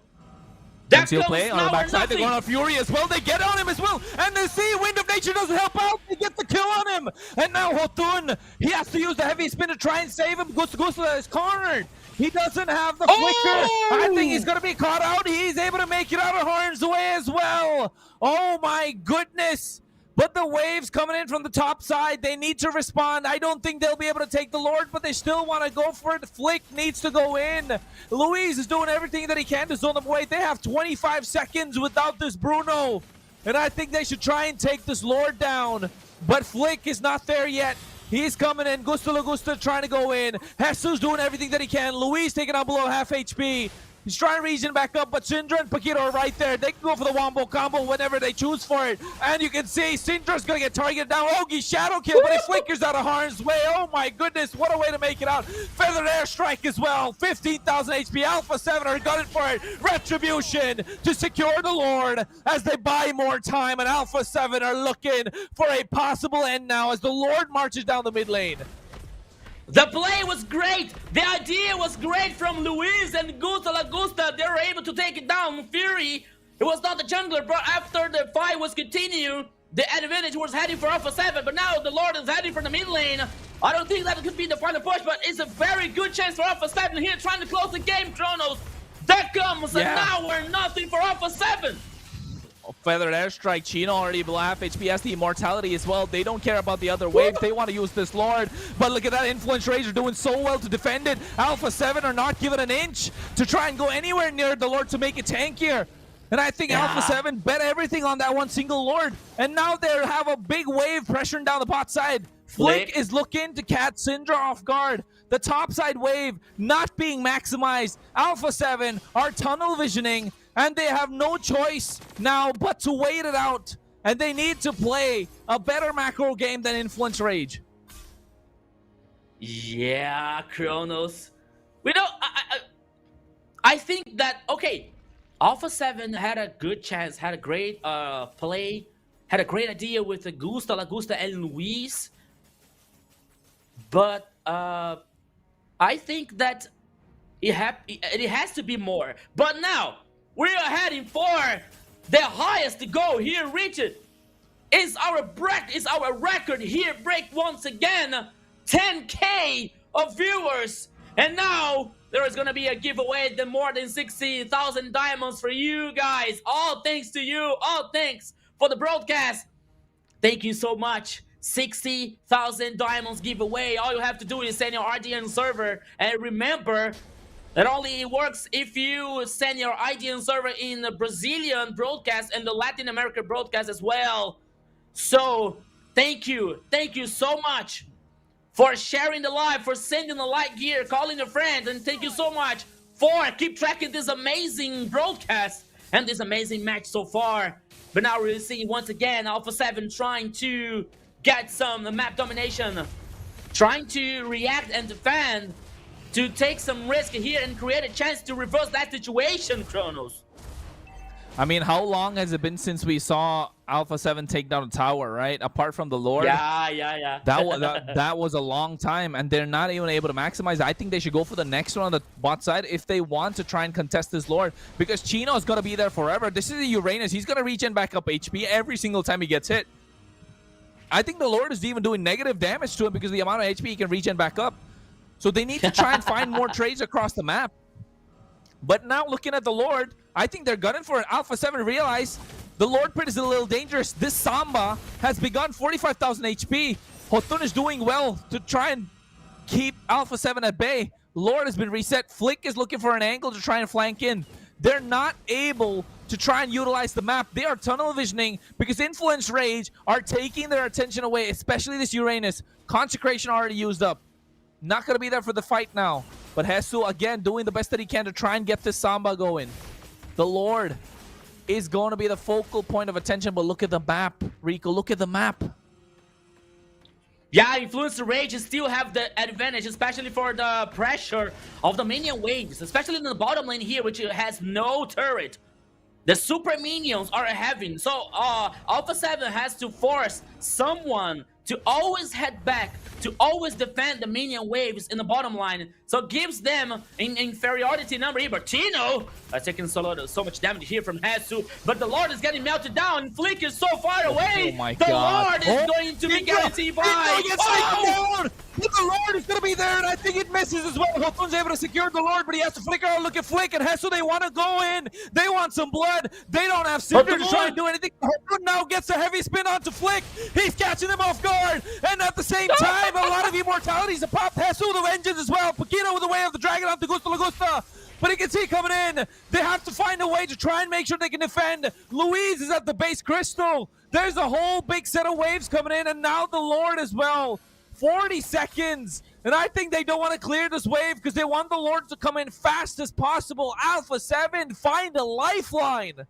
That Conceal comes play on now the or backside. They're nothing. going on Fury as well. They get on him as well. And they see Wind of Nature doesn't help out. They get the kill on him. And now Hotun, he has to use the heavy spin to try and save him. Gusta is cornered. He doesn't have the flicker. I think he's going to be caught out. He's able to make it out of harm's way as well. Oh my goodness. But the waves coming in from the top side, they need to respond. I don't think they'll be able to take the Lord, but they still want to go for it. Flick needs to go in. Luis is doing everything that he can to zone them away. They have 25 seconds without this Bruno. And I think they should try and take this Lord down. But Flick is not there yet. He's coming in. Gusta La Gusta trying to go in. Jesus doing everything that he can. Luis taking out below half HP. He's trying to regen back up, but Syndra and Paquito are right there. They can go for the wombo combo whenever they choose for it. And you can see Syndra's going to get targeted down. Ogi shadow kill, but he flickers out of harm's way. Oh my goodness, what a way to make it out. Feathered airstrike as well. 15,000 HP. Alpha 7 are gunning for it. Retribution to secure the Lord as they buy more time. And Alpha 7 are looking for a possible end now as the Lord marches down the mid lane. The play was great. The idea was great from Luis and Gusta La Gusta. They were able to take it down. Fury, it was not the jungler, but after the fight was continued, the advantage was heading for Alpha 7, but now the Lord is heading for the mid lane. I don't think that could be the final push, but it's a very good chance for Alpha 7 here, trying to close the game, Kronos. That comes an hour, nothing for Alpha 7. Feathered airstrike. Chino already below half HP, has the immortality as well. They don't care about the other waves. They want to use this Lord. But look at that, Influence Razor doing so well to defend it. Alpha 7 are not giving an inch to try and go anywhere near the Lord to make it tankier. And I think Alpha 7 bet everything on that one single Lord. And now they have a big wave pressuring down the bot side. Flick is looking to catch Syndra off guard. The top side wave not being maximized. Alpha 7 are tunnel visioning, and they have no choice now but to wait it out. And they need to play a better macro game than Influence Rage. Yeah, Kronos. We don't. I think that, okay, Alpha 7 had a good chance, had a great play, had a great idea with the Gusta La Gusta and Luis. But I think that it has to be more. But now, we are heading for the highest goal here, Richard. Is our record here break once again. 10K of viewers. And now there is gonna be a giveaway, the more than 60,000 diamonds for you guys. All thanks to you, all thanks for the broadcast. Thank you so much. 60,000 diamonds giveaway. All you have to do is send your RDN server. And remember, that only works if you send your IDN server in the Brazilian broadcast and the Latin American broadcast as well. So, thank you so much for sharing the live, for sending the like gear, calling your friends, and thank you so much for keep tracking this amazing broadcast and this amazing match so far. But now we're seeing once again Alpha 7 trying to get some map domination, trying to react and defend, to take some risk here and create a chance to reverse that situation, Kronos. I mean, how long has it been since we saw Alpha 7 take down a tower, right? Apart from the Lord. Yeah. That was a long time, and they're not even able to maximize. I think they should go for the next one on the bot side if they want to try and contest this Lord, because Chino is going to be there forever. This is a Uranus. He's going to regen back up HP every single time he gets hit. I think the Lord is even doing negative damage to him because of the amount of HP he can regen back up. So they need to try and find more trades across the map. But now looking at the Lord, I think they're gunning for it. Alpha 7 realize the Lord Pit is a little dangerous. This Samba has begun 45,000 HP. Hotun is doing well to try and keep Alpha 7 at bay. Lord has been reset. Flick is looking for an angle to try and flank in. They're not able to try and utilize the map. They are tunnel visioning because Influence Rage are taking their attention away, especially this Uranus. Consecration already used up. Not going to be there for the fight now. But Hesu, again, doing the best that he can to try and get this Samba going. The Lord is going to be the focal point of attention, but look at the map, Rico. Look at the map. Yeah, Influence Rage still have the advantage, especially for the pressure of the minion waves, especially in the bottom lane here, which has no turret. The super minions are having, so Alpha 7 has to force someone to always head back, to always defend the minion waves in the bottom line, so it gives them an inferiority number here. But Tino taking so much damage here from Hesu, but the Lord is getting melted down. Flick is so far away. Oh my the God. Lord is going to be guaranteed by. The Lord is going to be there, and I think it misses as well. Hotun's able to secure the Lord, but he has to flicker out. Look at Flick and Hesu. They want to go in. They want some blood. They don't have Cinder to try and do anything. Hotun now gets a heavy spin onto Flick. He's catching them off guard, and at the same time, a lot of immortalities have popped. Hesu the vengeance as well. Paquito with the way of the dragon onto Gusto Lagusta. But he can see coming in. They have to find a way to try and make sure they can defend. Luis is at the base crystal. There's a whole big set of waves coming in, and now the Lord as well. 40 seconds, and I think they don't want to clear this wave because they want the Lord to come in fast as possible. Alpha 7, find a lifeline.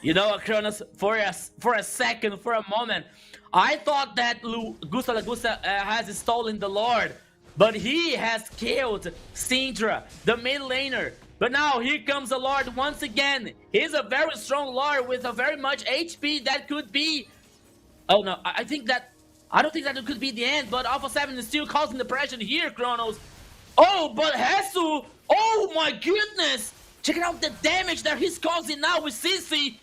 You know, Kronos, for a second, for a moment, I thought that Gusta Lagusta has stolen the Lord, but he has killed Syndra, the mid laner. But now here comes the Lord once again. He's a very strong Lord with a very much HP that could be... Oh no, I don't think that it could be the end, but Alpha 7 is still causing the pressure here, Kronos. Oh, but Hesu, oh my goodness! Check out the damage that he's causing now with CC.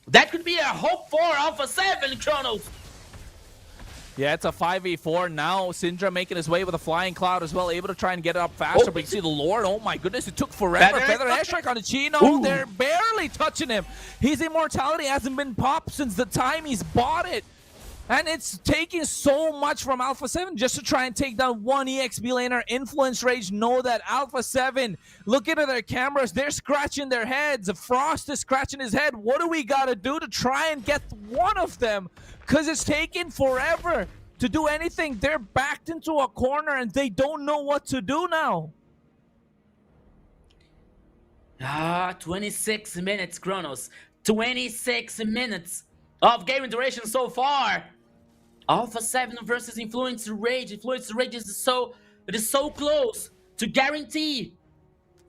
That could be a hope for Alpha 7, Kronos. Yeah, it's a 5v4 now. Syndra making his way with a flying cloud as well, able to try and get it up faster. But you see the Lord, oh my goodness, it took forever. Feather airstrike on the Chino. They're barely touching him. His immortality hasn't been popped since the time he's bought it. And it's taking so much from Alpha 7 just to try and take down one EXP laner. Influence Rage know that Alpha 7, look into their cameras, they're scratching their heads. Frost is scratching his head. What do we got to do to try and get one of them? Because it's taking forever to do anything. They're backed into a corner and they don't know what to do now. 26 minutes, Kronos. 26 minutes of game duration so far. Alpha 7 versus Influence Rage. Influence Rage is so close to guarantee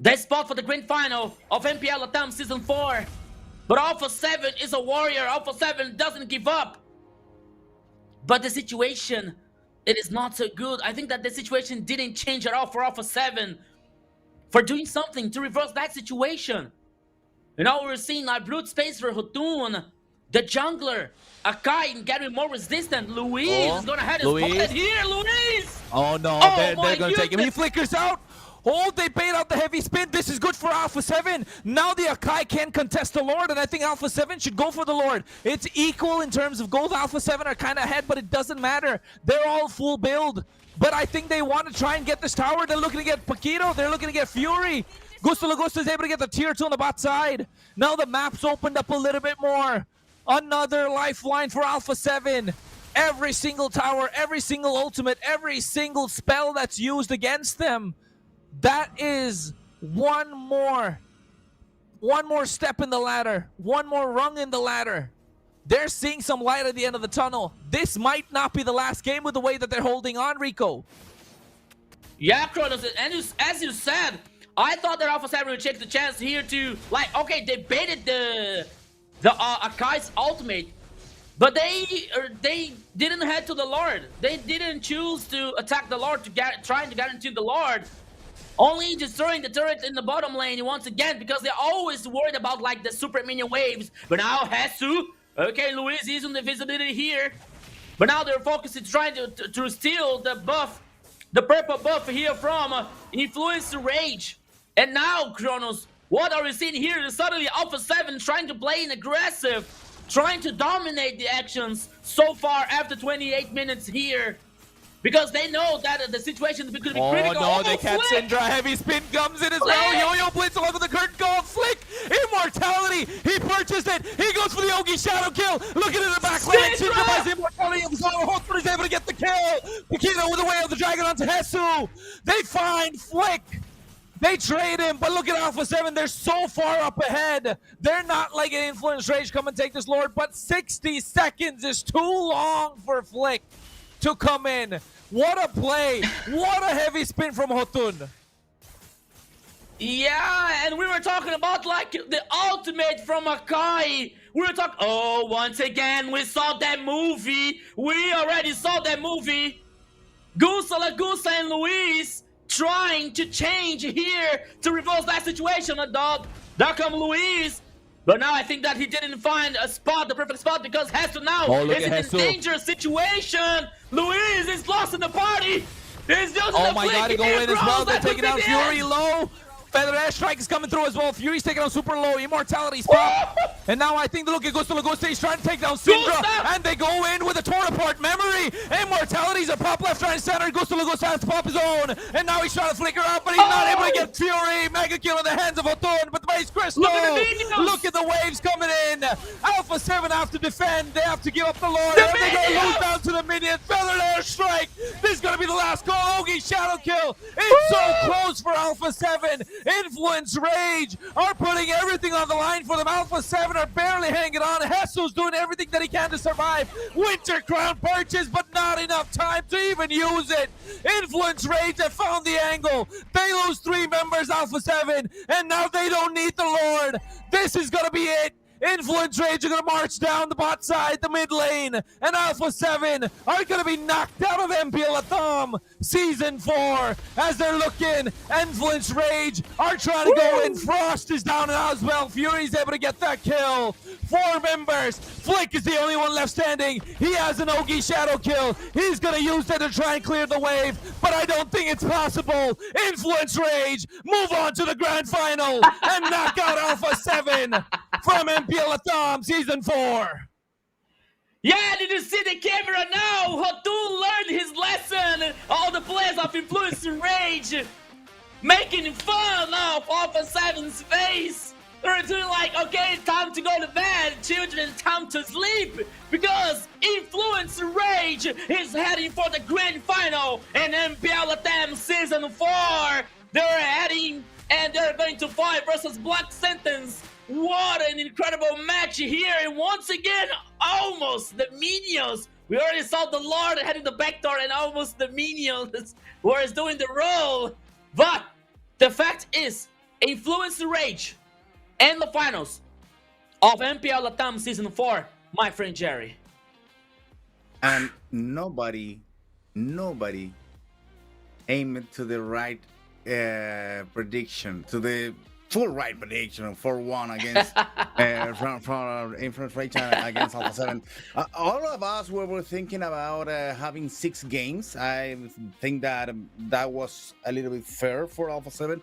the spot for the grand final of MPL LATAM Season 4. But Alpha 7 is a warrior. Alpha 7 doesn't give up. But the situation, it is not so good. I think that the situation didn't change at all for Alpha 7 for doing something to reverse that situation. You know, we're seeing like Brute Space for Hotun, the jungler, Akai getting more resistant. Luis is gonna have his bullet here, Luis! Oh no, they're gonna take him. He flickers out. Oh, they bait out the heavy spin. This is good for Alpha 7. Now the Akai can contest the Lord, and I think Alpha 7 should go for the Lord. It's equal in terms of gold. Alpha 7 are kind of ahead, but it doesn't matter. They're all full build. But I think they want to try and get this tower. They're looking to get Paquito. They're looking to get Fury. Gusto Lagusta is able to get the tier 2 on the bot side. Now the map's opened up a little bit more. Another lifeline for Alpha 7. Every single tower, every single ultimate, every single spell that's used against them. That is one more step in the ladder. One more rung in the ladder. They're seeing some light at the end of the tunnel. This might not be the last game with the way that they're holding on, Rico. Yeah, Kronos, and as you said, I thought that Alpha 7 would take the chance here to, like, okay, they baited the Akai's ultimate, but they didn't head to the Lord. They didn't choose to attack the Lord trying to guarantee the Lord. Only destroying the turret in the bottom lane once again because they're always worried about like the super minion waves. But now Hesu, okay, Luis using the visibility here, but now they're focusing trying to steal the buff, the purple buff here from Influence Rage. And now Kronos, what are we seeing here? Suddenly Alpha 7 trying to play an aggressive, trying to dominate the actions so far after 28 minutes here. Because they know that the situation could be critical. Oh no, they catch Syndra. Heavy spin comes in as well. Yo-Yo Blitz along with the curtain call. Flick! Immortality! He purchased it! He goes for the Ogi Shadow kill! Looking in the back lane. Syndra buys the immortality of Zoro. Hotspur is able to get the kill! Paquito with the way of the dragon onto Hesu! They find Flick! They trade him, but look at Alpha 7. They're so far up ahead. They're not like an Influence Rage come and take this Lord, but 60 seconds is too long for Flick. to come in. What a play. What a heavy spin from Hotun. Yeah, and we were talking about like the ultimate from Akai. We were talking, oh, once again, we saw that movie. We already saw that movie. Gusa and Luis trying to change here to reverse that situation, dog. There come Luis. But now I think that he didn't find a spot, the perfect spot, because Hesto now is in a dangerous situation. Luis is lost in the party. He's just oh my god, he go in as well. They're taking out Fury low. Feather Ash Strike is coming through as well. Fury's taking out super low. Immortality's pop. And now I think the look at Gusta. He's trying to take down Syndra. And they go in with a torn apart memory. Immortality's a pop left, right, and center. Gusta has to pop his own. And now he's trying to flicker out, but he's not able to get Fury. Mega kill in the hands of Hotun. But the base Crystal. Look at the waves coming in. Alpha 7 have to defend. They have to give up the Lord. And they're going to lose down to the minions. Feather Ash Strike. This is going to be the last call. Ogi Shadow Kill. It's so close for Alpha 7. Influence Rage are putting everything on the line for them. Alpha 7 are barely hanging on. Hesto's doing everything that he can to survive. Winter Crown purchase, but not enough time to even use it. Influence Rage have found the angle. They lose 3 members, Alpha 7, and now they don't need the Lord. This is gonna be it. Influence Rage are going to march down the bot side, the mid lane, and Alpha 7 are going to be knocked out of MPL LATAM Season 4 as they're looking. Influence Rage are trying to go in. Frost is down as well. Fury's able to get that kill. 4 members. Flick is the only one left standing. He has an Ogi Shadow kill. He's going to use that to try and clear the wave, but I don't think it's possible. Influence Rage move on to the grand final and knock out Alpha 7 from MPL LATAM Season 4. Yeah, did you see the camera now? Hotun learned his lesson. All the players of Influence Rage making fun of Alpha 7's face. They're doing like, okay, time to go to bed, children, time to sleep, because Influence Rage is heading for the grand final in MPL LATAM Season 4. They're heading and they're going to fight versus Black Sentence. What an incredible match here, and once again, almost the minions. We already saw the Lord heading the backdoor, and almost the minions were doing the role. But the fact is, Influence Rage and the finals of MPL LATAM Season 4, my friend Jerry. And nobody aimed to the right prediction, to the full right prediction, 4-1 against from Influence Rage against Alpha 7. All of us were thinking about having 6 games. I think that that was a little bit fair for Alpha 7.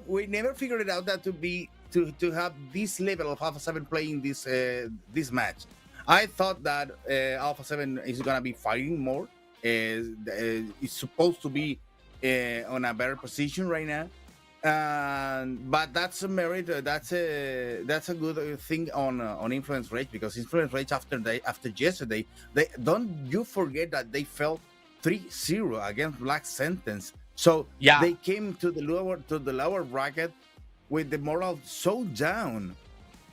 We never figured it out that to have this level of Alpha 7 playing this match. I thought that Alpha 7 is gonna be fighting more. It's supposed to be on a better position right now. But that's a merit. That's a good thing on Influence Rage, because Influence Rage after yesterday, don't you forget that they fell 3-0 against Black Sentence. So yeah, they came to the lower bracket with the morale so down.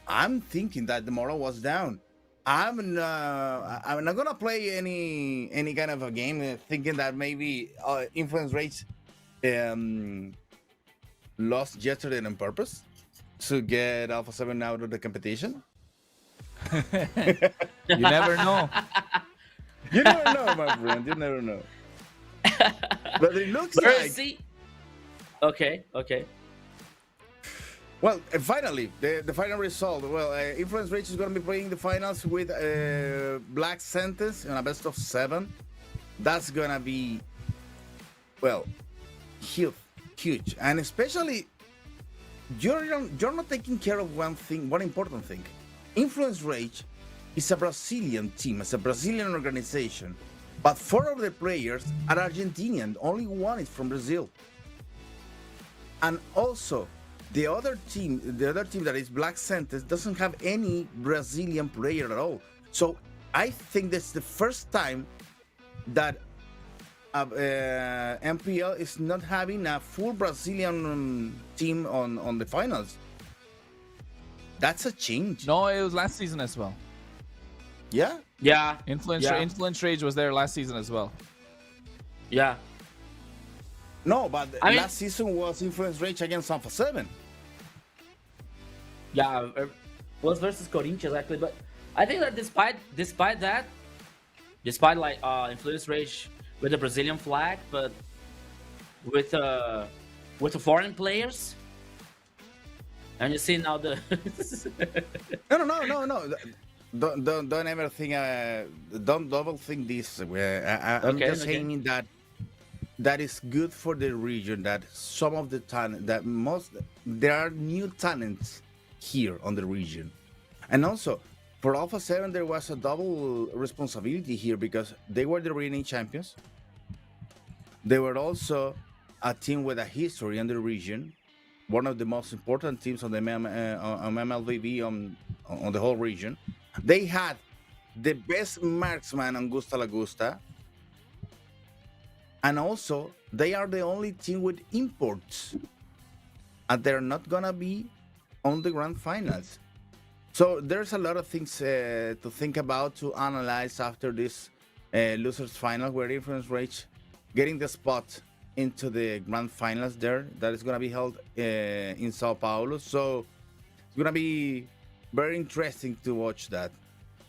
I'm thinking that the morale was down. I'm not gonna play any kind of a game thinking that maybe Influence Rage lost yesterday on purpose to get Alpha 7 out of the competition. You never know. You never know, my friend. You never know. But it looks like... Okay. Well, finally, the final result. Well, Influence Rage is going to be playing the finals with Black Sentence in a best of 7. That's going to be, well, huge. And especially, you're not taking care of one important thing. Influence Rage is a Brazilian team, it's a Brazilian organization. But 4 of the players are Argentinian. Only 1 is from Brazil. And also, the other team that is Black Sentence doesn't have any Brazilian player at all. So I think that's the first time that MPL is not having a full Brazilian team on the finals. That's a change. No, it was last season as well. Yeah. Yeah. Influence Rage was there last season as well. Yeah. No, but last season was Influence Rage against Alpha 7. Yeah, was versus Corinthians actually, but I think that despite like Influence Rage with the Brazilian flag, but with the foreign players, and you see now the no. Don't ever think. Don't double think this. I'm just saying that is good for the region. That some of the talent, there are new talents here on the region, and also for Alpha 7 there was a double responsibility here because they were the reigning champions. They were also a team with a history in the region, one of the most important teams on the MLBB on the whole region. They had the best marksman on Gusta La Gusta, and also they are the only team with imports, and they're not gonna be on the grand finals. So there's a lot of things to think about, to analyze after this losers final, where Influence Rage getting the spot into the grand finals there. That is gonna be held in Sao Paulo. So it's gonna be very interesting to watch that,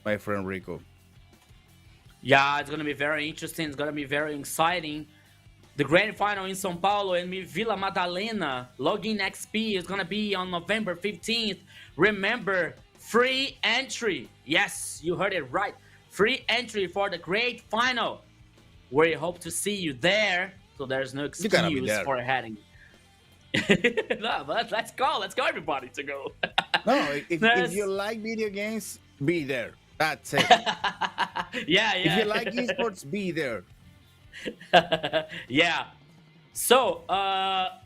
my friend Rico. Yeah, it's gonna be very interesting. It's gonna be very exciting. The grand final in São Paulo and Vila Madalena, Login XP is gonna be on November 15th. Remember, free entry. Yes, you heard it right. Free entry for the great final. We hope to see you there. So there's no excuse for heading. No, but let's go everybody to go. No, if you like video games, be there. That's it. Yeah. If you like esports, be there. Yeah. So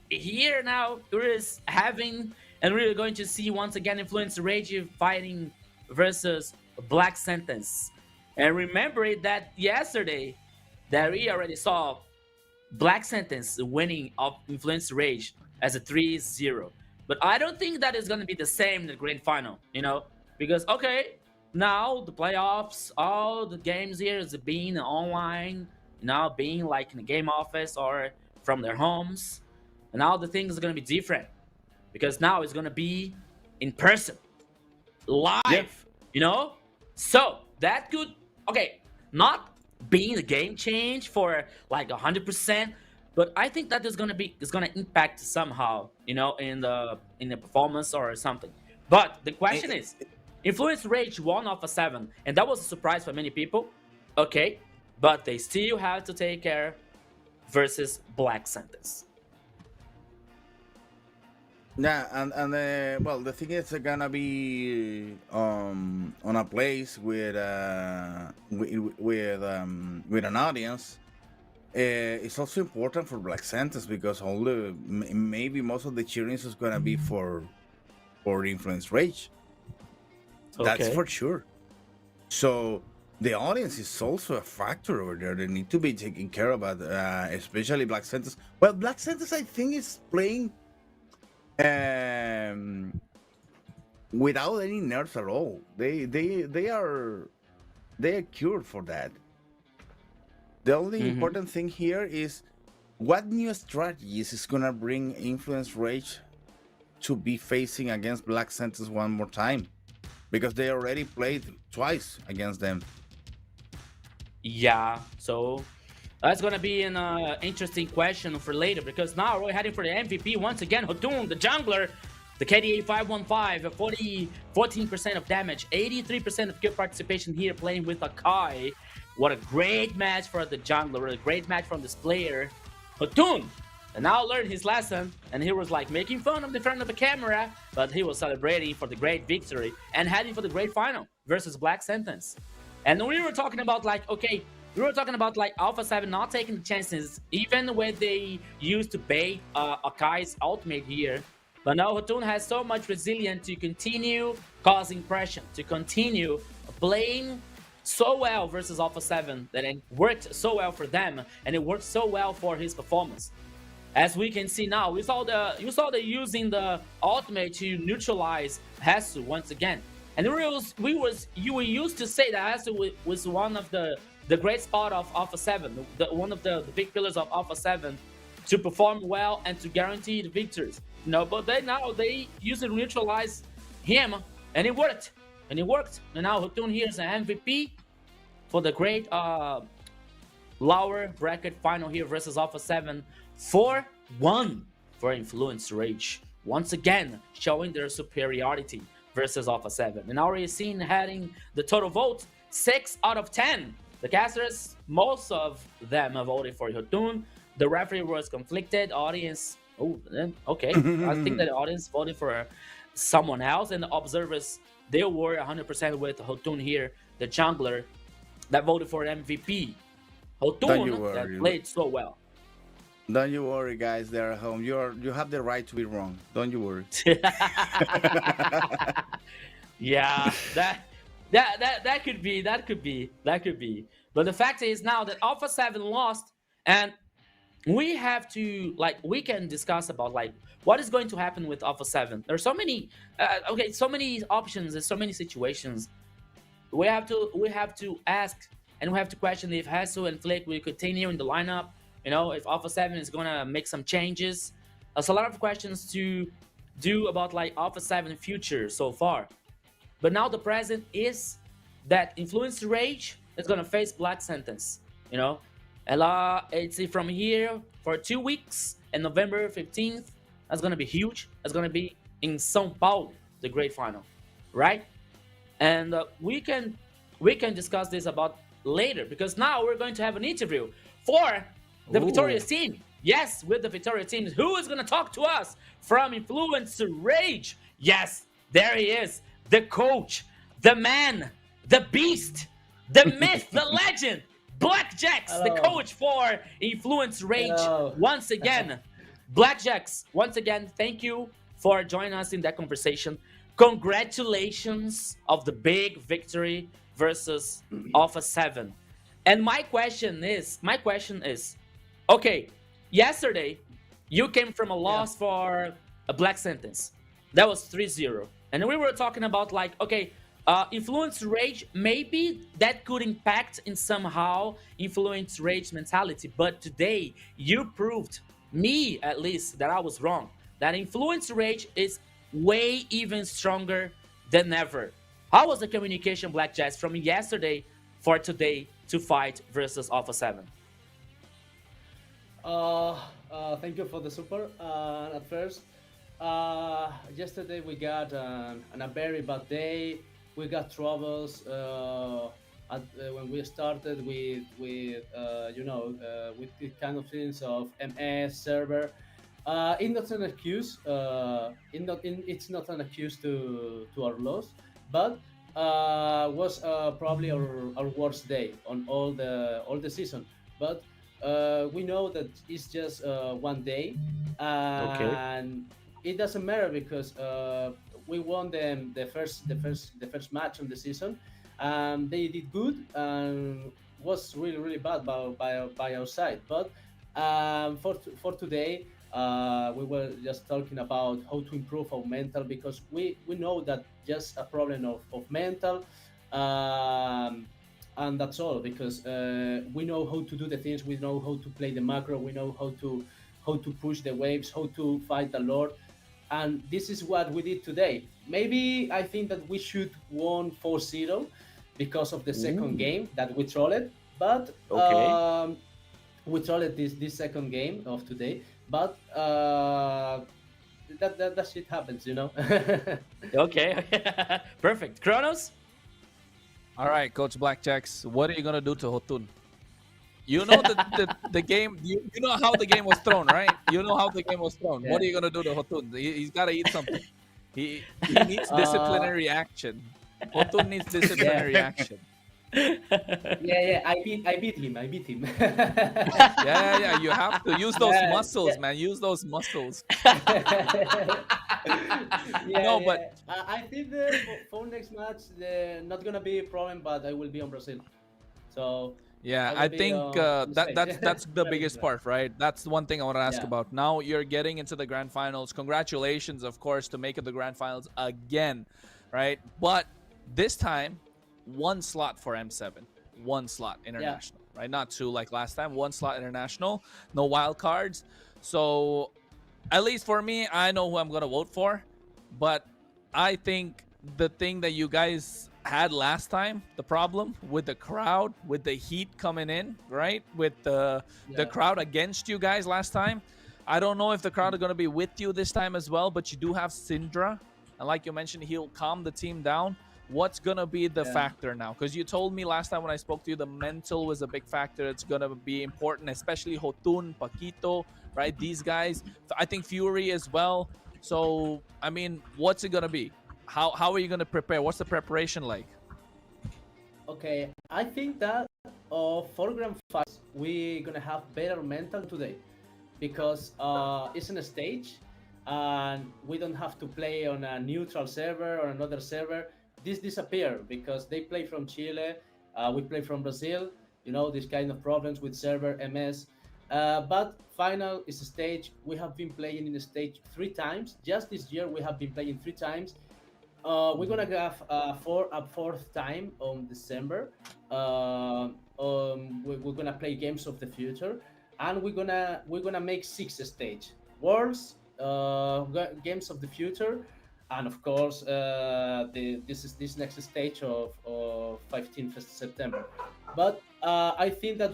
here now we're going to see once again Influence Rage fighting versus Black Sentence. And remember that yesterday that we already saw Black Sentence winning of Influence Rage as a 3-0. But I don't think that is going to be the same in the grand final, because now the playoffs, all the games here is being online, being like in a game office or from their homes. And now the things are going to be different because now it's going to be in person, live, So that could, not being a game change for like 100%, but I think that is gonna impact somehow, in the performance or something. But the question is, Influence Rage won Alpha 7, and that was a surprise for many people. But they still have to take care versus Black Sentence. Yeah, and the thing is gonna be on a place with an audience. It's also important for Black Sentence because maybe most of the cheering is gonna be for Influence Rage. That's for sure. So the audience is also a factor over there. They need to be taken care of, especially Black Sentence. Well, Black Sentence I think is playing without any nerfs at all. They are cured for that. The only important thing here is what new strategies is gonna bring Influence Rage to be facing against Black Sentence one more time, because they already played twice against them. Yeah, so that's gonna be an interesting question for later, because now we're heading for the MVP once again. Hotun, the jungler, the KDA 515, 14% of damage, 83% of kill participation here, playing with Akai. What a great match for the jungler, a great match from this player, Hotun. And now learned his lesson, and he was like making fun of the front of the camera, but he was celebrating for the great victory and heading for the great final versus Black Sentence. And we were talking about Alpha 7 not taking the chances, even when they used to bait Akai's ultimate here. But now Hotun has so much resilience to continue causing pressure, to continue playing so well versus Alpha 7, that it worked so well for them, and it worked so well for his performance. As we can see now, you saw the using the ultimate to neutralize Hesu once again. And you used to say that Hasu was one of the great spot of Alpha 7, one of the big pillars of Alpha 7 to perform well and to guarantee the victories. But now they use it to neutralize him, and it worked. And now Hotun here is an MVP for the great lower bracket final here versus Alpha 7 4-1 for Influence Rage. Once again, showing their superiority versus Alpha 7. And already seen heading the total vote, 6 out of 10. The casters, most of them voted for Hotun. The referee was conflicted. Audience, okay. I think that the audience voted for someone else. And the observers, they were 100% with Hotun here, the jungler, that voted for MVP. Hotun, that played so well. Don't you worry, guys. They're at home. You have the right to be wrong. Don't you worry. Yeah, that could be. But the fact is now that Alpha 7 lost, and we have to we can discuss about what is going to happen with Alpha 7. There's so many so many options and so many situations. We have to ask and we have to question if Hasu and Flick will continue in the lineup. If Alpha 7 is gonna make some changes. There's a lot of questions to do about Alpha 7 future so far. But now the present is that Influence Rage is gonna face Black Sentence. It's from here for 2 weeks, and November 15th, that's gonna be huge. That's gonna be in São Paulo, the great final, right? And we can discuss this about later, because now we're going to have an interview for the Victorious team. Yes, with the Victorious team. Who is going to talk to us from Influence Rage? Yes, there he is. The coach, the man, the beast, the myth, the legend, Blackjacks, the coach for Influence Rage. Hello. Once again, Blackjacks, once again, thank you for joining us in that conversation. Congratulations of the big victory versus Alpha 7. And my question is, okay, yesterday you came from a loss for a Black Sentence. That was 3-0. And we were talking about Influence Rage, maybe that could impact in somehow Influence Rage mentality. But today you proved, me at least, that I was wrong. That Influence Rage is way even stronger than ever. How was the communication, Blackjacks, from yesterday for today to fight versus Alpha 7? Thank you for the support. At first, yesterday we got a very bad day. We got troubles when we started with these kind of things of MS server. It's not an excuse. It's not an excuse to our loss, but was probably our worst day on all the season. But we know that it's just one day, and it doesn't matter because we won them the first match on the season. They did good and was really bad by our side. But for today, we were just talking about how to improve our mental, because we know that just a problem of mental. And that's all, because we know how to do the things, we know how to play the macro, we know how to push the waves, how to fight the Lord, and this is what we did today. Maybe I think that we should won 4-0 because of the second game that we trolled, but we trolled this second game of today, but that shit happens, Okay. Perfect. Kronos? All right, Coach Blackjacks, what are you gonna do to Hotun? You know the game. You know how the game was thrown, right? You know how the game was thrown. Yeah. What are you gonna do to Hotun? He's gotta eat something. He needs disciplinary action. Hotun needs disciplinary action. Yeah. I beat him. Yeah. You have to use those muscles, man. Use those muscles. But I think for next match, not gonna be a problem, but I will be on Brazil. So yeah, I think that's the biggest part, right? That's the one thing I want to ask about. Now you're getting into the grand finals. Congratulations, of course, to make it the grand finals again, right? But This time, one slot for M7, one slot international, right? Not two like last time. One slot international, no wild cards. So, at least for me, I know who I'm gonna vote for. But I think the thing that you guys had last time, the problem with the crowd, with the heat coming in, right? With the crowd against you guys last time. I don't know if the crowd are going to be with you this time as well, but you do have Syndra. And like you mentioned, he'll calm the team down. What's going to be the factor now? Because you told me last time when I spoke to you, the mental was a big factor. It's going to be important, especially Hotun, Paquito, right? These guys. I think Fury as well. So, I mean, what's it going to be? How are you going to prepare? What's the preparation like? Okay, I think that for Grand Finals, we're going to have better mental today. Because it's on a stage, and we don't have to play on a neutral server or another server. This disappear because they play from Chile, we play from Brazil. You know, this kind of problems with server, MS. But final is a stage. We have been playing in the stage 3 times. Just this year, we have been playing 3 times. We're gonna have a fourth time on December. We're gonna play Games of the Future, and we're gonna make 6 stage Worlds, Games of the Future, and of course this next stage of 15th September. But I think that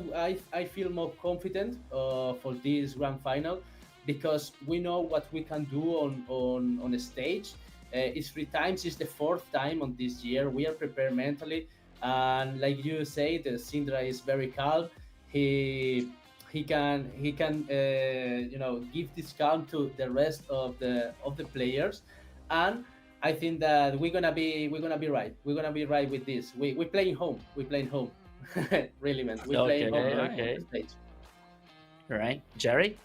I feel more confident for this grand final because we know what we can do on a stage. It's 3 times. It's the 4th time on this year. We are prepared mentally, and like you say, the Syndra is very calm. He can you know, give this calm to the rest of the players, and I think that we're gonna be right. We're gonna be right with this. We're playing home. We're playing home. Really, man. We're playing home. Okay. On the stage. All right, Jerry.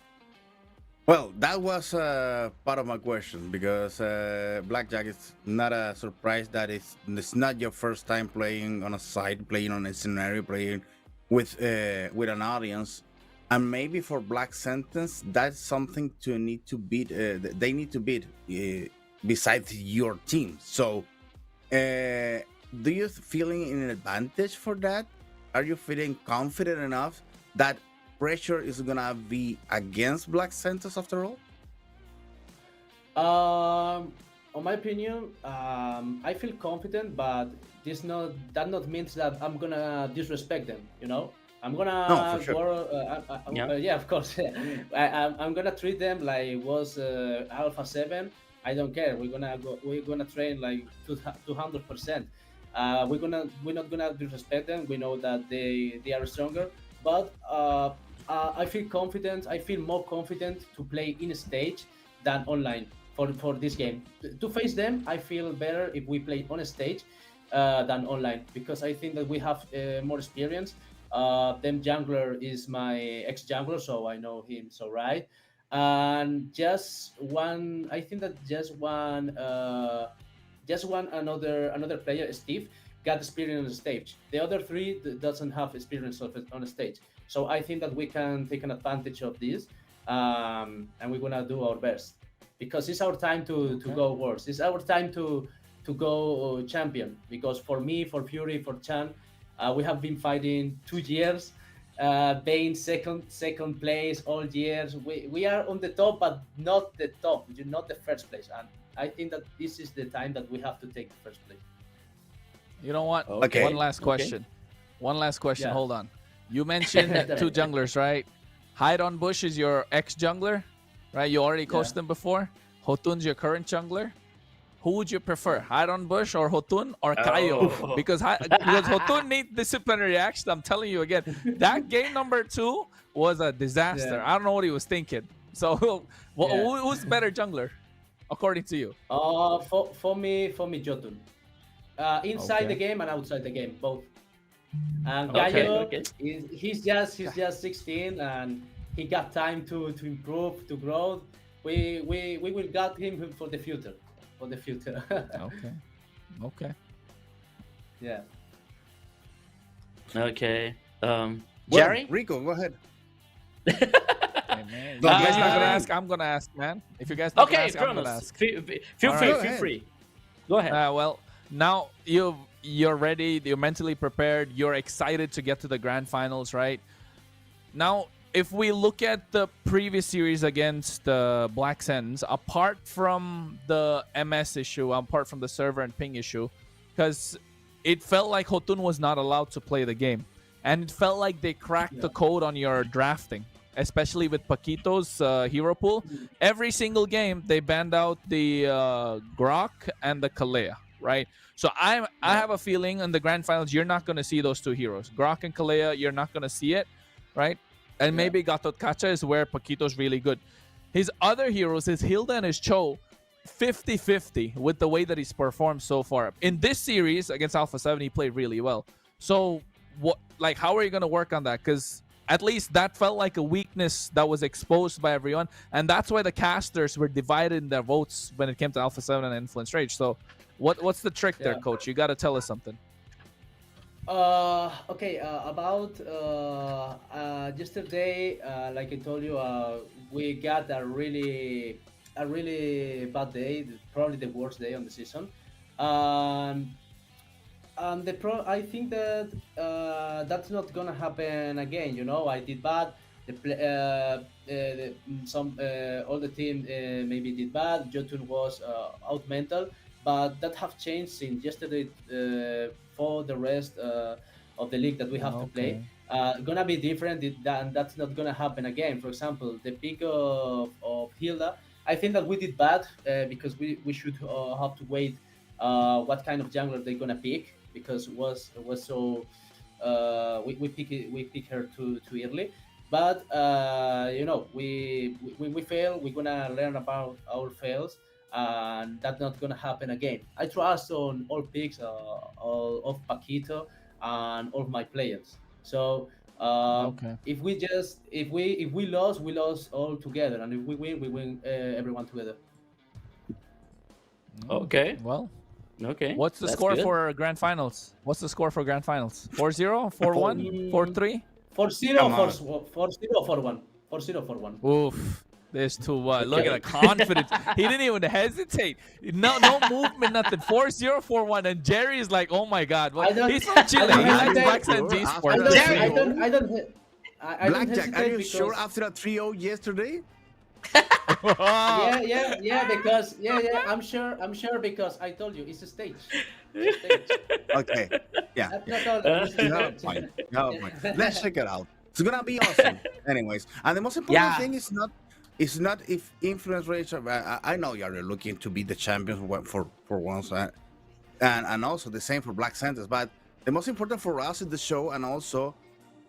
Well, that was part of my question because Blackjack is not a surprise that it's not your first time playing on a site, playing on a scenario, playing with an audience, and maybe for Black Sentence, that's something to need to beat. They need to beat besides your team. So, do you feeling an advantage for that? Are you feeling confident enough that pressure is gonna be against Black Sentence after all? On my opinion, I feel confident, but that not means that I'm gonna disrespect them. You know, I'm gonna yeah, of course. I'm gonna treat them like it was Alpha 7. I don't care. We're gonna train like 200%. We're not gonna disrespect them. We know that they are stronger, but I feel confident. I feel more confident to play in a stage than online for this game. To face them, I feel better if we play on a stage than online because I think that we have more experience. Them jungler is my ex-jungler, so I know him so right. And I think that just one another player, Steve, got experience on the stage. The other 3 doesn't have experience of it on the stage. So I think that we can take an advantage of this, and we're gonna do our best because it's our time to go worse. It's our time to go champion. Because for me, for Fury, for Chan, we have been fighting 2 years, being second place all years. We are on the top, but not the top. You're not the first place, and I think that this is the time that we have to take the first place. You know what? Okay. One last question. Yeah. Hold on. You mentioned 2 junglers, right? Hide on Bush is your ex-jungler, right? You already coached them before. Hotun's your current jungler. Who would you prefer, Hide on Bush or Hotun or Kaio? Because Hotun needs disciplinary action. I'm telling you again, that game number 2 was a disaster. Yeah. I don't know what he was thinking. So, who's better jungler, according to you? For me, Jotun. Inside the game and outside the game, both. And Gaio, he's just 16 and he got time to improve, to grow. We will got him for the future. Okay. Yeah. Okay. Well, Jerry? Rico, go ahead. Hey, man. If you guys not gonna ask, I'm gonna ask, man. If you guys not gonna ask, I'm gonna ask. Feel free. Go ahead. Well, now you're ready, you're mentally prepared, you're excited to get to the grand finals, right? Now, if we look at the previous series against the Black Sens, apart from the MS issue, apart from the server and ping issue, because it felt like Hotun was not allowed to play the game. And it felt like they cracked the code on your drafting, especially with Paquito's hero pool. Every single game, they banned out the Grok and the Kalea, right? So I have a feeling in the grand finals, you're not going to see those two heroes. Grok and Kalea, you're not going to see it, right? And maybe Gatot Kacha is where Paquito's really good. His other heroes, his Hilda and his Cho, 50-50 with the way that he's performed so far. In this series against Alpha 7, he played really well. So, how are you going to work on that? Because at least that felt like a weakness that was exposed by everyone. And that's why the casters were divided in their votes when it came to Alpha 7 and Influence Rage. So, what's the trick there, Coach? You got to tell us something. Okay, about yesterday, like I told you, we got a really bad day, probably the worst day on the season. I think that that's not gonna happen again. You know, I did bad. All the team maybe did bad. Jotun was out mental, but that have changed since yesterday. For the rest of the league that we have to play, gonna be different. That's not gonna happen again. For example, the pick of Hilda, I think that we did bad because we should have to wait what kind of jungler they're gonna pick, because it was so we pick her too early. But you know, we fail. We're gonna learn about our fails, and that's not gonna happen again. I trust on all picks of Paquito and all of my players. So if we lose, we lose all together, and if we win everyone together. Okay. Well. Okay. What's the score for grand finals? 4-0, 4-1, 4-3? 4-0, 4-1. 4-0. Oof. There's too much. Look at the confidence. He didn't even hesitate. No movement, nothing. 4-0, 4-1. And Jerry is like, oh my God. Well, he's from Chile. He likes Black Sands Esports. Blackjack, are you sure after a 3-0 yesterday? Because I'm sure because I told you it's a stage. Okay. Yeah. No point. Let's check it out. It's gonna be awesome. Anyways, and the most important thing is not if Influence Rage. I know you're looking to be the champions for once, and also the same for Black Santas. But the most important for us is the show, and also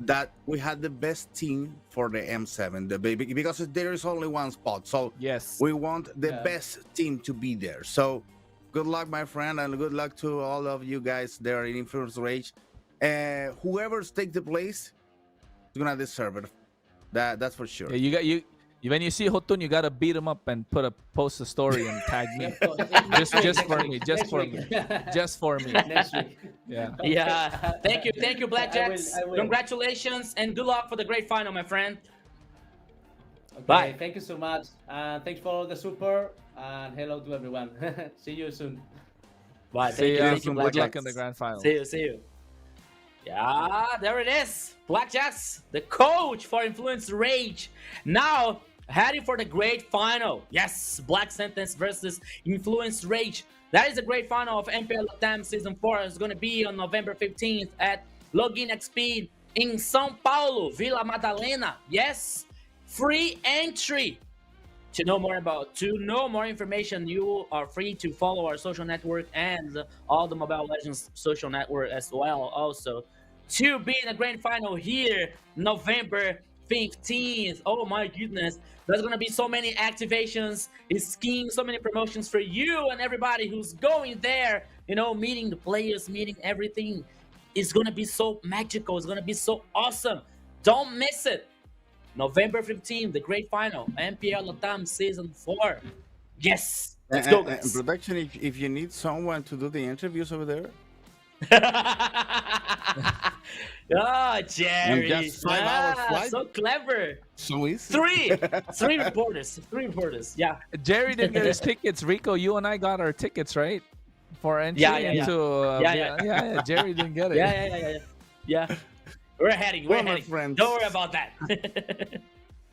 that we had the best team for the M7, because there is only one spot. So yes, we want the best team to be there. So good luck, my friend, and good luck to all of you guys there in Influence Rage. Whoever's take the place is gonna deserve it. That's for sure. Yeah, when you see Hotun, you gotta beat him up and post a story and tag me. just for me. Next week. Yeah. Thank you, Blackjacks. I will. Congratulations and good luck for the great final, my friend. Okay, Bye. Thank you so much. Thanks for all the support, and hello to everyone. See you soon. Bye. Thank you, Blackjacks. good luck in the grand final. See you. Yeah, there it is. Blackjacks, the coach for Influence Rage. Now, heading for the great final. Yes, Black Sentence versus Influence Rage. That is a great final of MPL LATAM Season 4. It's going to be on November 15th at Login XP in São Paulo, Vila Madalena. Yes, free entry. To know more information, you are free to follow our social network and all the Mobile Legends social network as well. Also, to be in the grand final here, November 15th. Oh my goodness, there's gonna be so many activations, skins, so many promotions for you and everybody who's going there. You know, meeting the players, meeting everything. It's gonna be so magical. It's gonna be so awesome. Don't miss it. November 15th, the great final, MPL LATAM Season 4. Yes, let's go, guys. Production, if you need someone to do the interviews over there. Oh, Jerry. Just 5 hours flight. So clever. So easy. Three reporters. Yeah. Jerry didn't get his tickets. Rico, you and I got our tickets, right? for entry Yeah, yeah, yeah. into Yeah. Jerry didn't get it. Yeah. We're heading. We're Well, my heading. friends. Don't worry about that.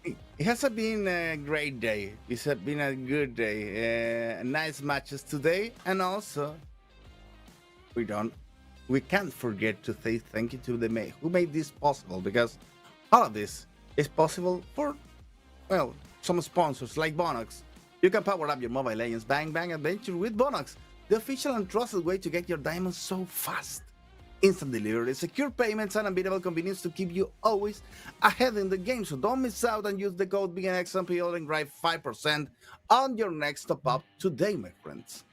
It has been a great day. It's been a good day. Nice matches today, and also we can't forget to say thank you to the who made this possible, because all of this is possible for, well, some sponsors like Bonox. You can power up your Mobile Legends Bang Bang adventure with Bonox, the official and trusted way to get your diamonds so fast. Instant delivery, secure payments, and unbeatable convenience to keep you always ahead in the game. So don't miss out and use the code BNXMPL and grab 5% on your next top up today, my friends.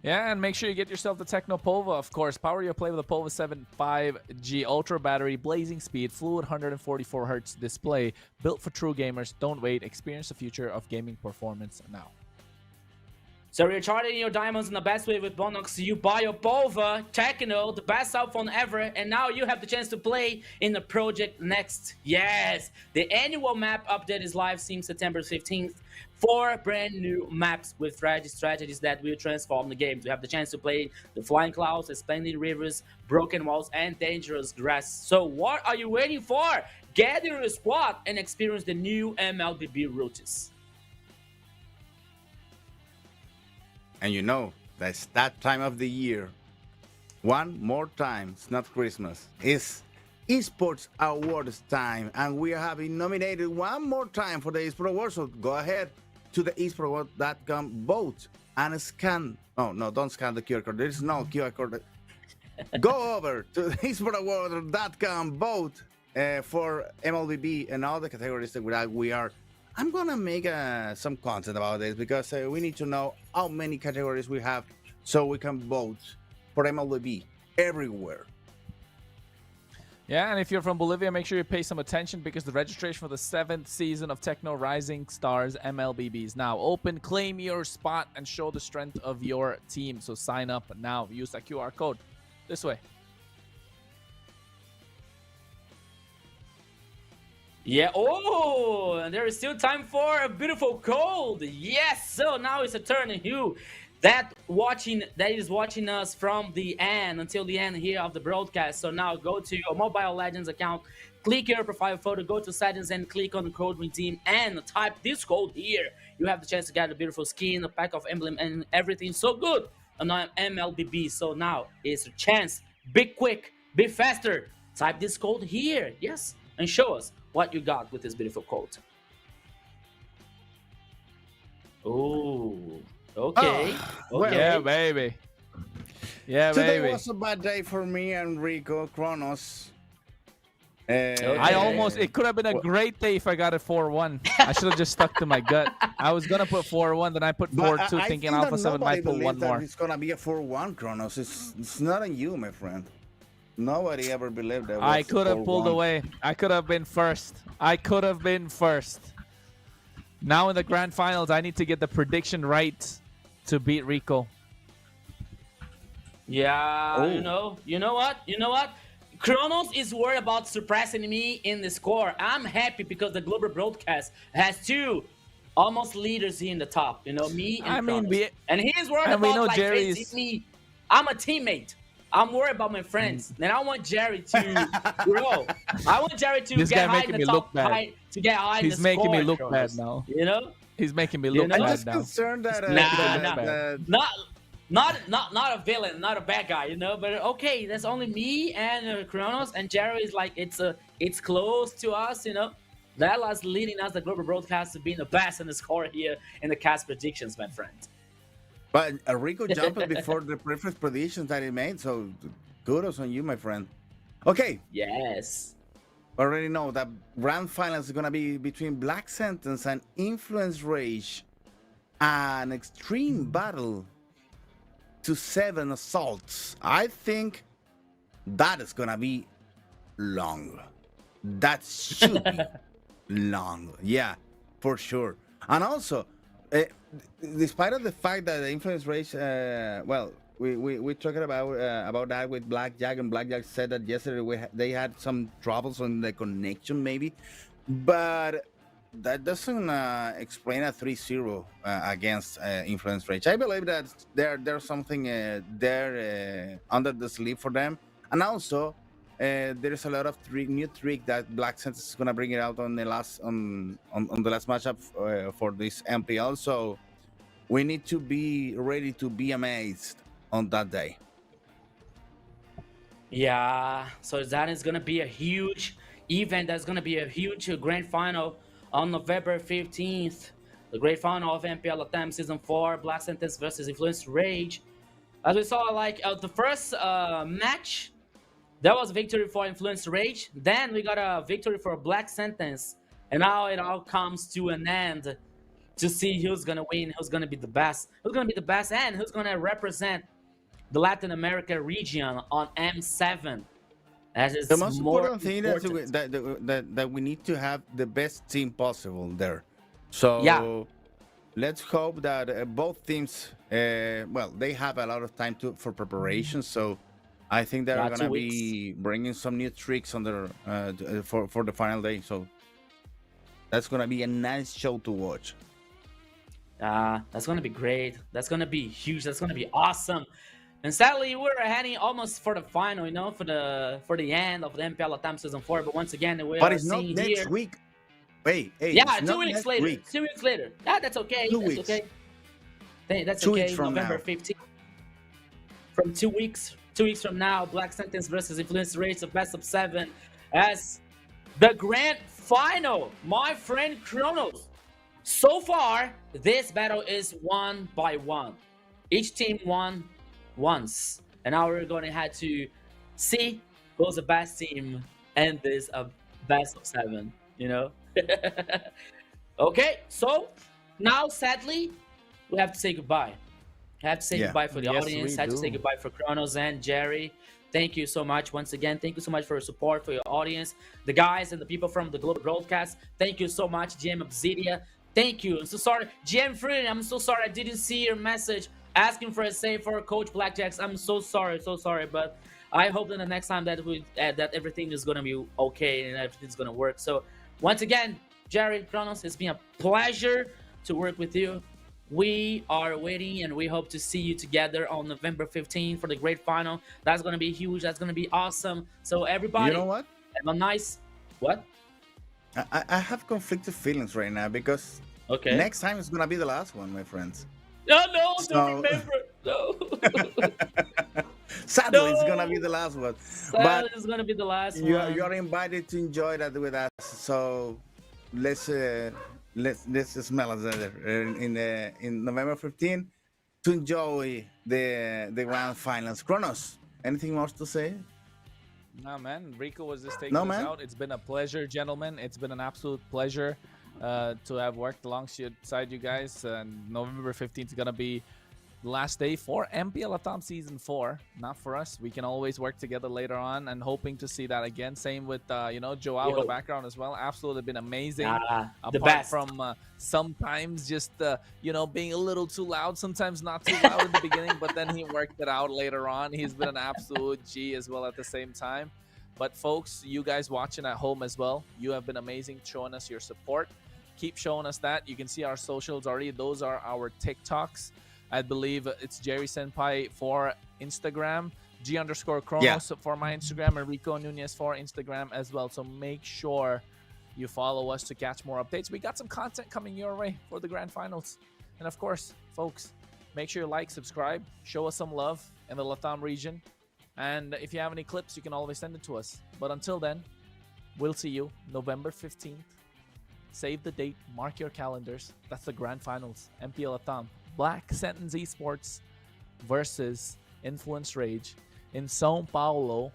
Yeah, and make sure you get yourself the Techno Pova, of course. Power your play with the Pova 7 5G Ultra Battery, blazing speed, fluid 144 Hz display, built for true gamers. Don't wait. Experience the future of gaming performance now. So recharging your diamonds in the best way with Bonox. You buy your Pova Techno, the best cell phone ever, and now you have the chance to play in the Project Next. Yes, the annual map update is live since September 15th. 4 brand new maps with strategies that will transform the game. You have the chance to play the Flying Clouds, Expanding Rivers, Broken Walls, and Dangerous Grass. So what are you waiting for? Get in your squad and experience the new MLBB routes. And you know, that's that time of the year. One more time, it's not Christmas. It's Esports Awards time, and we are having nominated one more time for the Esports Awards. So go ahead to the esportsaward.com, vote and scan. Oh, no, don't scan the QR code. There is no QR code. Go over to the esportsaward.com, vote for MLBB and all the categories that we are. I'm gonna make some content about this, because we need to know how many categories we have so we can vote for MLBB everywhere. Yeah, and if you're from Bolivia, make sure you pay some attention, because the registration for the 7th season of Techno Rising Stars MLBB is now open. Claim your spot and show the strength of your team. So sign up now. Use that QR code this way. Yeah, oh, and there is still time for a beautiful code. Yes, so now it's a turn in you that is watching us from the end until the end here of the broadcast. So now go to your Mobile Legends account, click your profile photo, go to settings and click on the code redeem and type this code here. You have the chance to get a beautiful skin, a pack of emblem, and everything so good on MLBB. So now it's a chance. Be quick, be faster. Type this code here, yes, and show us what you got with this beautiful code. Oh, okay. Well, yeah, baby. Yeah, today baby. was a bad day for me and Rico Kronos. It could have been a great day if I got it 4-1. I should have just stuck to my gut. I was gonna put 4-1, then I put 4-2, thinking Alpha 7 might put one more. It's gonna be a 4-1, Kronos. It's not on you, my friend. Nobody ever believed that. I could have pulled away. I could have been first. Now in the grand finals, I need to get the prediction right to beat Rico. Yeah, you know what? Kronos is worried about surpassing me in the score. I'm happy because the global broadcast has 2 almost leaders here in the top. You know, me and Kronos. And he's worried about facing me. I'm a teammate. I'm worried about my friends. And I want Jerry to grow. I want Jerry to get high in the top, to get high in the score. He's making me look bad now. You know? He's making me look bad now. I'm just concerned that not a villain, not a bad guy, you know. But okay, that's only me and Kronos, and Jerry is like it's close to us, you know. That was leading us, the global broadcast, to being the best in the score here in the cast predictions, my friend. But Rico jumped before the previous predictions that he made, so kudos on you, my friend. Okay. Yes. Already know that grand finals is going to be between Black Sentence and Influence Rage. An extreme battle to 7 assaults. I think that is going to be long. That should be long. Yeah, for sure. And also, despite of the fact that the Influence Rage, we talked about that with Blackjack, and Blackjack said that yesterday they had some troubles on the connection, maybe. But that doesn't explain a 3-0 against Influence Rage. I believe that there's something there under the sleeve for them, and also there's a lot of new trick that Black Sentinels is gonna bring it out on the last on the last matchup for this MPL. So we need to be ready to be amazed on that day. Yeah, so that is gonna be a huge event. That's gonna be a huge grand final on November 15th. The great final of MPL LATAM Season 4, Black Sentence versus Influence Rage. As we saw, like the first match, that was victory for Influence Rage. Then we got a victory for Black Sentence, and now it all comes to an end to see who's gonna win, who's gonna be the best, and who's gonna represent the Latin America region on M7. That is the most more important thing that we need to have the best team possible there. So yeah, let's hope that both teams, well, they have a lot of time for preparation. So I think they're gonna be bringing some new tricks on their for the final day. So that's gonna be a nice show to watch. That's gonna be great. That's gonna be huge. That's gonna be awesome. And sadly, we're heading almost for the final, you know, for the end of the MPL LATAM Season 4. But once again, we but are it's not seeing next here. week. Hey, yeah, 2 weeks later. 2 weeks later. Yeah, that's okay. Two that's weeks. okay. That's 2 okay. weeks from November now. 15th. From 2 weeks. 2 weeks from now, Black Sentence versus Influence Rage, of best of 7, as the grand final. My friend Kronos. So far, this battle is 1-1. Each team won once, and now we're going to have to see who's the best team and this best of 7, you know. Okay, so now sadly we have to say goodbye. I have to say goodbye for the audience. I have to say goodbye for Kronos and Jerry. Thank you so much once again. Thank you so much for your support, for your audience, the guys and the people from the global broadcast. Thank you so much, GM Obsidia. Thank you. I'm so sorry, GM Fruit. I'm so sorry I didn't see your message asking for a save for Coach Blackjacks. I'm so sorry, but I hope that the next time that that everything is gonna be okay and everything's gonna work. So once again, Jerry, Kronos, it's been a pleasure to work with you. We are waiting and we hope to see you together on November 15th for the great final. That's gonna be huge. That's gonna be awesome. So everybody, You know what? have a nice what? I have conflicted feelings right now because next time is gonna be the last one, my friends. No, don't remember. No. Sadly, it's gonna be the last one. Sadly, it's gonna be the last one. You are invited to enjoy that with us. So let's smell us in November 15th to enjoy the grand finals. Kronos, anything more to say? Nah, man. Rico was just taking us out. It's been a pleasure, gentlemen. It's been an absolute pleasure to have worked alongside you guys. And November 15th is gonna be the last day for MPL LATAM Season 4. Not for us. We can always work together later on, and hoping to see that again. Same with Joao in the background as well. Absolutely been amazing. The Apart best. from sometimes just being a little too loud, sometimes not too loud in the beginning, but then he worked it out later on. He's been an absolute G as well at the same time. But folks, you guys watching at home as well, you have been amazing, showing us your support. Keep showing us that. You can see our socials already. Those are our TikToks. I believe it's Jerry Senpai for Instagram, G_Kronos for my Instagram, and Rico Nunez for Instagram as well. So make sure you follow us to catch more updates. We got some content coming your way for the grand finals. And of course, folks, make sure you like, subscribe, show us some love in the LATAM region. And if you have any clips, you can always send it to us. But until then, we'll see you November 15th. Save the date, mark your calendars. That's the grand finals, MPL LATAM. Black Sentence Esports versus Influence Rage in São Paulo.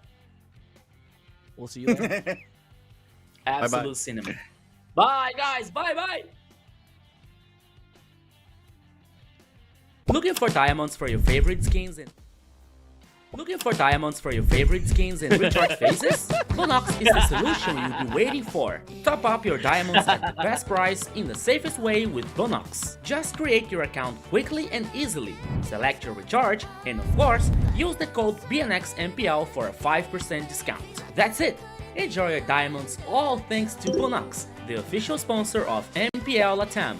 We'll see you there. Absolute cinema. Bye, guys. Bye. Looking for diamonds for your favorite skins and recharge phases? Bonox is the solution you've been waiting for. Top up your diamonds at the best price in the safest way with Bonox. Just create your account quickly and easily. Select your recharge and of course, use the code BNXMPL for a 5% discount. That's it. Enjoy your diamonds all thanks to Bonox. the official sponsor of MPL LATAM.